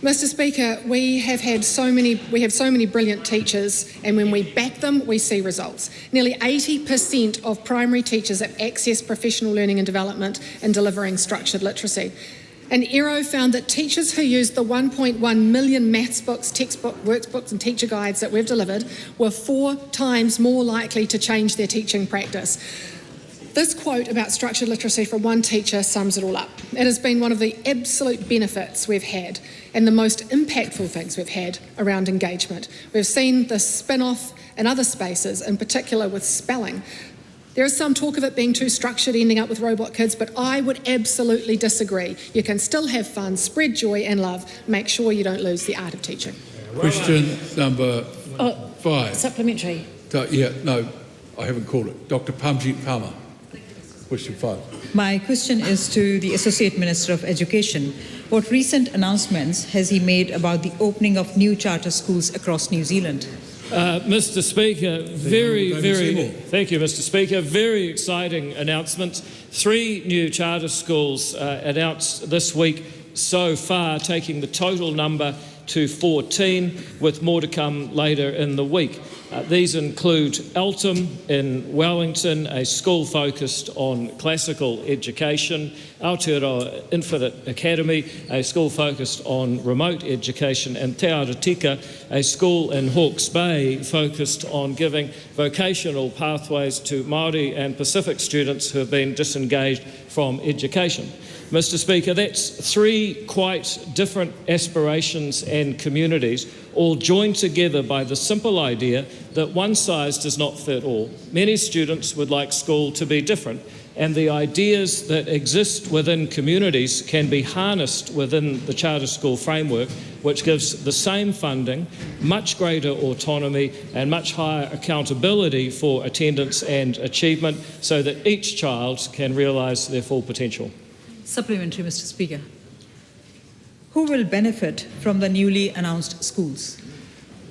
Mr Speaker, we have so many brilliant teachers, and when we back them, we see results. Nearly 80% of primary teachers have accessed professional learning and development in delivering structured literacy. And ERO found that teachers who used the 1.1 million maths books, textbook, workbooks and teacher guides that we've delivered were 4 times more likely to change their teaching practice. This quote about structured literacy from one teacher sums it all up. It has been one of the absolute benefits we've had and the most impactful things we've had around engagement. We've seen the spin-off in other spaces, in particular with spelling. There is some talk of it being too structured, ending up with robot kids, but I would absolutely disagree. You can still have fun, spread joy and love, make sure you don't lose the art of teaching. Question number 5. Supplementary. No, I haven't called it. Dr. Pamjit Palmer. Question 5. My question is to the Associate Minister of Education. What recent announcements has he made about the opening of new charter schools across New Zealand? Mr. Speaker, thank you, Mr. Speaker. Very exciting announcements. 3 new charter schools announced this week so far, taking the total number to 14, with more to come later in the week. These include Eltham in Wellington, a school focused on classical education, Aotearoa Infinite Academy, a school focused on remote education, and Te Arotika, a school in Hawke's Bay focused on giving vocational pathways to Māori and Pacific students who have been disengaged from education. Mr. Speaker, that's 3 quite different aspirations and communities, all joined together by the simple idea that one size does not fit all. Many students would like school to be different, and the ideas that exist within communities can be harnessed within the charter school framework, which gives the same funding, much greater autonomy and much higher accountability for attendance and achievement, so that each child can realise their full potential. Supplementary, Mr. Speaker. Who will benefit from the newly announced schools?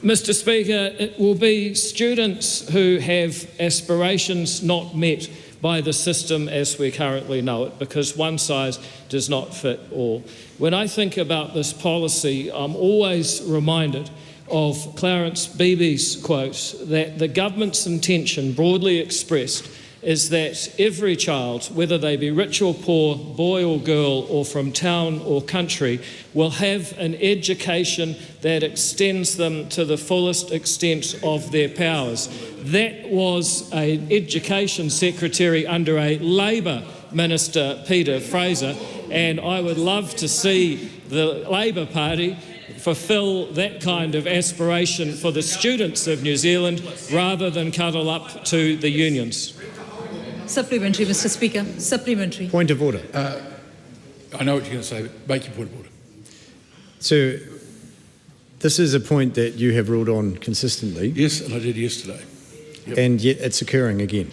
Mr. Speaker, it will be students who have aspirations not met by the system as we currently know it, because one size does not fit all. When I think about this policy, I'm always reminded of Clarence Beebe's quote that the government's intention, broadly expressed, is that every child, whether they be rich or poor, boy or girl, or from town or country, will have an education that extends them to the fullest extent of their powers. That was an Education Secretary under a Labor Minister, Peter Fraser, and I would love to see the Labor Party fulfil that kind of aspiration for the students of New Zealand rather than cuddle up to the unions. Supplementary, Mr. Speaker. Supplementary. Point of order. I know what you're going to say, but make your point of order. So, this is a point that you have ruled on consistently. Yes, and I did yesterday. Yep. And yet it's occurring again.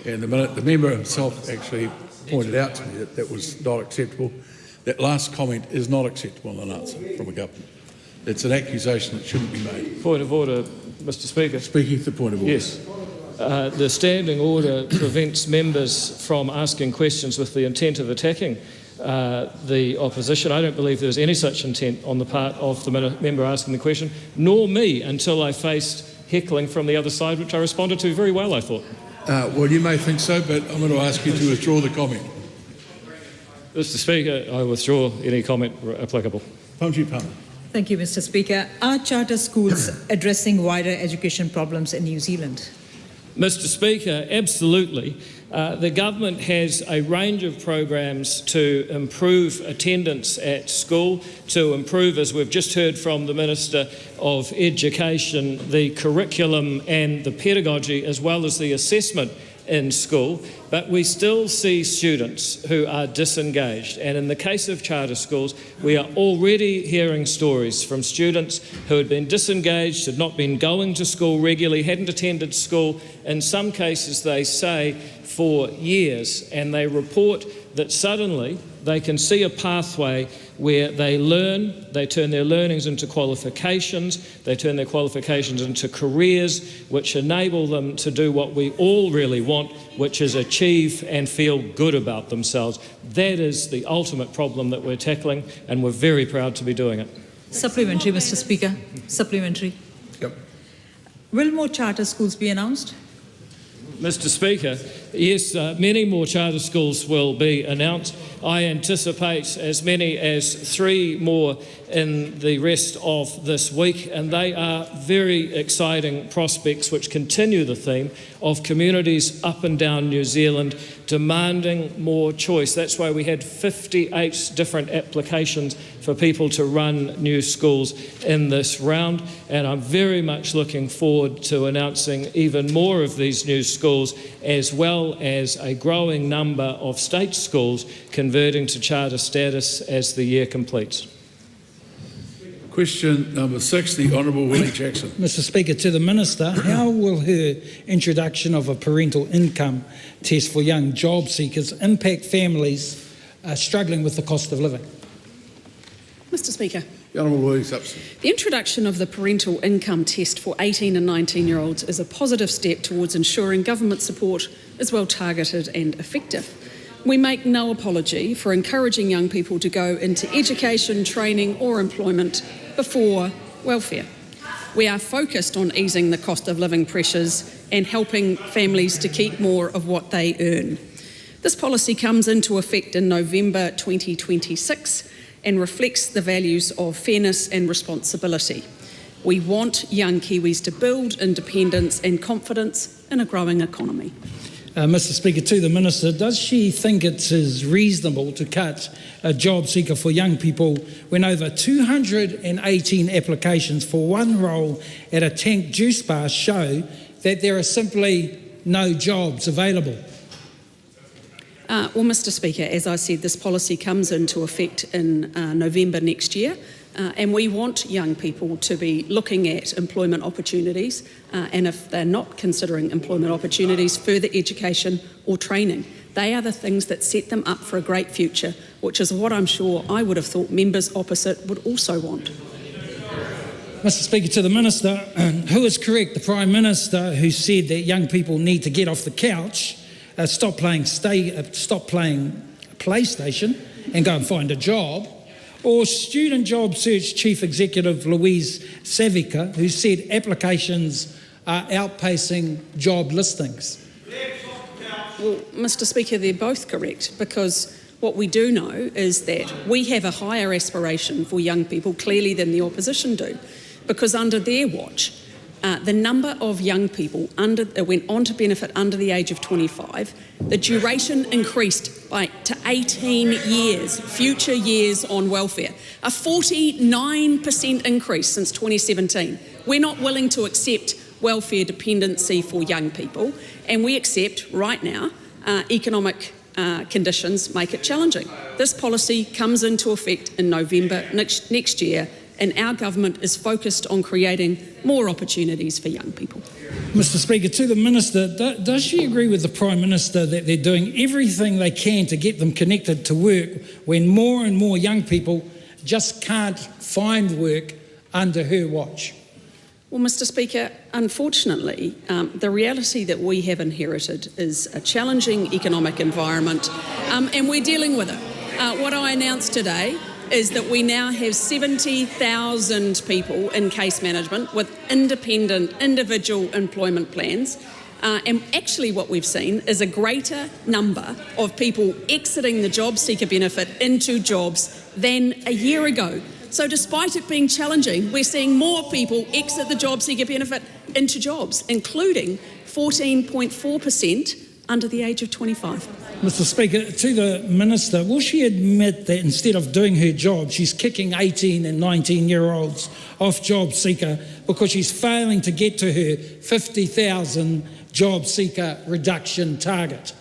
And the member himself actually pointed out to me that that was not acceptable. That last comment is not acceptable in an answer from a government. It's an accusation that shouldn't be made. Point of order, Mr. Speaker. Speaking to the point of order. Yes. The standing order prevents members from asking questions with the intent of attacking the opposition. I don't believe there's any such intent on the part of the member asking the question, nor me, until I faced heckling from the other side, which I responded to very well, I thought. Well, you may think so, but I'm going to ask you to withdraw the comment. Mr. Speaker, I withdraw any comment applicable. Pamjit Palmer. Thank you, Mr. Speaker. Are charter schools addressing wider education problems in New Zealand? Mr. Speaker, absolutely. The government has a range of programs to improve attendance at school, to improve, as we've just heard from the Minister of Education, the curriculum and the pedagogy, as well as the assessment in school, but we still see students who are disengaged. And in the case of charter schools, we are already hearing stories from students who had been disengaged, had not been going to school regularly, hadn't attended school, in some cases they say for years, and they report that suddenly they can see a pathway where they learn, they turn their learnings into qualifications, they turn their qualifications into careers which enable them to do what we all really want, which is achieve and feel good about themselves. That is the ultimate problem that we're tackling, and we're very proud to be doing it. Supplementary, Mr. Speaker. Supplementary. Yep. Will more charter schools be announced? Mr. Speaker, yes, many more charter schools will be announced. I anticipate as many as 3 more in the rest of this week, and they are very exciting prospects which continue the theme of communities up and down New Zealand demanding more choice. That's why we had 58 different applications for people to run new schools in this round, and I'm very much looking forward to announcing even more of these new schools schools, as well as a growing number of state schools converting to charter status as the year completes. Question number 6, the Honourable Willie Jackson. Mr Speaker, to the Minister, how will her introduction of a parental income test for young job seekers impact families struggling with the cost of living? Mr Speaker. The Honourable Willie Jackson. The introduction of the parental income test for 18 and 19-year-olds is a positive step towards ensuring government support is well targeted and effective. We make no apology for encouraging young people to go into education, training or employment before welfare. We are focused on easing the cost of living pressures and helping families to keep more of what they earn. This policy comes into effect in November 2026 and reflects the values of fairness and responsibility. We want young Kiwis to build independence and confidence in a growing economy. Mr Speaker, to the Minister, does she think it is reasonable to cut a job seeker for young people when over 218 applications for one role at a tank juice bar show that there are simply no jobs available? Well, Mr Speaker, as I said, this policy comes into effect in November next year. And we want young people to be looking at employment opportunities and if they're not considering employment opportunities, further education or training. They are the things that set them up for a great future, which is what I'm sure I would have thought members opposite would also want. Mr Speaker, to the Minister, who is correct, the Prime Minister who said that young people need to get off the couch, stop playing PlayStation and go and find a job, or Student Job Search Chief Executive Louise Savica, who said applications are outpacing job listings? Well, Mr Speaker, they're both correct, because what we do know is that we have a higher aspiration for young people, clearly, than the opposition do, because under their watch, the number of young people went on to benefit under the age of 25, the duration increased to 18 years, future years on welfare, a 49% increase since 2017. We're not willing to accept welfare dependency for young people, and we accept right now economic conditions make it challenging. This policy comes into effect in November next year, and our government is focused on creating more opportunities for young people. Mr Speaker, to the Minister, does she agree with the Prime Minister that they're doing everything they can to get them connected to work when more and more young people just can't find work under her watch? Well, Mr Speaker, unfortunately, the reality that we have inherited is a challenging economic environment, and we're dealing with it. What I announced today is that we now have 70,000 people in case management with independent individual employment plans. And actually what we've seen is a greater number of people exiting the job seeker benefit into jobs than a year ago. So despite it being challenging, we're seeing more people exit the job seeker benefit into jobs, including 14.4% under the age of 25. Mr Speaker, to the Minister, will she admit that instead of doing her job, she's kicking 18 and 19-year-olds off job seeker because she's failing to get to her 50,000 job seeker reduction target?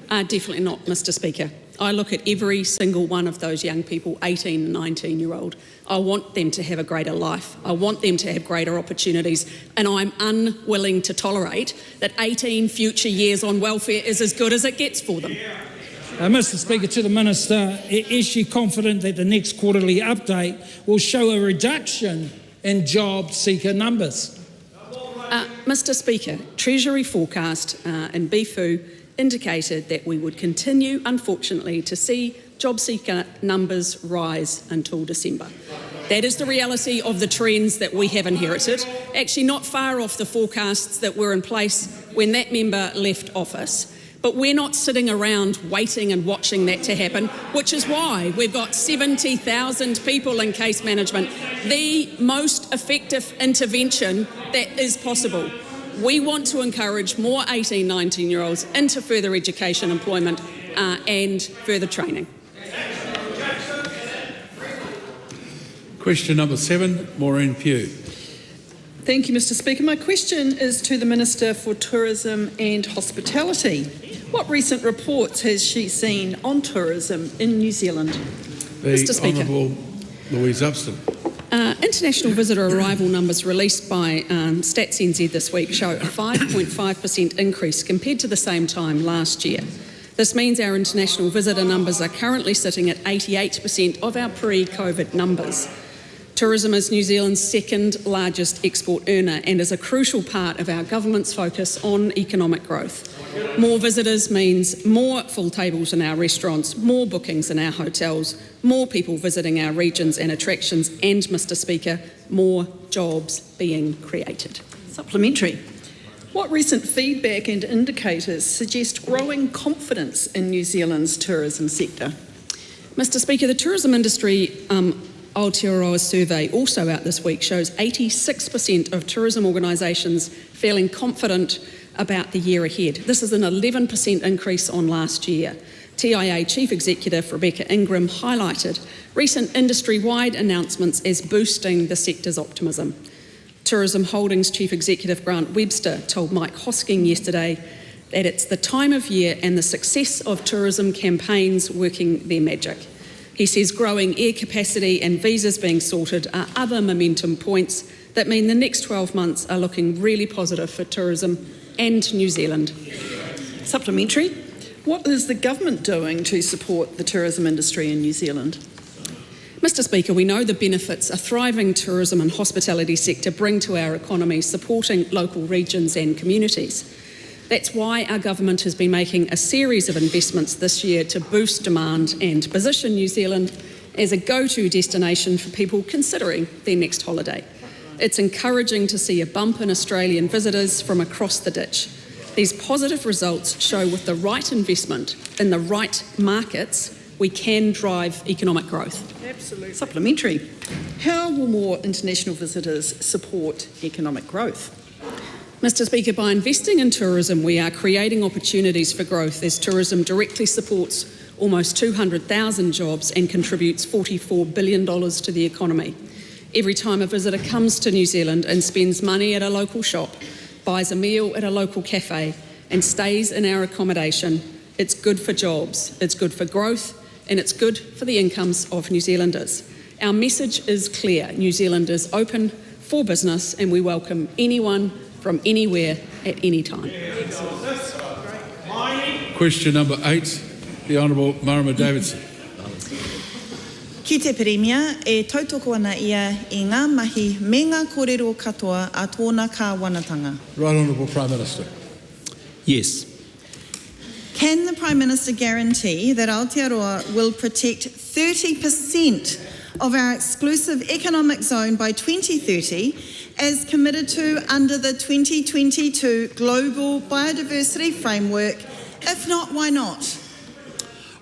Definitely not, Mr Speaker. I look at every single one of those young people, 18 and 19-year-old. I want them to have a greater life. I want them to have greater opportunities, and I'm unwilling to tolerate that 18 future years on welfare is as good as it gets for them. Mr Speaker, to the Minister, is she confident that the next quarterly update will show a reduction in job seeker numbers? Mr Speaker, Treasury forecast in BFU indicated that we would continue, unfortunately, to see job seeker numbers rise until December. That is the reality of the trends that we have inherited, actually not far off the forecasts that were in place when that member left office. But we're not sitting around waiting and watching that to happen, which is why we've got 70,000 people in case management, the most effective intervention that is possible. We want to encourage more 18, 19-year-olds into further education, employment and further training. Question number 7, Maureen Pugh. Thank you, Mr Speaker. My question is to the Minister for Tourism and Hospitality. What recent reports has she seen on tourism in New Zealand? The Honourable Louise Upston. International visitor arrival numbers released by Stats NZ this week show a 5.5% increase compared to the same time last year. This means our international visitor numbers are currently sitting at 88% of our pre-COVID numbers. Tourism is New Zealand's second largest export earner and is a crucial part of our government's focus on economic growth. More visitors means more full tables in our restaurants, more bookings in our hotels, more people visiting our regions and attractions, and, Mr Speaker, more jobs being created. Supplementary. What recent feedback and indicators suggest growing confidence in New Zealand's tourism sector? Mr Speaker, the tourism industry Aotearoa survey, also out this week, shows 86% of tourism organisations feeling confident about the year ahead. This is an 11% increase on last year. TIA Chief Executive Rebecca Ingram highlighted recent industry-wide announcements as boosting the sector's optimism. Tourism Holdings Chief Executive Grant Webster told Mike Hosking yesterday that it's the time of year and the success of tourism campaigns working their magic. He says growing air capacity and visas being sorted are other momentum points that mean the next 12 months are looking really positive for tourism and New Zealand. Supplementary. What is the government doing to support the tourism industry in New Zealand? Mr Speaker, we know the benefits a thriving tourism and hospitality sector bring to our economy, supporting local regions and communities. That's why our government has been making a series of investments this year to boost demand and position New Zealand as a go-to destination for people considering their next holiday. It's encouraging to see a bump in Australian visitors from across the ditch. These positive results show with the right investment in the right markets, we can drive economic growth. Absolutely. Supplementary. How will more international visitors support economic growth? Mr Speaker, by investing in tourism, we are creating opportunities for growth as tourism directly supports almost 200,000 jobs and contributes $44 billion to the economy. Every time a visitor comes to New Zealand and spends money at a local shop, buys a meal at a local cafe and stays in our accommodation, it's good for jobs, it's good for growth, and it's good for the incomes of New Zealanders. Our message is clear. New Zealand is open for business and we welcome anyone from anywhere at any time. Question number 8, the Honourable Marama Davidson. Ki te Premier, e tautoko ana ia I ngā mahi me ngā kōrero katoa a tōna kāwanatanga. Right Honourable Prime Minister. Yes. Can the Prime Minister guarantee that Aotearoa will protect 30% of our exclusive economic zone by 2030 as committed to under the 2022 Global Biodiversity Framework? If not, why not?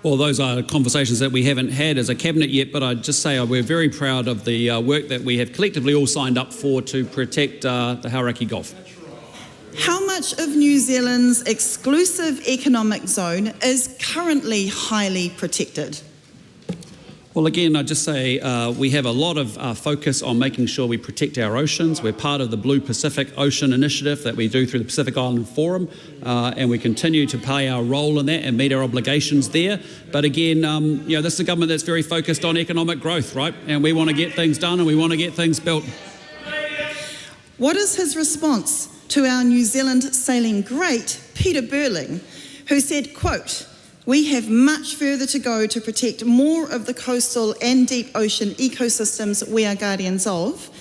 Well, those are conversations that we haven't had as a Cabinet yet, but I'd just say we're very proud of the work that we have collectively all signed up for to protect the Hauraki Gulf. How much of New Zealand's exclusive economic zone is currently highly protected? Well, again, I'd just say we have a lot of focus on making sure we protect our oceans. We're part of the Blue Pacific Ocean Initiative that we do through the Pacific Island Forum, and we continue to play our role in that and meet our obligations there. But again, this is a government that's very focused on economic growth, right? And we want to get things done and we want to get things built. What is his response to our New Zealand sailing great, Peter Burling, who said, quote, "We have much further to go to protect more of the coastal and deep ocean ecosystems we are guardians of.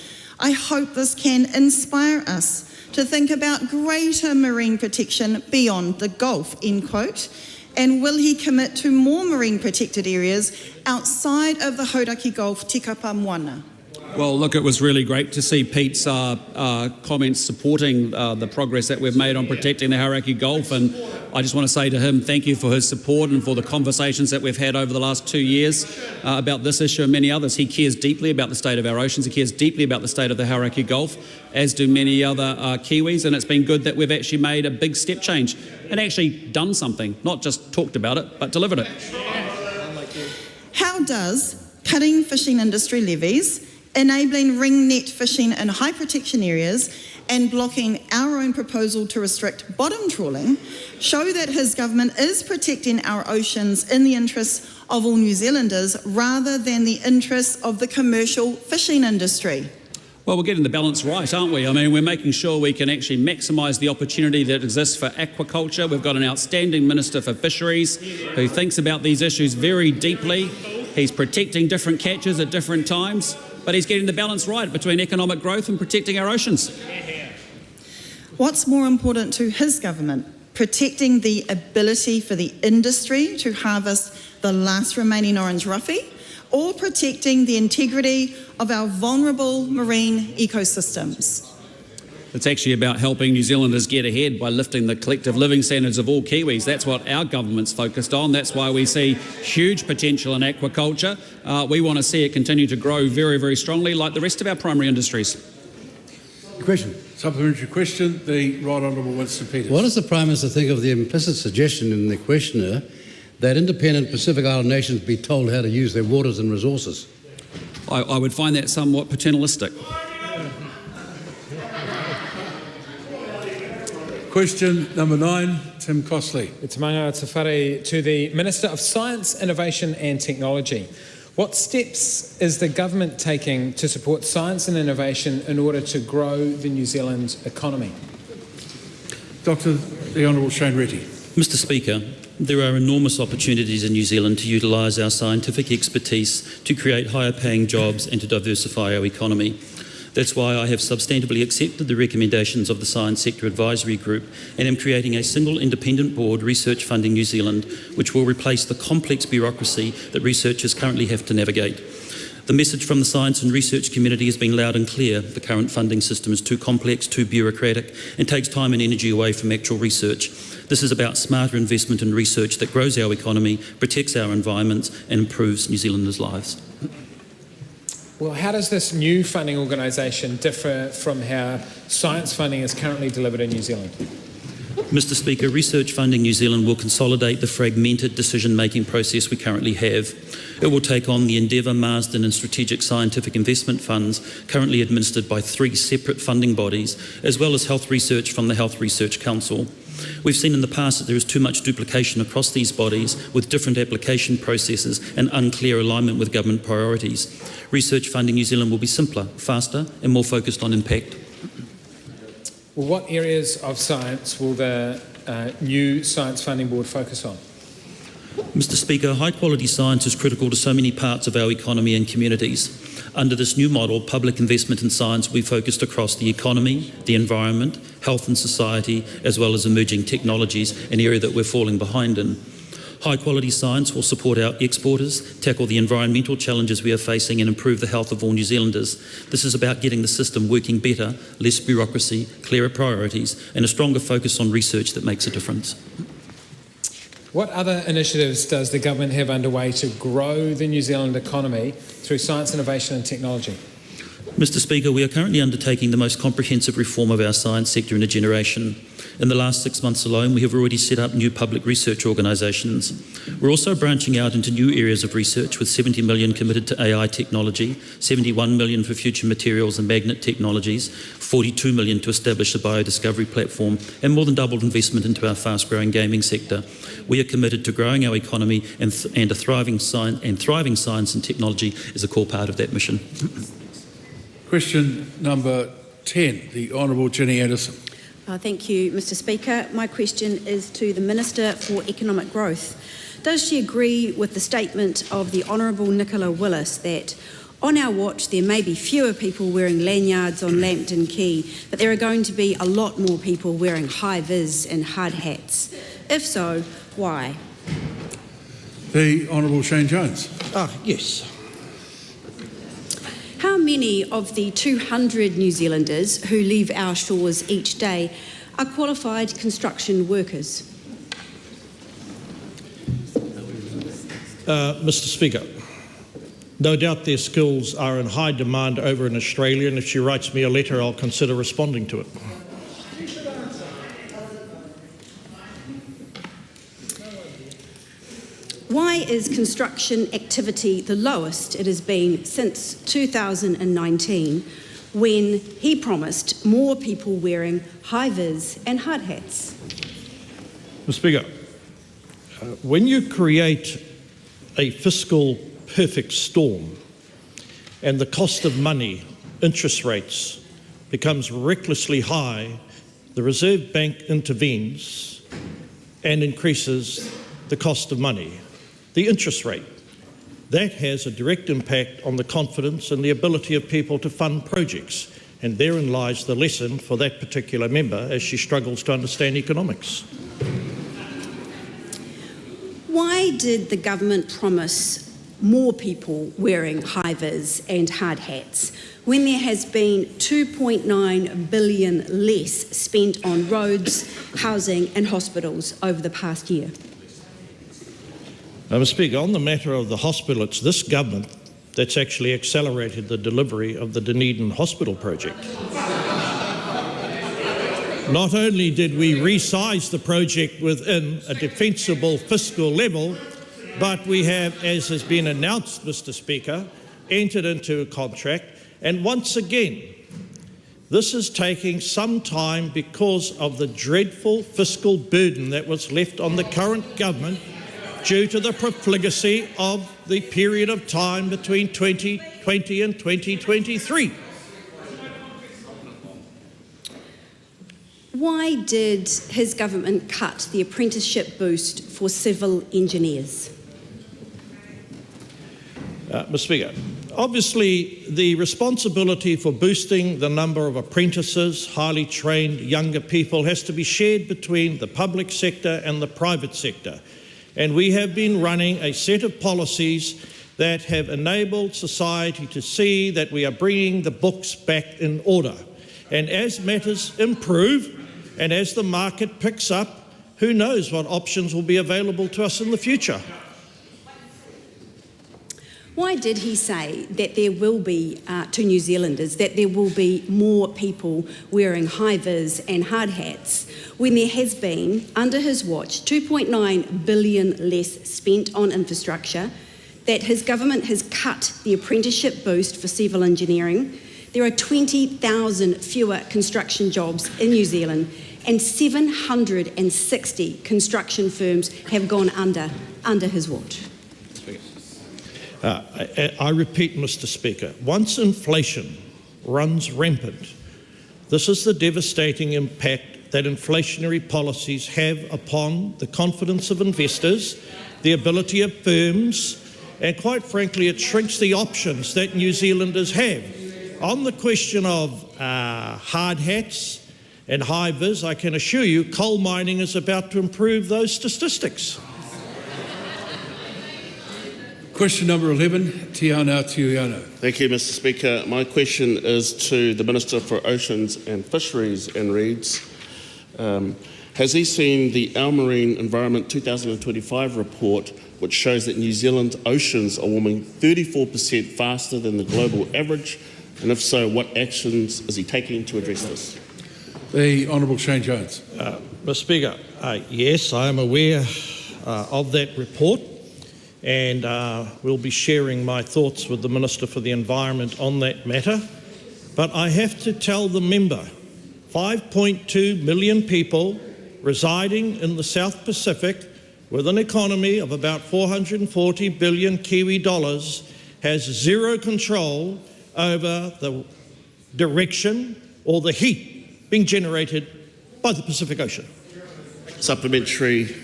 I hope this can inspire us to think about greater marine protection beyond the Gulf," end quote. And will he commit to more marine protected areas outside of the Hauraki Gulf tikapa moana? Well, look, it was really great to see Pete's comments supporting the progress that we've made on protecting the Hauraki Gulf, and I just want to say to him thank you for his support and for the conversations that we've had over the last 2 years about this issue and many others. He cares deeply about the state of our oceans, he cares deeply about the state of the Hauraki Gulf, as do many other Kiwis, and it's been good that we've actually made a big step change and actually done something, not just talked about it, but delivered it. How does cutting fishing industry levies enabling ring net fishing in high protection areas and blocking our own proposal to restrict bottom trawling show that his government is protecting our oceans in the interests of all New Zealanders rather than the interests of the commercial fishing industry. Well, we're getting the balance right, aren't we? I mean, we're making sure we can actually maximise the opportunity that exists for aquaculture. We've got an outstanding Minister for Fisheries who thinks about these issues very deeply. He's protecting different catches at different times, but he's getting the balance right between economic growth and protecting our oceans. What's more important to his government? Protecting the ability for the industry to harvest the last remaining orange roughy, or protecting the integrity of our vulnerable marine ecosystems? It's actually about helping New Zealanders get ahead by lifting the collective living standards of all Kiwis. That's what our government's focused on. That's why we see huge potential in aquaculture. We want to see it continue to grow very, very strongly like the rest of our primary industries. Question. Supplementary question, the Right Honourable Winston Peters. What does the Prime Minister think of the implicit suggestion in the questionnaire that independent Pacific Island nations be told how to use their waters and resources? I would find that somewhat paternalistic. Question number 9, Tim Costley. It's Manga Te Whare to the Minister of Science, Innovation and Technology. What steps is the government taking to support science and innovation in order to grow the New Zealand economy? The Honourable Shane Retty. Mr Speaker, there are enormous opportunities in New Zealand to utilise our scientific expertise to create higher paying jobs and to diversify our economy. That's why I have substantively accepted the recommendations of the Science Sector Advisory Group and am creating a single independent board, Research Funding New Zealand, which will replace the complex bureaucracy that researchers currently have to navigate. The message from the science and research community has been loud and clear. The current funding system is too complex, too bureaucratic, and takes time and energy away from actual research. This is about smarter investment in research that grows our economy, protects our environment, and improves New Zealanders' lives. Well, how does this new funding organisation differ from how science funding is currently delivered in New Zealand? Mr Speaker, Research Funding New Zealand will consolidate the fragmented decision-making process we currently have. It will take on the Endeavour, Marsden and Strategic Scientific Investment Funds, currently administered by 3 separate funding bodies, as well as health research from the Health Research Council. We've seen in the past that there is too much duplication across these bodies with different application processes and unclear alignment with government priorities. Research Funding New Zealand will be simpler, faster and more focused on impact. Well, what areas of science will the new Science Funding Board focus on? Mr Speaker, high quality science is critical to so many parts of our economy and communities. Under this new model, public investment in science will be focused across the economy, the environment, health and society, as well as emerging technologies, an area that we're falling behind in. High quality science will support our exporters, tackle the environmental challenges we are facing and improve the health of all New Zealanders. This is about getting the system working better, less bureaucracy, clearer priorities and a stronger focus on research that makes a difference. What other initiatives does the government have underway to grow the New Zealand economy through science, innovation and technology? Mr Speaker, we are currently undertaking the most comprehensive reform of our science sector in a generation. In the last 6 months alone, we have already set up new public research organisations. We're also branching out into new areas of research with 70 million committed to AI technology, 71 million for future materials and magnet technologies, 42 million to establish a biodiscovery platform, and more than doubled investment into our fast-growing gaming sector. We are committed to growing our economy and thriving science and technology is a core part of that mission. Question number 10, the Honourable Ginny Anderson. Thank you, Mr Speaker. My question is to the Minister for Economic Growth. Does she agree with the statement of the Honourable Nicola Willis that on our watch there may be fewer people wearing lanyards on Lambton Quay, but there are going to be a lot more people wearing high-vis and hard hats? If so, why? The Honourable Shane Jones. Yes. How many of the 200 New Zealanders who leave our shores each day are qualified construction workers? Mr Speaker, no doubt their skills are in high demand over in Australia, and if she writes me a letter, I'll consider responding to it. Why is construction activity the lowest it has been since 2019, when he promised more people wearing high-vis and hard hats? Mr. Speaker, when you create a fiscal perfect storm and the cost of money, interest rates, becomes recklessly high, the Reserve Bank intervenes and increases the cost of money, the interest rate. That has a direct impact on the confidence and the ability of people to fund projects. And therein lies the lesson for that particular member as she struggles to understand economics. Why did the government promise more people wearing high-vis and hard hats when there has been $2.9 billion less spent on roads, housing and hospitals over the past year? Mr. Speaker, on the matter of the hospital, it's this government that's actually accelerated the delivery of the Dunedin Hospital project. Not only did we resize the project within a defensible fiscal level, but we have, as has been announced, Mr. Speaker, entered into a contract. And once again, this is taking some time because of the dreadful fiscal burden that was left on the current government due to the profligacy of the period of time between 2020 and 2023. Why did his government cut the apprenticeship boost for civil engineers? Mr. Speaker, obviously the responsibility for boosting the number of apprentices, highly trained younger people, has to be shared between the public sector and the private sector. And we have been running a set of policies that have enabled society to see that we are bringing the books back in order. And as matters improve and as the market picks up, who knows what options will be available to us in the future. Why did he say that there will be, to New Zealanders, that there will be more people wearing high-vis and hard hats when there has been, under his watch, $2.9 billion less spent on infrastructure, that his government has cut the apprenticeship boost for civil engineering, there are 20,000 fewer construction jobs in New Zealand, and 760 construction firms have gone under his watch? I repeat, Mr. Speaker, once inflation runs rampant, this is the devastating impact that inflationary policies have upon the confidence of investors, the ability of firms, and quite frankly, it shrinks the options that New Zealanders have. On the question of hard hats and high-vis, I can assure you coal mining is about to improve those statistics. Question number 11, Aotearoa. Thank you, Mr. Speaker. My question is to the Minister for Oceans and Fisheries and reads, has he seen the Our Marine Environment 2025 report, which shows that New Zealand's oceans are warming 34% faster than the global average? And if so, what actions is he taking to address this? The Honourable Shane Jones. Mr. Speaker, yes, I am aware of that report, and we'll be sharing my thoughts with the Minister for the Environment on that matter. But I have to tell the member, 5.2 million people residing in the South Pacific with an economy of about 440 billion Kiwi dollars has zero control over the direction or the heat being generated by the Pacific Ocean. Supplementary.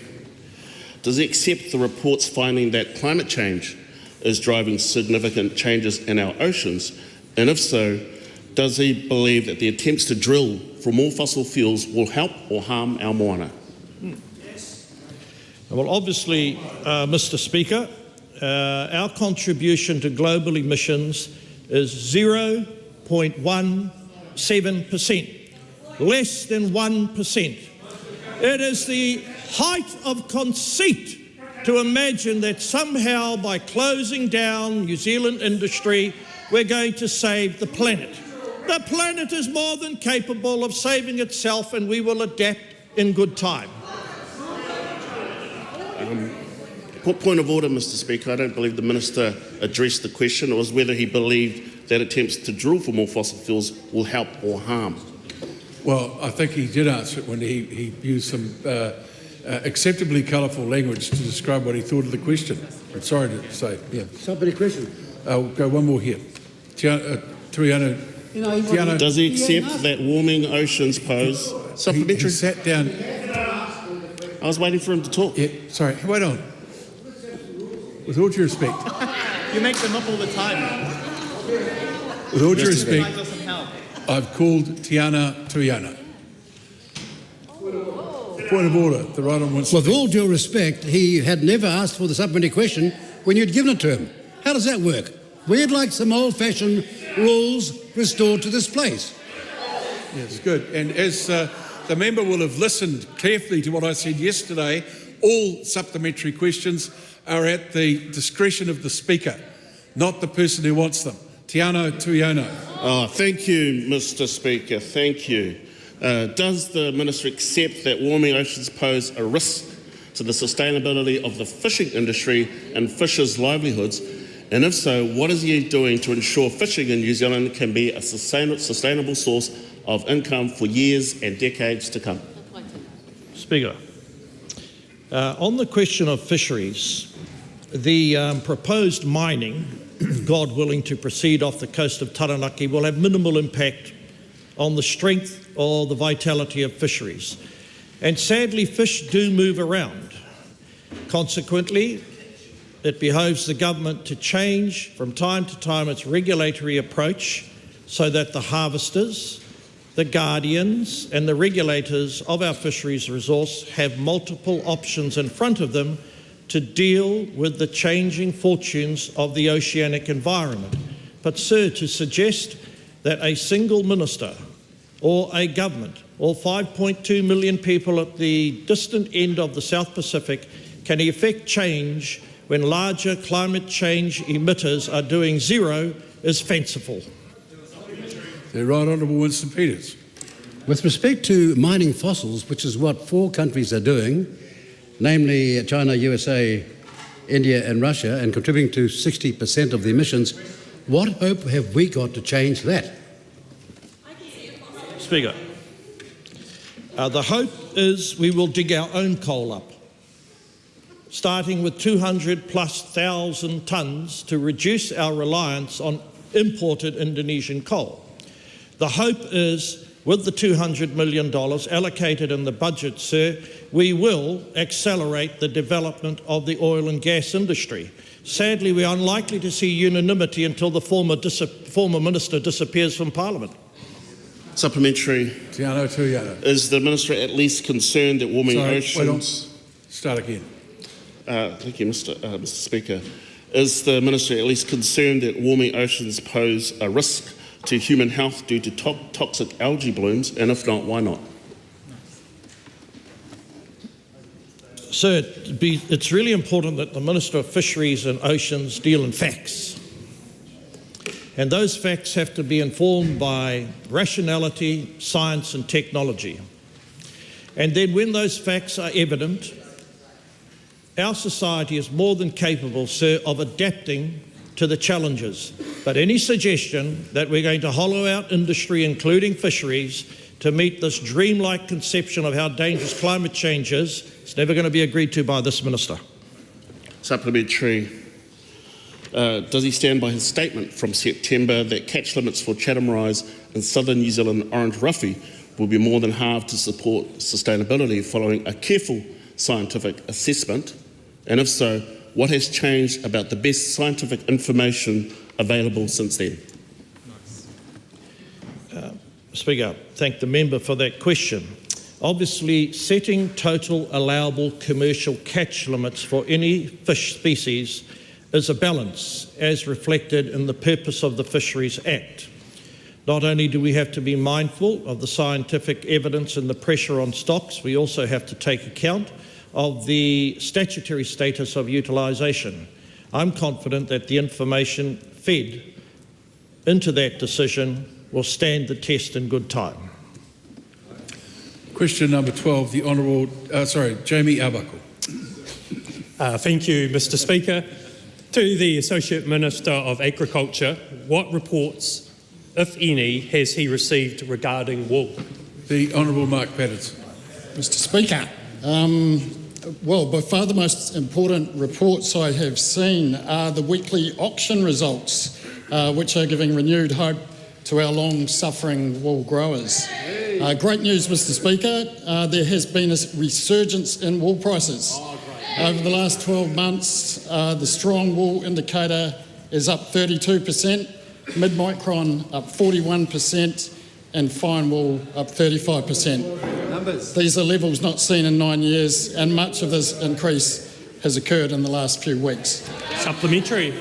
Does he accept the report's finding that climate change is driving significant changes in our oceans? And if so, does he believe that the attempts to drill for more fossil fuels will help or harm our moana? Well, obviously, Mr. Speaker, our contribution to global emissions is 0.17%, less than 1%. It is the height of conceit to imagine that somehow by closing down New Zealand industry, we're going to save the planet. The planet is more than capable of saving itself, and we will adapt in good time. Point of order, Mr Speaker. I don't believe the Minister addressed the question. It was whether he believed that attempts to drill for more fossil fuels will help or harm. Well, I think he did answer it when he used some acceptably colourful language to describe what he thought of the question. I'm sorry to say. Yeah. Somebody question. I'll go one more here. Tiana. Does he accept that warming oceans pose supplementary? He sat down. I was waiting for him to talk. Yeah, sorry, wait on. With all due respect. You make them up all the time. With all due respect, I've called Tiana Tuiana. Point of order, the right on Winston. With all due respect, he had never asked for the supplementary question when you'd given it to him. How does that work? We'd like some old-fashioned rules restored to this place. Yes, good. And as the member will have listened carefully to what I said yesterday, all supplementary questions are at the discretion of the Speaker, not the person who wants them. Tiano Tuiano. Oh, thank you, Mr Speaker. Thank you. Does the Minister accept that warming oceans pose a risk to the sustainability of the fishing industry and fishers' livelihoods? And if so, what is he doing to ensure fishing in New Zealand can be a sustainable source of income for years and decades to come? Speaker, on the question of fisheries, the proposed mining, God willing, to proceed off the coast of Taranaki will have minimal impact on the strength or the vitality of fisheries. And sadly, fish do move around. Consequently, it behoves the government to change from time to time its regulatory approach so that the harvesters, the guardians and the regulators of our fisheries resource have multiple options in front of them to deal with the changing fortunes of the oceanic environment. But, sir, to suggest that a single minister or a government or 5.2 million people at the distant end of the South Pacific can effect change when larger climate change emitters are doing zero is fanciful. The Right Honourable Winston Peters. With respect to mining fossils, which is what 4 countries are doing, namely China, USA, India and Russia, and contributing to 60% of the emissions, what hope have we got to change that? Speaker, the hope is we will dig our own coal up, starting with 200,000+ tonnes to reduce our reliance on imported Indonesian coal. The hope is, with the $200 million allocated in the budget, sir, we will accelerate the development of the oil and gas industry. Sadly, we are unlikely to see unanimity until the former minister disappears from Parliament. Supplementary. Tiano Tuiano. Is the Minister at least concerned that warming oceans... Wait on. Start again. Thank you, Mr Speaker. Is the Minister at least concerned that warming oceans pose a risk to human health due to toxic algae blooms, and if not, why not? Sir, it's really important that the Minister of Fisheries and Oceans deal in facts. And those facts have to be informed by rationality, science and technology. And then when those facts are evident, our society is more than capable, sir, of adapting to the challenges. But any suggestion that we're going to hollow out industry, including fisheries, to meet this dreamlike conception of how dangerous climate change is, it's never going to be agreed to by this minister. Supplementary. Does he stand by his statement from September that catch limits for Chatham Rise and southern New Zealand orange ruffy will be more than halved to support sustainability following a careful scientific assessment? And if so, what has changed about the best scientific information available since then? Speaker, thank the member for that question. Obviously, setting total allowable commercial catch limits for any fish species is a balance, as reflected in the purpose of the Fisheries Act. Not only do we have to be mindful of the scientific evidence and the pressure on stocks, we also have to take account of the statutory status of utilisation. I'm confident that the information fed into that decision will stand the test in good time. Question number 12, the Honourable, Jamie Arbuckle. Thank you, Mr Speaker. To the Associate Minister of Agriculture, what reports, if any, has he received regarding wool? The Honourable Mark Peters. Mr Speaker, well, by far the most important reports I have seen are the weekly auction results, which are giving renewed hope to our long-suffering wool growers. Great news, Mr Speaker. There has been a resurgence in wool prices. Over the last 12 months, the strong wool indicator is up 32%, mid-micron up 41%, and fine wool up 35%. Numbers. These are levels not seen in 9 years, and much of this increase has occurred in the last few weeks. Supplementary.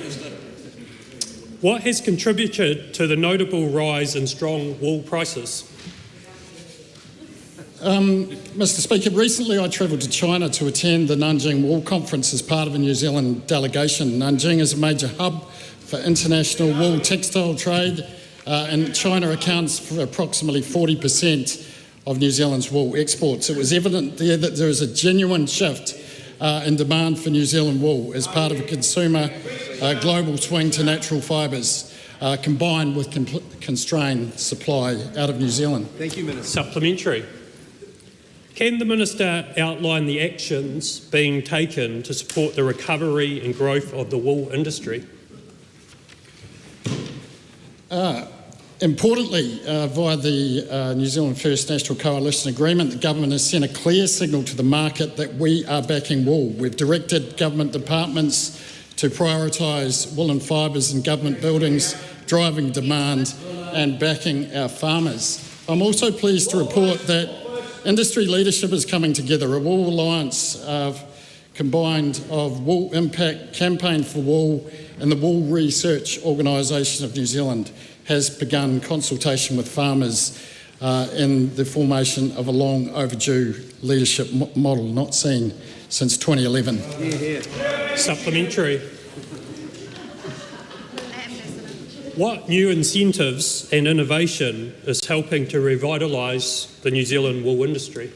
What has contributed to the notable rise in strong wool prices? Mr Speaker, recently I travelled to China to attend the Nanjing Wool Conference as part of a New Zealand delegation. Nanjing is a major hub for international wool textile trade, and China accounts for approximately 40% of New Zealand's wool exports. It was evident there that there is a genuine shift in demand for New Zealand wool as part of a consumer global swing to natural fibres, combined with constrained supply out of New Zealand. Thank you, Minister. Supplementary. Can the Minister outline the actions being taken to support the recovery and growth of the wool industry? Importantly, via the New Zealand First National Coalition Agreement, the government has sent a clear signal to the market that we are backing wool. We've directed government departments to prioritise woolen fibres in government buildings, driving demand and backing our farmers. I'm also pleased to report that industry leadership is coming together. A Wool Alliance combined of Wool Impact, Campaign for Wool and the Wool Research Organisation of New Zealand has begun consultation with farmers in the formation of a long overdue leadership model not seen since 2011. Supplementary. What new incentives and innovation is helping to revitalise the New Zealand wool industry?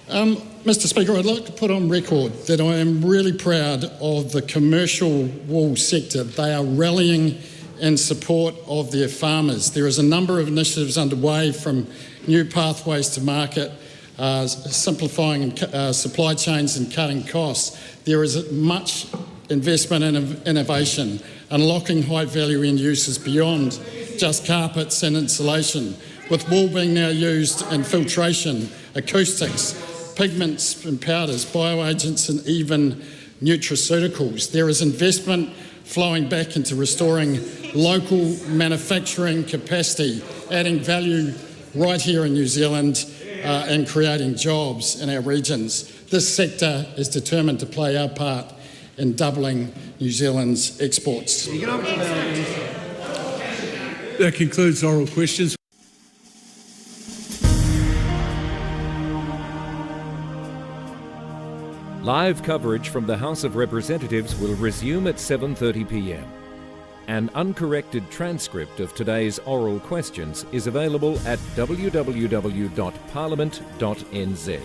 Mr Speaker, I'd like to put on record that I am really proud of the commercial wool sector. They are rallying in support of their farmers. There is a number of initiatives underway, from new pathways to market, simplifying supply chains and cutting costs. There is much investment in innovation, unlocking high-value end uses beyond just carpets and insulation, with wool being now used in filtration, acoustics, pigments and powders, bioagents and even nutraceuticals. There is investment flowing back into restoring local manufacturing capacity, adding value right here in New Zealand and creating jobs in our regions. This sector is determined to play our part in doubling New Zealand's exports. That concludes oral questions. Live coverage from the House of Representatives will resume at 7:30 p.m. An uncorrected transcript of today's oral questions is available at www.parliament.nz.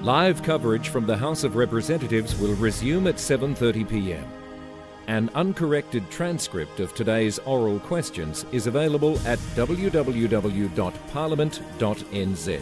Live coverage from the House of Representatives will resume at 7:30 p.m. An uncorrected transcript of today's oral questions is available at www.parliament.nz.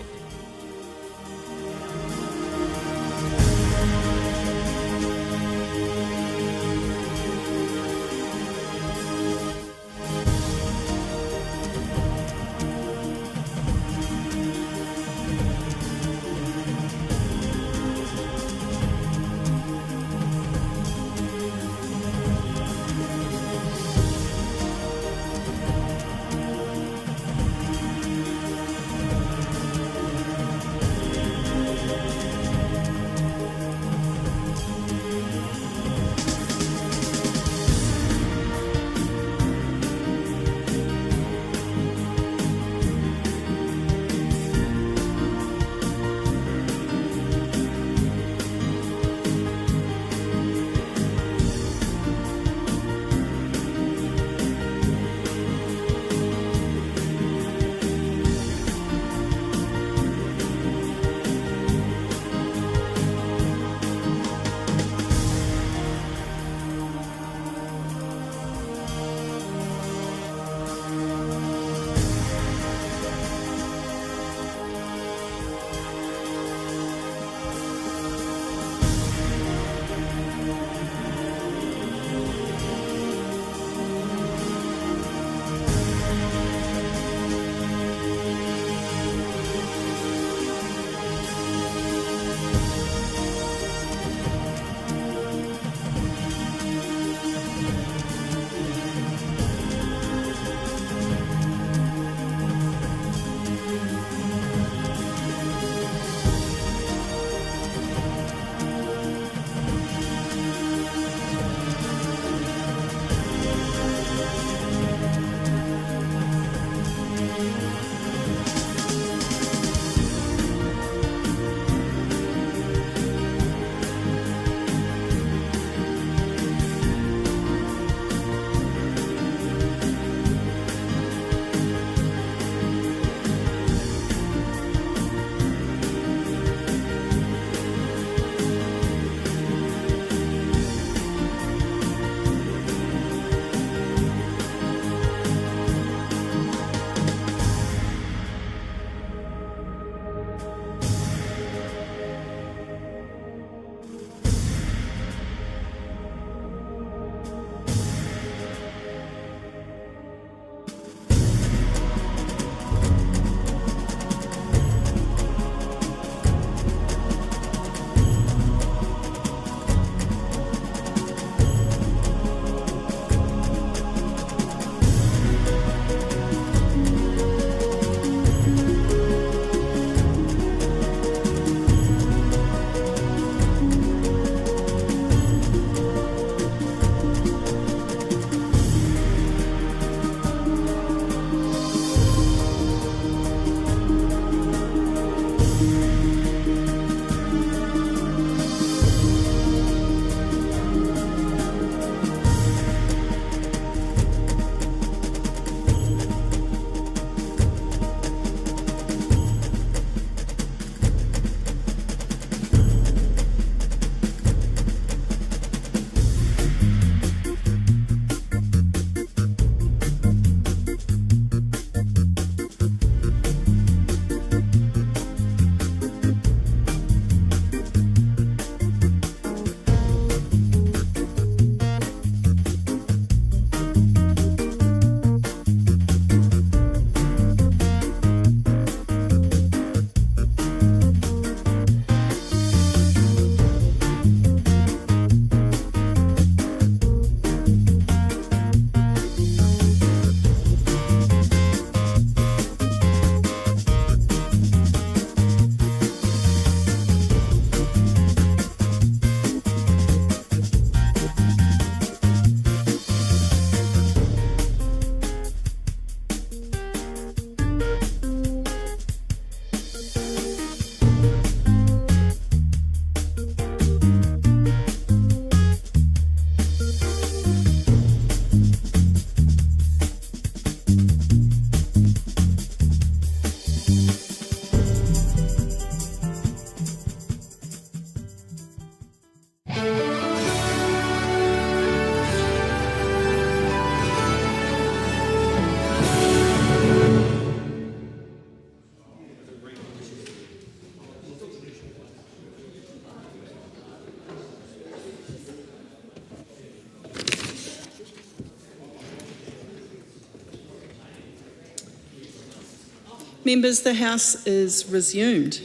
Members, the House is resumed.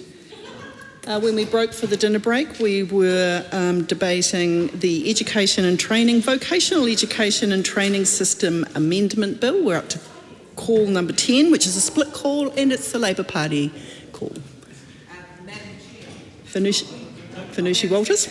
When we broke for the dinner break, we were debating the Education and Training, Vocational Education and Training System Amendment Bill. We're up to call number 10, which is a split call, and it's the Labour Party call. Fanushi Walters.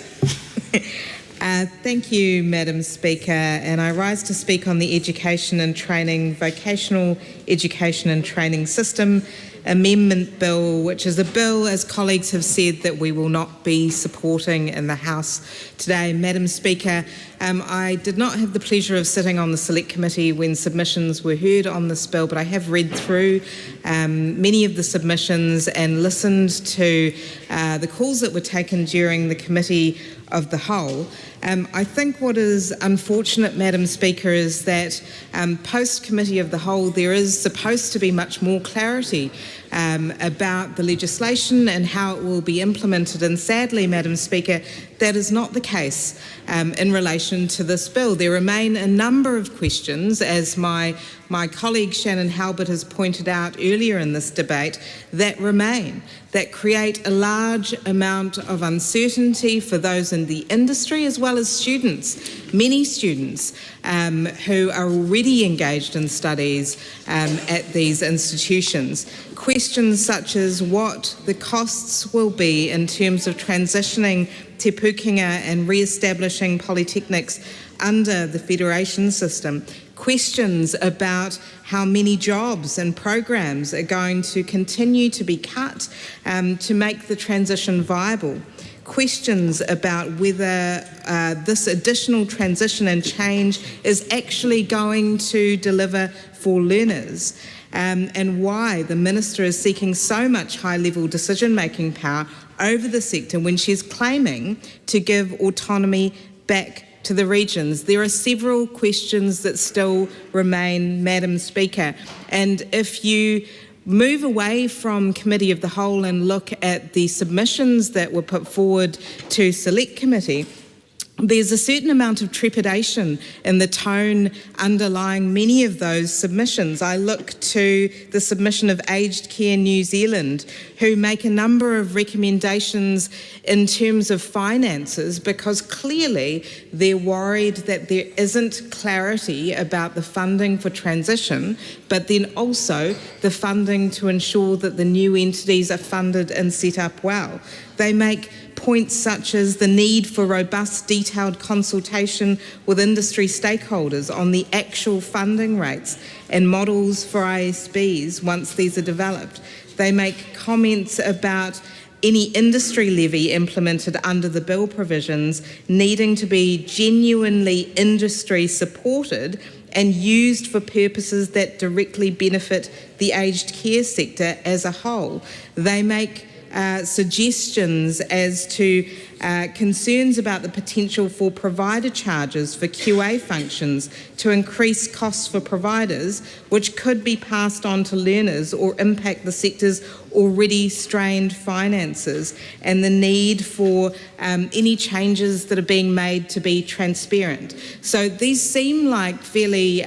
Thank you, Madam Speaker, and I rise to speak on the Education and Training, Vocational Education and Training System Amendment Bill, which is a bill, as colleagues have said, that we will not be supporting in the House today. Madam Speaker, I did not have the pleasure of sitting on the Select Committee when submissions were heard on this bill, but I have read through many of the submissions and listened to the calls that were taken during the Committee of the Whole. I think what is unfortunate, Madam Speaker, is that post-Committee of the Whole there is supposed to be much more clarity about the legislation and how it will be implemented, and sadly, Madam Speaker, that is not the case in relation to this bill. There remain a number of questions, as my colleague Shannon Halbert has pointed out earlier in this debate, that remain, that create a large amount of uncertainty for those in the industry as well as students, many students who are already engaged in studies at these institutions. Questions such as what the costs will be in terms of transitioning Te Pukenga and re-establishing polytechnics under the federation system. Questions about how many jobs and programs are going to continue to be cut to make the transition viable. Questions about whether this additional transition and change is actually going to deliver for learners, and why the Minister is seeking so much high-level decision-making power over the sector when she's claiming to give autonomy back to the regions. There are several questions that still remain, Madam Speaker, and if you move away from Committee of the Whole and look at the submissions that were put forward to Select Committee, there's a certain amount of trepidation in the tone underlying many of those submissions. I look to the submission of Aged Care New Zealand, who make a number of recommendations in terms of finances, because clearly they're worried that there isn't clarity about the funding for transition, but then also the funding to ensure that the new entities are funded and set up well. They make points such as the need for robust, detailed consultation with industry stakeholders on the actual funding rates and models for ISBs once these are developed. They make comments about any industry levy implemented under the bill provisions needing to be genuinely industry supported and used for purposes that directly benefit the aged care sector as a whole. They make suggestions as to concerns about the potential for provider charges for QA functions to increase costs for providers, which could be passed on to learners or impact the sector's already strained finances, and the need for any changes that are being made to be transparent. So these seem like fairly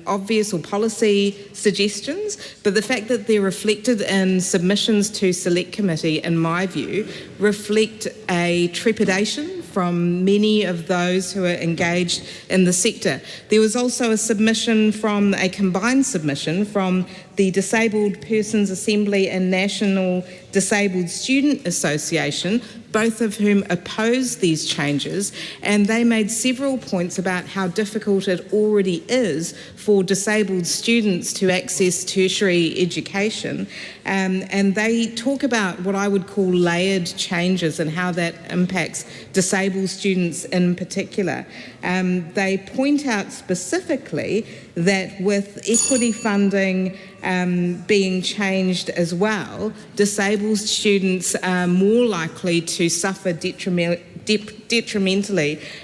obvious or policy suggestions, but the fact that they're reflected in submissions to Select Committee, in my view, reflect a trepidation from many of those who are engaged in the sector. There was also a submission from a combined submission from the Disabled Persons Assembly and National Disabled Student Association, both of whom opposed these changes, and they made several points about how difficult it already is for disabled students to access tertiary education, and they talk about what I would call layered changes and how that impacts disabled students in particular. They point out specifically that with equity funding being changed as well, disabled students are more likely to suffer detrimentally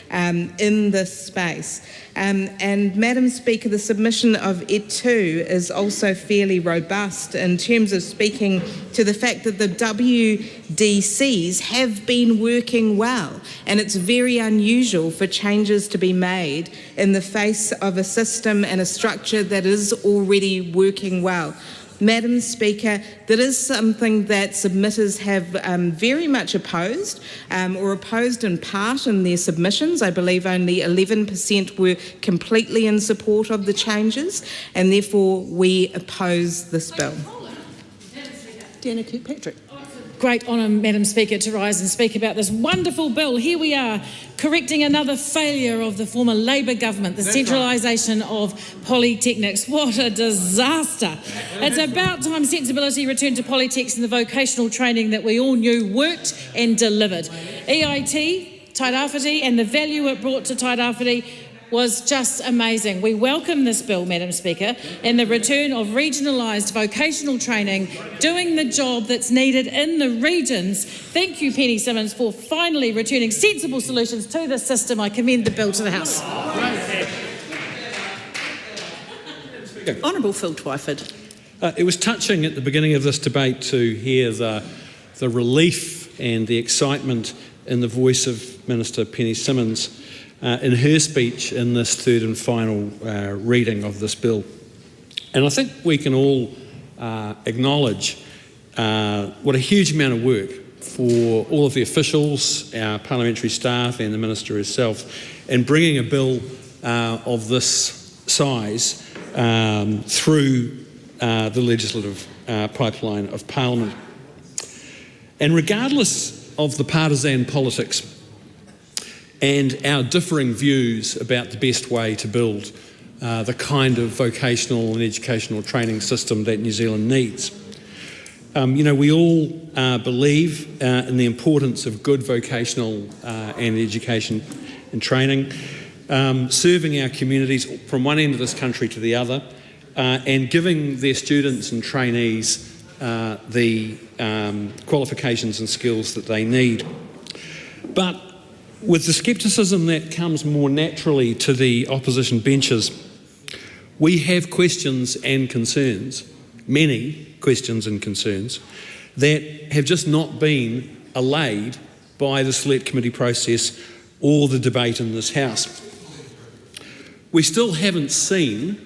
in this space. And Madam Speaker, the submission of ED2 is also fairly robust in terms of speaking to the fact that the WDCs have been working well, and it's very unusual for changes to be made in the face of a system and a structure that is already working well. Madam Speaker, that is something that submitters have very much opposed, or opposed in part in their submissions. I believe only 11% were completely in support of the changes, and therefore we oppose this bill. Deanna Kirkpatrick. Great honour, Madam Speaker, to rise and speak about this wonderful bill. Here we are, correcting another failure of the former Labor government, the centralisation of polytechnics. What a disaster. It's about time sensibility returned to polytechs and the vocational training that we all knew worked and delivered. EIT, Tairāwhiti, and the value it brought to Tairāwhiti was just amazing. We welcome this bill, Madam Speaker, and the return of regionalised vocational training, doing the job that's needed in the regions. Thank you, Penny Simmons, for finally returning sensible solutions to the system. I commend the bill to the House. Honourable Phil Twyford. It was touching at the beginning of this debate to hear the relief and the excitement in the voice of Minister Penny Simmons in her speech in this third and final reading of this bill. And I think we can all acknowledge what a huge amount of work for all of the officials, our parliamentary staff and the Minister herself in bringing a bill of this size through the legislative pipeline of Parliament. And regardless of the partisan politics and our differing views about the best way to build the kind of vocational and educational training system that New Zealand needs. We all believe in the importance of good vocational and education and training, serving our communities from one end of this country to the other, and giving their students and trainees the qualifications and skills that they need. But with the scepticism that comes more naturally to the opposition benches, we have questions and concerns, many questions and concerns, that have just not been allayed by the Select Committee process or the debate in this House. We still haven't seen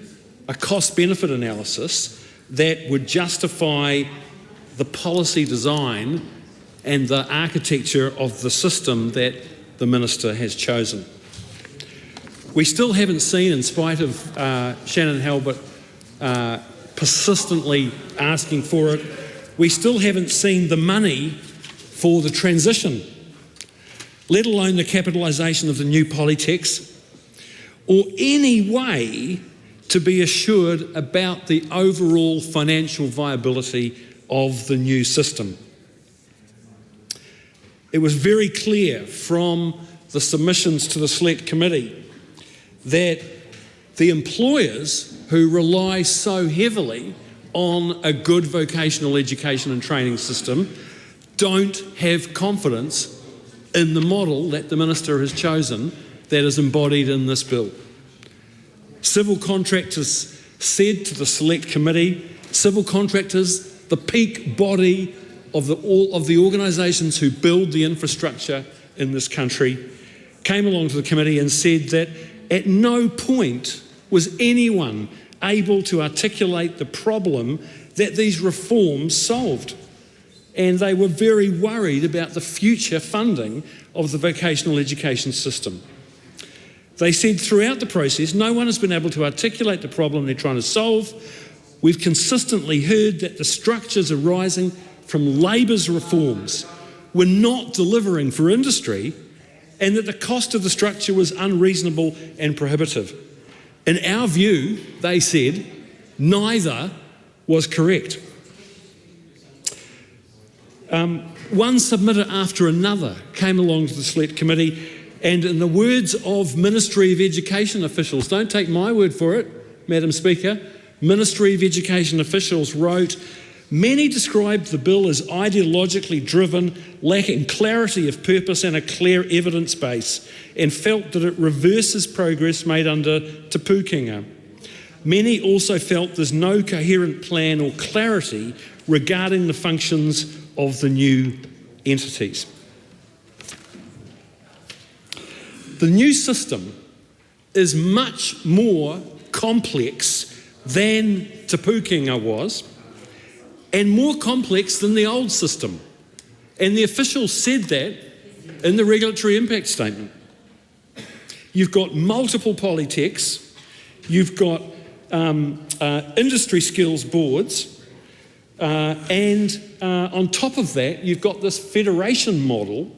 a cost-benefit analysis that would justify the policy design and the architecture of the system that the Minister has chosen. We still haven't seen, in spite of Shannon Halbert persistently asking for it, we still haven't seen the money for the transition, let alone the capitalisation of the new polytechs, or any way to be assured about the overall financial viability of the new system. It was very clear from the submissions to the Select Committee that the employers who rely so heavily on a good vocational education and training system don't have confidence in the model that the Minister has chosen that is embodied in this bill. Civil contractors said to the Select Committee, civil contractors, the peak body of the organisations who build the infrastructure in this country, came along to the committee and said that at no point was anyone able to articulate the problem that these reforms solved. And they were very worried about the future funding of the vocational education system. They said throughout the process, no one has been able to articulate the problem they're trying to solve. We've consistently heard that the structures arising from Labor's reforms were not delivering for industry and that the cost of the structure was unreasonable and prohibitive. In our view, they said, neither was correct. One submitter after another came along to the Select Committee, and in the words of Ministry of Education officials, don't take my word for it, Madam Speaker, Ministry of Education officials wrote, many described the bill as ideologically driven, lacking clarity of purpose and a clear evidence base, and felt that it reverses progress made under Te Pūkenga. Many also felt there's no coherent plan or clarity regarding the functions of the new entities. The new system is much more complex than Te Pūkenga was, and more complex than the old system. And the officials said that in the regulatory impact statement. You've got multiple polytechs, you've got industry skills boards, and on top of that, you've got this federation model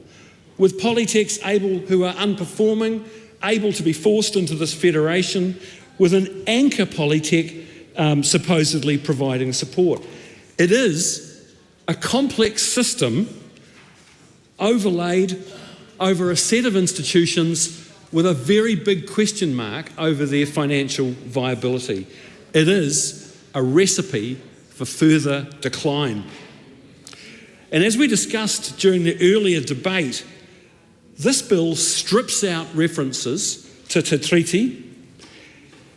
with polytechs who are unperforming, able to be forced into this federation, with an anchor polytech supposedly providing support. It is a complex system overlaid over a set of institutions with a very big question mark over their financial viability. It is a recipe for further decline. And as we discussed during the earlier debate, this bill strips out references to Te Treaty,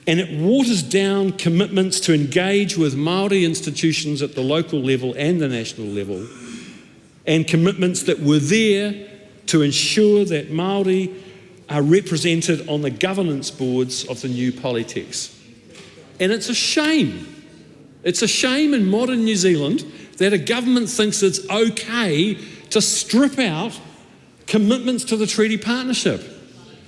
and it waters down commitments to engage with Māori institutions at the local level and the national level, and commitments that were there to ensure that Māori are represented on the governance boards of the new polytechs. And it's a shame. It's a shame in modern New Zealand that a government thinks it's okay to strip out commitments to the treaty partnership,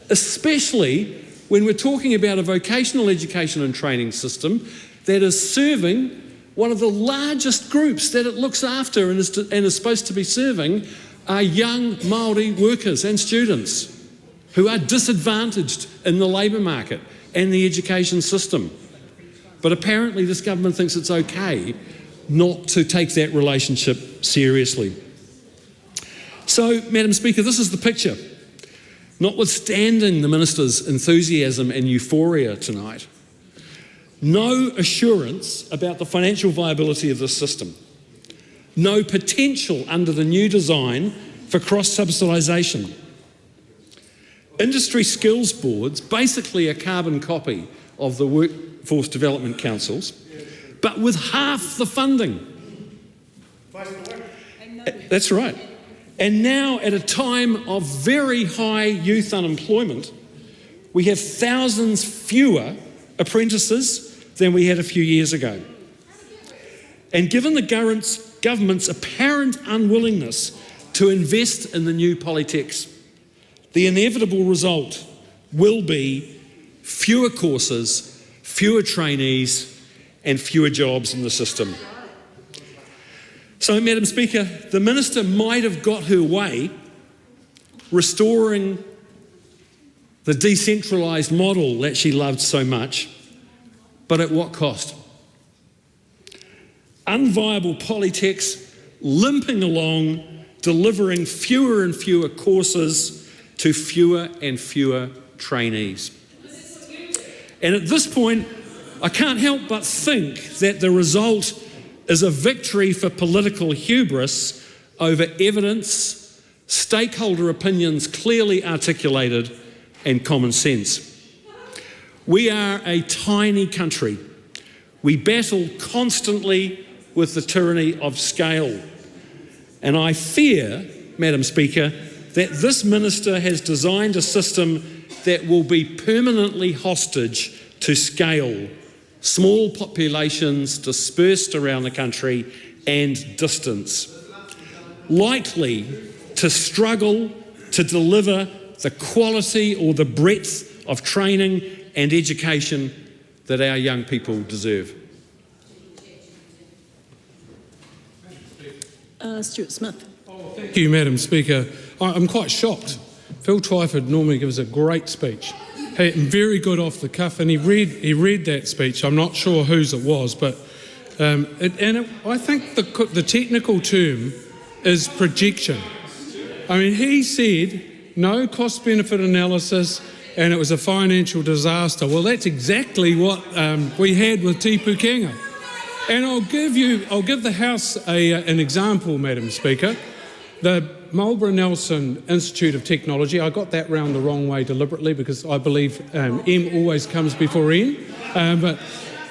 especially when we're talking about a vocational education and training system that is serving one of the largest groups that it looks after and is supposed to be serving are young Māori workers and students who are disadvantaged in the labour market and the education system. But apparently this government thinks it's okay not to take that relationship seriously. So, Madam Speaker, this is the picture. Notwithstanding the Minister's enthusiasm and euphoria tonight, no assurance about the financial viability of this system, no potential under the new design for cross-subsidisation. Industry skills boards, basically a carbon copy of the Workforce Development Councils, but with half the funding. That's right. And now, at a time of very high youth unemployment, we have thousands fewer apprentices than we had a few years ago. And given the government's apparent unwillingness to invest in the new polytechs, the inevitable result will be fewer courses, fewer trainees, and fewer jobs in the system. So, Madam Speaker, the Minister might have got her way restoring the decentralised model that she loved so much, but at what cost? Unviable polytechs limping along, delivering fewer and fewer courses to fewer and fewer trainees. And at this point, I can't help but think that the result is a victory for political hubris over evidence, stakeholder opinions clearly articulated, and common sense. We are a tiny country. We battle constantly with the tyranny of scale. And I fear, Madam Speaker, that this Minister has designed a system that will be permanently hostage to scale, small populations dispersed around the country and distance, likely to struggle to deliver the quality or the breadth of training and education that our young people deserve. Stuart Smith. Thank you, Madam Speaker. I'm quite shocked. Phil Twyford normally gives a great speech. Very good off the cuff, and he read that speech. I'm not sure whose it was, but I think the technical term is projection. I mean, he said no cost-benefit analysis, and it was a financial disaster. Well, that's exactly what we had with Te Pūkenga. And I'll give the House an example, Madam Speaker. The Marlborough Nelson Institute of Technology, I got that round the wrong way deliberately because I believe M always comes before N, but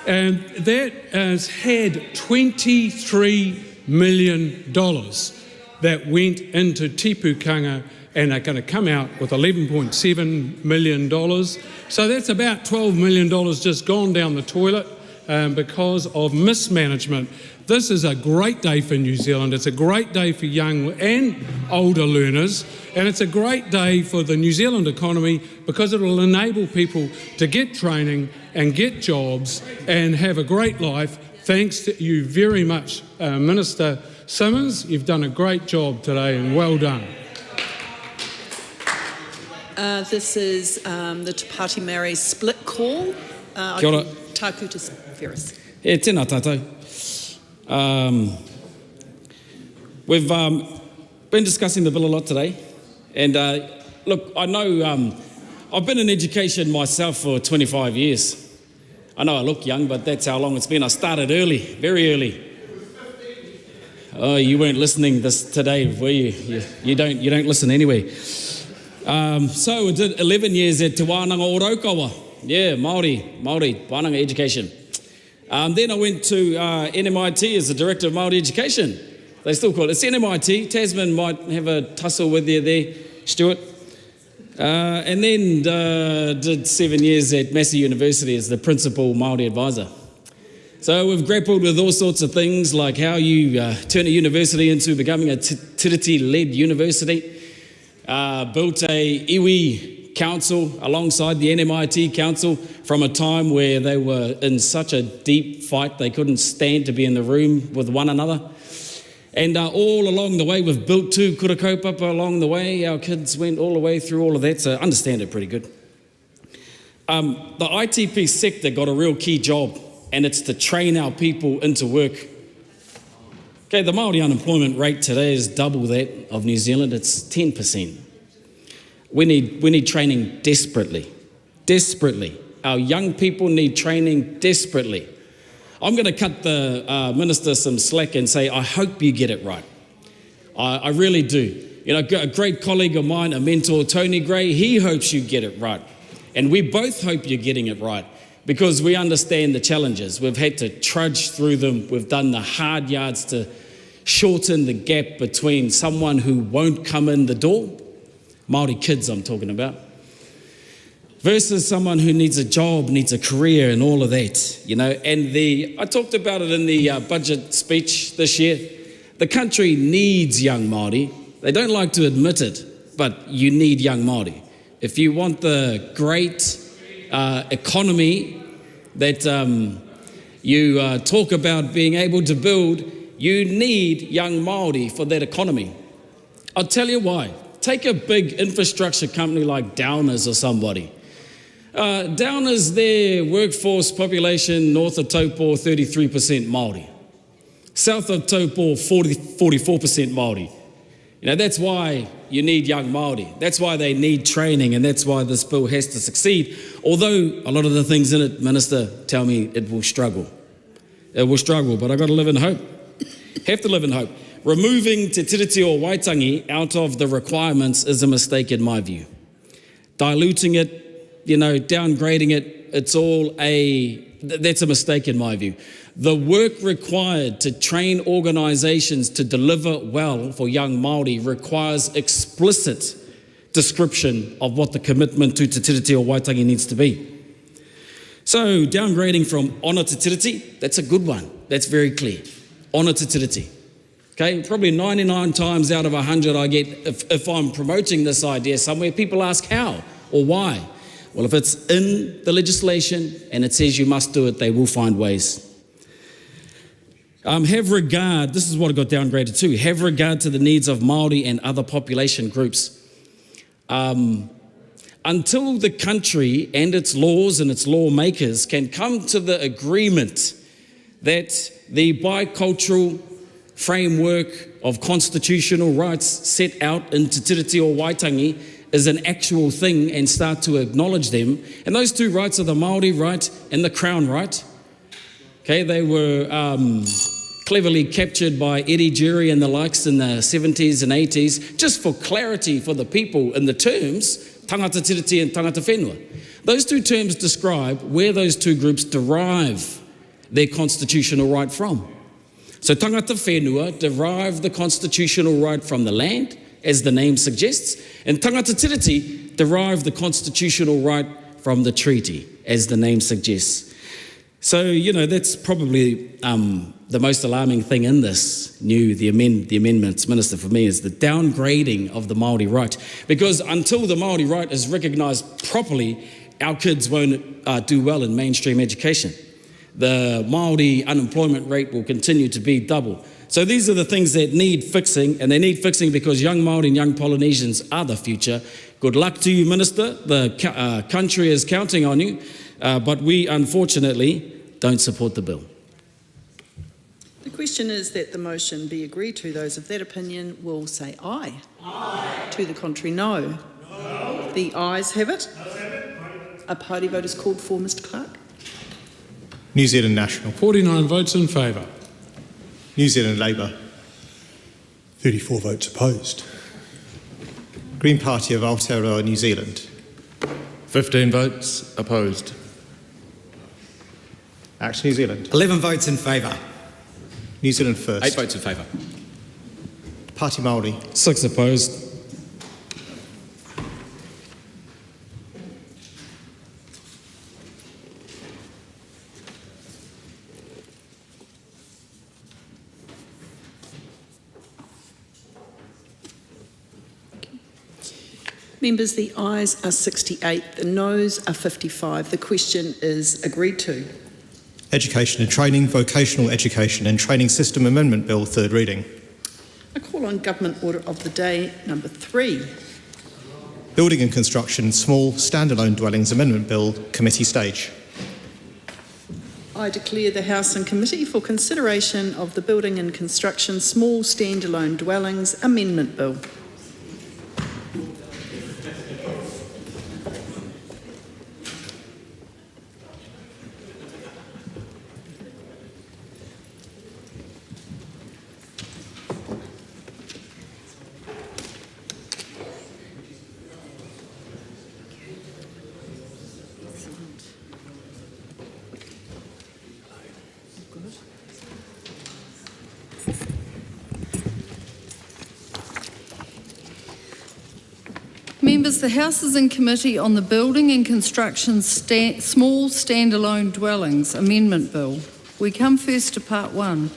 that has had $23 million that went into Te Pūkenga and are going to come out with $11.7 million. So that's about $12 million just gone down the toilet. because of mismanagement. This is a great day for New Zealand. It's a great day for young and older learners, and it's a great day for the New Zealand economy because it will enable people to get training and get jobs and have a great life. Thanks to you very much, Minister Simmons. You've done a great job today and well done. This is the Te Pāti Māori split call. Kia ora. Tāku te Ferris. Tēnā tātou. We've been discussing the bill a lot today, and look, I know I've been in education myself for 25 years. I know I look young, but that's how long it's been. I started early, very early. Oh, you weren't listening this today, were you? You don't listen anyway. So I did 11 years at Te Wānanga o Raukawa. Yeah, Māori, wānanga education. Then I went to NMIT as the Director of Māori Education. They still call it. It's NMIT. Tasman might have a tussle with you there, Stuart. And then did 7 years at Massey University as the Principal Māori Advisor. So we've grappled with all sorts of things like how you turn a university into becoming a tiriti-led university. Built a iwi council alongside the NMIT council from a time where they were in such a deep fight they couldn't stand to be in the room with one another. And all along the way we've built two kura kaupapa along the way. Our kids went all the way through all of that, so I understand it pretty good. The ITP sector got a real key job, and it's to train our people into work. Okay, the Māori unemployment rate today is double that of New Zealand. It's 10%. We need training desperately. Desperately. Our young people need training desperately. I'm going to cut the minister some slack and say, I hope you get it right. I really do. You know, a great colleague of mine, a mentor, Tony Gray, he hopes you get it right. And we both hope you're getting it right because we understand the challenges. We've had to trudge through them. We've done the hard yards to shorten the gap between someone who won't come in the door, Māori kids I'm talking about, versus someone who needs a job, needs a career and all of that, you know. And I talked about it in the budget speech this year. The country needs young Māori. They don't like to admit it, but you need young Māori. If you want the great economy that you talk about being able to build, you need young Māori for that economy. I'll tell you why. Take a big infrastructure company like Downers or somebody. Downers, their workforce population north of Taupo, 33% Māori. South of Taupo, 44% Māori. You know, that's why you need young Māori. That's why they need training, and that's why this bill has to succeed. Although a lot of the things in it, Minister, tell me it will struggle. It will struggle, but I've got to live in hope. Have to live in hope. Removing Te Tiriti o Waitangi out of the requirements is a mistake in my view. Diluting it, you know, downgrading it, that's a mistake in my view. The work required to train organisations to deliver well for young Māori requires explicit description of what the commitment to Te Tiriti o Waitangi needs to be. So downgrading from honour Te Tiriti, that's a good one. That's very clear. Honour Te Tiriti. Okay, probably 99 times out of 100 I get, if I'm promoting this idea somewhere, people ask how or why. Well, if it's in the legislation and it says you must do it, they will find ways. Have regard, this is what it got downgraded to, have regard to the needs of Māori and other population groups. Until the country and its laws and its lawmakers can come to the agreement that the bicultural framework of constitutional rights set out in Te Tiriti o Waitangi is an actual thing and start to acknowledge them. And those two rights are the Māori right and the Crown right. Okay, they were cleverly captured by Eddie Jury and the likes in the 70s and 80s, just for clarity for the people in the terms, tangata tiriti and tangata whenua. Those two terms describe where those two groups derive their constitutional right from. So tangata whenua derive the constitutional right from the land, as the name suggests, and tangata tiriti derive the constitutional right from the treaty, as the name suggests. So, that's probably the most alarming thing in this the amendments, Minister, for me, is the downgrading of the Māori right. Because until the Māori right is recognised properly, our kids won't do well in mainstream education. The Māori unemployment rate will continue to be double. So these are the things that need fixing, and they need fixing because young Māori and young Polynesians are the future. Good luck to you, Minister. The country is counting on you, but we unfortunately don't support the bill. The question is that the motion be agreed to. Those of that opinion will say aye. Aye. To the contrary, no. No. The ayes have it. A party vote is called for, Mr Clark. New Zealand National. 49 votes in favour. New Zealand Labour. 34 votes opposed. Green Party of Aotearoa, New Zealand. 15 votes opposed. Action New Zealand. 11 votes in favour. New Zealand First. 8 votes in favour. Party Māori. 6 opposed. Members, the ayes are 68, the noes are 55. The question is agreed to. Education and Training, Vocational Education and Training System Amendment Bill, third reading. I call on Government Order of the Day number 3. Building and Construction Small Standalone Dwellings Amendment Bill, committee stage. I declare the House in committee for consideration of the Building and Construction Small Standalone Dwellings Amendment Bill. Members, the House is in committee on the Building and Construction Small Standalone Dwellings Amendment Bill. We come first to Part 1.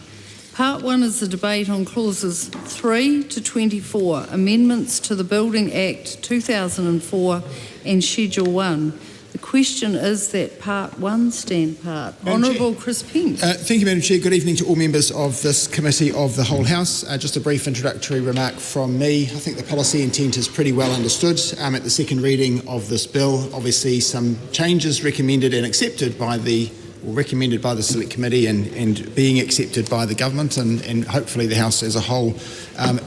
Part 1 is the debate on clauses 3 to 24, amendments to the Building Act 2004 and Schedule 1. The question is that Part 1 stand part. Honourable Chris Pence. Thank you, Madam Chair. Good evening to all members of this committee of the whole House. Just a brief introductory remark from me. I think the policy intent is pretty well understood at the second reading of this bill. Obviously, some changes recommended and accepted by the recommended by the Select Committee and being accepted by the Government and hopefully the House as a whole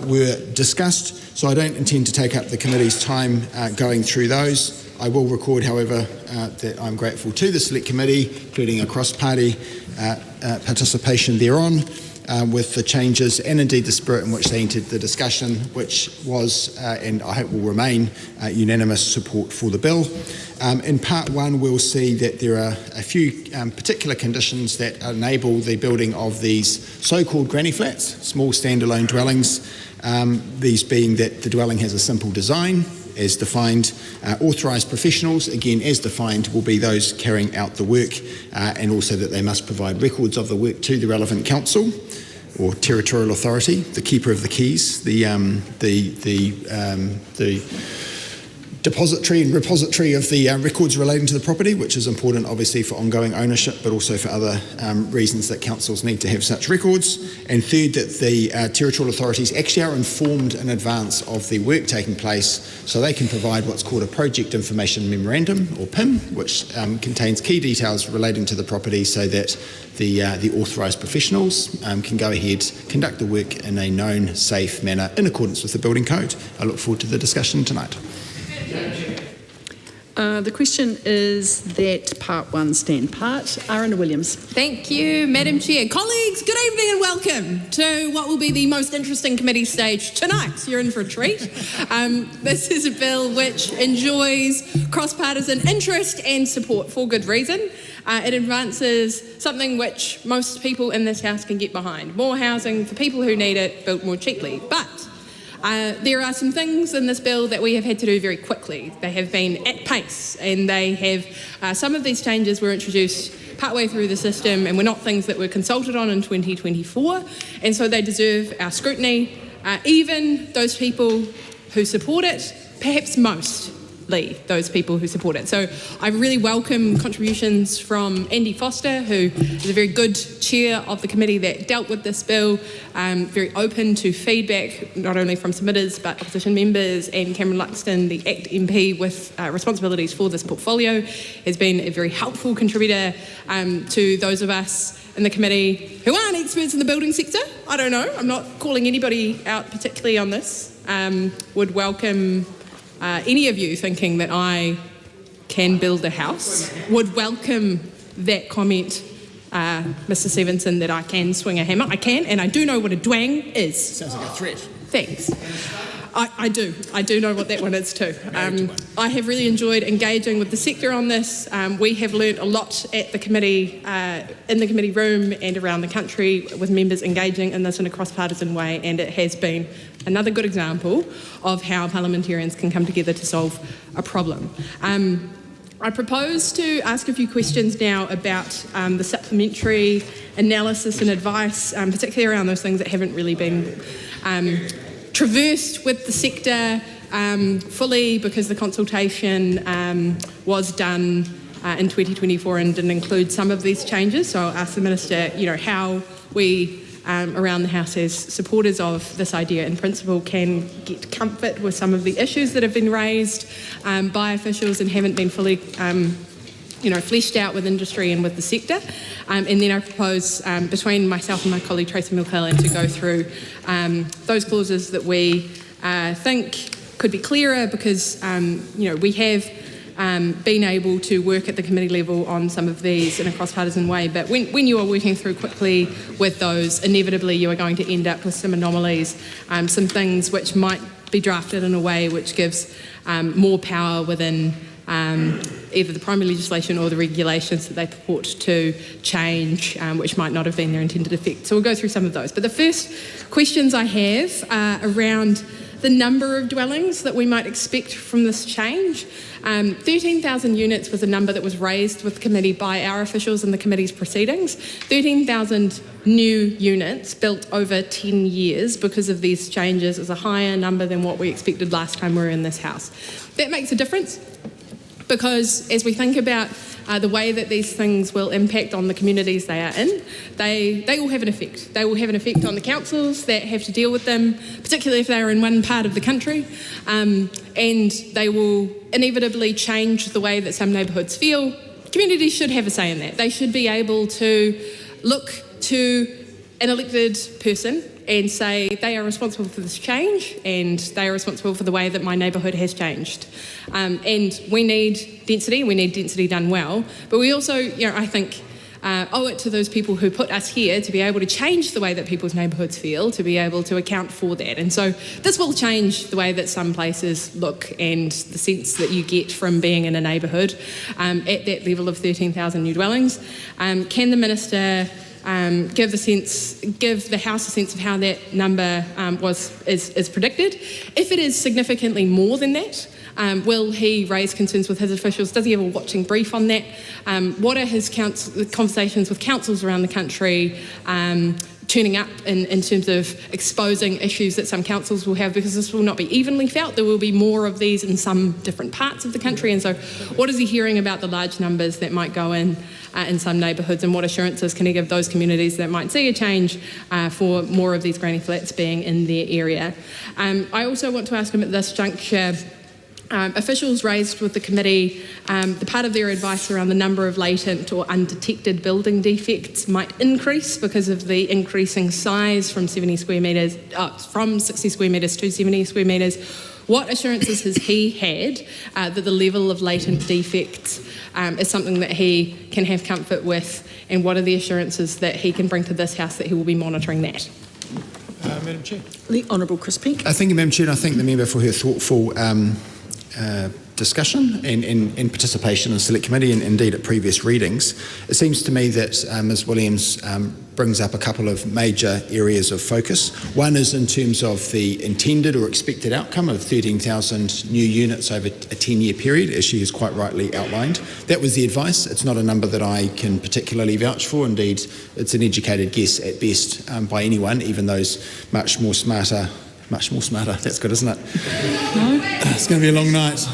were discussed. So I don't intend to take up the committee's time going through those. I will record, however, that I'm grateful to the Select Committee, including a cross-party participation thereon, with the changes and indeed the spirit in which they entered the discussion, which was, and I hope will remain, unanimous support for the bill. In Part 1, we'll see that there are a few particular conditions that enable the building of these so-called granny flats, small standalone dwellings, these being that the dwelling has a simple design, as defined. Authorised professionals, again as defined, will be those carrying out the work, and also that they must provide records of the work to the relevant council or territorial authority, the keeper of the keys, the depository and repository of the records relating to the property, which is important obviously for ongoing ownership, but also for other reasons that councils need to have such records. And third, that the territorial authorities actually are informed in advance of the work taking place, so they can provide what's called a Project Information Memorandum, or PIM, which contains key details relating to the property so that the authorised professionals can go ahead, conduct the work in a known, safe manner in accordance with the building code. I look forward to the discussion tonight. The question is that Part 1 stand part. Arana Williams. Thank you, Madam Chair. Colleagues, good evening and welcome to what will be the most interesting committee stage tonight. You're in for a treat. This is a bill which enjoys cross-partisan interest and support for good reason. It advances something which most people in this House can get behind. More housing for people who need it, built more cheaply. But There are some things in this bill that we have had to do very quickly. They have been at pace, and they have some of these changes were introduced partway through the system and were not things that were consulted on in 2024, and so they deserve our scrutiny. Even those people who support it, perhaps mostly those people who support it. So I really welcome contributions from Andy Foster, who is a very good chair of the committee that dealt with this bill, very open to feedback, not only from submitters but opposition members, and Cameron Luxon, the ACT MP with responsibilities for this portfolio, has been a very helpful contributor to those of us in the committee who aren't experts in the building sector. I don't know, I'm not calling anybody out particularly on this. Would welcome any of you thinking that I can build a house, would welcome that comment, Mr. Stevenson, that I can swing a hammer. I can, and I do know what a dwang is. Sounds like a threat. Thanks. I do know what that one is too. I have really enjoyed engaging with the sector on this. We have learnt a lot at the committee, in the committee room and around the country, with members engaging in this in a cross-partisan way, and it has been another good example of how parliamentarians can come together to solve a problem. I propose to ask a few questions now about the supplementary analysis and advice, particularly around those things that haven't really been traversed with the sector fully, because the consultation was done in 2024 and didn't include some of these changes. So I'll ask the Minister, how we around the House as supporters of this idea in principle can get comfort with some of the issues that have been raised by officials and haven't been fully fleshed out with industry and with the sector. And then I propose between myself and my colleague Tracy Mulcahy to go through those clauses that we think could be clearer, because we have been able to work at the committee level on some of these in a cross-partisan way, but when you are working through quickly with those, inevitably you are going to end up with some anomalies, some things which might be drafted in a way which gives more power within either the primary legislation or the regulations that they purport to change, which might not have been their intended effect. So we'll go through some of those. But the first questions I have are around the number of dwellings that we might expect from this change. 13,000 units was a number that was raised with the committee by our officials in the committee's proceedings. 13,000 new units built over 10 years because of these changes is a higher number than what we expected last time we were in this House. That makes a difference, because as we think about the way that these things will impact on the communities they are in, they will have an effect. They will have an effect on the councils that have to deal with them, particularly if they are in one part of the country, and they will inevitably change the way that some neighbourhoods feel. Communities should have a say in that. They should be able to look to an elected person and say they are responsible for this change and they are responsible for the way that my neighbourhood has changed. And we need density done well, but we also, I think, owe it to those people who put us here to be able to change the way that people's neighbourhoods feel, to be able to account for that. And so this will change the way that some places look and the sense that you get from being in a neighbourhood at that level of 13,000 new dwellings. Can the Minister give the House a sense of how that number is predicted? If it is significantly more than that, will he raise concerns with his officials? Does he have a watching brief on that? What are his conversations with councils around the country turning up in terms of exposing issues that some councils will have, because this will not be evenly felt. There will be more of these in some different parts of the country. And so what is he hearing about the large numbers that might go in some neighbourhoods, and what assurances can he give those communities that might see a change for more of these granny flats being in their area? I also want to ask him at this juncture, officials raised with the committee the part of their advice around the number of latent or undetected building defects might increase because of the increasing size from 60 square metres to 70 square metres. What assurances has he had that the level of latent defects is something that he can have comfort with, and what are the assurances that he can bring to this House that he will be monitoring that? Madam Chair. The Honourable Chris Peake. Thank you, Madam Chair, and I thank the member for her thoughtful discussion and participation in Select Committee and indeed at previous readings. It seems to me that Ms Williams brings up a couple of major areas of focus. One is in terms of the intended or expected outcome of 13,000 new units over a 10-year period, as she has quite rightly outlined. That was the advice. It's not a number that I can particularly vouch for. Indeed, it's an educated guess at best by anyone, even those much more smarter, that's good, isn't it? No. It's going to be a long night.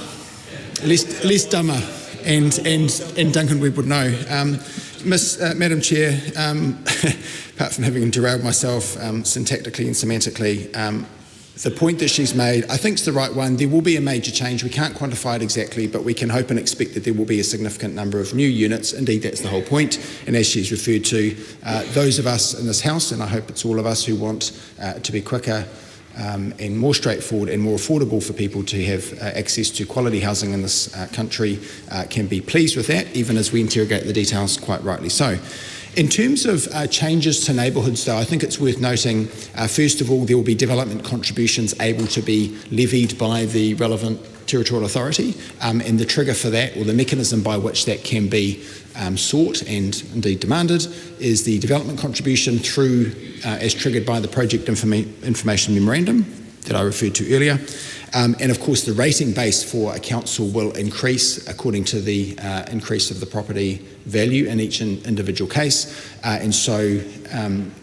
Less dumber, and Duncan Webb would know. Madam Chair, apart from having derailed myself syntactically and semantically, the point that she's made, I think, is the right one. There will be a major change. We can't quantify it exactly, but we can hope and expect that there will be a significant number of new units. Indeed, that's the whole point. And as she's referred to, those of us in this House, and I hope it's all of us who want to be quicker and more straightforward and more affordable for people to have access to quality housing in this country, can be pleased with that, even as we interrogate the details, quite rightly so. In terms of changes to neighbourhoods, though, I think it's worth noting, first of all, there will be development contributions able to be levied by the relevant territorial authority, and the trigger for that, or the mechanism by which that can be sought and indeed demanded, is the development contribution through, as triggered by the project information memorandum that I referred to earlier. And of course, the rating base for a council will increase according to the increase of the property value in each individual case, and so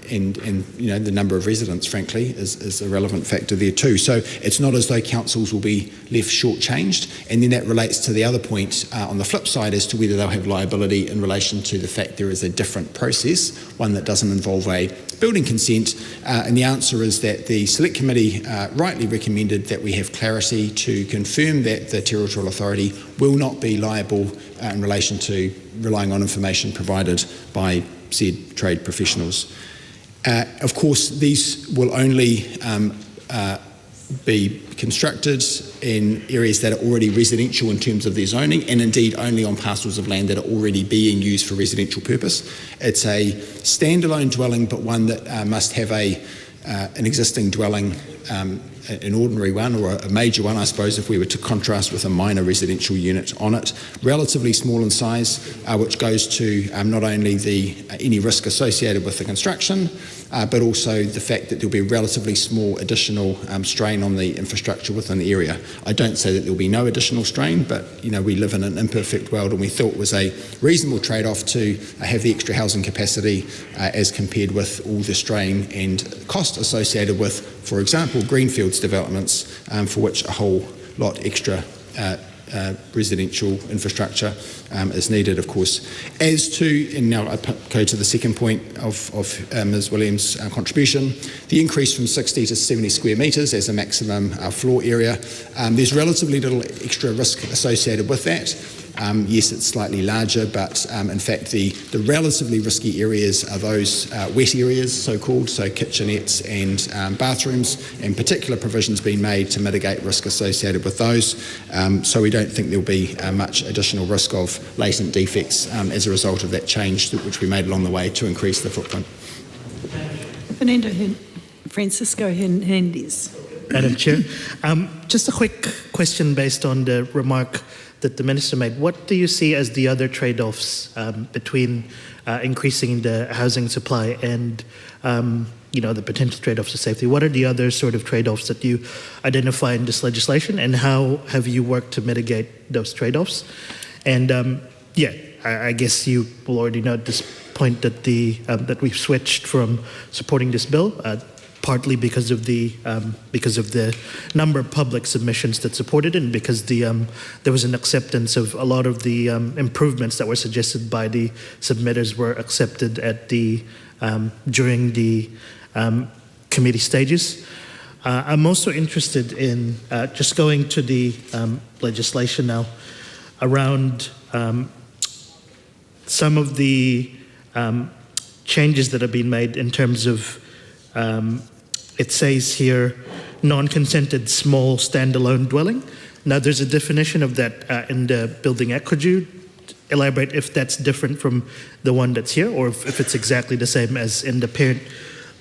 the number of residents, frankly, is a relevant factor there too. So it's not as though councils will be left shortchanged, and then that relates to the other point on the flip side as to whether they'll have liability in relation to the fact there is a different process, one that doesn't involve a building consent, and the answer is that the Select Committee rightly recommended that we have clarity to confirm that the territorial authority will not be liable in relation to relying on information provided by said trade professionals. Of course, these will only be constructed in areas that are already residential in terms of their zoning, and indeed only on parcels of land that are already being used for residential purpose. It's a standalone dwelling, but one that must have an existing dwelling, an ordinary one or a major one, I suppose, if we were to contrast with a minor residential unit on it. Relatively small in size, which goes to not only any risk associated with the construction, but also the fact that there'll be a relatively small additional strain on the infrastructure within the area. I don't say that there'll be no additional strain, but we live in an imperfect world, and we thought it was a reasonable trade-off to have the extra housing capacity as compared with all the strain and cost associated with, for example, greenfields developments, for which a whole lot extra residential infrastructure is needed, of course. As to, and now I go to the second point of Ms Williams' contribution, the increase from 60 to 70 square metres as a maximum floor area, there's relatively little extra risk associated with that. Yes, it's slightly larger, but in fact the relatively risky areas are those wet areas, so-called, so kitchenettes and bathrooms, and particular provisions being made to mitigate risk associated with those. So we don't think there'll be much additional risk of latent defects as a result of that change which we made along the way to increase the footprint. Francisco Hernandez. Madam Chair, just a quick question based on the remark that the Minister made. What do you see as the other trade-offs between increasing the housing supply and the potential trade-offs to safety? What are the other sort of trade-offs that you identify in this legislation, and how have you worked to mitigate those trade-offs? And I guess you will already know at this point that that we've switched from supporting this bill, partly because of the number of public submissions that supported it, and because there was an acceptance of a lot of the improvements that were suggested by the submitters were accepted at during the committee stages. I'm also interested in just going to the legislation now around some of the changes that have been made in terms of it says here, non-consented small standalone dwelling. Now there's a definition of that in the Building Act. Could you elaborate if that's different from the one that's here, or if it's exactly the same as in the parent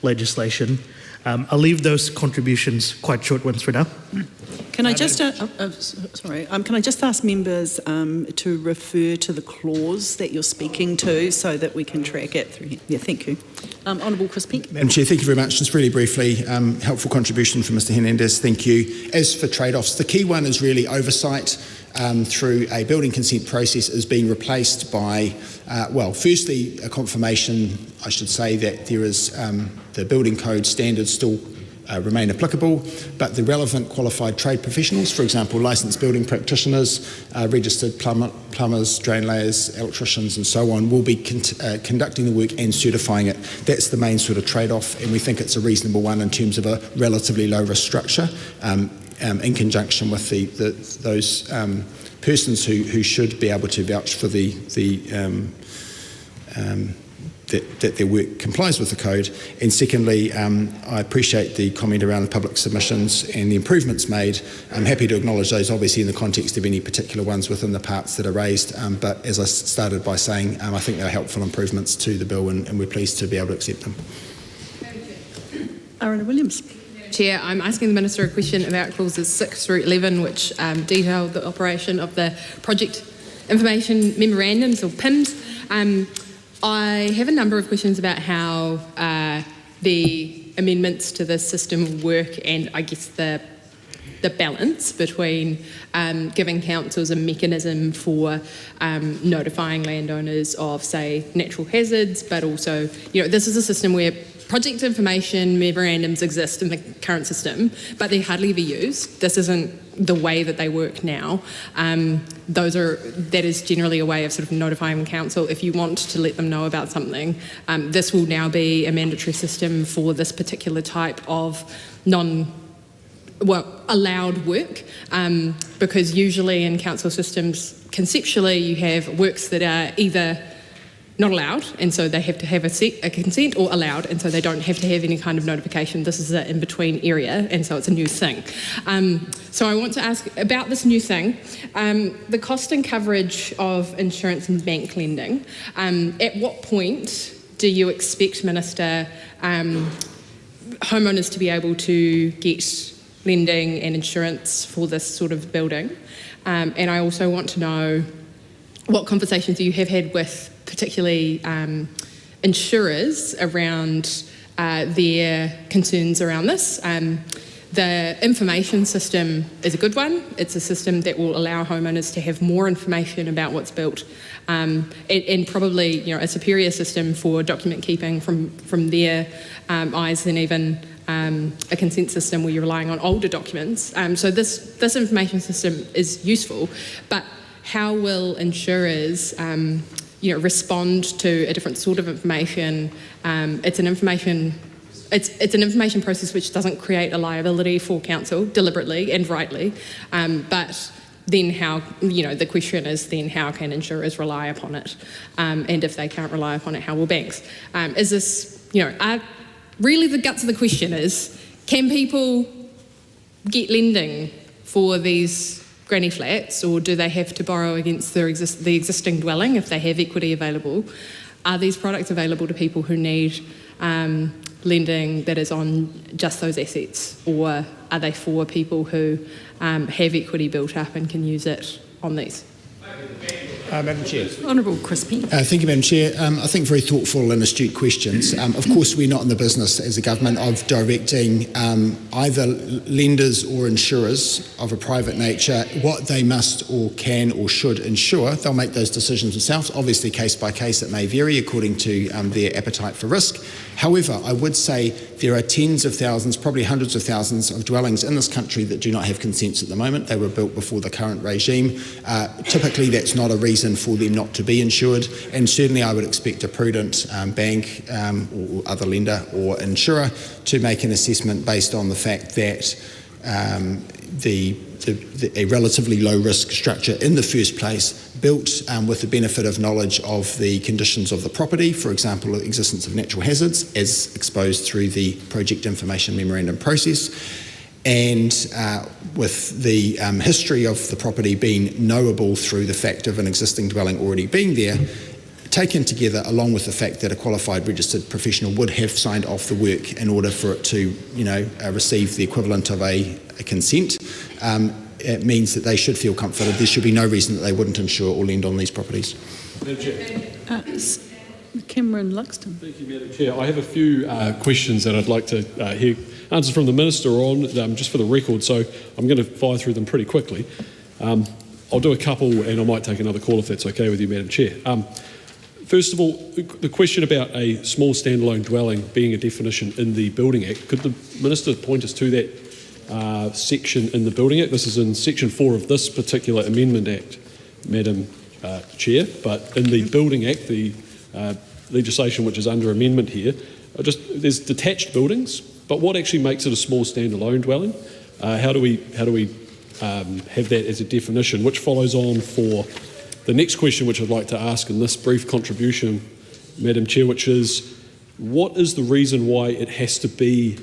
legislation? I'll leave those contributions, quite short ones for now. Can I just can I just ask members to refer to the clause that you're speaking to so that we can track it through here? Yeah, thank you. Honourable Chris Pink. Madam Chair, thank you very much. Just really briefly, helpful contribution from Mr Hernandez. Thank you. As for trade-offs, the key one is really oversight through a building consent process is being replaced by, firstly, a confirmation, I should say, that there is the building code standards still remain applicable, but the relevant qualified trade professionals, for example, licensed building practitioners, registered plumbers, drain layers, electricians and so on, will be conducting the work and certifying it. That's the main sort of trade-off, and we think it's a reasonable one in terms of a relatively low-risk structure in conjunction with those persons who should be able to vouch for that their work complies with the code. And secondly, I appreciate the comment around the public submissions and the improvements made. I'm happy to acknowledge those, obviously, in the context of any particular ones within the parts that are raised. But as I started by saying, I think they're helpful improvements to the bill, and we're pleased to be able to accept them. Arana Williams. Chair, I'm asking the Minister a question about clauses 6 through 11, which detail the operation of the project information memorandums, or PIMs. I have a number of questions about how the amendments to this system work, and I guess the balance between giving councils a mechanism for notifying landowners of, say, natural hazards, but also, this is a system where project information memorandums exist in the current system, but they're hardly ever used. This isn't the way that they work now. That is generally a way of sort of notifying council if you want to let them know about something. This will now be a mandatory system for this particular type of allowed work, because usually in council systems, conceptually, you have works that are either not allowed, and so they have to have a consent, or allowed, and so they don't have to have any kind of notification. This is an in-between area, and so it's a new thing. So I want to ask about this new thing, the cost and coverage of insurance and bank lending. At what point do you expect, Minister, homeowners to be able to get lending and insurance for this sort of building? And I also want to know what conversations you have had with particularly insurers around their concerns around this. The information system is a good one. It's a system that will allow homeowners to have more information about what's built, and probably a superior system for document keeping from their eyes than even a consent system where you're relying on older documents. So this information system is useful, but how will insurers respond to a different sort of information? It's an information process which doesn't create a liability for council deliberately and rightly, but then how, the question is then how can insurers rely upon it? And if they can't rely upon it, how will banks? Is this, really the guts of the question is, can people get lending for these granny flats, or do they have to borrow against the existing dwelling if they have equity available? Are these products available to people who need lending that is on just those assets, or are they for people who have equity built up and can use it on these? Madam Chair. Honourable Chris Pink. Thank you, Madam Chair. I think very thoughtful and astute questions. Of course, we're not in the business as a government of directing either lenders or insurers of a private nature what they must or can or should insure. They'll make those decisions themselves. Obviously, case by case, it may vary according to their appetite for risk. However, I would say there are tens of thousands, probably hundreds of thousands of dwellings in this country that do not have consents at the moment. They were built before the current regime. Typically, that's not a reason for them not to be insured, and certainly I would expect a prudent bank or other lender or insurer to make an assessment based on the fact that a relatively low risk structure in the first place, built with the benefit of knowledge of the conditions of the property, for example, the existence of natural hazards as exposed through the project information memorandum process, and with the history of the property being knowable through the fact of an existing dwelling already being there, taken together along with the fact that a qualified registered professional would have signed off the work in order for it to, receive the equivalent of a consent, it means that they should feel comforted. There should be no reason that they wouldn't insure or lend on these properties. Cameron Luxon. Thank you, Madam Chair. I have a few questions that I'd like to hear answers from the Minister on, just for the record, so I'm going to fire through them pretty quickly. I'll do a couple and I might take another call if that's okay with you, Madam Chair. First of all, the question about a small standalone dwelling being a definition in the Building Act, could the Minister point us to that section in the Building Act? This is in Section 4 of this particular Amendment Act, Madam Chair, but in the Building Act, the legislation which is under amendment here, there's detached buildings, but what actually makes it a small standalone dwelling? How do we have that as a definition, which follows on for the next question which I'd like to ask in this brief contribution, Madam Chair, which is, what is the reason why it has to be,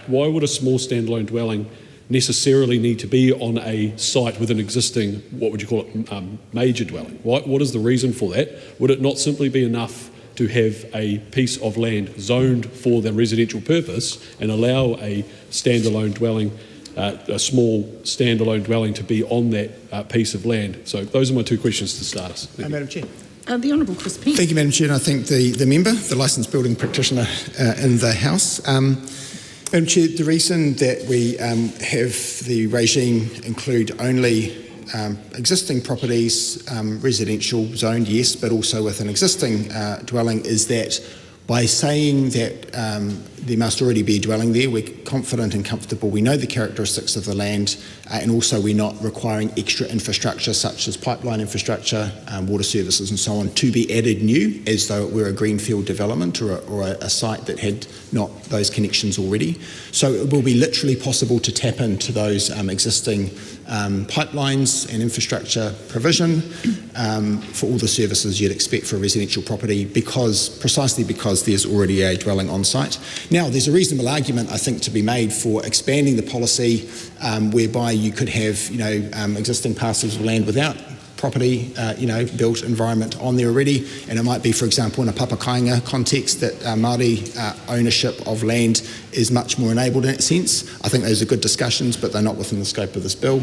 why would a small standalone dwelling necessarily need to be on a site with an existing, what would you call it, major dwelling? What is the reason for that? Would it not simply be enough to have a piece of land zoned for the residential purpose and allow a standalone dwelling, a small standalone dwelling to be on that piece of land? So those are my two questions to start us. Madam Chair. The Honourable Chris Payne. Thank you, Madam Chair, and I thank the member, the licensed building practitioner in the House. Madam Chair, the reason that we have the regime include only existing properties, residential zoned, yes, but also with an existing dwelling, is that by saying that there must already be a dwelling there, we're confident and comfortable. We know the characteristics of the land, and also we're not requiring extra infrastructure such as pipeline infrastructure, water services and so on to be added new, as though it were a greenfield development or a site that had not those connections already. So it will be literally possible to tap into those existing pipelines and infrastructure provision for all the services you'd expect for a residential property, precisely because there's already a dwelling on site. Now, there's a reasonable argument, I think, to be made for expanding the policy whereby you could have, existing parcels of land without property, built environment on there already, and it might be, for example, in a papakainga context that Māori ownership of land is much more enabled in that sense. I think those are good discussions, but they're not within the scope of this bill.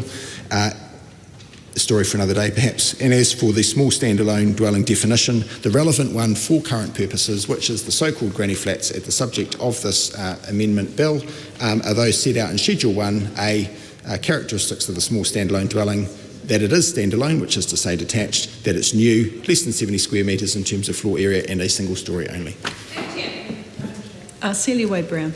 A story for another day, perhaps. And as for the small standalone dwelling definition, the relevant one for current purposes, which is the so-called granny flats at the subject of this amendment bill, are those set out in Schedule 1A, characteristics of the small standalone dwelling, that it is standalone, which is to say detached, that it's new, less than 70 square metres in terms of floor area, and a single storey only. Celia Wade-Brown.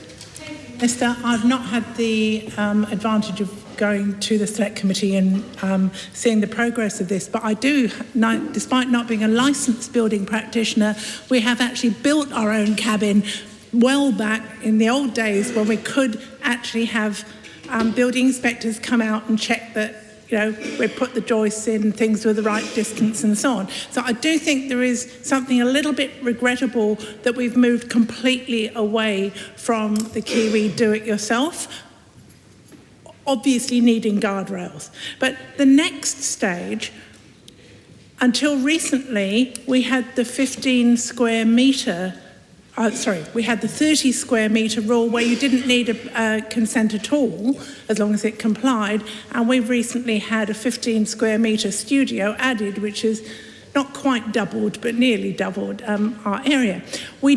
Esther, I've not had the advantage of going to the Select Committee and seeing the progress of this, but I do know, despite not being a licensed building practitioner, we have actually built our own cabin well back in the old days when we could actually have building inspectors come out and check that we put the joists in, things were the right distance and so on. So I do think there is something a little bit regrettable that we've moved completely away from the Kiwi do-it-yourself, obviously needing guardrails. But the next stage, until recently, we had the 15 square metre we had the 30 square metre rule where you didn't need a consent at all, as long as it complied, and we've recently had a 15 square metre studio added, which is not quite doubled, but nearly doubled our area. We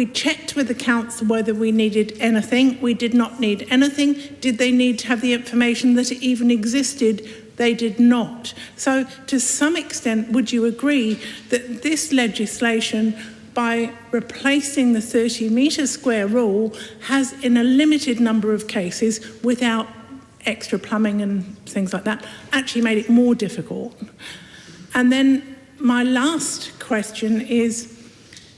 checked with the council whether we needed anything. We did not need anything. Did they need to have the information that it even existed? They did not. So to some extent, would you agree that this legislation, by replacing the 30 metre square rule, has in a limited number of cases, without extra plumbing and things like that, actually made it more difficult? And then my last question is,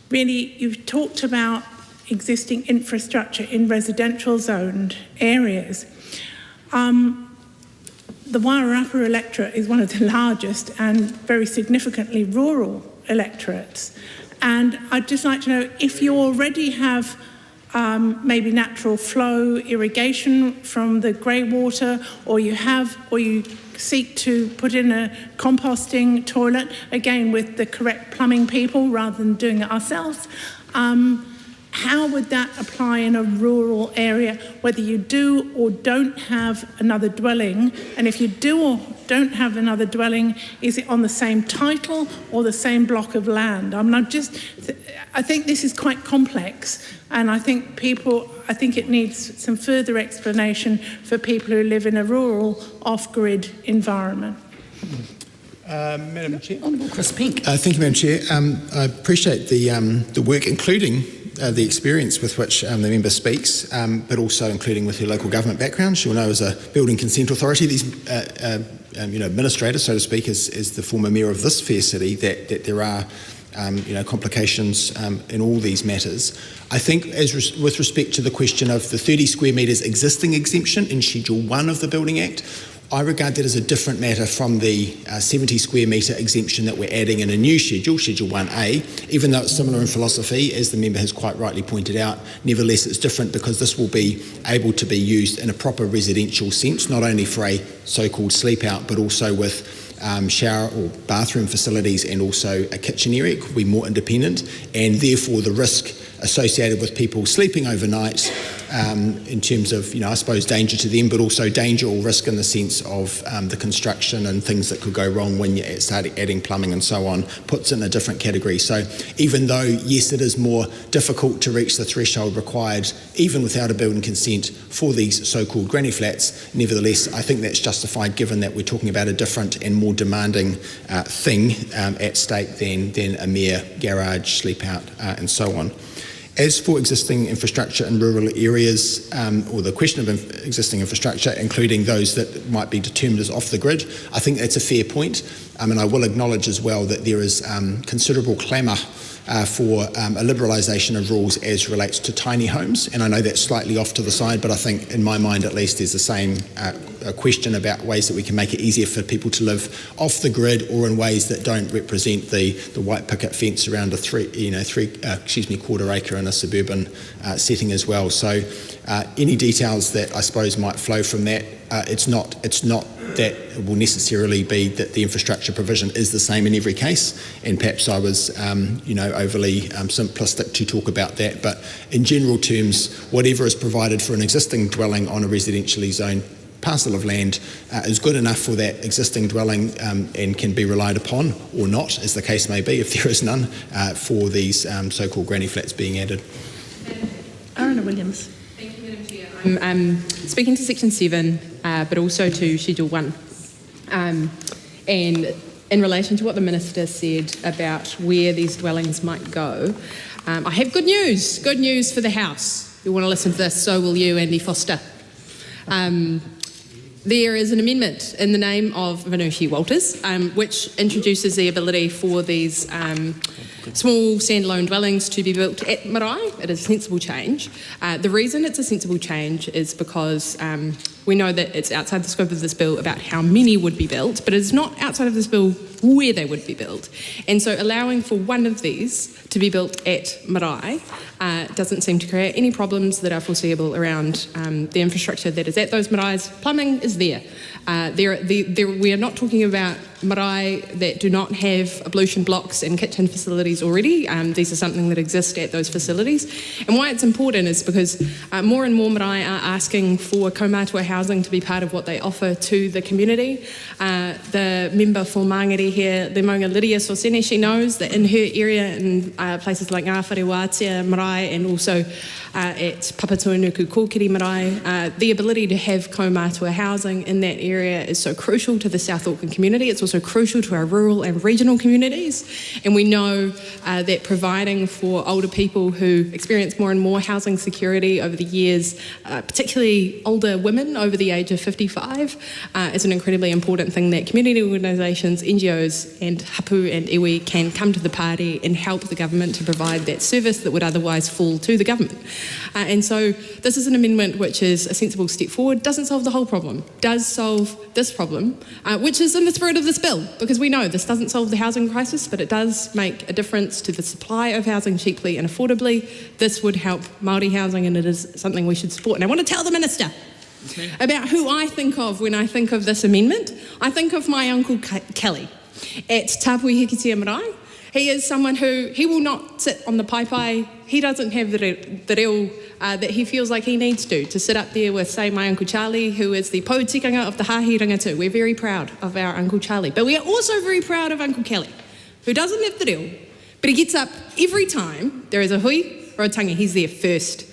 really, you've talked about existing infrastructure in residential zoned areas. The Wairarapa electorate is one of the largest and very significantly rural electorates. And I'd just like to know if you already have maybe natural flow irrigation from the grey water, or you seek to put in a composting toilet, again with the correct plumbing people rather than doing it ourselves. How would that apply in a rural area, whether you do or don't have another dwelling? And if you do or don't have another dwelling, is it on the same title or the same block of land? I think this is quite complex, and I think it needs some further explanation for people who live in a rural, off-grid environment. Madam Chair. Honourable Chris Pink. Thank you, Madam Chair. I appreciate the work, including the experience with which the member speaks, but also including with her local government background. She'll know as a building consent authority, these administrator, so to speak, as the former mayor of this fair city, that there are complications in all these matters. I think with respect to the question of the 30 square metres existing exemption in Schedule 1 of the Building Act, I regard that as a different matter from the 70 square metre exemption that we're adding in a new schedule, Schedule 1A, even though it's similar in philosophy, as the member has quite rightly pointed out. Nevertheless, it's different because this will be able to be used in a proper residential sense, not only for a so-called sleep out, but also with shower or bathroom facilities and also a kitchen area. It could be more independent, and therefore the risk associated with people sleeping overnight in terms of, I suppose, danger to them, but also danger or risk in the sense of the construction and things that could go wrong when you start adding plumbing and so on, puts it in a different category. So even though, yes, it is more difficult to reach the threshold required, even without a building consent for these so-called granny flats, nevertheless, I think that's justified given that we're talking about a different and more demanding thing at stake than a mere garage, sleep out and so on. As for existing infrastructure in rural areas, or the question of existing infrastructure, including those that might be determined as off the grid, I think that's a fair point. And I will acknowledge as well that there is considerable clamour for a liberalisation of rules as relates to tiny homes, and I know that's slightly off to the side, but I think in my mind at least there's the same question about ways that we can make it easier for people to live off the grid or in ways that don't represent the white picket fence around a quarter acre in a suburban setting as well. So any details that I suppose might flow from that, it's not that it will necessarily be that the infrastructure provision is the same in every case, and perhaps I was overly simplistic to talk about that, but in general terms, whatever is provided for an existing dwelling on a residentially zoned parcel of land is good enough for that existing dwelling and can be relied upon or not, as the case may be, if there is none, for these so-called granny flats being added. Arana Williams. Thank you, Madam Chair. I'm speaking to Section 7, but also to Schedule 1. And in relation to what the Minister said about where these dwellings might go, I have good news for the House. If you want to listen to this, so will you, Andy Foster. There is an amendment in the name of Vanushi Walters, which introduces the ability for these small standalone dwellings to be built at marae. It is a sensible change. The reason it's a sensible change is because we know that it's outside the scope of this bill about how many would be built, but it's not outside of this bill where they would be built. And so allowing for one of these to be built at marae doesn't seem to create any problems that are foreseeable around the infrastructure that is at those maraes. Plumbing is there. We are not talking about marae that do not have ablution blocks and kitchen facilities already. These are something that exist at those facilities. And why it's important is because more and more marae are asking for kaumatua housing to be part of what they offer to the community. The member for Māngere here, the Maunga Lydia Sosene, she knows that in her area, in places like Ngāwhare Wātea marae and also at Papatūānuku Kōkiri marae, the ability to have kaumatua housing in that area is so crucial to the South Auckland community. It's also crucial to our rural and regional communities, and we know that providing for older people who experience more and more housing security over the years, particularly older women over the age of 55, is an incredibly important thing that community organisations, NGOs and hapu and iwi can come to the party and help the government to provide that service that would otherwise fall to the government. And so this is an amendment which is a sensible step forward, doesn't solve the whole problem, does solve this problem, which is in the spirit of this bill, because we know this doesn't solve the housing crisis, but it does make a difference to the supply of housing cheaply and affordably. This would help Māori housing, and it is something we should support. And I want to tell the Minister about who I think of when I think of this amendment. I think of my Uncle Kelly at Tāpui Hikitea Marae. He is someone who, he will not sit on the paipai. He doesn't have the reo that he feels like he needs to sit up there with, say, my Uncle Charlie, who is the poutikanga of the Hāhi Rangatu. We're very proud of our Uncle Charlie. But we are also very proud of Uncle Kelly, who doesn't have the reo, but he gets up every time there is a hui or a tangi. He's there first.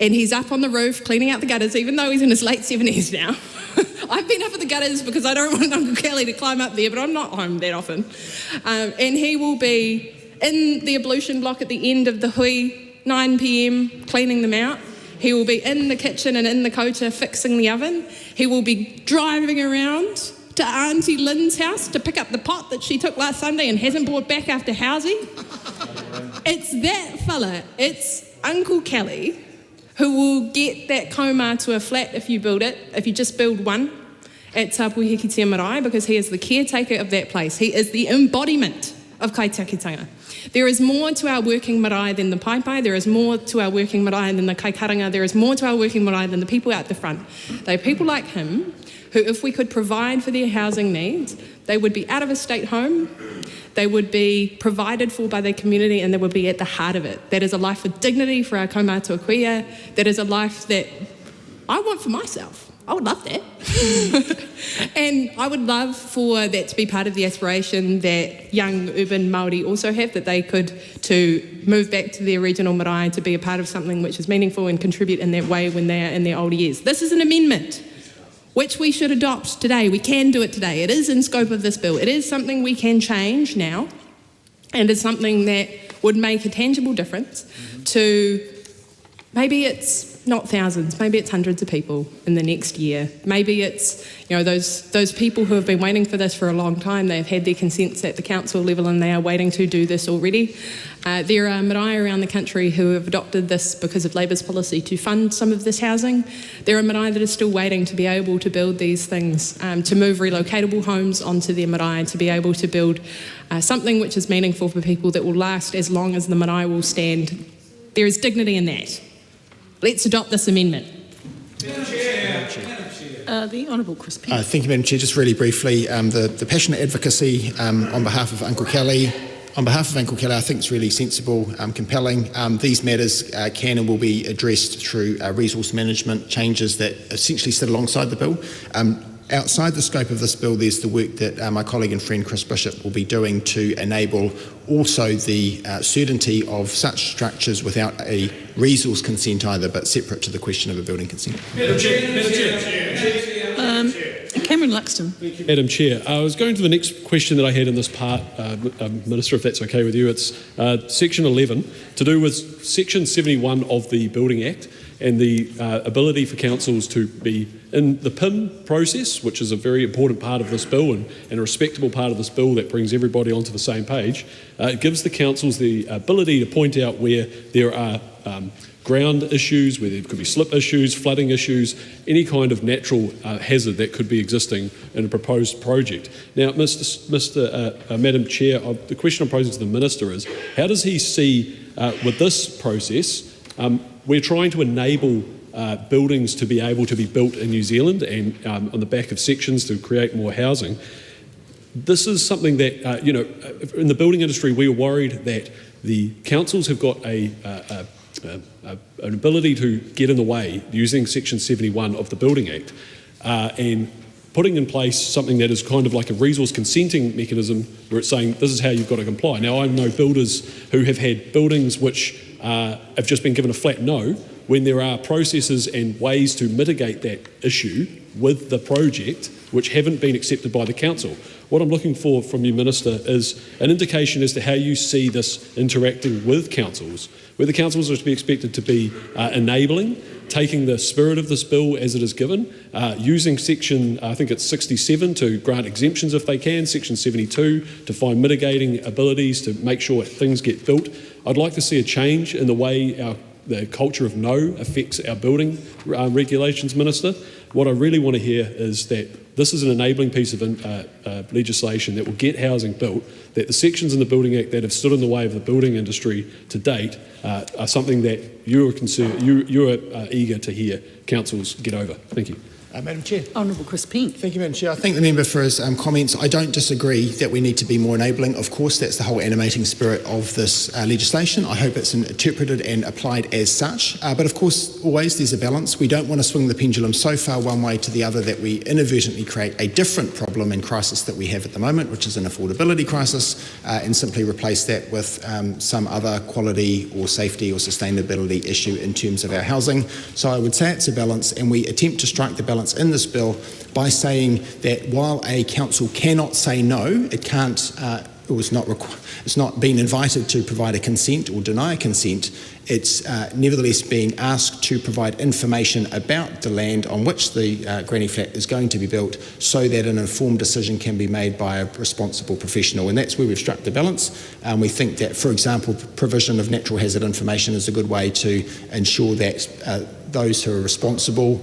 And he's up on the roof cleaning out the gutters, even though he's in his late 70s now. I've been up at the gutters because I don't want Uncle Kelly to climb up there, but I'm not home that often. And he will be in the ablution block at the end of the hui, 9 p.m, cleaning them out. He will be in the kitchen and in the kota fixing the oven. He will be driving around to Auntie Lynn's house to pick up the pot that she took last Sunday and hasn't brought back after housing. It's that fella, it's Uncle Kelly, who will get that kaumātua flat if you build it, if you just build one at Tāpui Hikitea Marae, because he is the caretaker of that place. He is the embodiment of kaitakitanga. There is more to our working marae than the paipai. There is more to our working marae than the kaikaranga. There is more to our working marae than the people out the front. They are people like him who, if we could provide for their housing needs, they would be out of a state home, they would be provided for by their community, and they would be at the heart of it. That is a life with dignity for our kaumātua kuia. That is a life that I want for myself. I would love that. And I would love for that to be part of the aspiration that young urban Māori also have, that they could to move back to their regional marae, to be a part of something which is meaningful and contribute in that way when they are in their older years. This is an amendment which we should adopt today. We can do it today. It is in scope of this bill. It is something we can change now, and it's something that would make a tangible difference to, maybe it's not thousands, maybe it's hundreds of people in the next year. Maybe it's, you know, those people who have been waiting for this for a long time. They've had their consents at the council level and they are waiting to do this already. There are marae around the country who have adopted this because of Labour's policy to fund some of this housing. There are marae that are still waiting to be able to build these things, to move relocatable homes onto their marae, to be able to build something which is meaningful for people that will last as long as the marae will stand. There is dignity in that. Let's adopt this amendment. The Honourable Chris Peters. Thank you, Madam Chair. Just really briefly, the passionate advocacy on behalf of Uncle Kelly. On behalf of Uncle Kelly, I think it's really sensible, compelling. These matters can and will be addressed through resource management changes that essentially sit alongside the bill. Outside the scope of this bill, there's the work that my colleague and friend Chris Bishop will be doing to enable also the certainty of such structures without a resource consent either, but separate to the question of a building consent. Madam Chair. Cameron Luxon. Madam Chair, I was going to the next question that I had in this part, Minister, if that's okay with you. It's Section 11, to do with Section 71 of the Building Act and the ability for councils to be in the PIM process, which is a very important part of this bill and a respectable part of this bill that brings everybody onto the same page. It gives the councils the ability to point out where there are ground issues, where there could be slip issues, flooding issues, any kind of natural hazard that could be existing in a proposed project. Now, Madam Chair, the question I'm posing to the Minister is, how does he see with this process, we're trying to enable buildings to be able to be built in New Zealand and on the back of sections to create more housing. This is something that, in the building industry, we are worried that the councils have got an ability to get in the way using Section 71 of the Building Act and putting in place something that is kind of like a resource consenting mechanism where it's saying this is how you've got to comply. Now, I know builders who have had buildings which have just been given a flat no when there are processes and ways to mitigate that issue with the project which haven't been accepted by the council. What I'm looking for from you, Minister, is an indication as to how you see this interacting with councils, where the councils are to be expected to be enabling, taking the spirit of this bill as it is given, using Section, I think it's 67 to grant exemptions if they can, Section 72 to find mitigating abilities to make sure things get built. I'd like to see a change in the way our the culture of no affects our building regulations, Minister. What I really want to hear is that this is an enabling piece of legislation that will get housing built, that the sections in the Building Act that have stood in the way of the building industry to date are something that you are eager to hear councils get over. Thank you. Madam Chair. Honourable Chris Pink. Thank you, Madam Chair. I thank the member for his comments. I don't disagree that we need to be more enabling. Of course, that's the whole animating spirit of this legislation. I hope it's interpreted and applied as such. But of course, always there's a balance. We don't want to swing the pendulum so far one way to the other that we inadvertently create a different problem and crisis that we have at the moment, which is an affordability crisis, and simply replace that with some other quality or safety or sustainability issue in terms of our housing. So I would say it's a balance, and we attempt to strike the balance in this bill by saying that while a council cannot say no, it can't, it's not been invited to provide a consent or deny a consent, it's nevertheless being asked to provide information about the land on which the granny flat is going to be built so that an informed decision can be made by a responsible professional. And that's where we've struck the balance. We think that, for example, provision of natural hazard information is a good way to ensure that those who are responsible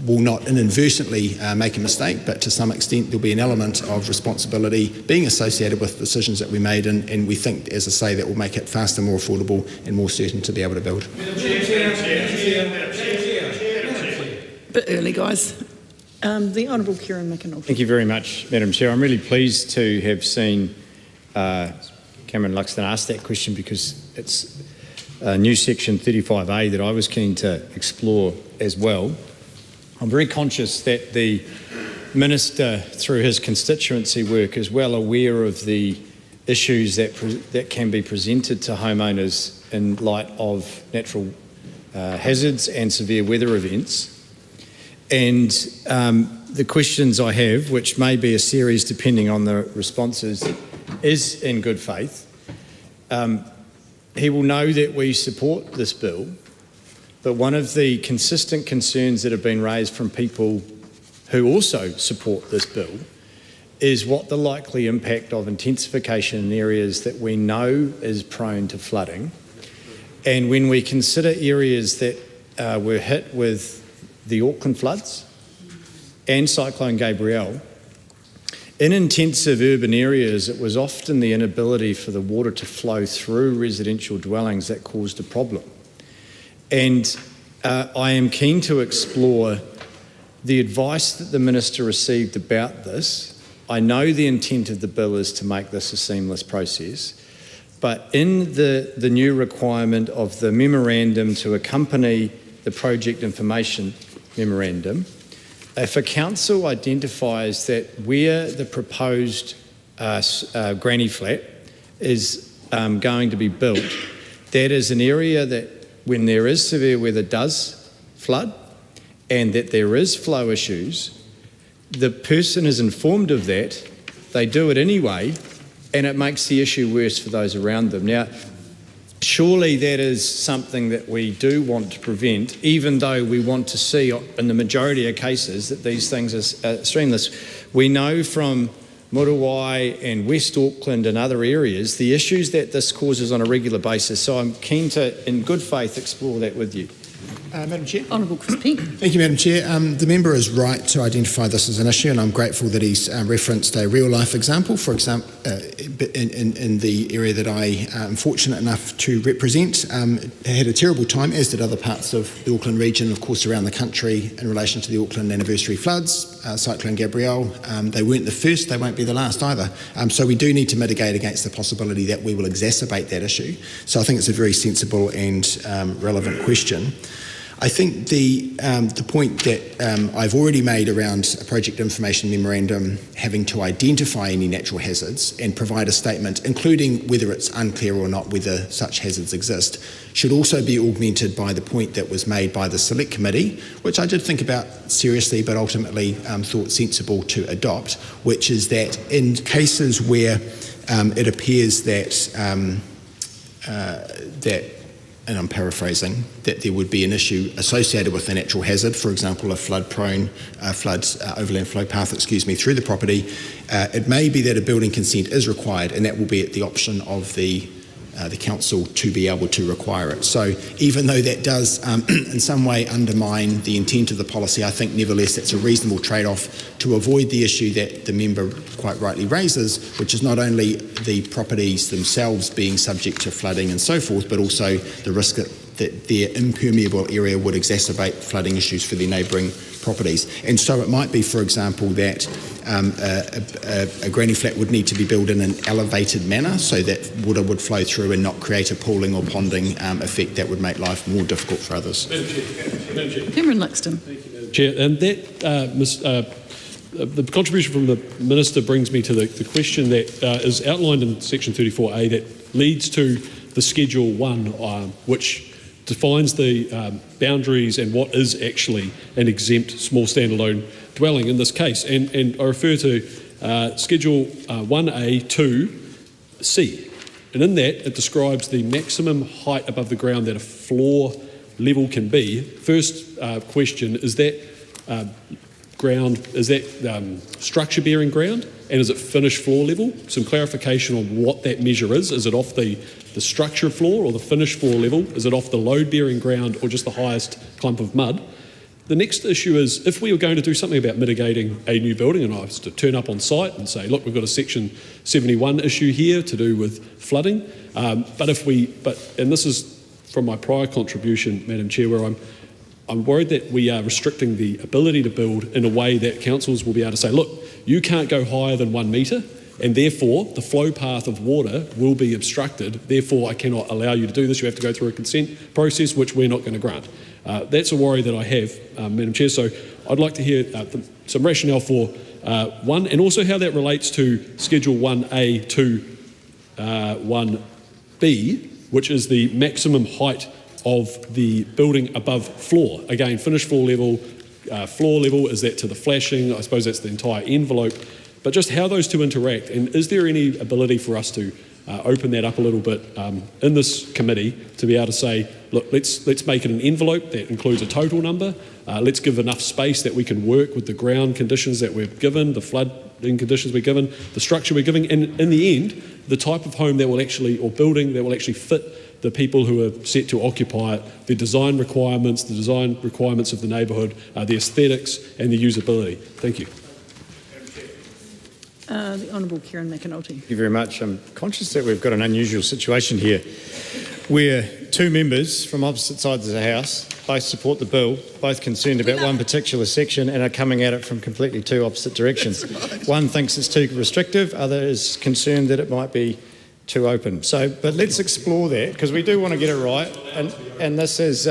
will not inadvertently make a mistake, but to some extent there'll be an element of responsibility being associated with decisions that we made, and we think, as I say, that will make it faster, more affordable and more certain to be able to build. Bit early, guys. The Honourable Kieran McAnulty. Thank you very much, Madam Chair. I'm really pleased to have seen Cameron Luxon ask that question, because it's a new section 35A that I was keen to explore as well. I'm very conscious that the Minister, through his constituency work, is well aware of the issues that can be presented to homeowners in light of natural hazards and severe weather events. And the questions I have, which may be a series depending on the responses, is in good faith. He will know that we support this bill. But one of the consistent concerns that have been raised from people who also support this bill is what the likely impact of intensification in areas that we know is prone to flooding. And when we consider areas that were hit with the Auckland floods and Cyclone Gabrielle, in intensive urban areas, it was often the inability for the water to flow through residential dwellings that caused a problem. And I am keen to explore the advice that the Minister received about this. I know the intent of the bill is to make this a seamless process, but in the new requirement of the memorandum to accompany the project information memorandum, if a council identifies that where the proposed granny flat is going to be built, that is an area that when there is severe weather does flood and that there is flow issues, the person is informed of that, they do it anyway, and it makes the issue worse for those around them. Now, surely that is something that we do want to prevent, even though we want to see in the majority of cases that these things are streamless. We know from Muriwai and West Auckland and other areas the issues that this causes on a regular basis. So I'm keen to, in good faith, explore that with you. Madam Chair. Honourable Chris Pink. Thank you, Madam Chair. The member is right to identify this as an issue, and I'm grateful that he's referenced a real-life example, for example, in the area that I am fortunate enough to represent. Had a terrible time, as did other parts of the Auckland region, of course, around the country in relation to the Auckland anniversary floods, Cyclone Gabrielle. They weren't the first, they won't be the last either. So we do need to mitigate against the possibility that we will exacerbate that issue. So I think it's a very sensible and relevant question. I think the point that I've already made around a project information memorandum having to identify any natural hazards and provide a statement, including whether it's unclear or not whether such hazards exist, should also be augmented by the point that was made by the Select Committee, which I did think about seriously but ultimately thought sensible to adopt, which is that in cases where it appears that and I'm paraphrasing, that there would be an issue associated with a natural hazard, for example, a flood-prone, overland flow path, through the property, it may be that a building consent is required, and that will be at the option of the the council to be able to require it. So even though that does in some way undermine the intent of the policy, I think nevertheless that's a reasonable trade-off to avoid the issue that the member quite rightly raises, which is not only the properties themselves being subject to flooding and so forth, but also the risk that their impermeable area would exacerbate flooding issues for their neighbouring properties. And so it might be, for example, that a granny flat would need to be built in an elevated manner so that water would flow through and not create a pooling or ponding effect that would make life more difficult for others. Cameron Luxon. Chair, and that the contribution from the Minister brings me to the question that is outlined in section 34A that leads to the Schedule 1, which defines the boundaries and what is actually an exempt small standalone dwelling in this case. And I refer to Schedule 1A to C. And in that, it describes the maximum height above the ground that a floor level can be. First question, is that structure bearing ground, and is it finished floor level? Some clarification on what that measure is. Is it off the structure floor or the finished floor level? Is it off the load bearing ground or just the highest clump of mud? The next issue is, if we were going to do something about mitigating a new building, and I was to turn up on site and say, look, we've got a section 71 issue here to do with flooding, and this is from my prior contribution, Madam Chair, where I'm worried that we are restricting the ability to build in a way that councils will be able to say, look, you can't go higher than 1 metre, and therefore the flow path of water will be obstructed. Therefore, I cannot allow you to do this. You have to go through a consent process, which we're not going to grant. That's a worry that I have, Madam Chair. So I'd like to hear some rationale for one, and also how that relates to Schedule 1A to 1B, which is the maximum height of the building above floor. Again, finished floor level, is that to the flashing? I suppose that's the entire envelope. But just how those two interact, and is there any ability for us to open that up a little bit in this committee to be able to say, look, let's make it an envelope that includes a total number. Let's give enough space that we can work with the ground conditions that we're given, the flooding conditions we're given, the structure we're giving, and in the end, the type of home that will actually, or building that will actually fit the people who are set to occupy it, the design requirements of the neighbourhood, the aesthetics and the usability. Thank you. The Honourable Kieran McAnulty. Thank you very much. I'm conscious that we've got an unusual situation here where two members from opposite sides of the House both support the bill, both concerned about one particular section and are coming at it from completely two opposite directions. Right. One thinks it's too restrictive, other is concerned that it might be too open. But let's explore that, because we do want to get it right, and this is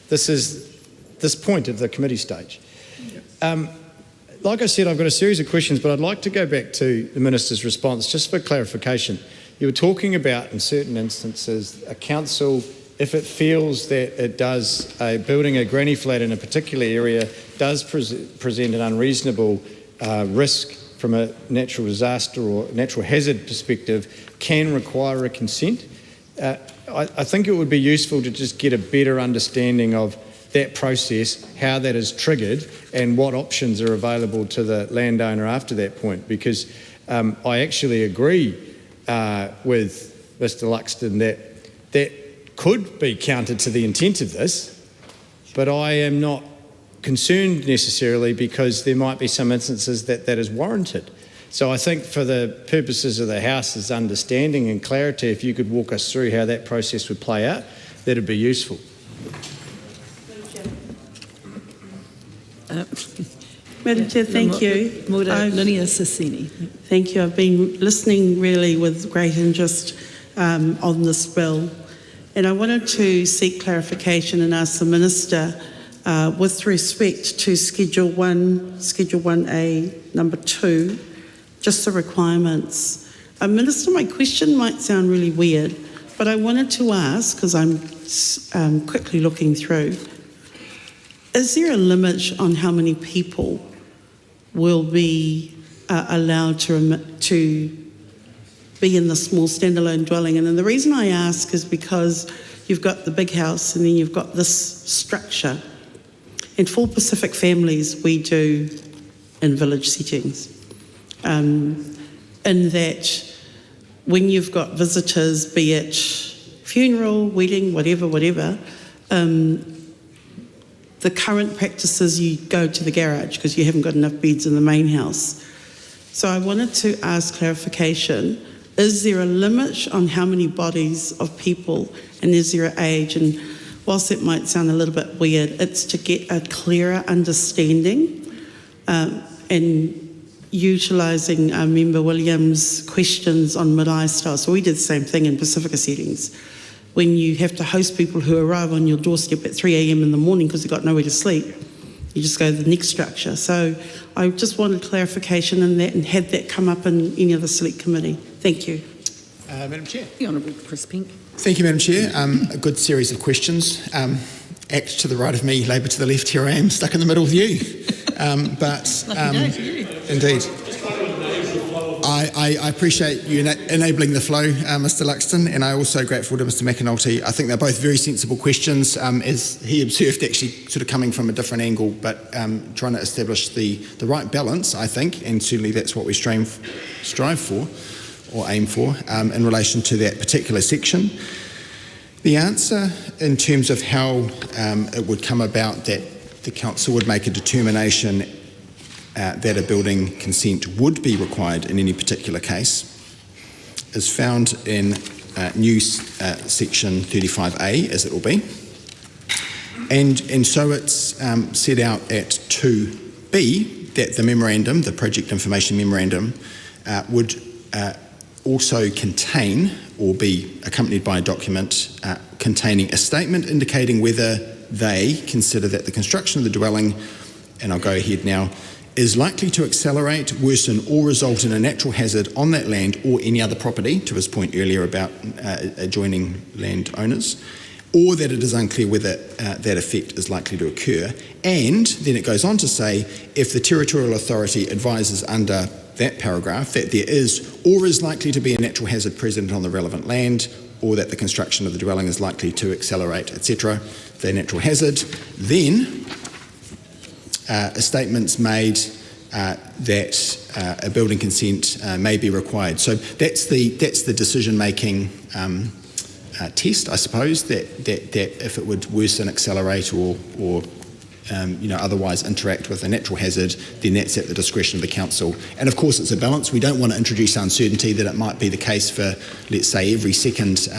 this point of the committee stage. Like I said, I've got a series of questions, but I'd like to go back to the Minister's response just for clarification. You were talking about, in certain instances, a council, if it feels that it does, building a granny flat in a particular area does present an unreasonable risk from a natural disaster or natural hazard perspective, can require a consent. I think it would be useful to just get a better understanding of that process, how that is triggered, and what options are available to the landowner after that point. Because I actually agree with Mr. Luxon that could be counter to the intent of this, but I am not concerned necessarily, because there might be some instances that is warranted. So I think for the purposes of the House's understanding and clarity, if you could walk us through how that process would play out, that'd be useful. Madam Chair, thank you. Thank you. I've been listening really with great interest on this bill, and I wanted to seek clarification and ask the Minister with respect to Schedule 1, Schedule 1A, number 2, just the requirements. Minister, my question might sound really weird, but I wanted to ask, because I'm quickly looking through, is there a limit on how many people will be allowed to be in the small standalone dwelling? And then the reason I ask is because you've got the big house and then you've got this structure. And for Pacific families, we do in village settings. In that when you've got visitors, be it funeral, wedding, whatever, the current practice is you go to the garage because you haven't got enough beds in the main house. So I wanted to ask clarification, is there a limit on how many bodies of people and is there an age? And whilst it might sound a little bit weird, it's to get a clearer understanding and utilising Member Williams' questions on marae style. So we did the same thing in Pacifica settings. When you have to host people who arrive on your doorstep at 3 a.m. in the morning because they've got nowhere to sleep, you just go to the next structure. So I just wanted clarification in that and had that come up in any other select committee. Thank you. Madam Chair. The Honourable Chris Pink. Thank you, Madam Chair. A good series of questions. ACT to the right of me, Labour to the left. Here I am, stuck in the middle with you. Indeed. I appreciate you enabling the flow, Mr Luxon, and I'm also grateful to Mr McAnulty. I think they're both very sensible questions, as he observed, actually sort of coming from a different angle, but trying to establish the right balance, I think, and certainly that's what we strive for, or aim for, in relation to that particular section. The answer in terms of how it would come about that the council would make a determination that a building consent would be required in any particular case is found in new section 35A, as it will be. And so it's set out at 2B that the memorandum, the project information memorandum, would also contain or be accompanied by a document containing a statement indicating whether they consider that the construction of the dwelling, and I'll go ahead now, is likely to accelerate, worsen or result in a natural hazard on that land or any other property, to his point earlier about adjoining landowners, or that it is unclear whether that effect is likely to occur. And then it goes on to say, if the territorial authority advises under that paragraph that there is or is likely to be a natural hazard present on the relevant land, or that the construction of the dwelling is likely to accelerate, etc., the natural hazard, then a statement's made that a building consent may be required. So that's the decision-making test, I suppose, that if it would worsen, accelerate, or otherwise interact with a natural hazard, then that's at the discretion of the council. And of course, it's a balance. We don't want to introduce uncertainty that it might be the case for, let's say, every second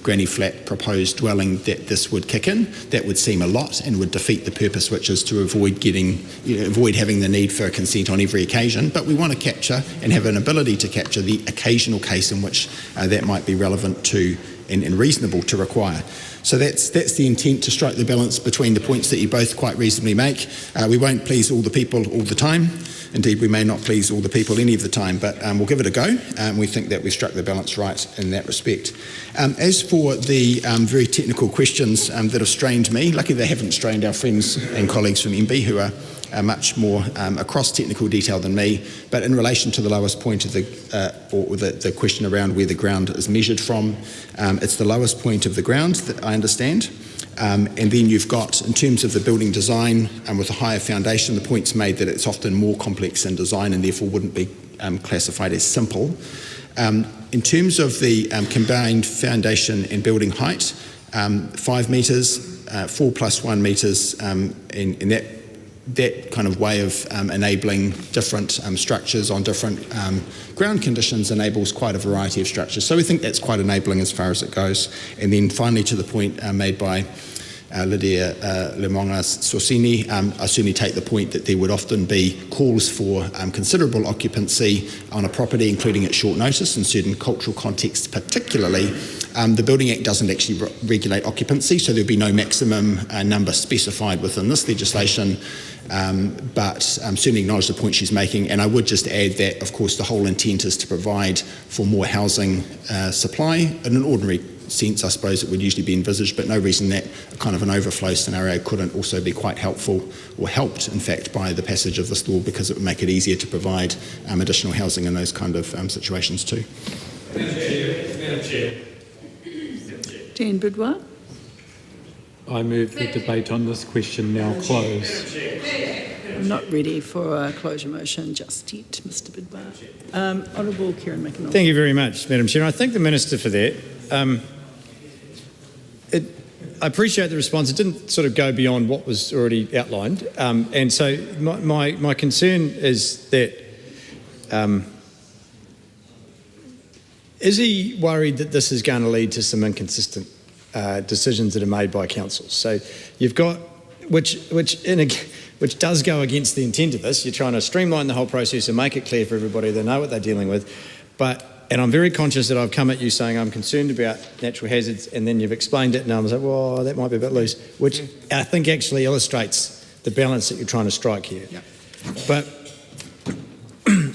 granny flat proposed dwelling that this would kick in. That would seem a lot and would defeat the purpose, which is to avoid having the need for a consent on every occasion. But we want to capture and have an ability to capture the occasional case in which that might be relevant to and reasonable to require. So that's the intent, to strike the balance between the points that you both quite reasonably make. We won't please all the people all the time. Indeed, we may not please all the people any of the time, but we'll give it a go. We think that we struck the balance right in that respect. As for the very technical questions that have strained me, luckily they haven't strained our friends and colleagues from MB, who are much more across technical detail than me, but in relation to the lowest point of the question around where the ground is measured from, it's the lowest point of the ground that I understand. And then you've got, in terms of the building design with a higher foundation, the point's made that it's often more complex in design and therefore wouldn't be classified as simple. In terms of the combined foundation and building height, 5 metres, 4 + 1 metres, in that kind of way of enabling different structures on different ground conditions enables quite a variety of structures. So we think that's quite enabling as far as it goes. And then finally, to the point made by Lydia Lemonga Sorsini, I certainly take the point that there would often be calls for considerable occupancy on a property, including at short notice in certain cultural contexts particularly. The Building Act doesn't actually regulate occupancy, so there'll be no maximum number specified within this legislation, but certainly acknowledge the point she's making. And I would just add that, of course, the whole intent is to provide for more housing supply. In an ordinary sense, I suppose it would usually be envisaged, but no reason that kind of an overflow scenario couldn't also be quite helpful, or helped, in fact, by the passage of this law, because it would make it easier to provide additional housing in those kind of situations too. Madam Chair. Dan Boudoir. I move the debate on this question now close. I'm not ready for a closure motion just yet, Mr Bidbar. Honourable Kieran McAnulty. Thank you very much, Madam Chair. I thank the Minister for that. I appreciate the response. It didn't sort of go beyond what was already outlined. And so my concern is that is he worried that this is going to lead to some inconsistent decisions that are made by councils? So you've got, which does go against the intent of this. You're trying to streamline the whole process and make it clear for everybody. They know what they're dealing with. And I'm very conscious that I've come at you saying I'm concerned about natural hazards, and then you've explained it, and I was like, well, that might be a bit loose, which I think actually illustrates the balance that you're trying to strike here. Yep. But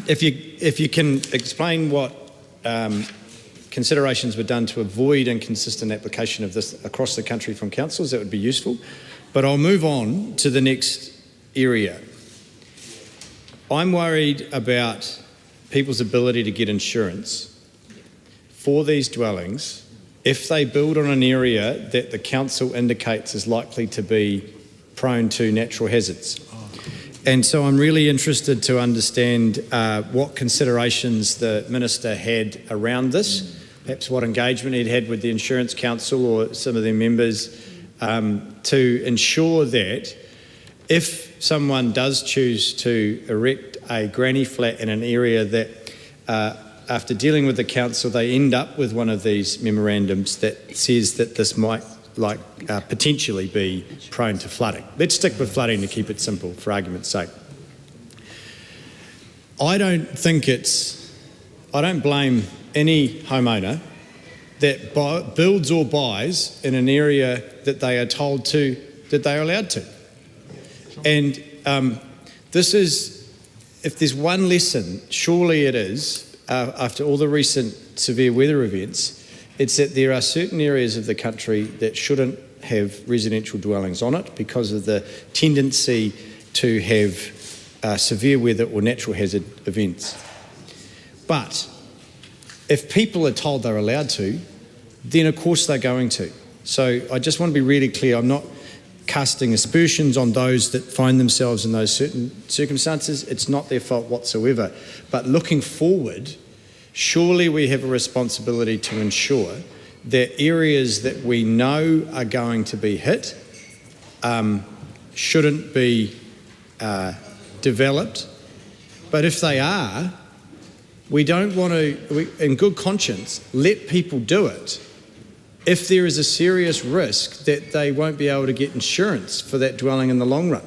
if you can explain what considerations were done to avoid inconsistent application of this across the country from councils, that would be useful. But I'll move on to the next area. I'm worried about people's ability to get insurance for these dwellings if they build on an area that the council indicates is likely to be prone to natural hazards. And so I'm really interested to understand what considerations the Minister had around this, perhaps what engagement he'd had with the Insurance Council or some of their members to ensure that if someone does choose to erect a granny flat in an area that after dealing with the council they end up with one of these memorandums that says that this might potentially be prone to flooding. Let's stick with flooding to keep it simple for argument's sake. I don't blame any homeowner that builds or buys in an area that they are told to, that they are allowed to. And this is, if there's one lesson, surely it is, after all the recent severe weather events, it's that there are certain areas of the country that shouldn't have residential dwellings on it because of the tendency to have severe weather or natural hazard events. But if people are told they're allowed to, then of course they're going to. So I just want to be really clear, I'm not casting aspersions on those that find themselves in those certain circumstances. It's not their fault whatsoever. But looking forward, surely we have a responsibility to ensure that areas that we know are going to be hit shouldn't be developed. But if they are, we don't want to, in good conscience, let people do it if there is a serious risk that they won't be able to get insurance for that dwelling in the long run.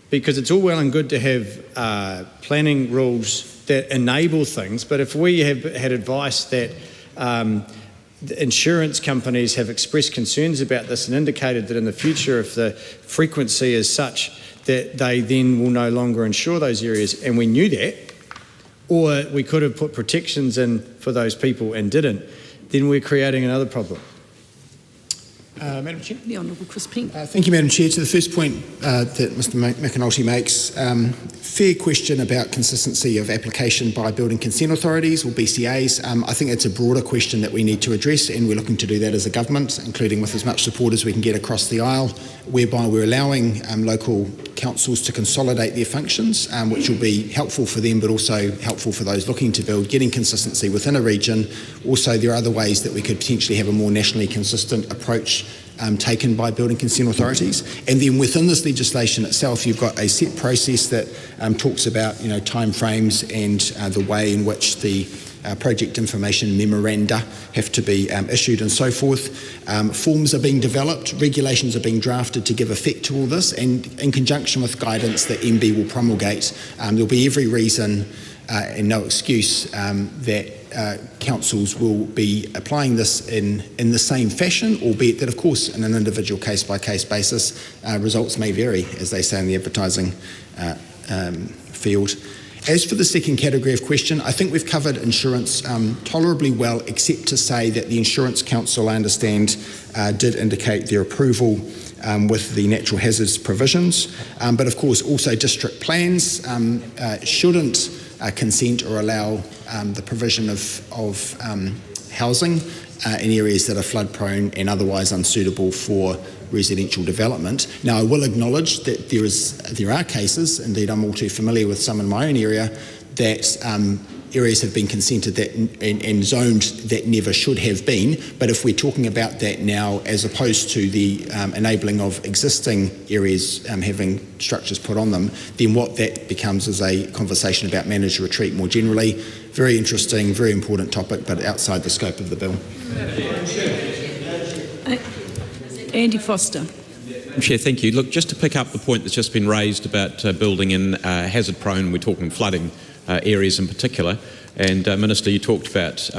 Because it's all well and good to have planning rules that enable things, but if we have had advice that the insurance companies have expressed concerns about this and indicated that in the future if the frequency is such that they then will no longer insure those areas, and we knew that, or we could have put protections in for those people and didn't, then we're creating another problem. Madam Chair. The Honourable Chris Pink. Thank you, Madam Chair. To the first point that Mr McAnulty makes, fair question about consistency of application by building consent authorities or BCAs. I think it's a broader question that we need to address, and we're looking to do that as a government, including with as much support as we can get across the aisle, whereby we're allowing local councils to consolidate their functions, which will be helpful for them but also helpful for those looking to build, getting consistency within a region. Also, there are other ways that we could potentially have a more nationally consistent approach taken by building consent authorities. And then within this legislation itself, you've got a set process that talks about time frames and the way in which the project information memoranda have to be issued and so forth. Forms are being developed, regulations are being drafted to give effect to all this, and in conjunction with guidance that MB will promulgate, there'll be every reason and no excuse that councils will be applying this in the same fashion, albeit that, of course, in an individual case-by-case basis, results may vary, as they say in the advertising field. As for the second category of question, I think we've covered insurance tolerably well, except to say that the Insurance Council, I understand, did indicate their approval with the natural hazards provisions. But of course, also district plans shouldn't consent or allow the provision of housing in areas that are flood prone and otherwise unsuitable for residential development. Now, I will acknowledge that there are cases, indeed I'm all too familiar with some in my own area, that areas have been consented that and zoned that never should have been. But if we're talking about that now, as opposed to the enabling of existing areas having structures put on them, then what that becomes is a conversation about managed retreat more generally. Very interesting, very important topic, but outside the scope of the bill. Andy Foster. Chair, thank you. Look, just to pick up the point that's just been raised about building in hazard-prone, we're talking flooding areas in particular, and Minister, you talked about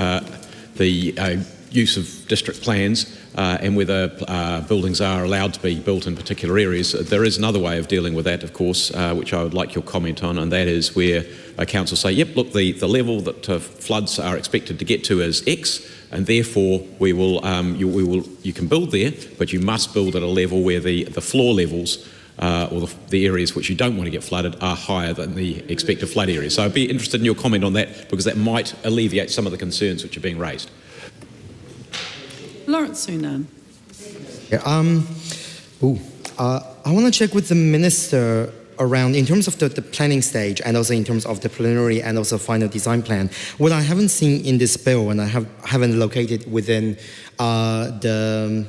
the use of district plans and whether buildings are allowed to be built in particular areas. There is another way of dealing with that, of course, which I would like your comment on, and that is where council say, yep, look, the level that floods are expected to get to is X, and therefore we will, you can build there, but you must build at a level where the floor levels or the areas which you don't want to get flooded are higher than the expected flood area. So I'd be interested in your comment on that, because that might alleviate some of the concerns which are being raised. Lawrence Sunan. Yeah, I want to check with the Minister around, in terms of the planning stage and also in terms of the preliminary and also final design plan. What I haven't seen in this bill, and I haven't located within the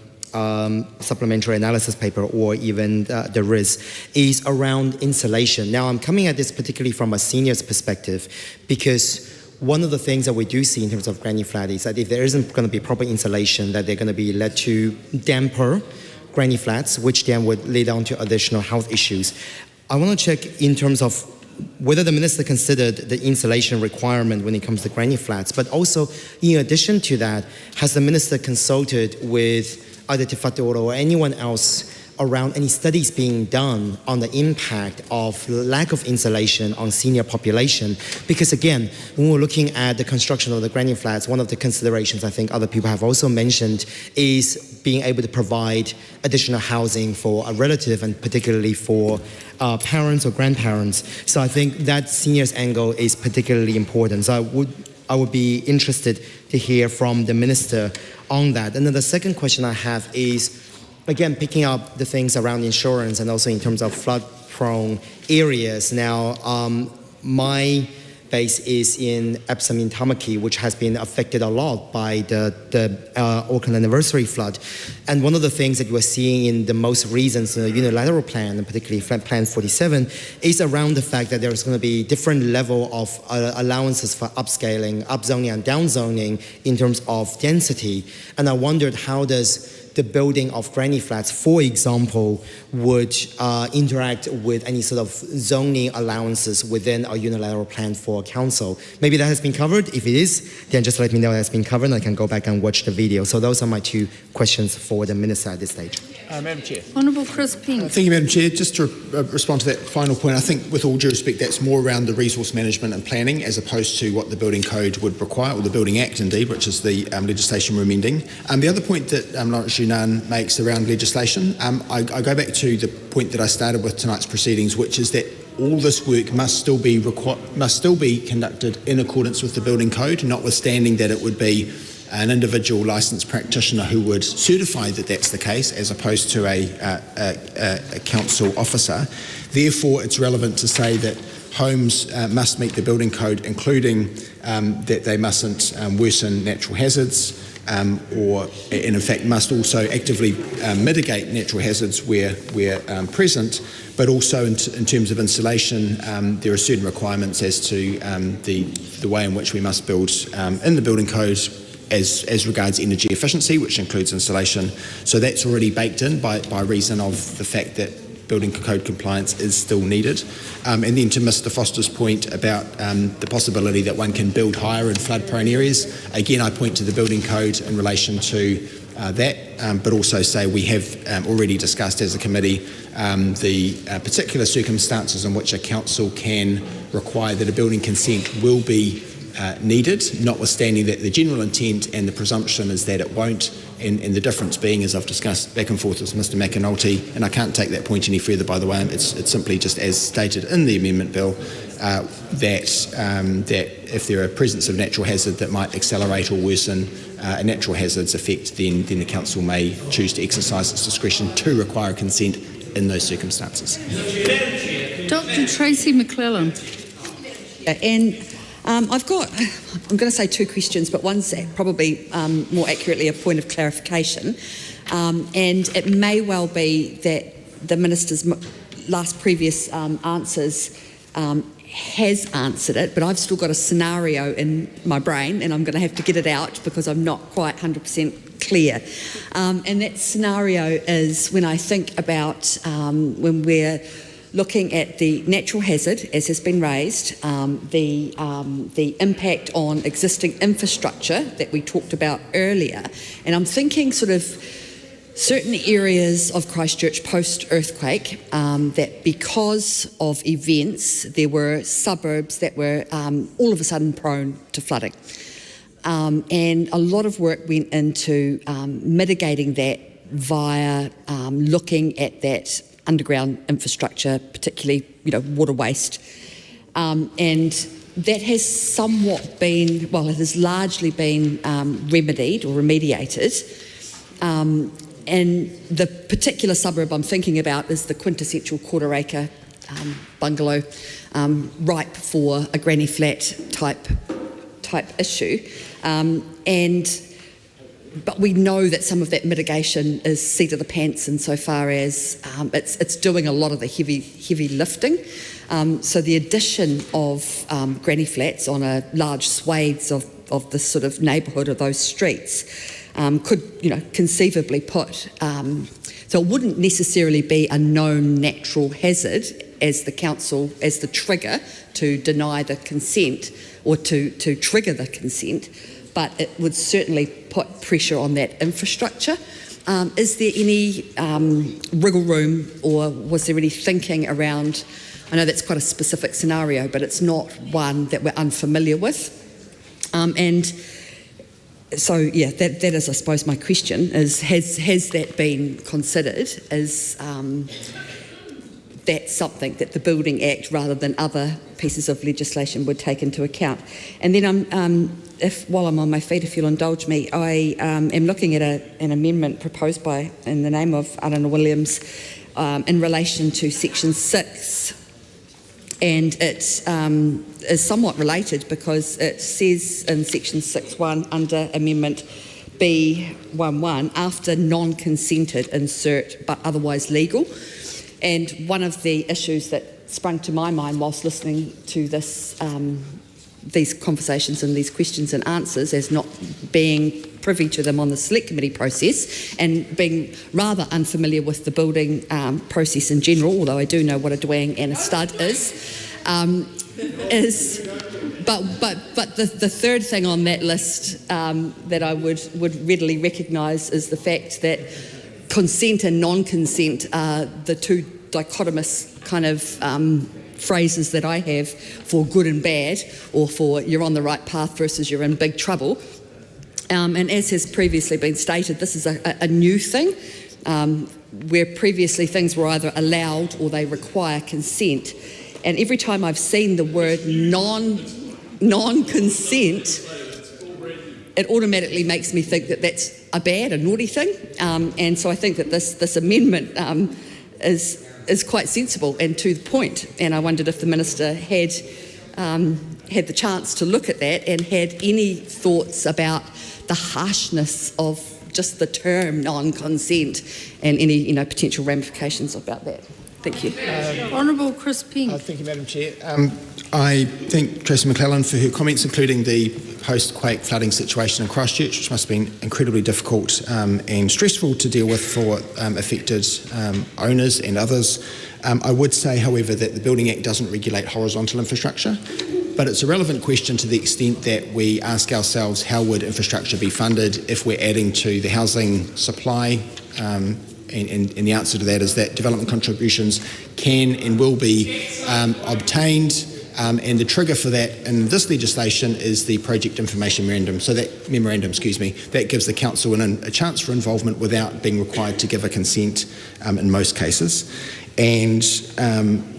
supplementary analysis paper or even the RIS, is around insulation. Now, I'm coming at this particularly from a senior's perspective, because one of the things that we do see in terms of granny flat is that if there isn't going to be proper insulation, that they're going to be led to damper granny flats, which then would lead on to additional health issues. I want to check in terms of whether the Minister considered the insulation requirement when it comes to granny flats, but also in addition to that, has the Minister consulted with either Te Whatuora or anyone else around any studies being done on the impact of lack of insulation on senior population? Because again, when we're looking at the construction of the granny flats, one of the considerations I think other people have also mentioned is being able to provide additional housing for a relative, and particularly for parents or grandparents. So I think that seniors angle is particularly important. So I would be interested to hear from the Minister on that. And then the second question I have is, again, picking up the things around insurance and also in terms of flood-prone areas. Now, my base is in Epsom in Tamaki, which has been affected a lot by the Auckland anniversary flood. And one of the things that you are seeing in the most recent unilateral plan, and particularly Plan 47, is around the fact that there's going to be different level of allowances for upscaling, upzoning and downzoning in terms of density. And I wondered, how does the building of granny flats, for example, would interact with any sort of zoning allowances within a unilateral plan for council? Maybe that has been covered. If it is, then just let me know that's been covered and I can go back and watch the video. So those are my two questions for the Minister at this stage. Madam Chair. Honourable Chris Pink. Thank you, Madam Chair. Just to respond to that final point, I think with all due respect, that's more around the resource management and planning as opposed to what the Building Code would require, or the Building Act indeed, which is the legislation we're amending. The other point that Lawrence Yunan makes around legislation, I go back to the point that I started with tonight's proceedings, which is that all this work must still be conducted in accordance with the Building Code, notwithstanding that it would be an individual licensed practitioner who would certify that that's the case, as opposed to a council officer. Therefore, it's relevant to say that homes must meet the Building Code, including that they mustn't worsen natural hazards, and in fact must also actively mitigate natural hazards where present, but also in terms of insulation, there are certain requirements as to the way in which we must build in the Building Code as regards energy efficiency, which includes insulation. So that's already baked in by reason of the fact that Building Code compliance is still needed. And then to Mr Foster's point about the possibility that one can build higher in flood-prone areas, again I point to the Building Code in relation to that, but also say we have already discussed as a committee the particular circumstances in which a council can require that a building consent will be needed, notwithstanding that the general intent and the presumption is that it won't, and the difference being, as I've discussed back and forth with Mr McAnulty, and I can't take that point any further, by the way, it's simply just as stated in the amendment bill, that if there are presence of natural hazard that might accelerate or worsen a natural hazard's effect, then the council may choose to exercise its discretion to require consent in those circumstances. Dr. Tracy McClellan. And I'm going to say two questions, but one's probably more accurately a point of clarification. And it may well be that the Minister's previous answers has answered it, but I've still got a scenario in my brain and I'm going to have to get it out because I'm not quite 100% clear. And that scenario is when I think about when we're looking at the natural hazard, as has been raised, the impact on existing infrastructure that we talked about earlier, and I'm thinking sort of certain areas of Christchurch post-earthquake that because of events, there were suburbs that were all of a sudden prone to flooding. And a lot of work went into mitigating that via looking at that underground infrastructure, particularly water waste. And that has somewhat been, well, it has largely been remedied or remediated. And the particular suburb I'm thinking about is the quintessential quarter-acre bungalow, ripe for a granny flat type issue. But we know that some of that mitigation is seat of the pants insofar as it's doing a lot of the heavy lifting. So the addition of granny flats on a large swathes of the sort of neighbourhood of those streets could, conceivably put. So it wouldn't necessarily be a known natural hazard as the council, as the trigger to deny the consent or to trigger the consent, but it would certainly put pressure on that infrastructure. Is there any wriggle room, or was there any thinking around, I know that's quite a specific scenario, but it's not one that we're unfamiliar with. And so, yeah, that is, I suppose, my question, is has that been considered? Is that something that the Building Act, rather than other pieces of legislation, would take into account? And then while I'm on my feet, if you'll indulge me, I am looking at an amendment proposed in the name of Aotearoa Williams in relation to Section 6. And it is somewhat related because it says in Section 6.1 under Amendment B11, after non-consented, insert but otherwise legal. And one of the issues that sprung to my mind whilst listening to this, these conversations and these questions and answers, as not being privy to them on the select committee process and being rather unfamiliar with the building process in general, although I do know what a dwang and a stud is but the third thing on that list that I would readily recognise is the fact that consent and non-consent are the two dichotomous kind of phrases that I have for good and bad, or for you're on the right path versus you're in big trouble. And as has previously been stated, this is a new thing, where previously things were either allowed or they require consent. And every time I've seen the word non-consent, it automatically makes me think that that's a bad, a naughty thing. And so I think that this amendment is quite sensible and to the point. And I wondered if the Minister had the chance to look at that and had any thoughts about the harshness of just the term non-consent and any potential ramifications about that. Thank you. Honourable Chris Pink. Thank you, Madam Chair. I thank Tracy McClellan for her comments, including the post-quake flooding situation in Christchurch, which must have been incredibly difficult and stressful to deal with for affected owners and others. I would say, however, that the Building Act doesn't regulate horizontal infrastructure, but it's a relevant question to the extent that we ask ourselves how would infrastructure be funded if we're adding to the housing supply. And the answer to that is that development contributions can and will be obtained And the trigger for that in this legislation is the project information memorandum. So that memorandum, that gives the council a chance for involvement without being required to give a consent in most cases. And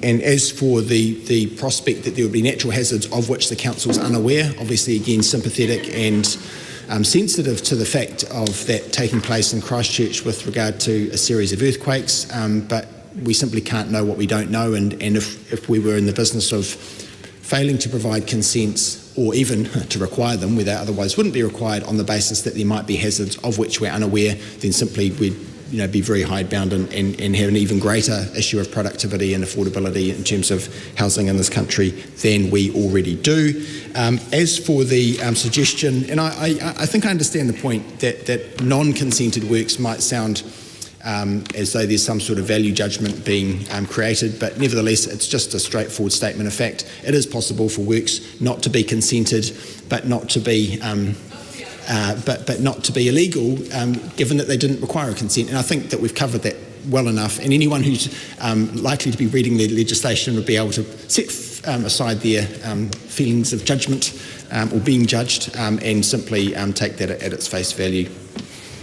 as for the prospect that there would be natural hazards of which the council is unaware, obviously again sympathetic and sensitive to the fact of that taking place in Christchurch with regard to a series of earthquakes, but we simply can't know what we don't know, and if we were in the business of failing to provide consents or even to require them where they otherwise wouldn't be required on the basis that there might be hazards of which we're unaware, then simply we'd be very hidebound and have an even greater issue of productivity and affordability in terms of housing in this country than we already do. As for the suggestion, and I think I understand the point that non-consented works might sound as though there's some sort of value judgment being created, but nevertheless it's just a straightforward statement of fact. It is possible for works not to be consented, but not to be but not to be illegal, given that they didn't require a consent. And I think that we've covered that well enough. And anyone who's likely to be reading the legislation would be able to set aside their feelings of judgment or being judged and simply take that at its face value.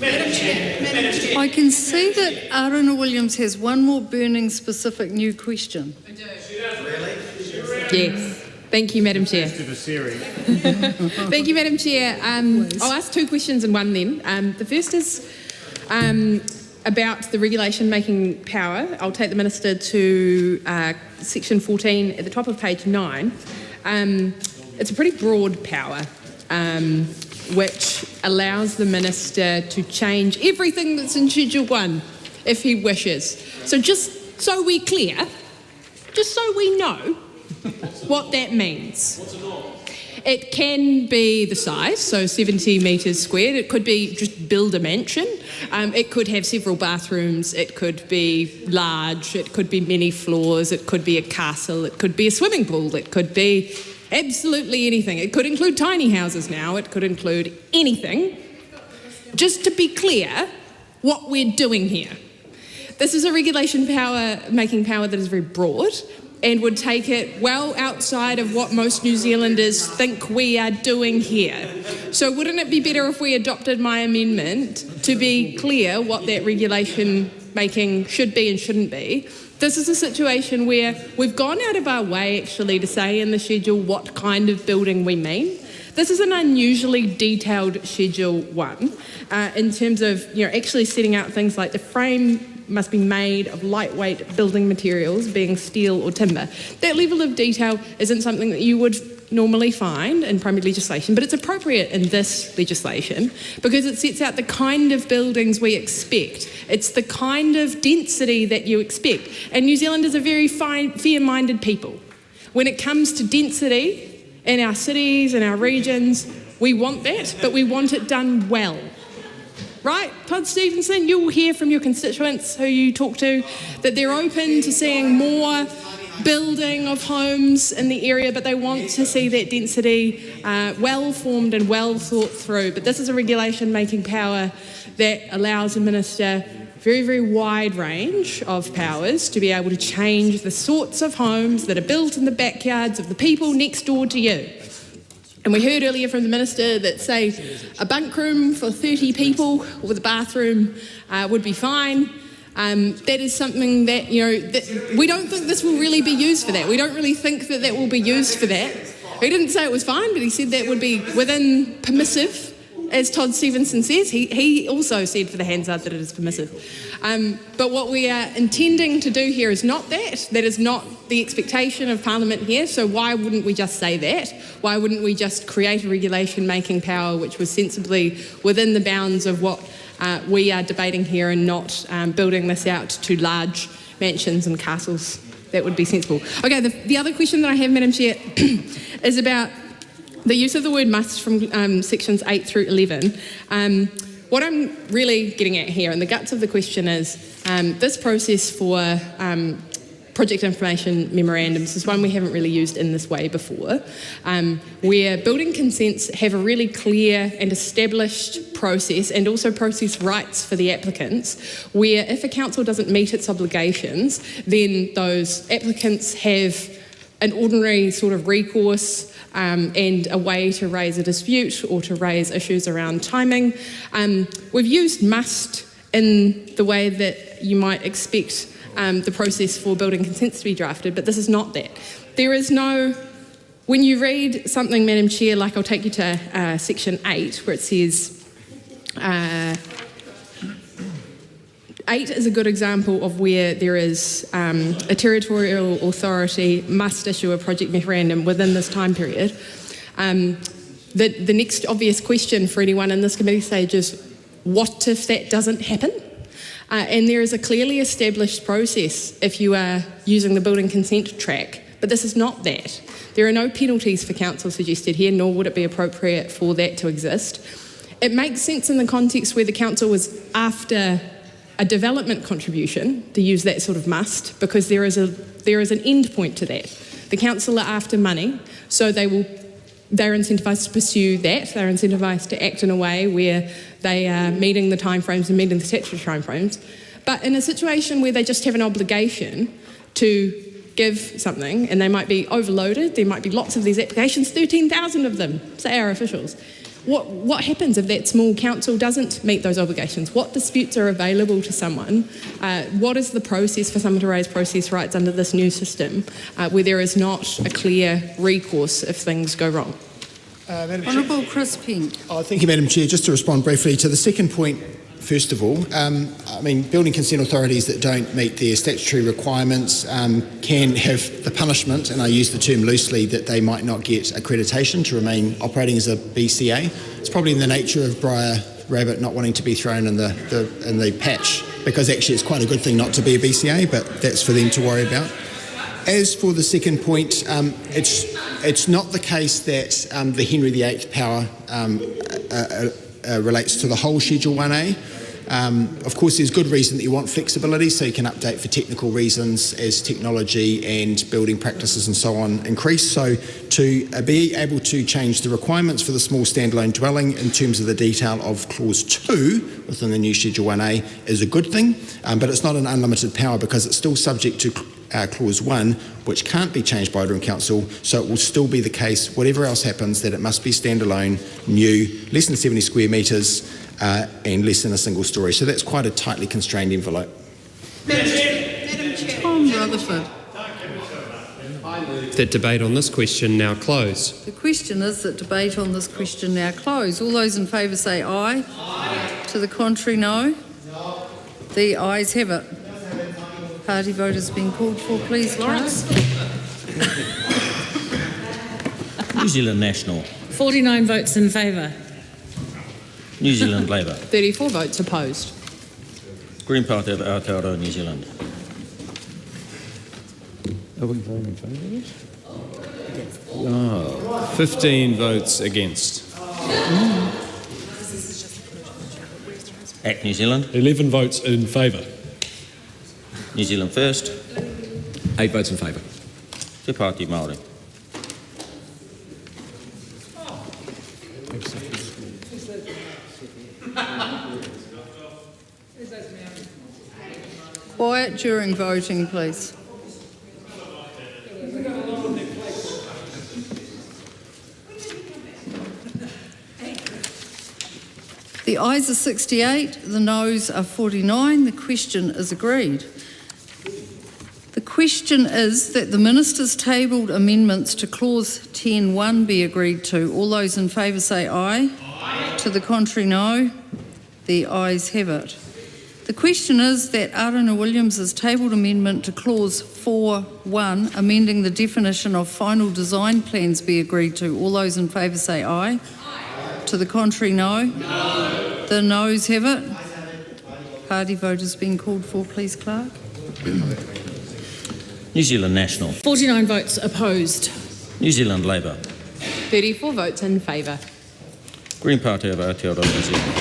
Madam Chair. I can see that Aruna Williams has one more burning specific new question. I do. Yes. Thank you, Madam Chair. Thank you, Madam Chair. I'll ask two questions in one then. The first is about the regulation making power. I'll take the Minister to section 14 at the top of page 9. It's a pretty broad power which allows the Minister to change everything that's in Schedule 1 if he wishes. So just so we're clear, just so we know what that means. It can be the size, so 70 metres squared. It could be just build a mansion. It could have several bathrooms. It could be large. It could be many floors. It could be a castle. It could be a swimming pool. It could be absolutely anything. It could include tiny houses now. It could include anything. Just to be clear what we're doing here. This is a regulation power, making power that is very broad and would take it well outside of what most New Zealanders think we are doing here. So wouldn't it be better if we adopted my amendment to be clear what that regulation making should be and shouldn't be? This is a situation where we've gone out of our way actually to say in the schedule what kind of building we mean. This is an unusually detailed Schedule 1 in terms of actually setting out things like the frame must be made of lightweight building materials, being steel or timber. That level of detail isn't something that you would normally find in primary legislation, but it's appropriate in this legislation because it sets out the kind of buildings we expect. It's the kind of density that you expect. And New Zealanders are very fair-minded people. When it comes to density in our cities and our regions, we want that, but we want it done well. Right, Todd Stevenson, you'll hear from your constituents who you talk to that they're open to seeing more building of homes in the area, but they want to see that density well formed and well thought through. But this is a regulation making power that allows a minister very, very wide range of powers to be able to change the sorts of homes that are built in the backyards of the people next door to you. And we heard earlier from the Minister that, say, a bunk room for 30 people with a bathroom would be fine. That is something that, that we don't think this will really be used for that. We don't really think that that will be used for that. He didn't say it was fine, but he said that would be within permissive, as Todd Stevenson says. He also said for the Hansard that it is permissive. But what we are intending to do here is not that. That is not the expectation of Parliament here, so why wouldn't we just say that? Why wouldn't we just create a regulation making power which was sensibly within the bounds of what we are debating here and not building this out to large mansions and castles? That would be sensible. Okay, the other question that I have, Madam Chair, is about the use of the word must from sections 8 through 11. What I'm really getting at here, and the guts of the question is, this process for project information memorandums is one we haven't really used in this way before, where building consents have a really clear and established process and also process rights for the applicants, where if a council doesn't meet its obligations, then those applicants have an ordinary sort of recourse and a way to raise a dispute or to raise issues around timing. We've used must in the way that you might expect the process for building consents to be drafted, but this is not that. There is no, when you read something, Madam Chair, like I'll take you to section 8, where it says, 8 is a good example of where there is a territorial authority must issue a project memorandum within this time period. The next obvious question for anyone in this committee stage is, what if that doesn't happen? And there is a clearly established process if you are using the building consent track, but this is not that. There are no penalties for council suggested here, nor would it be appropriate for that to exist. It makes sense in the context where the council was after a development contribution, to use that sort of must, because there is an end point to that. The council are after money, so they're incentivised to pursue that. They're incentivised to act in a way where they are meeting the timeframes and meeting the statutory timeframes. But in a situation where they just have an obligation to give something, and they might be overloaded, there might be lots of these applications, 13,000 of them, say our officials. What happens if that small council doesn't meet those obligations? What disputes are available to someone? What is the process for someone to raise process rights under this new system where there is not a clear recourse if things go wrong? Honourable Chris Pink. Thank you, Madam Chair. Just to respond briefly to the second point, first of all, building consent authorities that don't meet their statutory requirements can have the punishment, and I use the term loosely, that they might not get accreditation to remain operating as a BCA. It's probably in the nature of Briar Rabbit not wanting to be thrown in the patch, because actually it's quite a good thing not to be a BCA, but that's for them to worry about. As for the second point, it's not the case that the Henry VIII power relates to the whole Schedule 1A. Of course, there's good reason that you want flexibility, so you can update for technical reasons as technology and building practices and so on increase. So to be able to change the requirements for the small standalone dwelling in terms of the detail of Clause 2 within the new Schedule 1A is a good thing, but it's not an unlimited power because it's still subject to Clause 1, which can't be changed by Order in Council, so it will still be the case, whatever else happens, that it must be standalone, new, less than 70 square metres, and less than a single storey. So that's quite a tightly constrained envelope. Madam Chair. Tom Rutherford. That debate on this question now close. The question is that debate on this question now close. All those in favour say aye. Aye. To the contrary, no. No. The ayes have it. Party vote has been called for, please, Clarence. New Zealand National. 49 votes in favour. New Zealand Labour. 34 votes opposed. Green Party of Aotearoa, New Zealand. Are we voting in favour of this? 15 votes against. Act New Zealand. 11 votes in favour. New Zealand First. 8 votes in favour. Te Pāti Māori. Quiet during voting, please. The ayes are 68, the noes are 49. The question is agreed. The question is that the Minister's tabled amendments to Clause 10.1 be agreed to. All those in favour say aye. Aye. To the contrary, no. The ayes have it. The question is that Aruna Williams' tabled amendment to Clause 4.1, amending the definition of final design plans, be agreed to. All those in favour say aye. Aye. To the contrary, no. No. The noes have it. Party vote has been called for, please, Clerk. New Zealand National. 49 votes opposed. New Zealand Labour. 34 votes in favour. Green Party of Aotearoa, New Zealand.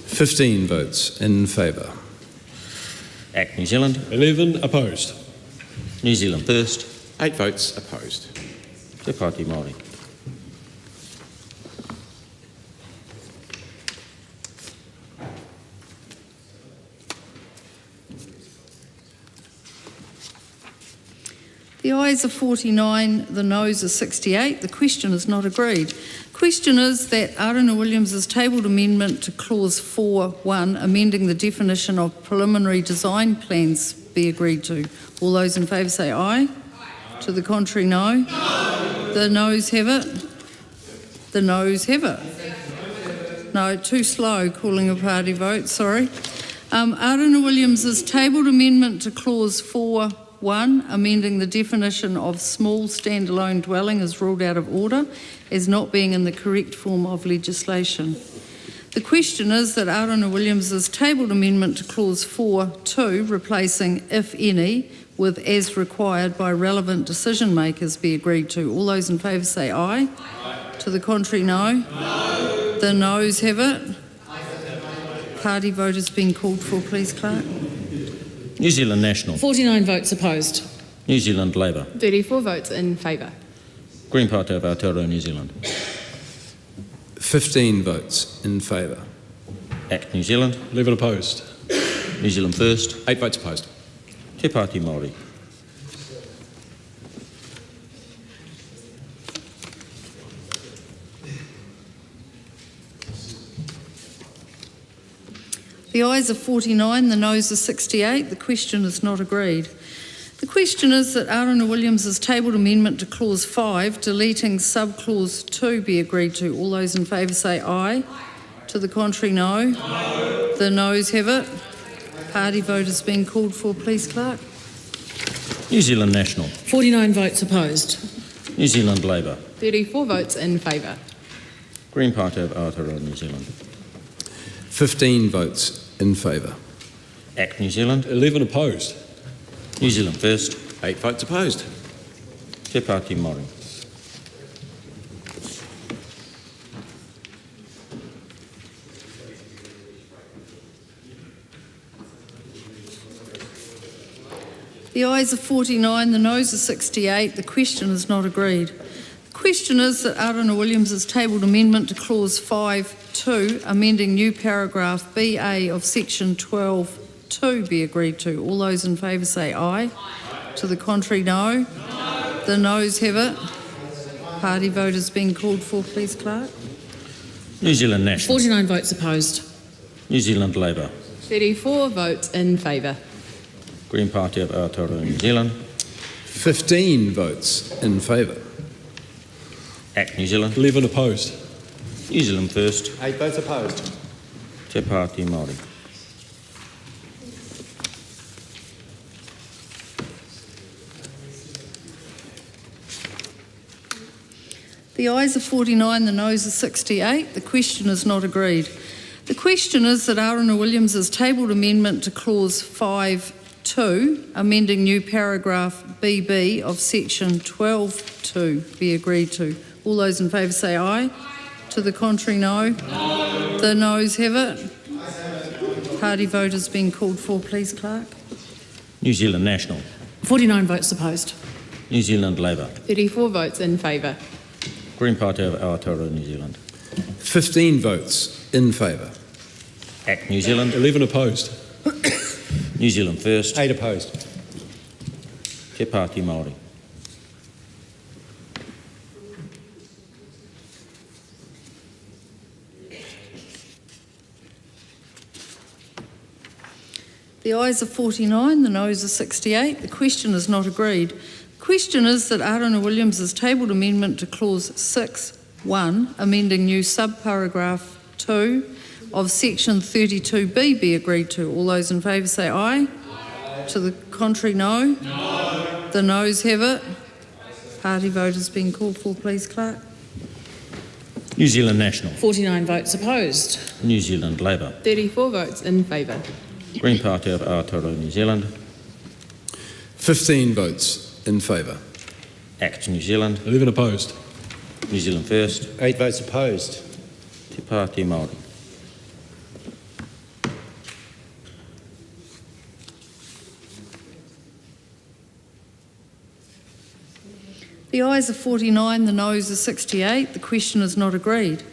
15 votes in favour. Act New Zealand. 11 opposed. New Zealand First. 8 votes opposed. Te Pāti Māori. The ayes are 49, the noes are 68. The question is not agreed. Question is that Aotearoa Williams' tabled amendment to clause 4.1, amending the definition of preliminary design plans, be agreed to. All those in favour say aye. To the contrary, no. No. The noes have it. The noes have it. No, too slow calling a party vote, sorry. Aotearoa Williams' tabled amendment to clause 4.1, amending the definition of small standalone dwelling, is ruled out of order as not being in the correct form of legislation. The question is that Aotearoa Williams' tabled amendment to clause 4.2, replacing if any with as required by relevant decision makers, be agreed to. All those in favour say aye. Aye. To the contrary, no. No. The noes have it. Party vote has been called for, please, Clerk. New Zealand National. 49 votes opposed. New Zealand Labour. 34 votes in favour. Green Party of Aotearoa, New Zealand. 15 votes in favour. ACT New Zealand. 11 opposed. New Zealand First. 8 votes opposed. Te Pāti Māori. The ayes are 49, the noes are 68. The question is not agreed. The question is that Aotearoa Williams' tabled amendment to clause 5, deleting subclause 2, be agreed to. All those in favour say aye. To the contrary, no. No. The noes have it. Party vote has been called for, please, Clerk. New Zealand National. 49 votes opposed. New Zealand Labour. 34 votes in favour. Green Party of Aotearoa, New Zealand. 15 votes in favour. ACT New Zealand. 11 opposed. New Zealand First. 8 votes opposed. Te Pāti Māori. The ayes are 49, the noes are 68. The question is not agreed. The question is that Aotearoa Williams' tabled amendment to clause 5.2, amending new paragraph BA of section 12.2, be agreed to. All those in favour say aye. Aye. To the contrary, no. No. The noes have it. Party vote has been called for, please, Clerk. New Zealand National. 49 votes opposed. New Zealand Labour. 34 votes in favour. Green Party of Aotearoa, New Zealand. 15 votes in favour. ACT New Zealand. 11 opposed. New Zealand First. 8 votes opposed. Te Pāti Māori. The ayes are 49, the noes are 68. The question is not agreed. The question is that Aotearoa Williams' tabled amendment to clause 5.2, amending new paragraph BB of section 12.2, be agreed to. All those in favour say aye. To the contrary, no. No. The noes have it. Party vote has been called for, please, Clerk. New Zealand National. 49 votes opposed. New Zealand Labour. 34 votes in favour. Green Party of Aotearoa, New Zealand. 15 votes in favour. ACT New Zealand. 11 opposed. New Zealand First. 8 opposed. Te Pāti Māori. The ayes are 49, the noes are 68. The question is not agreed. The question is that Aotearoa Williams' tabled amendment to clause 6.1, amending new subparagraph 2 of section 32B, be agreed to. All those in favour say aye. Aye. To the contrary, no. No. The noes have it. Party vote has been called for, please, Clerk. New Zealand National. 49 votes opposed. New Zealand Labour. 34 votes in favour. Green Party of Aotearoa, New Zealand. 15 votes in favour. ACT New Zealand. 11 opposed. New Zealand First. 8 votes opposed. Te Pāti Māori. The ayes are 49, the noes are 68. The question is not agreed.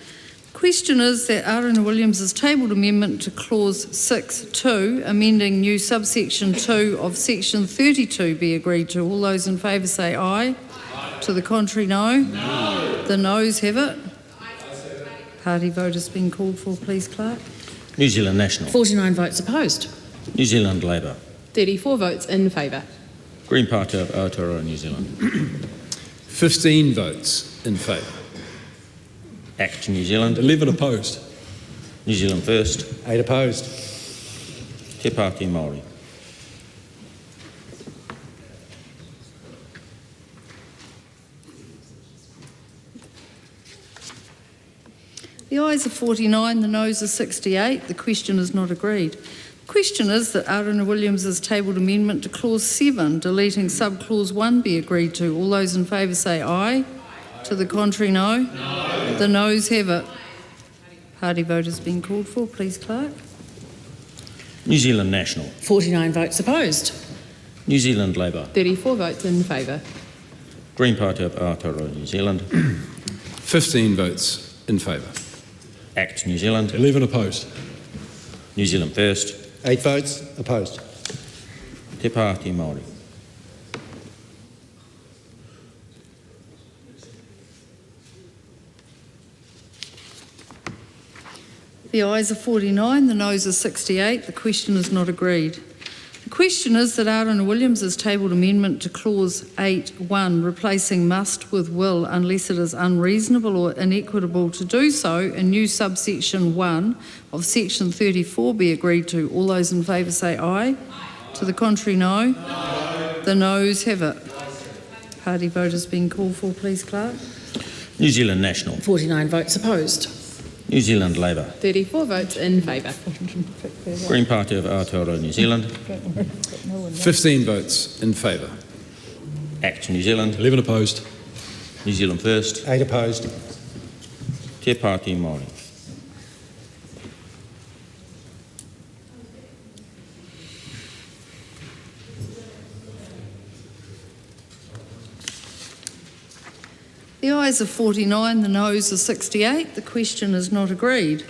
The Question is that Aotearoa Williams has tabled amendment to clause 6.2, amending new subsection 2 of section 32 be agreed to. All those in favour say aye. To the contrary, no. The noes have it. Party vote has been called for, please, Clerk. New Zealand National. 49 votes opposed. New Zealand Labour. 34 votes in favour. Green Party of Aotearoa, New Zealand. 15 votes in favour. Act New Zealand. 11 opposed. New Zealand First. 8 opposed. Te Pāti Māori. The ayes are 49, the noes are 68. The question is not agreed. The question is that Aotearoa Williams has tabled amendment to clause 7, deleting subclause 1 be agreed to. All those in favour say aye. To the contrary, no. The noes have it. Party vote has been called for, please, Clerk. New Zealand National. 49 votes opposed. New Zealand Labour. 34 votes in favour. Green Party of Aotearoa, New Zealand. 15 votes in favour. Act New Zealand. 11 opposed. New Zealand First. 8 votes opposed. Te Pāti Māori. The ayes are 49, the noes are 68. The question is not agreed. The question is that Aotearoa Williams has tabled amendment to clause 8.1, replacing must with will unless it is unreasonable or inequitable to do so, and new subsection 1 of section 34 be agreed to. All those in favour say aye. To the contrary, no. The noes have it. Party vote has been called for, please, Clerk. New Zealand National. 49 votes opposed. New Zealand Labour. 34 votes in favour. Green Party of Aotearoa, New Zealand. 15 votes in favour. Act New Zealand. 11 opposed. New Zealand First. 8 opposed. Te Pāti Māori. The ayes are 49, the noes are 68. The question is not agreed.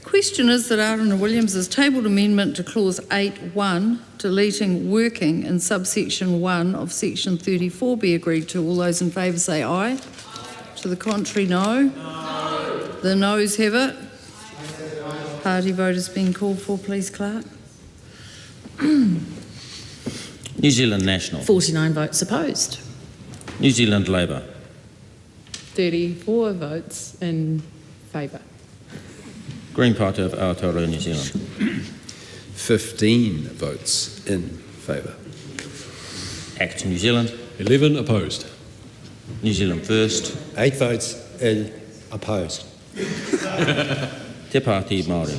The question is that Aotearoa Williams has tabled amendment to clause 8.1, deleting working in subsection 1 of section 34 be agreed to. All those in favour say aye. To the contrary, no. The noes have it. Party vote has been called for, please, Clerk. New Zealand National. 49 votes opposed. New Zealand Labour. 34 votes in favour. Green Party of Aotearoa, New Zealand. 15 votes in favour. Act New Zealand. 11 opposed. New Zealand First. 8 votes in opposed. Te Pāti Māori.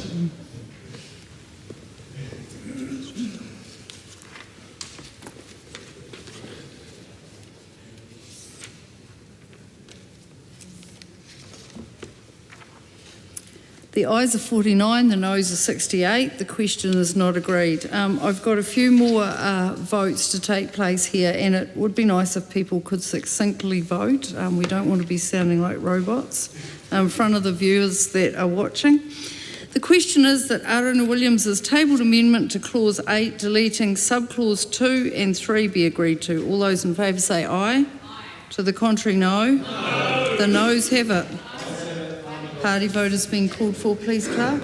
The ayes are 49, the noes are 68. The question is not agreed. I've got a few more votes to take place here, and it would be nice if people could succinctly vote. We don't want to be sounding like robots in front of the viewers that are watching. The question is that Aotearoa Williams has tabled amendment to clause 8, deleting subclause 2 and 3 be agreed to. All those in favour say aye. To the contrary, no. The noes have it. Party vote has been called for, please, Clerk.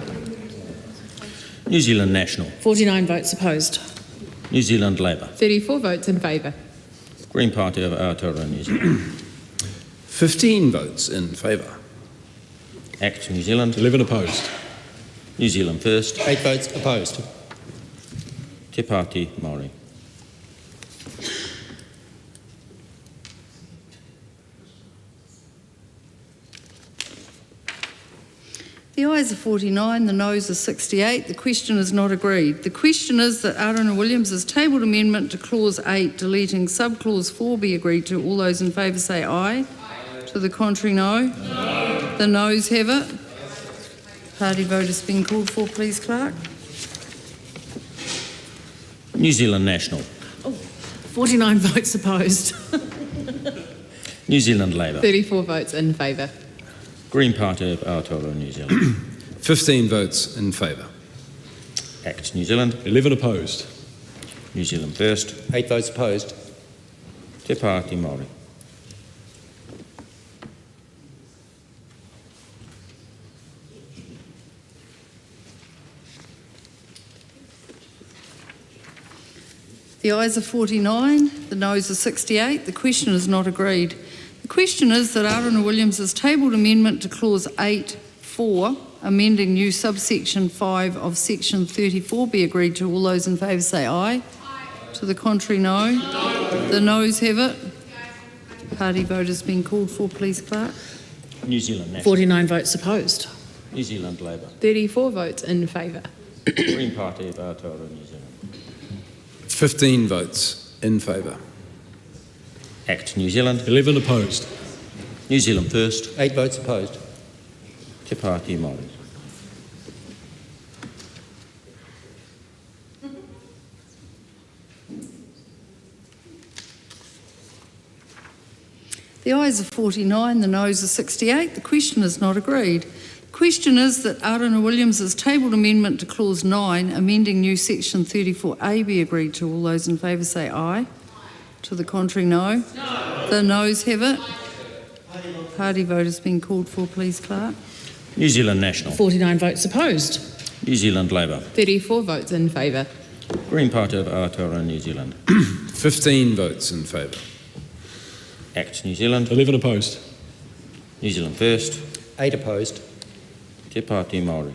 New Zealand National. 49 votes opposed. New Zealand Labour. 34 votes in favour. Green Party of Aotearoa, New Zealand. 15 votes in favour. Act New Zealand. 11 opposed. New Zealand First. 8 votes opposed. Te Pāti Māori. The ayes are 49, the noes are 68. The question is not agreed. The question is that Aotearoa Williams has tabled amendment to clause 8, deleting subclause 4 be agreed to. All those in favour say aye. To the contrary, no. The noes have it. Party vote has been called for, please, Clerk. New Zealand National. 49 votes opposed. New Zealand Labour. 34 votes in favour. Green Party of Aotearoa, New Zealand. 15 votes in favour. ACT New Zealand. 11 opposed. New Zealand First. 8 votes opposed. Te Pāti Māori. The ayes are 49, the noes are 68. The question is not agreed. The question is that Aruna Williams' tabled amendment to clause 8.4, amending new subsection 5 of section 34, be agreed to. All those in favour say aye. To the contrary, no. The noes have it. Party vote has been called for, please, Clerk. New Zealand National. 49 votes opposed. New Zealand Labour. 34 votes in favour. Green Party of Aotearoa, New Zealand. 15 votes in favour. ACT New Zealand. 11 opposed. New Zealand First. 8 votes opposed. Te Pāti Māori. The ayes are 49, the noes are 68. The question is not agreed. The question is that Aruna Williams' tabled amendment to clause 9, amending new section 34A, be agreed to. All those in favour say aye. To the contrary, no. The noes have it. Party vote has been called for, please, Clerk. New Zealand National. 49 votes opposed. New Zealand Labour. 34 votes in favour. Green Party of Aotearoa, New Zealand. 15 votes in favour. ACT New Zealand. 11 opposed. New Zealand First. 8 opposed. Te Pāti Māori.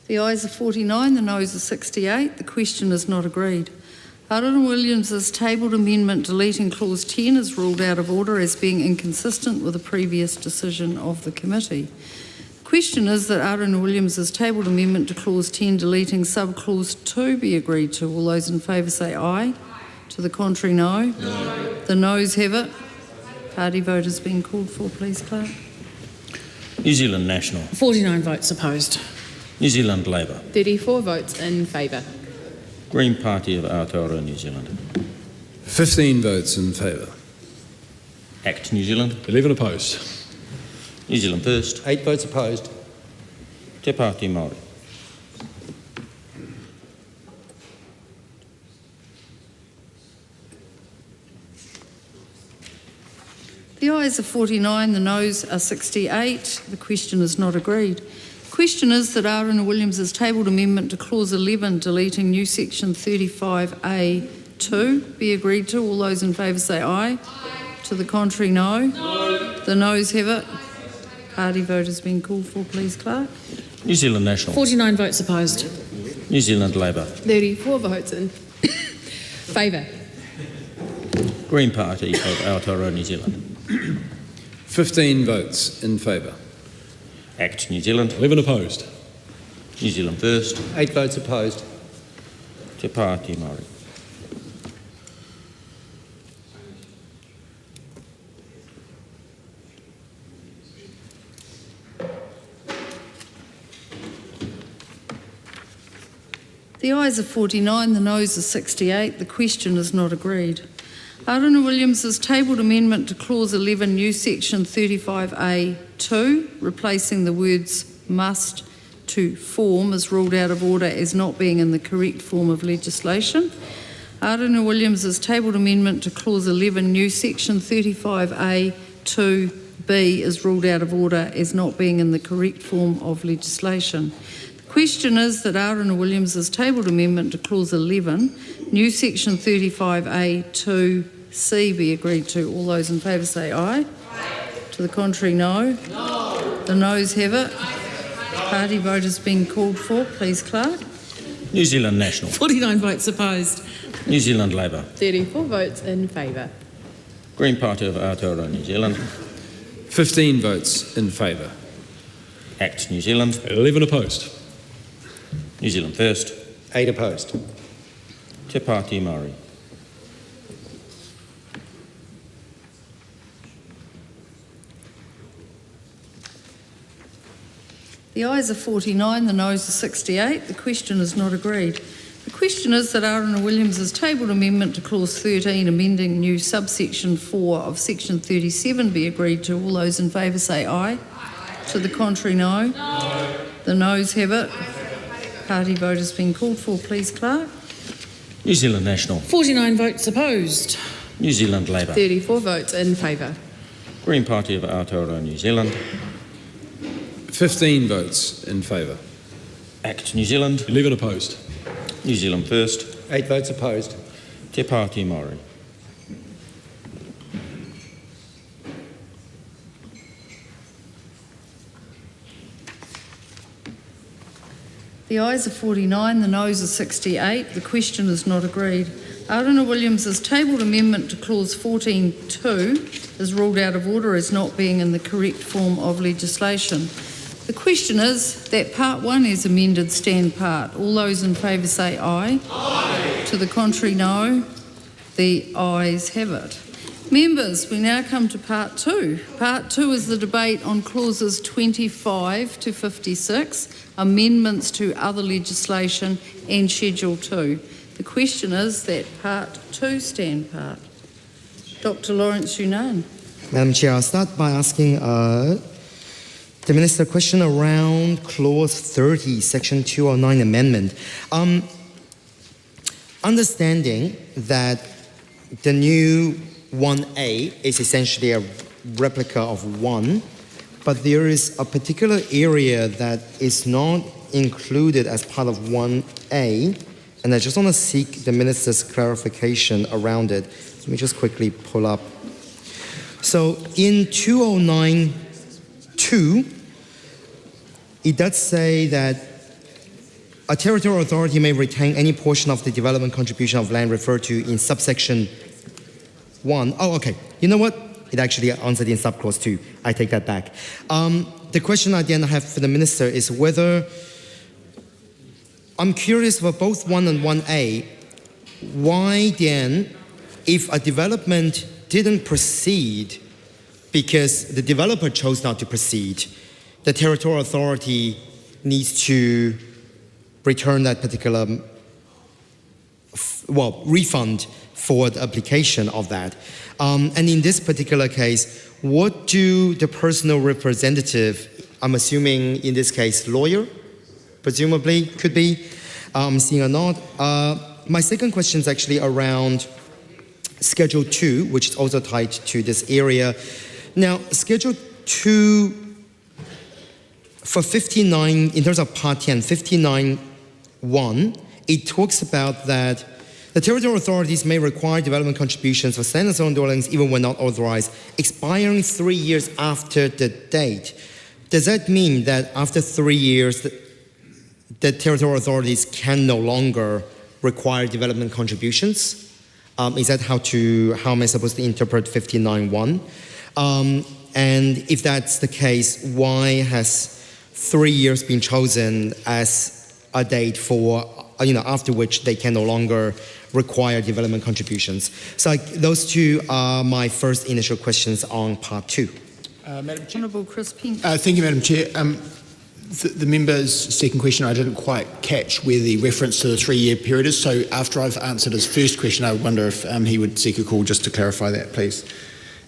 The ayes are 49, the noes are 68. The question is not agreed. Aruna Williams' tabled amendment deleting clause 10 is ruled out of order as being inconsistent with a previous decision of the committee. The question is that Aruna Williams' tabled amendment to clause 10 deleting sub-clause 2 be agreed to. All those in favour say aye. To the contrary, no. No. The noes have it. Party vote has been called for, please, Clerk. New Zealand National. 49 votes opposed. New Zealand Labour. 34 votes in favour. Green Party of Aotearoa, New Zealand. 15 votes in favour. ACT New Zealand. 11 opposed. New Zealand First. 8 votes opposed. Te Pāti Māori. The ayes are 49, the noes are 68. The question is not agreed. The question is that Aruna Williams' tabled amendment to clause 11 deleting new section 35A2 be agreed to. All those in favour say aye. To the contrary, no. The noes have it. Party vote has been called for, please, Clerk. New Zealand National. 49 votes opposed. New Zealand Labour. 34 votes in favour. Green Party of Aotearoa, New Zealand. 15 votes in favour. ACT New Zealand. 11 opposed. New Zealand First. 8 votes opposed. Te Pāti Māori. The ayes are 49, the noes are 68. The question is not agreed. Aruna Williams' tabled amendment to clause 11, new section 35A2, replacing the words must to form, is ruled out of order as not being in the correct form of legislation. Aruna Williams' tabled amendment to clause 11, new section 35A2B is ruled out of order as not being in the correct form of legislation. The question is that Aruna Williams' tabled amendment to clause 11, new section 35A2C be agreed to. All those in favour say aye. To the contrary, no. The noes have it. Party vote has been called for. Please, Clerk. New Zealand National. 49 votes opposed. New Zealand Labour. 34 votes in favour. Green Party of Aotearoa, New Zealand. 15 votes in favour. ACT New Zealand. 11 opposed. New Zealand First. 8 opposed. Te Pāti Māori. The ayes are 49, the noes are 68. The question is not agreed. The question is that Aotearoa Williams has tabled amendment to clause 13, amending new subsection 4 of section 37 be agreed to. All those in favour say aye. To the contrary, no. The noes have it. Party vote has been called for. Please, Clerk. New Zealand National. 49 votes opposed. New Zealand Labour. 34 votes in favour. Green Party of Aotearoa New Zealand. 15 votes in favour. ACT New Zealand. 11 opposed. New Zealand First. 8 votes opposed. Te Pāti Māori. The ayes are 49, the noes are 68. The question is not agreed. Aotearoa Williams has tabled amendment to clause 14.2 is ruled out of order as not being in the correct form of legislation. The question is that part 1 is amended stand part. All those in favour say aye. Aye. To the contrary, no. The ayes have it. Members, we now come to part 2. Part 2 is the debate on clauses 25 to 56, amendments to other legislation and Schedule 2. The question is that part 2 stand part. Dr. Lawrence Yunnan. Madam Chair, I'll start by asking the Minister a question around Clause 30, Section 209 amendment. Understanding that the new 1A is essentially a replica of 1, but there is a particular area that is not included as part of 1A, and I just want to seek the Minister's clarification around it. Let me just quickly pull up. So in 209.2, it does say that a territorial authority may retain any portion of the development contribution of land referred to in subsection 1. Oh, okay. You know what? It actually answered in subclause 2. I take that back. The question I then have for the Minister is whether, I'm curious for both 1 and 1A, why then, if a development didn't proceed because the developer chose not to proceed, the territorial authority needs to return that particular, refund for the application of that. And in this particular case, what do the personal representative, I'm assuming in this case lawyer, presumably could be, seeing a nod. My second question is actually around Schedule 2, which is also tied to this area. Now, Schedule 2 for 59, in terms of Part 10, 59.1, it talks about that the territorial authorities may require development contributions for standalone dwellings even when not authorized, expiring 3 years after the date. Does that mean that after 3 years, the territorial authorities can no longer require development contributions? Is that how am I supposed to interpret 59.1? And if that's the case, why has 3 years been chosen as a date for, after which they can no longer require development contributions? So those two are my first initial questions on Part 2. Madam Chair. Honourable Chris Pink. Thank you, Madam Chair. The member's second question, I didn't quite catch where the reference to the 3-year period is. So after I've answered his first question, I wonder if he would seek a call just to clarify that, please.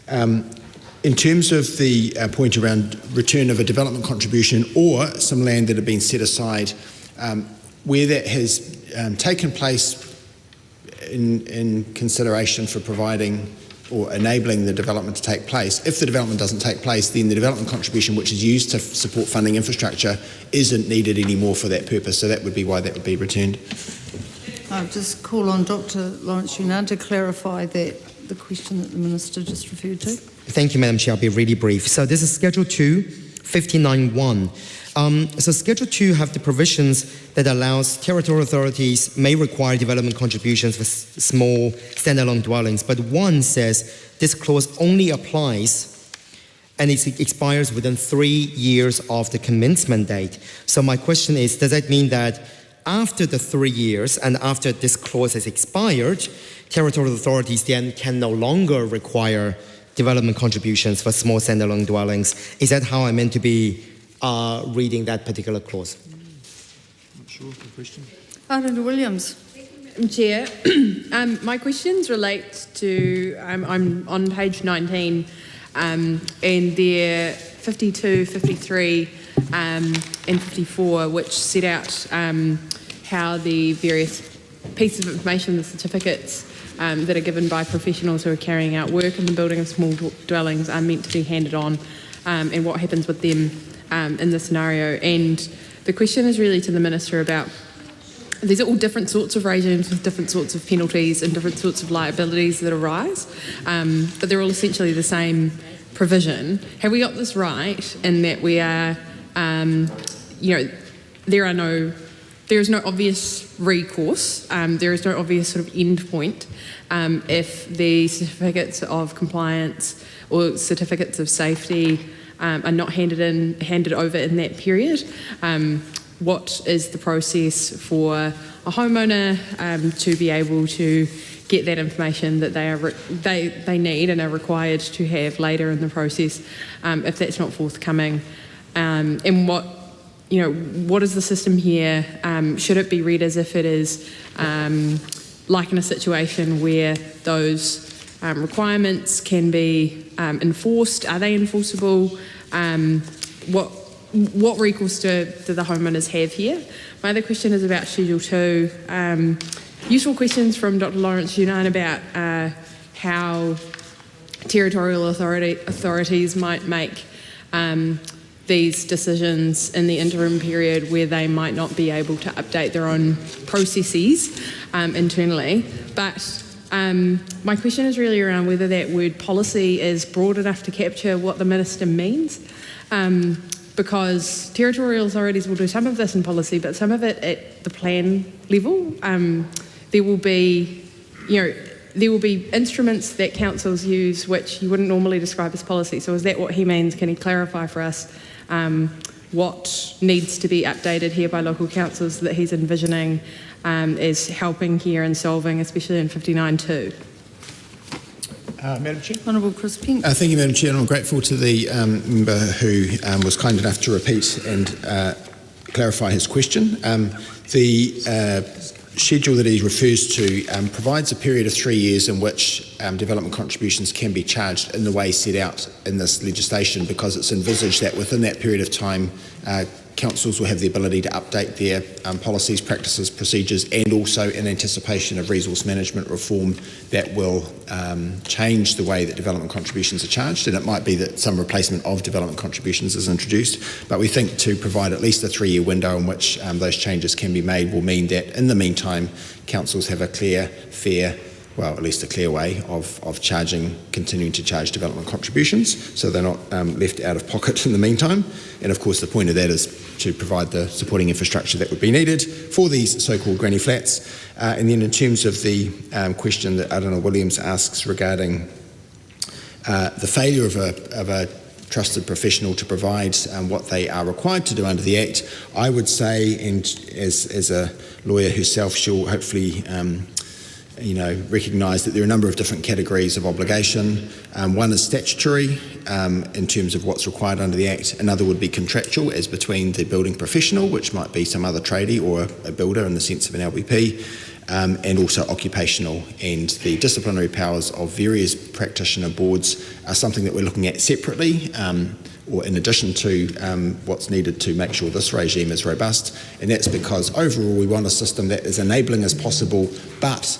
In terms of the point around return of a development contribution or some land that had been set aside, where that has taken place in consideration for providing or enabling the development to take place. If the development doesn't take place, then the development contribution which is used to support funding infrastructure isn't needed anymore for that purpose. So that would be why that would be returned. I'll just call on Dr. Lawrence Yunnan to clarify that the question that the Minister just referred to. Thank you, Madam Chair. I'll be really brief. So this is Schedule 2, 59.1. So Schedule 2 have the provisions that allows territorial authorities may require development contributions for small standalone dwellings, but 1 says this clause only applies and it expires within 3 years of the commencement date. So my question is, does that mean that after the 3 years and after this clause has expired, territorial authorities then can no longer require development contributions for small standalone dwellings? Is that how I meant to be reading that particular clause? Not sure of the question. Aotearoa Williams. Chair. My questions relate to, I'm on page 19, and they're 52, 53 and 54, which set out how the various pieces of information, the certificates that are given by professionals who are carrying out work in the building of small dwellings are meant to be handed on, and what happens with them in this scenario. And the question is really to the Minister about, these are all different sorts of regimes with different sorts of penalties and different sorts of liabilities that arise, but they're all essentially the same provision. Have we got this right in that we are, there is no obvious recourse, there is no obvious sort of end point if the certificates of compliance or certificates of safety are not handed over in that period? What is the process for a homeowner to be able to get that information that they need and are required to have later in the process if that's not forthcoming? And what is the system here? Should it be read as if it is like in a situation where those requirements can be enforced? Are they enforceable? What recourse do the homeowners have here? My other question is about Schedule 2. Useful questions from Dr. Lawrence Yunan about how territorial authorities might make these decisions in the interim period where they might not be able to update their own processes internally. But my question is really around whether that word policy is broad enough to capture what the Minister means. Because territorial authorities will do some of this in policy, but some of it at the plan level. There will be instruments that councils use which you wouldn't normally describe as policy. So is that what he means? Can he clarify for us what needs to be updated here by local councils that he's envisioning as helping here and solving, especially in 59.2? Madam Chair. Honourable Chris Pink. Thank you, Madam Chair, and I'm grateful to the member who was kind enough to repeat and clarify his question. The schedule that he refers to provides a period of 3 years in which development contributions can be charged in the way set out in this legislation, because it's envisaged that within that period of time councils will have the ability to update their policies, practices, procedures, and also in anticipation of resource management reform that will change the way that development contributions are charged. And it might be that some replacement of development contributions is introduced, but we think to provide at least a 3-year window in which those changes can be made will mean that in the meantime councils have a clear, fair, well, at least a clear way of continuing to charge development contributions, so they're not left out of pocket in the meantime. And of course the point of that is to provide the supporting infrastructure that would be needed for these so-called granny flats. And then in terms of the question that Aotearoa Williams asks regarding the failure of a trusted professional to provide what they are required to do under the Act, I would say, and as a lawyer herself, she'll hopefully recognise that there are a number of different categories of obligation. One is statutory in terms of what's required under the Act. Another would be contractual, as between the building professional, which might be some other tradie or a builder in the sense of an LBP, and also occupational. And the disciplinary powers of various practitioner boards are something that we're looking at separately, or in addition to what's needed to make sure this regime is robust. And that's because overall we want a system that is enabling as possible, but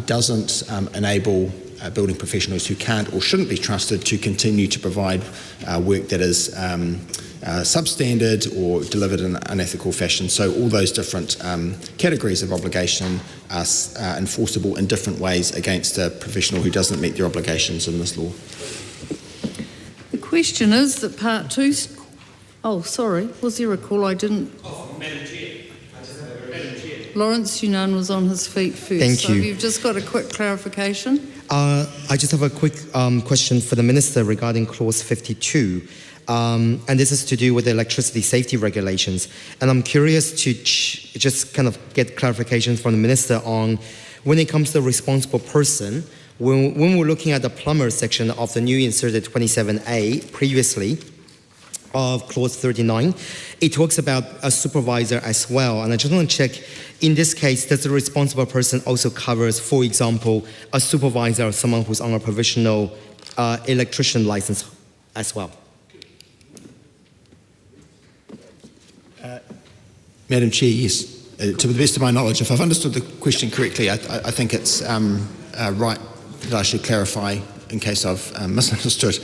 doesn't enable building professionals who can't or shouldn't be trusted to continue to provide work that is substandard or delivered in an unethical fashion. So all those different categories of obligation are enforceable in different ways against a professional who doesn't meet their obligations in this law. The question is that Part 2... Oh, sorry, was there a call I didn't... Madam Chair. Lawrence Yunan was on his feet first. Thank you. So you've just got a quick clarification. I just have a quick question for the Minister regarding Clause 52. And this is to do with the electricity safety regulations. And I'm curious to just kind of get clarification from the Minister on when it comes to responsible person. When we're looking at the plumber section of the new inserted 27A previously, of clause 39, it talks about a supervisor as well. And I just want to check, in this case, does the responsible person also covers, for example, a supervisor or someone who's on a provisional electrician license as well? Madam Chair, yes. To the best of my knowledge, if I've understood the question correctly, I think it's right that I should clarify, in case I've misunderstood.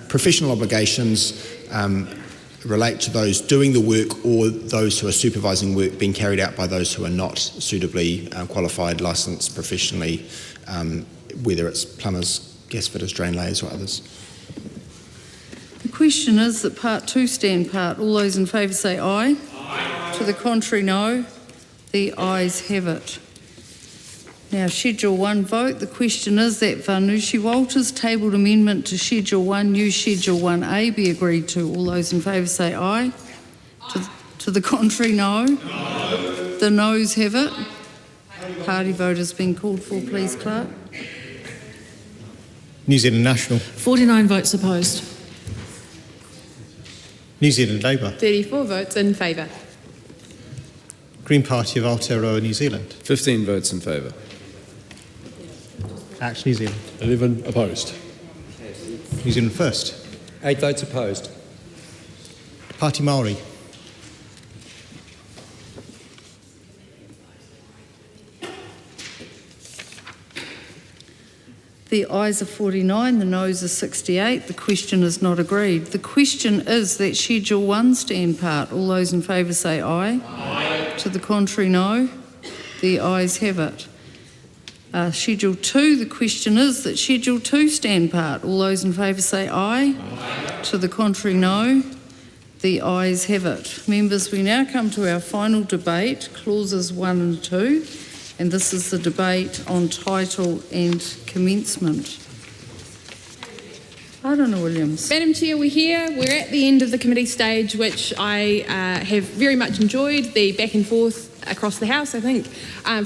Professional obligations relate to those doing the work or those who are supervising work being carried out by those who are not suitably qualified, licensed professionally, whether it's plumbers, gas fitters, drain layers or others. The question is that part 2 stand part. All those in favour say aye. Aye. To the contrary, no. The ayes have it. Now, Schedule 1 vote. The question is that Vanushi Walters tabled amendment to Schedule 1, new Schedule 1A, be agreed to. All those in favour say aye. To the contrary, no. No. The noes have it. Party vote has been called for, please, Clerk. New Zealand National. 49 votes opposed. New Zealand Labour. 34 votes in favour. Green Party of Aotearoa, New Zealand. 15 votes in favour. Act New Zealand. 11 opposed. New Zealand First. 8 votes opposed. Party Māori. The ayes are 49, the noes are 68. The question is not agreed. The question is that Schedule 1 stand part. All those in favour say aye. Aye. To the contrary, no. The ayes have it. Schedule 2, the question is that Schedule 2 stand part. All those in favour say aye. Aye. To the contrary, no. The ayes have it. Members, we now come to our final debate, clauses 1 and 2. And this is the debate on title and commencement. Arana Williams. Madam Chair, we're here. We're at the end of the committee stage, which I have very much enjoyed, the back and forth across the House, I think.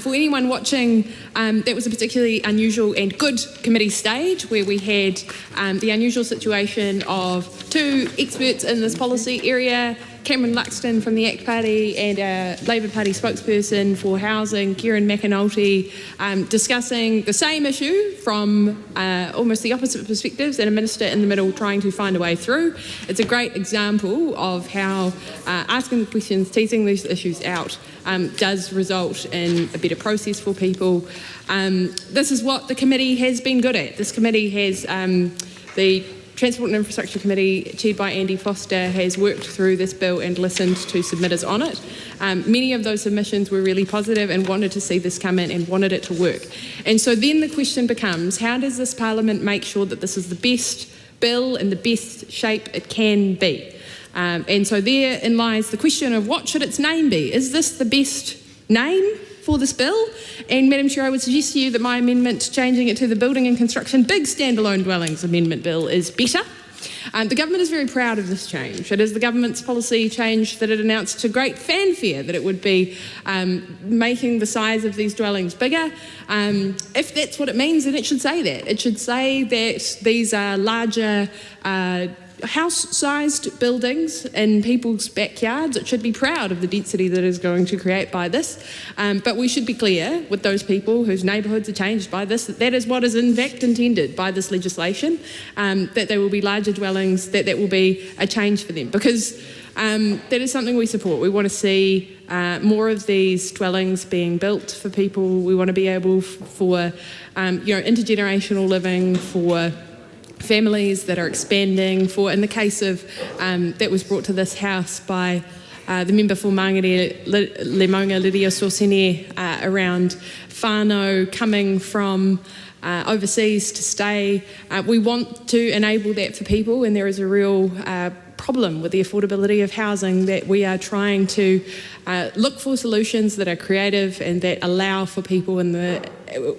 For anyone watching, that was a particularly unusual and good committee stage where we had the unusual situation of 2 experts in this policy area, Cameron Luxon from the ACT Party and our Labour Party spokesperson for housing, Kieran McAnulty, discussing the same issue from almost the opposite perspectives, and a minister in the middle trying to find a way through. It's a great example of how asking questions, teasing these issues out, does result in a better process for people. This is what the committee has been good at. This committee has, the Transport and Infrastructure Committee, chaired by Andy Foster, has worked through this bill and listened to submitters on it. Many of those submissions were really positive and wanted to see this come in and wanted it to work. And so then the question becomes, how does this Parliament make sure that this is the best bill in the best shape it can be? And so therein lies the question of what should its name be? Is this the best name for this bill? And Madam Chair, I would suggest to you that my amendment changing it to the Building and Construction Big Standalone Dwellings Amendment Bill is better. The government is very proud of this change. It is the government's policy change that it announced to great fanfare that it would be making the size of these dwellings bigger. If that's what it means, then it should say that. It should say that these are larger house-sized buildings in people's backyards. It should be proud of the density that is going to create by this. But we should be clear with those people whose neighbourhoods are changed by this, that is what is in fact intended by this legislation, that there will be larger dwellings, that will be a change for them. Because that is something we support. We want to see more of these dwellings being built for people. We want to be able for intergenerational living, for families that are expanding, for, in the case of that was brought to this House by the member for Mangere Lemonga Lydia Sorsene around whānau coming from overseas to stay. We want to enable that for people, and there is a real problem with the affordability of housing, that we are trying to look for solutions that are creative and that allow for people in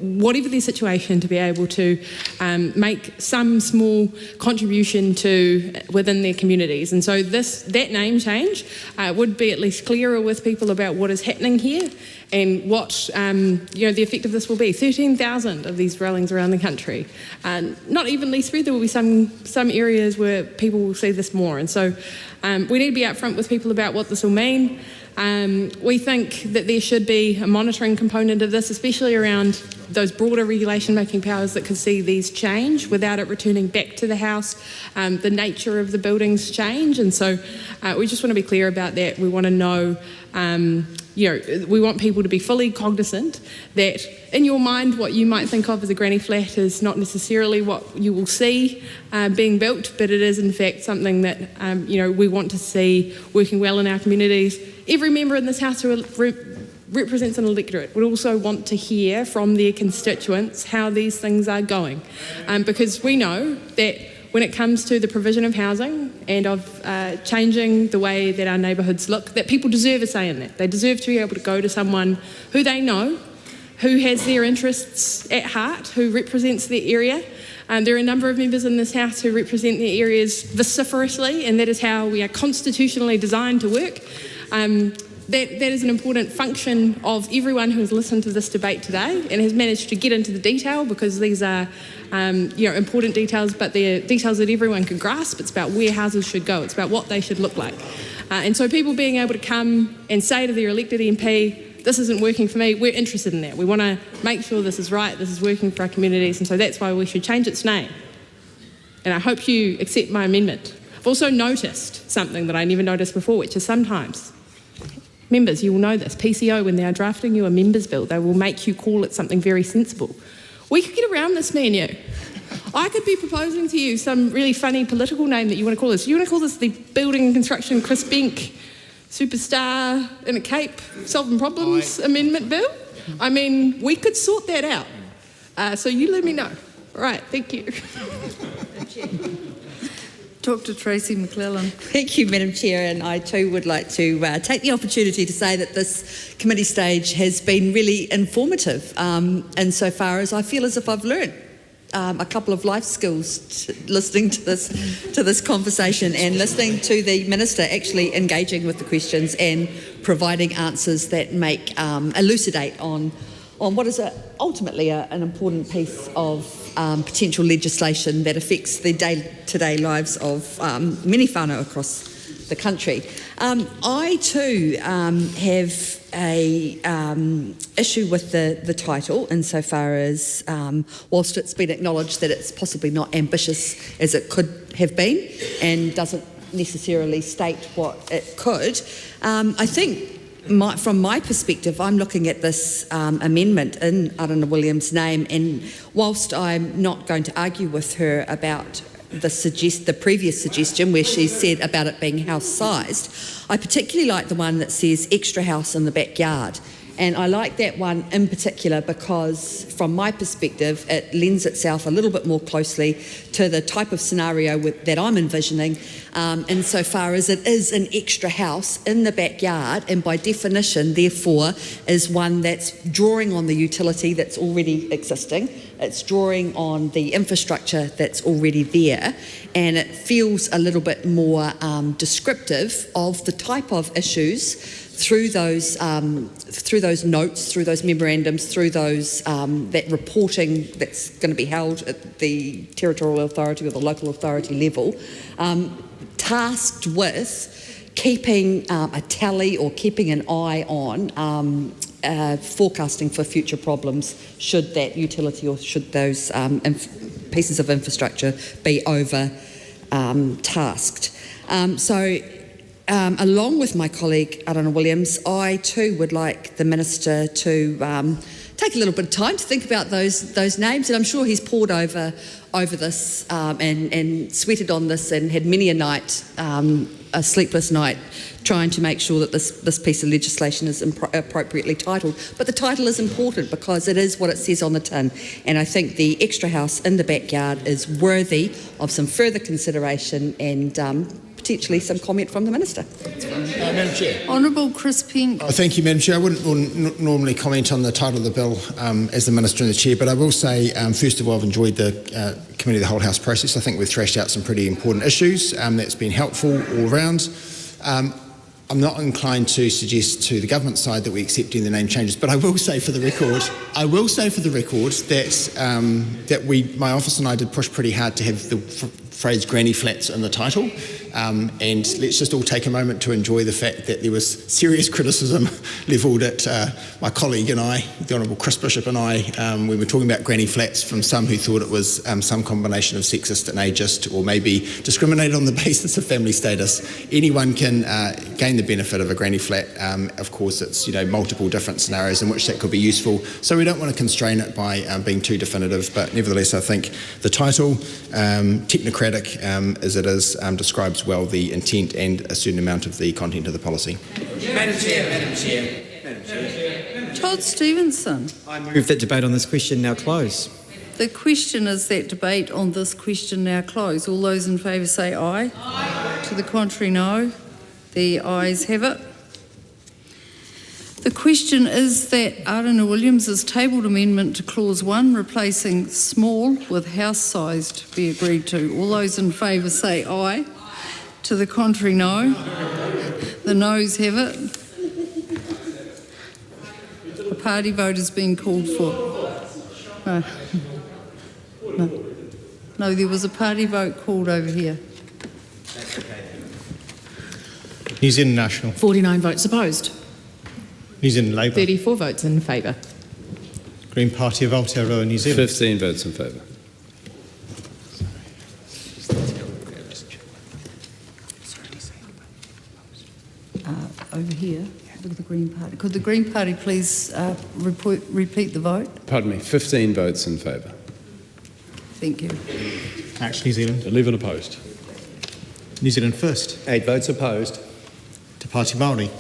whatever their situation to be able to make some small contribution within their communities. And so that name change would be at least clearer with people about what is happening here and what the effect of this will be. 13,000 of these dwellings around the country, not evenly spread. There will be some areas where people will see this more, and so we need to be upfront with people about what this will mean. We think that there should be a monitoring component of this, especially around those broader regulation-making powers that could see these change without it returning back to the House. The nature of the buildings change, and so we just want to be clear about that. We want to know, we want people to be fully cognizant that in your mind what you might think of as a granny flat is not necessarily what you will see being built, but it is in fact something that we want to see working well in our communities. Every member in this House who represents an electorate would also want to hear from their constituents how these things are going, because we know that when it comes to the provision of housing and of changing the way that our neighbourhoods look, that people deserve a say in that. They deserve to be able to go to someone who they know, who has their interests at heart, who represents their area. There are a number of members in this House who represent their areas vociferously, and that is how we are constitutionally designed to work. That is an important function of everyone who has listened to this debate today and has managed to get into the detail, because these are important details, but they're details that everyone can grasp. It's about where houses should go. It's about what they should look like. And so people being able to come and say to their elected MP, this isn't working for me, we're interested in that. We want to make sure this is right, this is working for our communities, and so that's why we should change its name. And I hope you accept my amendment. I've also noticed something that I never noticed before, which is sometimes members, you will know this, PCO, when they are drafting you a members bill, they will make you call it something very sensible. We could get around this, me and you. I could be proposing to you some really funny political name that you want to call this. You want to call this the Building and Construction Chris Benk Superstar in a Cape Solving Problems Amendment Bill? I mean, we could sort that out. So you let me know. All right, thank you. Dr. Tracy McClellan. Thank you, Madam Chair, and I too would like to take the opportunity to say that this committee stage has been really informative, insofar as I feel as if I've learnt a couple of life skills listening to this conversation and listening to the Minister actually engaging with the questions and providing answers that make elucidate on what is ultimately an important piece of potential legislation that affects the day-to-day lives of many whānau across the country. I too have a issue with the title, insofar as whilst it's been acknowledged that it's possibly not ambitious as it could have been and doesn't necessarily state what it could, I think from my perspective, I'm looking at this amendment in Arana Williams' name, and whilst I'm not going to argue with her about the previous suggestion where she said about it being house-sized, I particularly like the one that says extra house in the backyard. And I like that one in particular because, from my perspective, it lends itself a little bit more closely to the type of scenario that I'm envisioning, insofar as it is an extra house in the backyard, and by definition, therefore, is one that's drawing on the utility that's already existing. It's drawing on the infrastructure that's already there, and it feels a little bit more descriptive of the type of issues through those notes, through those memorandums, through those that reporting that's going to be held at the territorial authority or the local authority level, tasked with keeping a tally or keeping an eye on forecasting for future problems should that utility or should those pieces of infrastructure be over tasked. Along with my colleague Arana Williams, I too would like the Minister to take a little bit of time to think about those names, and I'm sure he's pored over this and sweated on this and had many a night, a sleepless night, trying to make sure that this piece of legislation is appropriately titled. But the title is important because it is what it says on the tin, and I think the extra house in the backyard is worthy of some further consideration and potentially some comment from the Minister. Madam Chair. Honourable Chris Pink. Thank you, Madam Chair. I wouldn't normally comment on the title of the bill as the Minister and the Chair, but I will say, first of all, I've enjoyed the Committee of the Whole House process. I think we've thrashed out some pretty important issues. That's been helpful all round. I'm not inclined to suggest to the government side that we accept any of the name changes, but I will say for the record, that my office and I did push pretty hard to have the phrase granny flats in the title. And let's just all take a moment to enjoy the fact that there was serious criticism levelled at my colleague and I, the Honourable Chris Bishop and I, when we were talking about granny flats, from some who thought it was some combination of sexist and ageist, or maybe discriminated on the basis of family status. Anyone can gain the benefit of a granny flat. Of course, it's multiple different scenarios in which that could be useful. So we don't want to constrain it by being too definitive. But nevertheless, I think the title, technocratic as it is, describes well the intent and a certain amount of the content of the policy. Madam Chair. Todd Stevenson. I move that debate on this question now close. The question is that debate on this question now close. All those in favour say aye. Aye. To the contrary, no. The ayes have it. The question is that Aotearoa Williams's tabled amendment to clause 1, replacing small with house-sized, be agreed to. All those in favour say aye. To the contrary, no. The noes have it. A party vote has been called for. No, there was a party vote called over here. New Zealand National. 49 votes opposed. New Zealand Labour. 34 votes in favour. Green Party of Aotearoa, New Zealand. 15 votes in favour. Over here, look at the Green Party. Could the Green Party please repeat the vote? Pardon me, 15 votes in favour. Thank you. Act New Zealand. 11 opposed. New Zealand First. 8 votes opposed. Te Pāti Māori.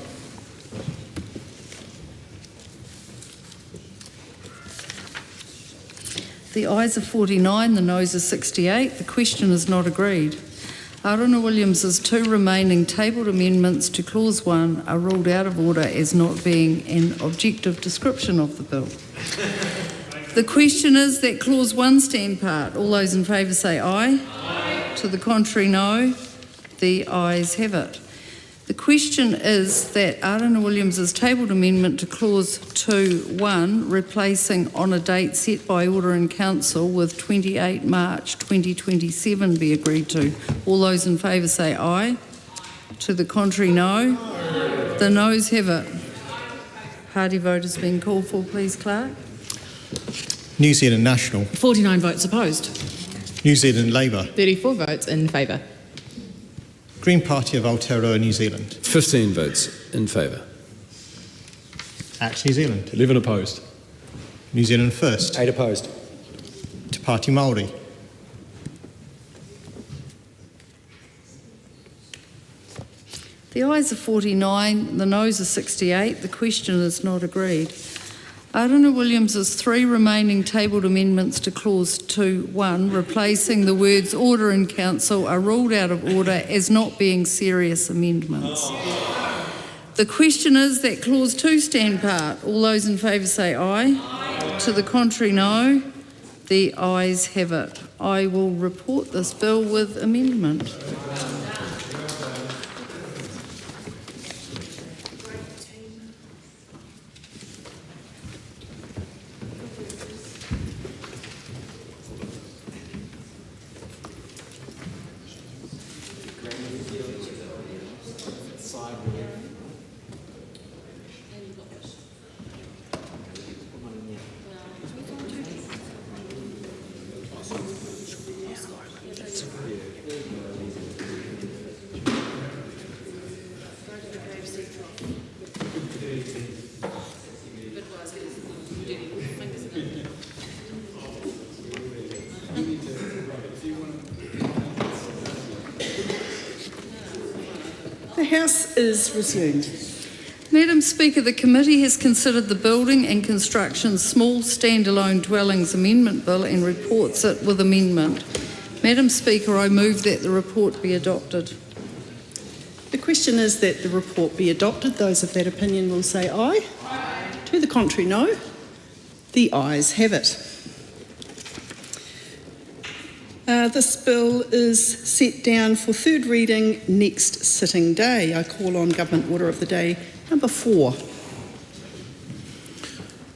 The ayes are 49, the noes are 68. The question is not agreed. Aotearoa Williams's 2 remaining tabled amendments to clause 1 are ruled out of order as not being an objective description of the bill. The question is that clause 1 stand part. All those in favour say aye. Aye. To the contrary, no. The ayes have it. The question is that Aotearoa Williams's tabled amendment to clause 2.1, replacing on a date set by order in council with 28 March 2027 be agreed to. All those in favour say aye. To the contrary, no. The noes have it. Party vote has been called for, please, Clerk. New Zealand National. 49 votes opposed. New Zealand Labour. 34 votes in favour. Green Party of Aotearoa, New Zealand. 15 votes in favour. Act New Zealand. 11 opposed. New Zealand First. 8 opposed. Te Pāti Māori. The ayes are 49, the noes are 68. The question is not agreed. Aotearoa Williams's 3 remaining tabled amendments to clause 2.1, replacing the words order in council, are ruled out of order as not being serious amendments. The question is that clause 2 stand part. All those in favour say aye. Aye. To the contrary, no. The ayes have it. I will report this bill with amendment. The House is resumed. Madam Speaker, the committee has considered the Building and Construction Small Standalone Dwellings Amendment Bill and reports it with amendment. Madam Speaker, I move that the report be adopted. The question is that the report be adopted. Those of that opinion will say aye. Aye. To the contrary, no. The ayes have it. This bill is set down for third reading next sitting day. I call on Government Order of the Day number 4.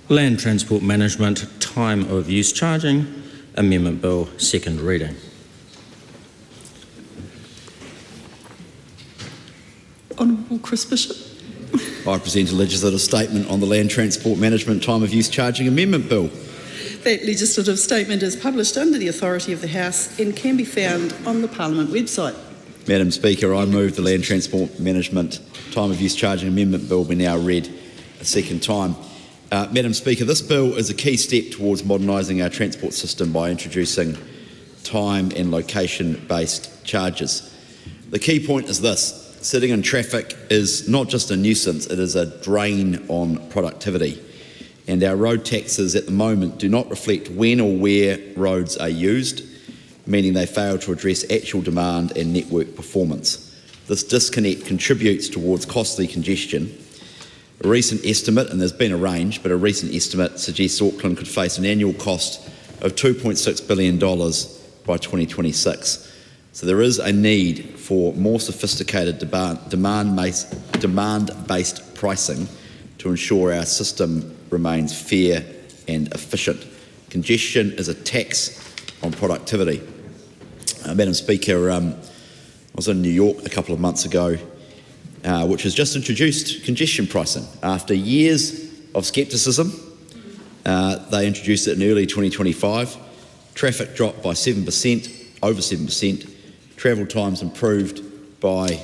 Land Transport Management Time of Use Charging Amendment Bill, second reading. Honourable Chris Bishop. I present a legislative statement on the Land Transport Management Time of Use Charging Amendment Bill. That legislative statement is published under the authority of the House and can be found on the Parliament website. Madam Speaker, I move the Land Transport Management Time of Use Charging Amendment Bill be now read a second time. Madam Speaker, this bill is a key step towards modernising our transport system by introducing time and location-based charges. The key point is this: sitting in traffic is not just a nuisance, it is a drain on productivity. And our road taxes at the moment do not reflect when or where roads are used, meaning they fail to address actual demand and network performance. This disconnect contributes towards costly congestion. A recent estimate, and there's been a range, but a recent estimate suggests Auckland could face an annual cost of $2.6 billion by 2026. So there is a need for more sophisticated demand-based pricing to ensure our system remains fair and efficient. Congestion is a tax on productivity. Madam Speaker, I was in New York a couple of months ago, which has just introduced congestion pricing. After years of scepticism, they introduced it in early 2025. Traffic dropped by 7%, over 7%. Travel times improved by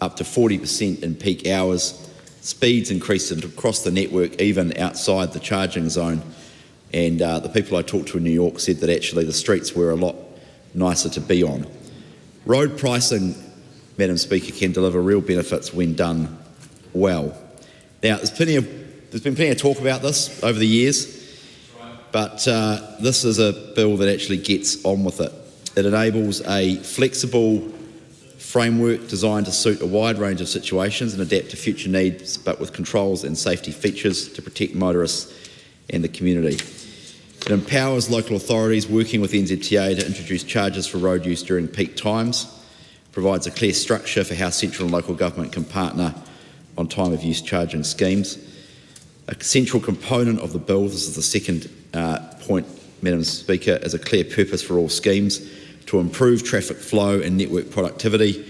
up to 40% in peak hours. Speeds increased across the network, even outside the charging zone. And the people I talked to in New York said that actually the streets were a lot nicer to be on. Road pricing, Madam Speaker, can deliver real benefits when done well. Now, there's been plenty of talk about this over the years, but this is a bill that actually gets on with it. It enables a flexible framework designed to suit a wide range of situations and adapt to future needs, but with controls and safety features to protect motorists and the community. It empowers local authorities working with NZTA to introduce charges for road use during peak times, provides a clear structure for how central and local government can partner on time of use charging schemes. A central component of the bill, this is the second point, Madam Speaker, is a clear purpose for all schemes: to improve traffic flow and network productivity,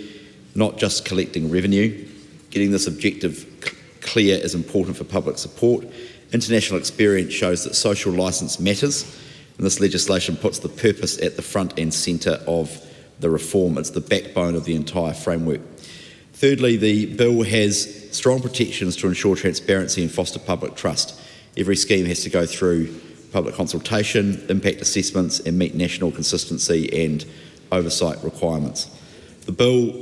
not just collecting revenue. Getting this objective clear is important for public support. International experience shows that social licence matters, and this legislation puts the purpose at the front and centre of the reform. It's the backbone of the entire framework. Thirdly, the bill has strong protections to ensure transparency and foster public trust. Every scheme has to go through public consultation, impact assessments, and meet national consistency and oversight requirements. The bill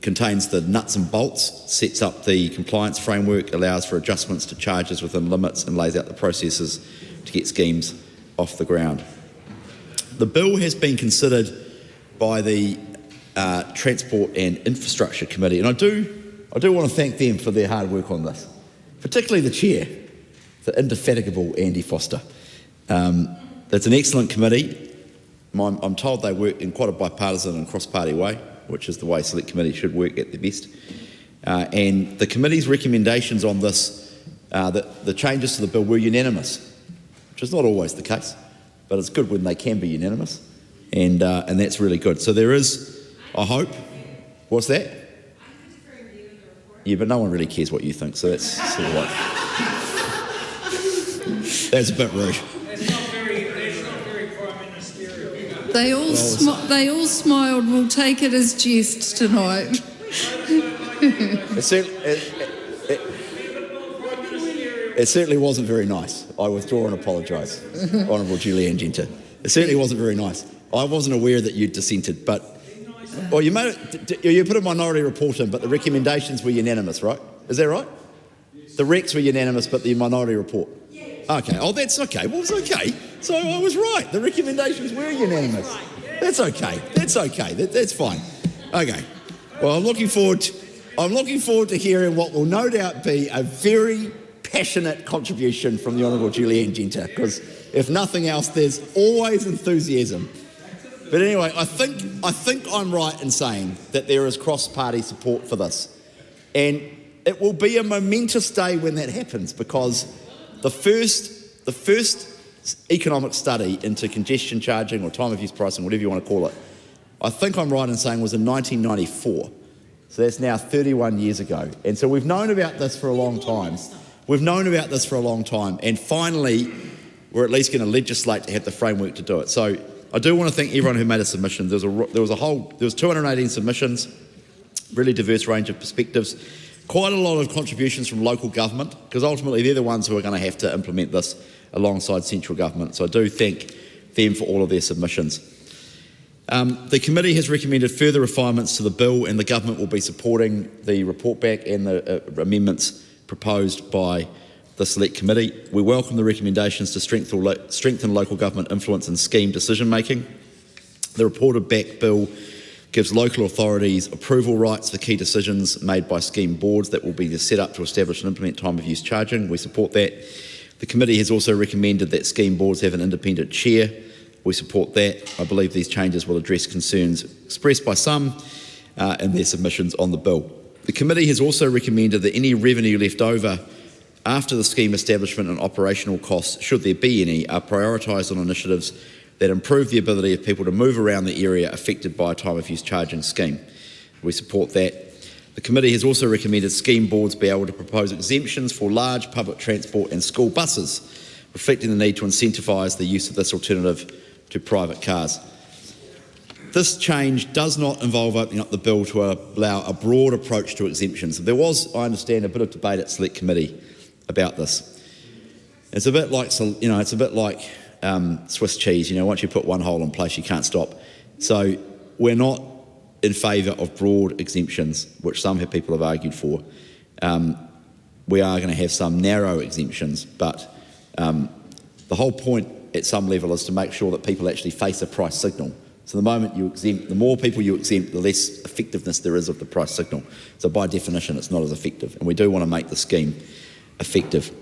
contains the nuts and bolts, sets up the compliance framework, allows for adjustments to charges within limits, and lays out the processes to get schemes off the ground. The bill has been considered by the Transport and Infrastructure Committee, and I do want to thank them for their hard work on this, particularly the chair, the indefatigable Andy Foster. It's an excellent committee. I'm told they work in quite a bipartisan and cross-party way, which is the way select committees should work at their best. And the committee's recommendations on this, the changes to the bill were unanimous, which is not always the case, but it's good when they can be unanimous, and that's really good. So there is, I hope, what's that? Yeah, but no one really cares what you think, so that's sort of like, that's a bit rude. They all smiled. We'll take it as jest tonight. It certainly wasn't very nice. I withdraw and apologise, Honourable Julianne Genter. It certainly wasn't very nice. I wasn't aware that you dissented, but well, you put a minority report in, but the recommendations were unanimous, right? Is that right? The recs were unanimous, but the minority report. Okay. Oh, that's okay. Well, it's okay. So I was right. The recommendations were unanimous. That's okay. That's okay. That's fine. Okay. Well, I'm looking forward I'm looking forward to hearing what will no doubt be a very passionate contribution from the Honourable Julianne Genter, because if nothing else, there's always enthusiasm. But anyway, I think I'm right in saying that there is cross-party support for this. And it will be a momentous day when that happens, because the first economic study into congestion charging or time of use pricing, whatever you want to call it, I think I'm right in saying was in 1994. So that's now 31 years ago. And so we've known about this for a long time. And finally, we're at least going to legislate to have the framework to do it. So I do want to thank everyone who made a submission. There was 218 submissions, really diverse range of perspectives, quite a lot of contributions from local government, because ultimately they're the ones who are going to have to implement this alongside central government. So I do thank them for all of their submissions. The committee has recommended further refinements to the bill, and the government will be supporting the report back and the amendments proposed by the Select Committee. We welcome the recommendations to strengthen local government influence in scheme decision making. The reported back bill gives local authorities approval rights for key decisions made by scheme boards that will be set up to establish and implement time of use charging. We support that. The committee has also recommended that scheme boards have an independent chair. We support that. I believe these changes will address concerns expressed by some in their submissions on the bill. The committee has also recommended that any revenue left over after the scheme establishment and operational costs, should there be any, are prioritised on initiatives that improve the ability of people to move around the area affected by a time of use charging scheme. We support that. The committee has also recommended scheme boards be able to propose exemptions for large public transport and school buses, reflecting the need to incentivise the use of this alternative to private cars. This change does not involve opening up the bill to allow a broad approach to exemptions. There was, I understand, a bit of debate at Select Committee about this. It's a bit like, Swiss cheese. Once you put one hole in place, you can't stop. So we're not in favour of broad exemptions, which some people have argued for. We are going to have some narrow exemptions, but the whole point at some level is to make sure that people actually face a price signal. So the moment you exempt, the more people you exempt, the less effectiveness there is of the price signal. So by definition, it's not as effective, and we do want to make the scheme effective.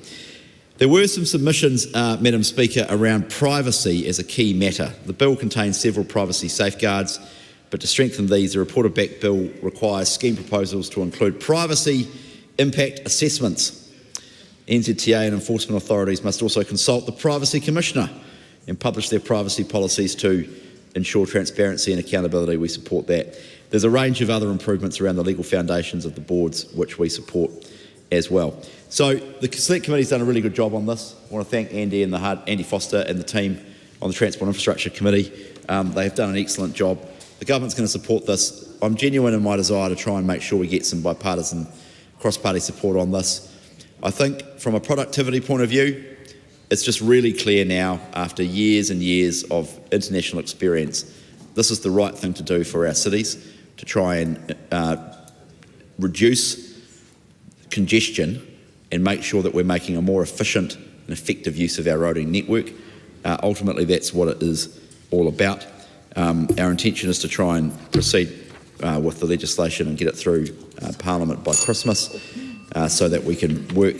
There were some submissions, Madam Speaker, around privacy as a key matter. The bill contains several privacy safeguards, but to strengthen these, the reported back bill requires scheme proposals to include privacy impact assessments. NZTA and enforcement authorities must also consult the Privacy Commissioner and publish their privacy policies to ensure transparency and accountability. We support that. There's a range of other improvements around the legal foundations of the boards, which we support as well. So the Select Committee's done a really good job on this. I want to thank Andy Foster and the team on the Transport Infrastructure Committee. They have done an excellent job. The government's going to support this. I'm genuine in my desire to try and make sure we get some bipartisan cross-party support on this. I think from a productivity point of view, it's just really clear now, after years and years of international experience, this is the right thing to do for our cities, to try and reduce congestion and make sure that we're making a more efficient and effective use of our roading network. Ultimately, that's what it is all about. Our intention is to try and proceed with the legislation and get it through Parliament by Christmas, so that we can work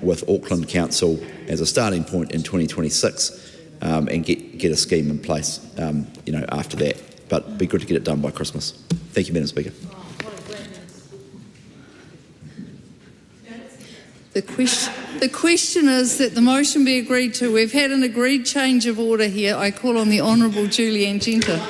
with Auckland Council as a starting point in 2026 and get a scheme in place after that. But it'd be good to get it done by Christmas. Thank you, Madam Speaker. The question is that the motion be agreed to. We've had an agreed change of order here. I call on the Honourable Julianne Genter.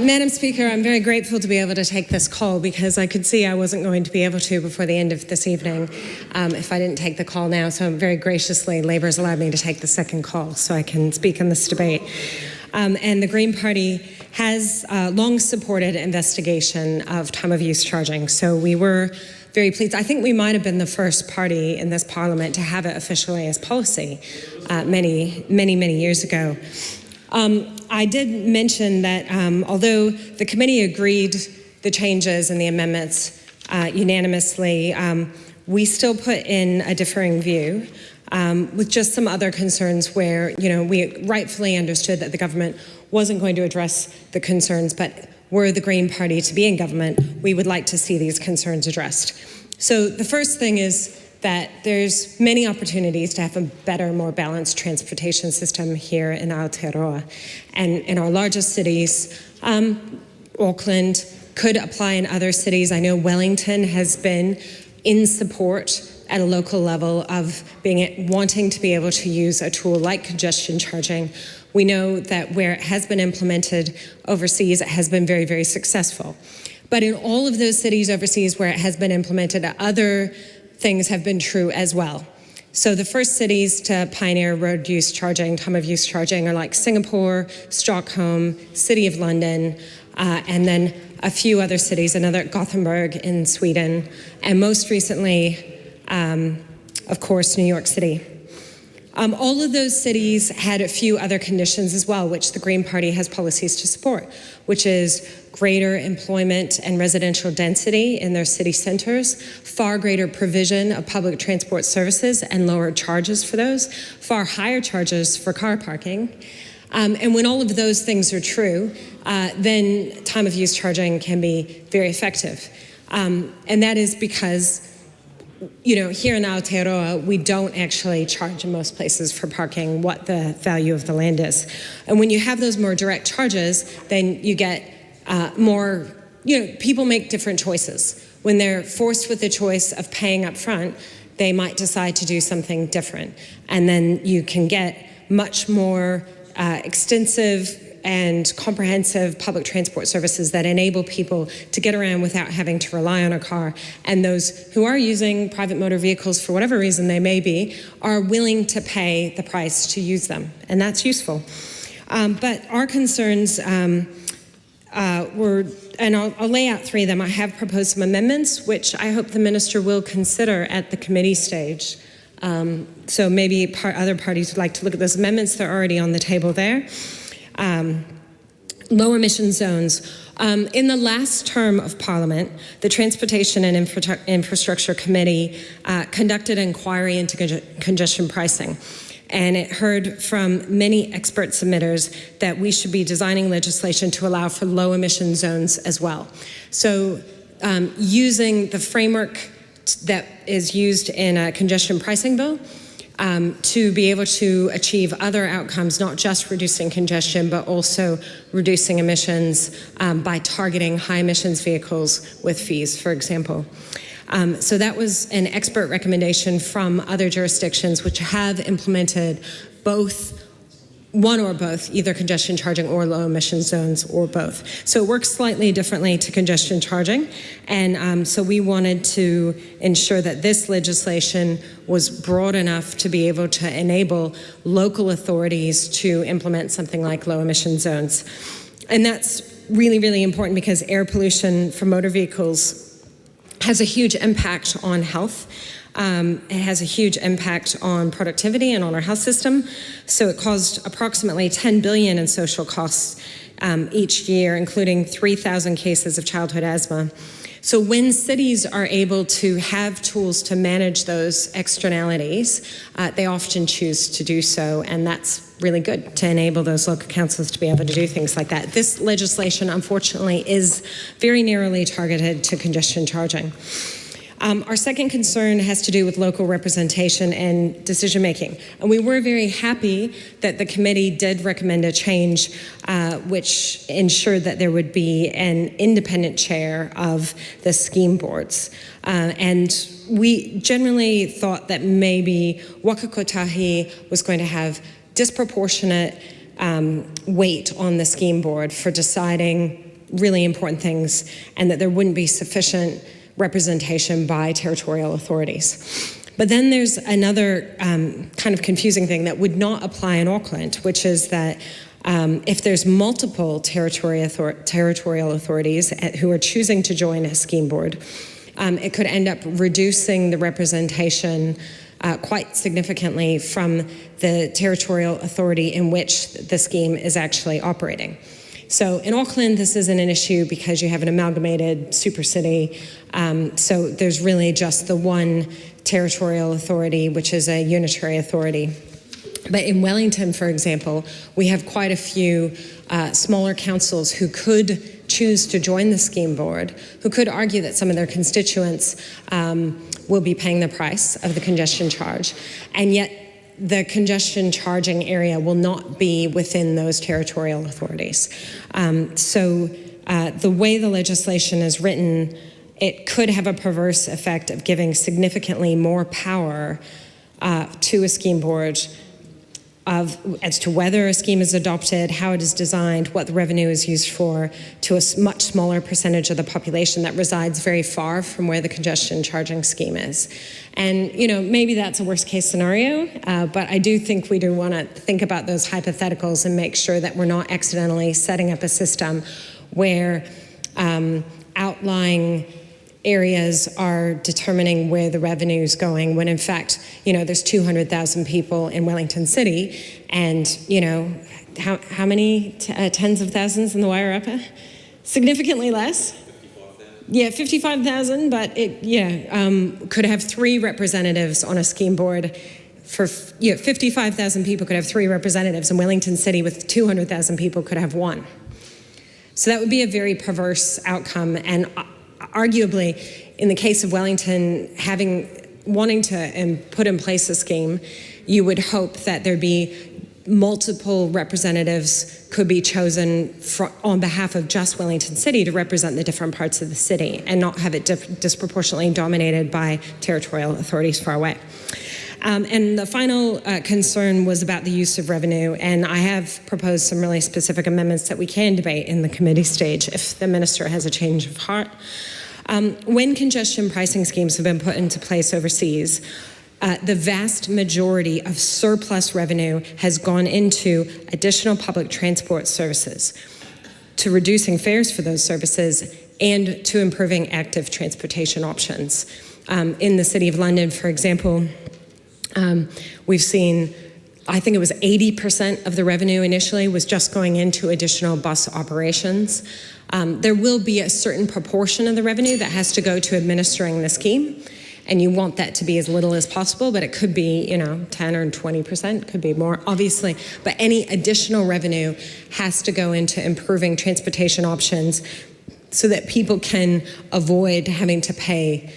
Madam Speaker, I'm very grateful to be able to take this call, because I could see I wasn't going to be able to before the end of this evening if I didn't take the call now. So very graciously, Labour has allowed me to take the second call so I can speak in this debate. And the Green Party has long supported investigation of time of use charging. So we were very pleased. I think we might have been the first party in this Parliament to have it officially as policy many years ago. I did mention that although the committee agreed the changes and the amendments unanimously, we still put in a differing view with just some other concerns where, we rightfully understood that the government wasn't going to address the concerns, but were the Green Party to be in government, we would like to see these concerns addressed. So the first thing is that there's many opportunities to have a better, more balanced transportation system here in Aotearoa. And in our largest cities, Auckland could apply in other cities. I know Wellington has been in support at a local level of wanting to be able to use a tool like congestion charging. We know that where it has been implemented overseas, it has been very, very successful. But in all of those cities overseas where it has been implemented, other things have been true as well. So the first cities to pioneer road use charging, time of use charging, are like Singapore, Stockholm, City of London, and then a few other cities, another Gothenburg in Sweden, and most recently, of course, New York City. All of those cities had a few other conditions as well, which the Green Party has policies to support, which is greater employment and residential density in their city centers, far greater provision of public transport services and lower charges for those, far higher charges for car parking. And when all of those things are true, then time of use charging can be very effective. And that is because, you know, here in Aotearoa, we don't actually charge in most places for parking what the value of the land is. And when you have those more direct charges, then you get more, you know, people make different choices. When they're forced with the choice of paying up front, they might decide to do something different. And then you can get much more extensive and comprehensive public transport services that enable people to get around without having to rely on a car. And those who are using private motor vehicles for whatever reason they may be are willing to pay the price to use them, and that's useful. But our concerns were, and I'll lay out three of them. I have proposed some amendments, which I hope the Minister will consider at the committee stage. So maybe other parties would like to look at those amendments. They're already on the table there. Low emission zones. In the last term of Parliament, the Transportation and Infrastructure Committee conducted an inquiry into congestion pricing. And it heard from many expert submitters that we should be designing legislation to allow for low emission zones as well. So using the framework that is used in a congestion pricing bill, to be able to achieve other outcomes, not just reducing congestion, but also reducing emissions by targeting high emissions vehicles with fees, for example. So that was an expert recommendation from other jurisdictions which have implemented both, one or both, either congestion charging or low emission zones or both. So it works slightly differently to congestion charging. And so we wanted to ensure that this legislation was broad enough to be able to enable local authorities to implement something like low emission zones. And that's really, really important because air pollution from motor vehicles has a huge impact on health. It has a huge impact on productivity and on our health system. So it caused approximately $10 billion in social costs each year, including 3,000 cases of childhood asthma. So when cities are able to have tools to manage those externalities, they often choose to do so, and that's really good to enable those local councils to be able to do things like that. This legislation, unfortunately, is very narrowly targeted to congestion charging. Our second concern has to do with local representation and decision making. And we were very happy that the committee did recommend a change which ensured that there would be an independent chair of the scheme boards. And we generally thought that maybe Waka Kotahi was going to have disproportionate weight on the scheme board for deciding really important things, and that there wouldn't be sufficient representation by territorial authorities. But then there's another kind of confusing thing that would not apply in Auckland, which is that if there's multiple territorial authorities who are choosing to join a scheme board, it could end up reducing the representation quite significantly from the territorial authority in which the scheme is actually operating. So in Auckland, this isn't an issue because you have an amalgamated super city. So there's really just the one territorial authority, which is a unitary authority. But in Wellington, for example, we have quite a few smaller councils who could choose to join the scheme board, who could argue that some of their constituents will be paying the price of the congestion charge, and yet the congestion charging area will not be within those territorial authorities. So the way the legislation is written, it could have a perverse effect of giving significantly more power to a scheme board as to whether a scheme is adopted, how it is designed, what the revenue is used for, to a much smaller percentage of the population that resides very far from where the congestion charging scheme is. And, you know, maybe that's a worst case scenario, but I do think we do want to think about those hypotheticals and make sure that we're not accidentally setting up a system where outlying areas are determining where the revenue is going, when in fact, you know, there's 200,000 people in Wellington City, and, you know, how many tens of thousands in the Wairarapa? Significantly less. 55,000. Yeah, 55,000, but it, could have 3 representatives on a scheme board. For 55,000 people could have 3 representatives, and Wellington City with 200,000 people could have 1. So that would be a very perverse outcome, and arguably, in the case of Wellington, wanting to put in place a scheme, you would hope that there'd be multiple representatives could be chosen on behalf of just Wellington City to represent the different parts of the city and not have it disproportionately dominated by territorial authorities far away. And the final concern was about the use of revenue, and I have proposed some really specific amendments that we can debate in the committee stage if the minister has a change of heart. When congestion pricing schemes have been put into place overseas, the vast majority of surplus revenue has gone into additional public transport services, to reducing fares for those services, and to improving active transportation options. In the City of London, for example, we've seen, I think it was 80% of the revenue initially was just going into additional bus operations. There will be a certain proportion of the revenue that has to go to administering the scheme, and you want that to be as little as possible, but it could be, 10 or 20%, could be more, obviously. But any additional revenue has to go into improving transportation options so that people can avoid having to pay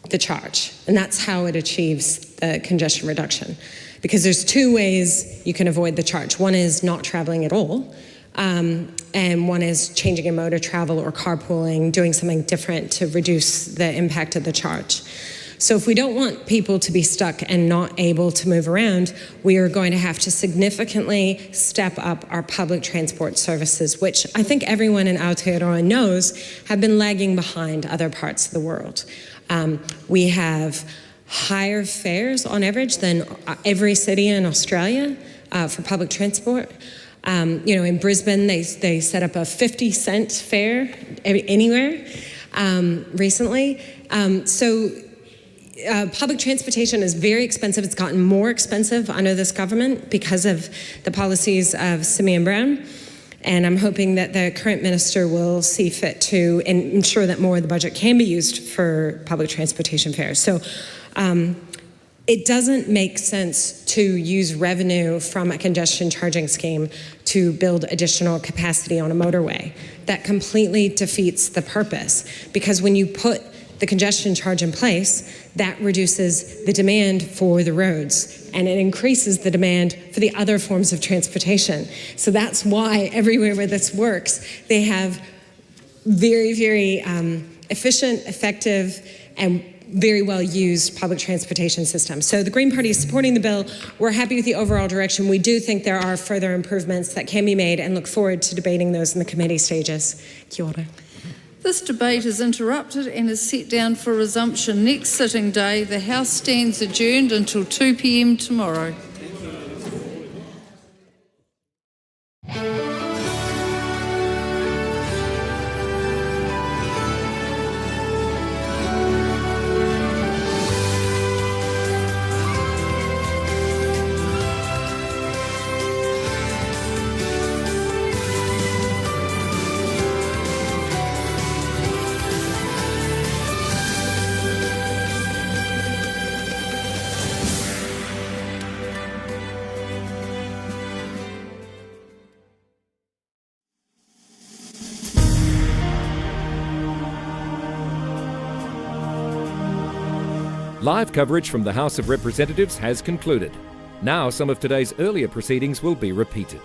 the charge. And that's how it achieves the congestion reduction. Because there's 2 ways you can avoid the charge. One is not traveling at all, and one is changing your mode of travel or carpooling, doing something different to reduce the impact of the charge. So if we don't want people to be stuck and not able to move around, we are going to have to significantly step up our public transport services, which I think everyone in Aotearoa knows have been lagging behind other parts of the world. We have higher fares on average than every city in Australia for public transport. In Brisbane, they set up a 50-cent fare anywhere recently. Public transportation is very expensive. It's gotten more expensive under this government because of the policies of Simeon Brown. And I'm hoping that the current minister will see fit to ensure that more of the budget can be used for public transportation fares. So it doesn't make sense to use revenue from a congestion charging scheme to build additional capacity on a motorway. That completely defeats the purpose, because when you put the congestion charge in place, that reduces the demand for the roads and it increases the demand for the other forms of transportation. So that's why everywhere where this works, they have very, very efficient, effective, and very well used public transportation system. So the Green Party is supporting the bill. We're happy with the overall direction. We do think there are further improvements that can be made and look forward to debating those in the committee stages. Kia ora. This debate is interrupted and is set down for resumption next sitting day. The House stands adjourned until 2 p.m. tomorrow. Live coverage from the House of Representatives has concluded. Now some of today's earlier proceedings will be repeated.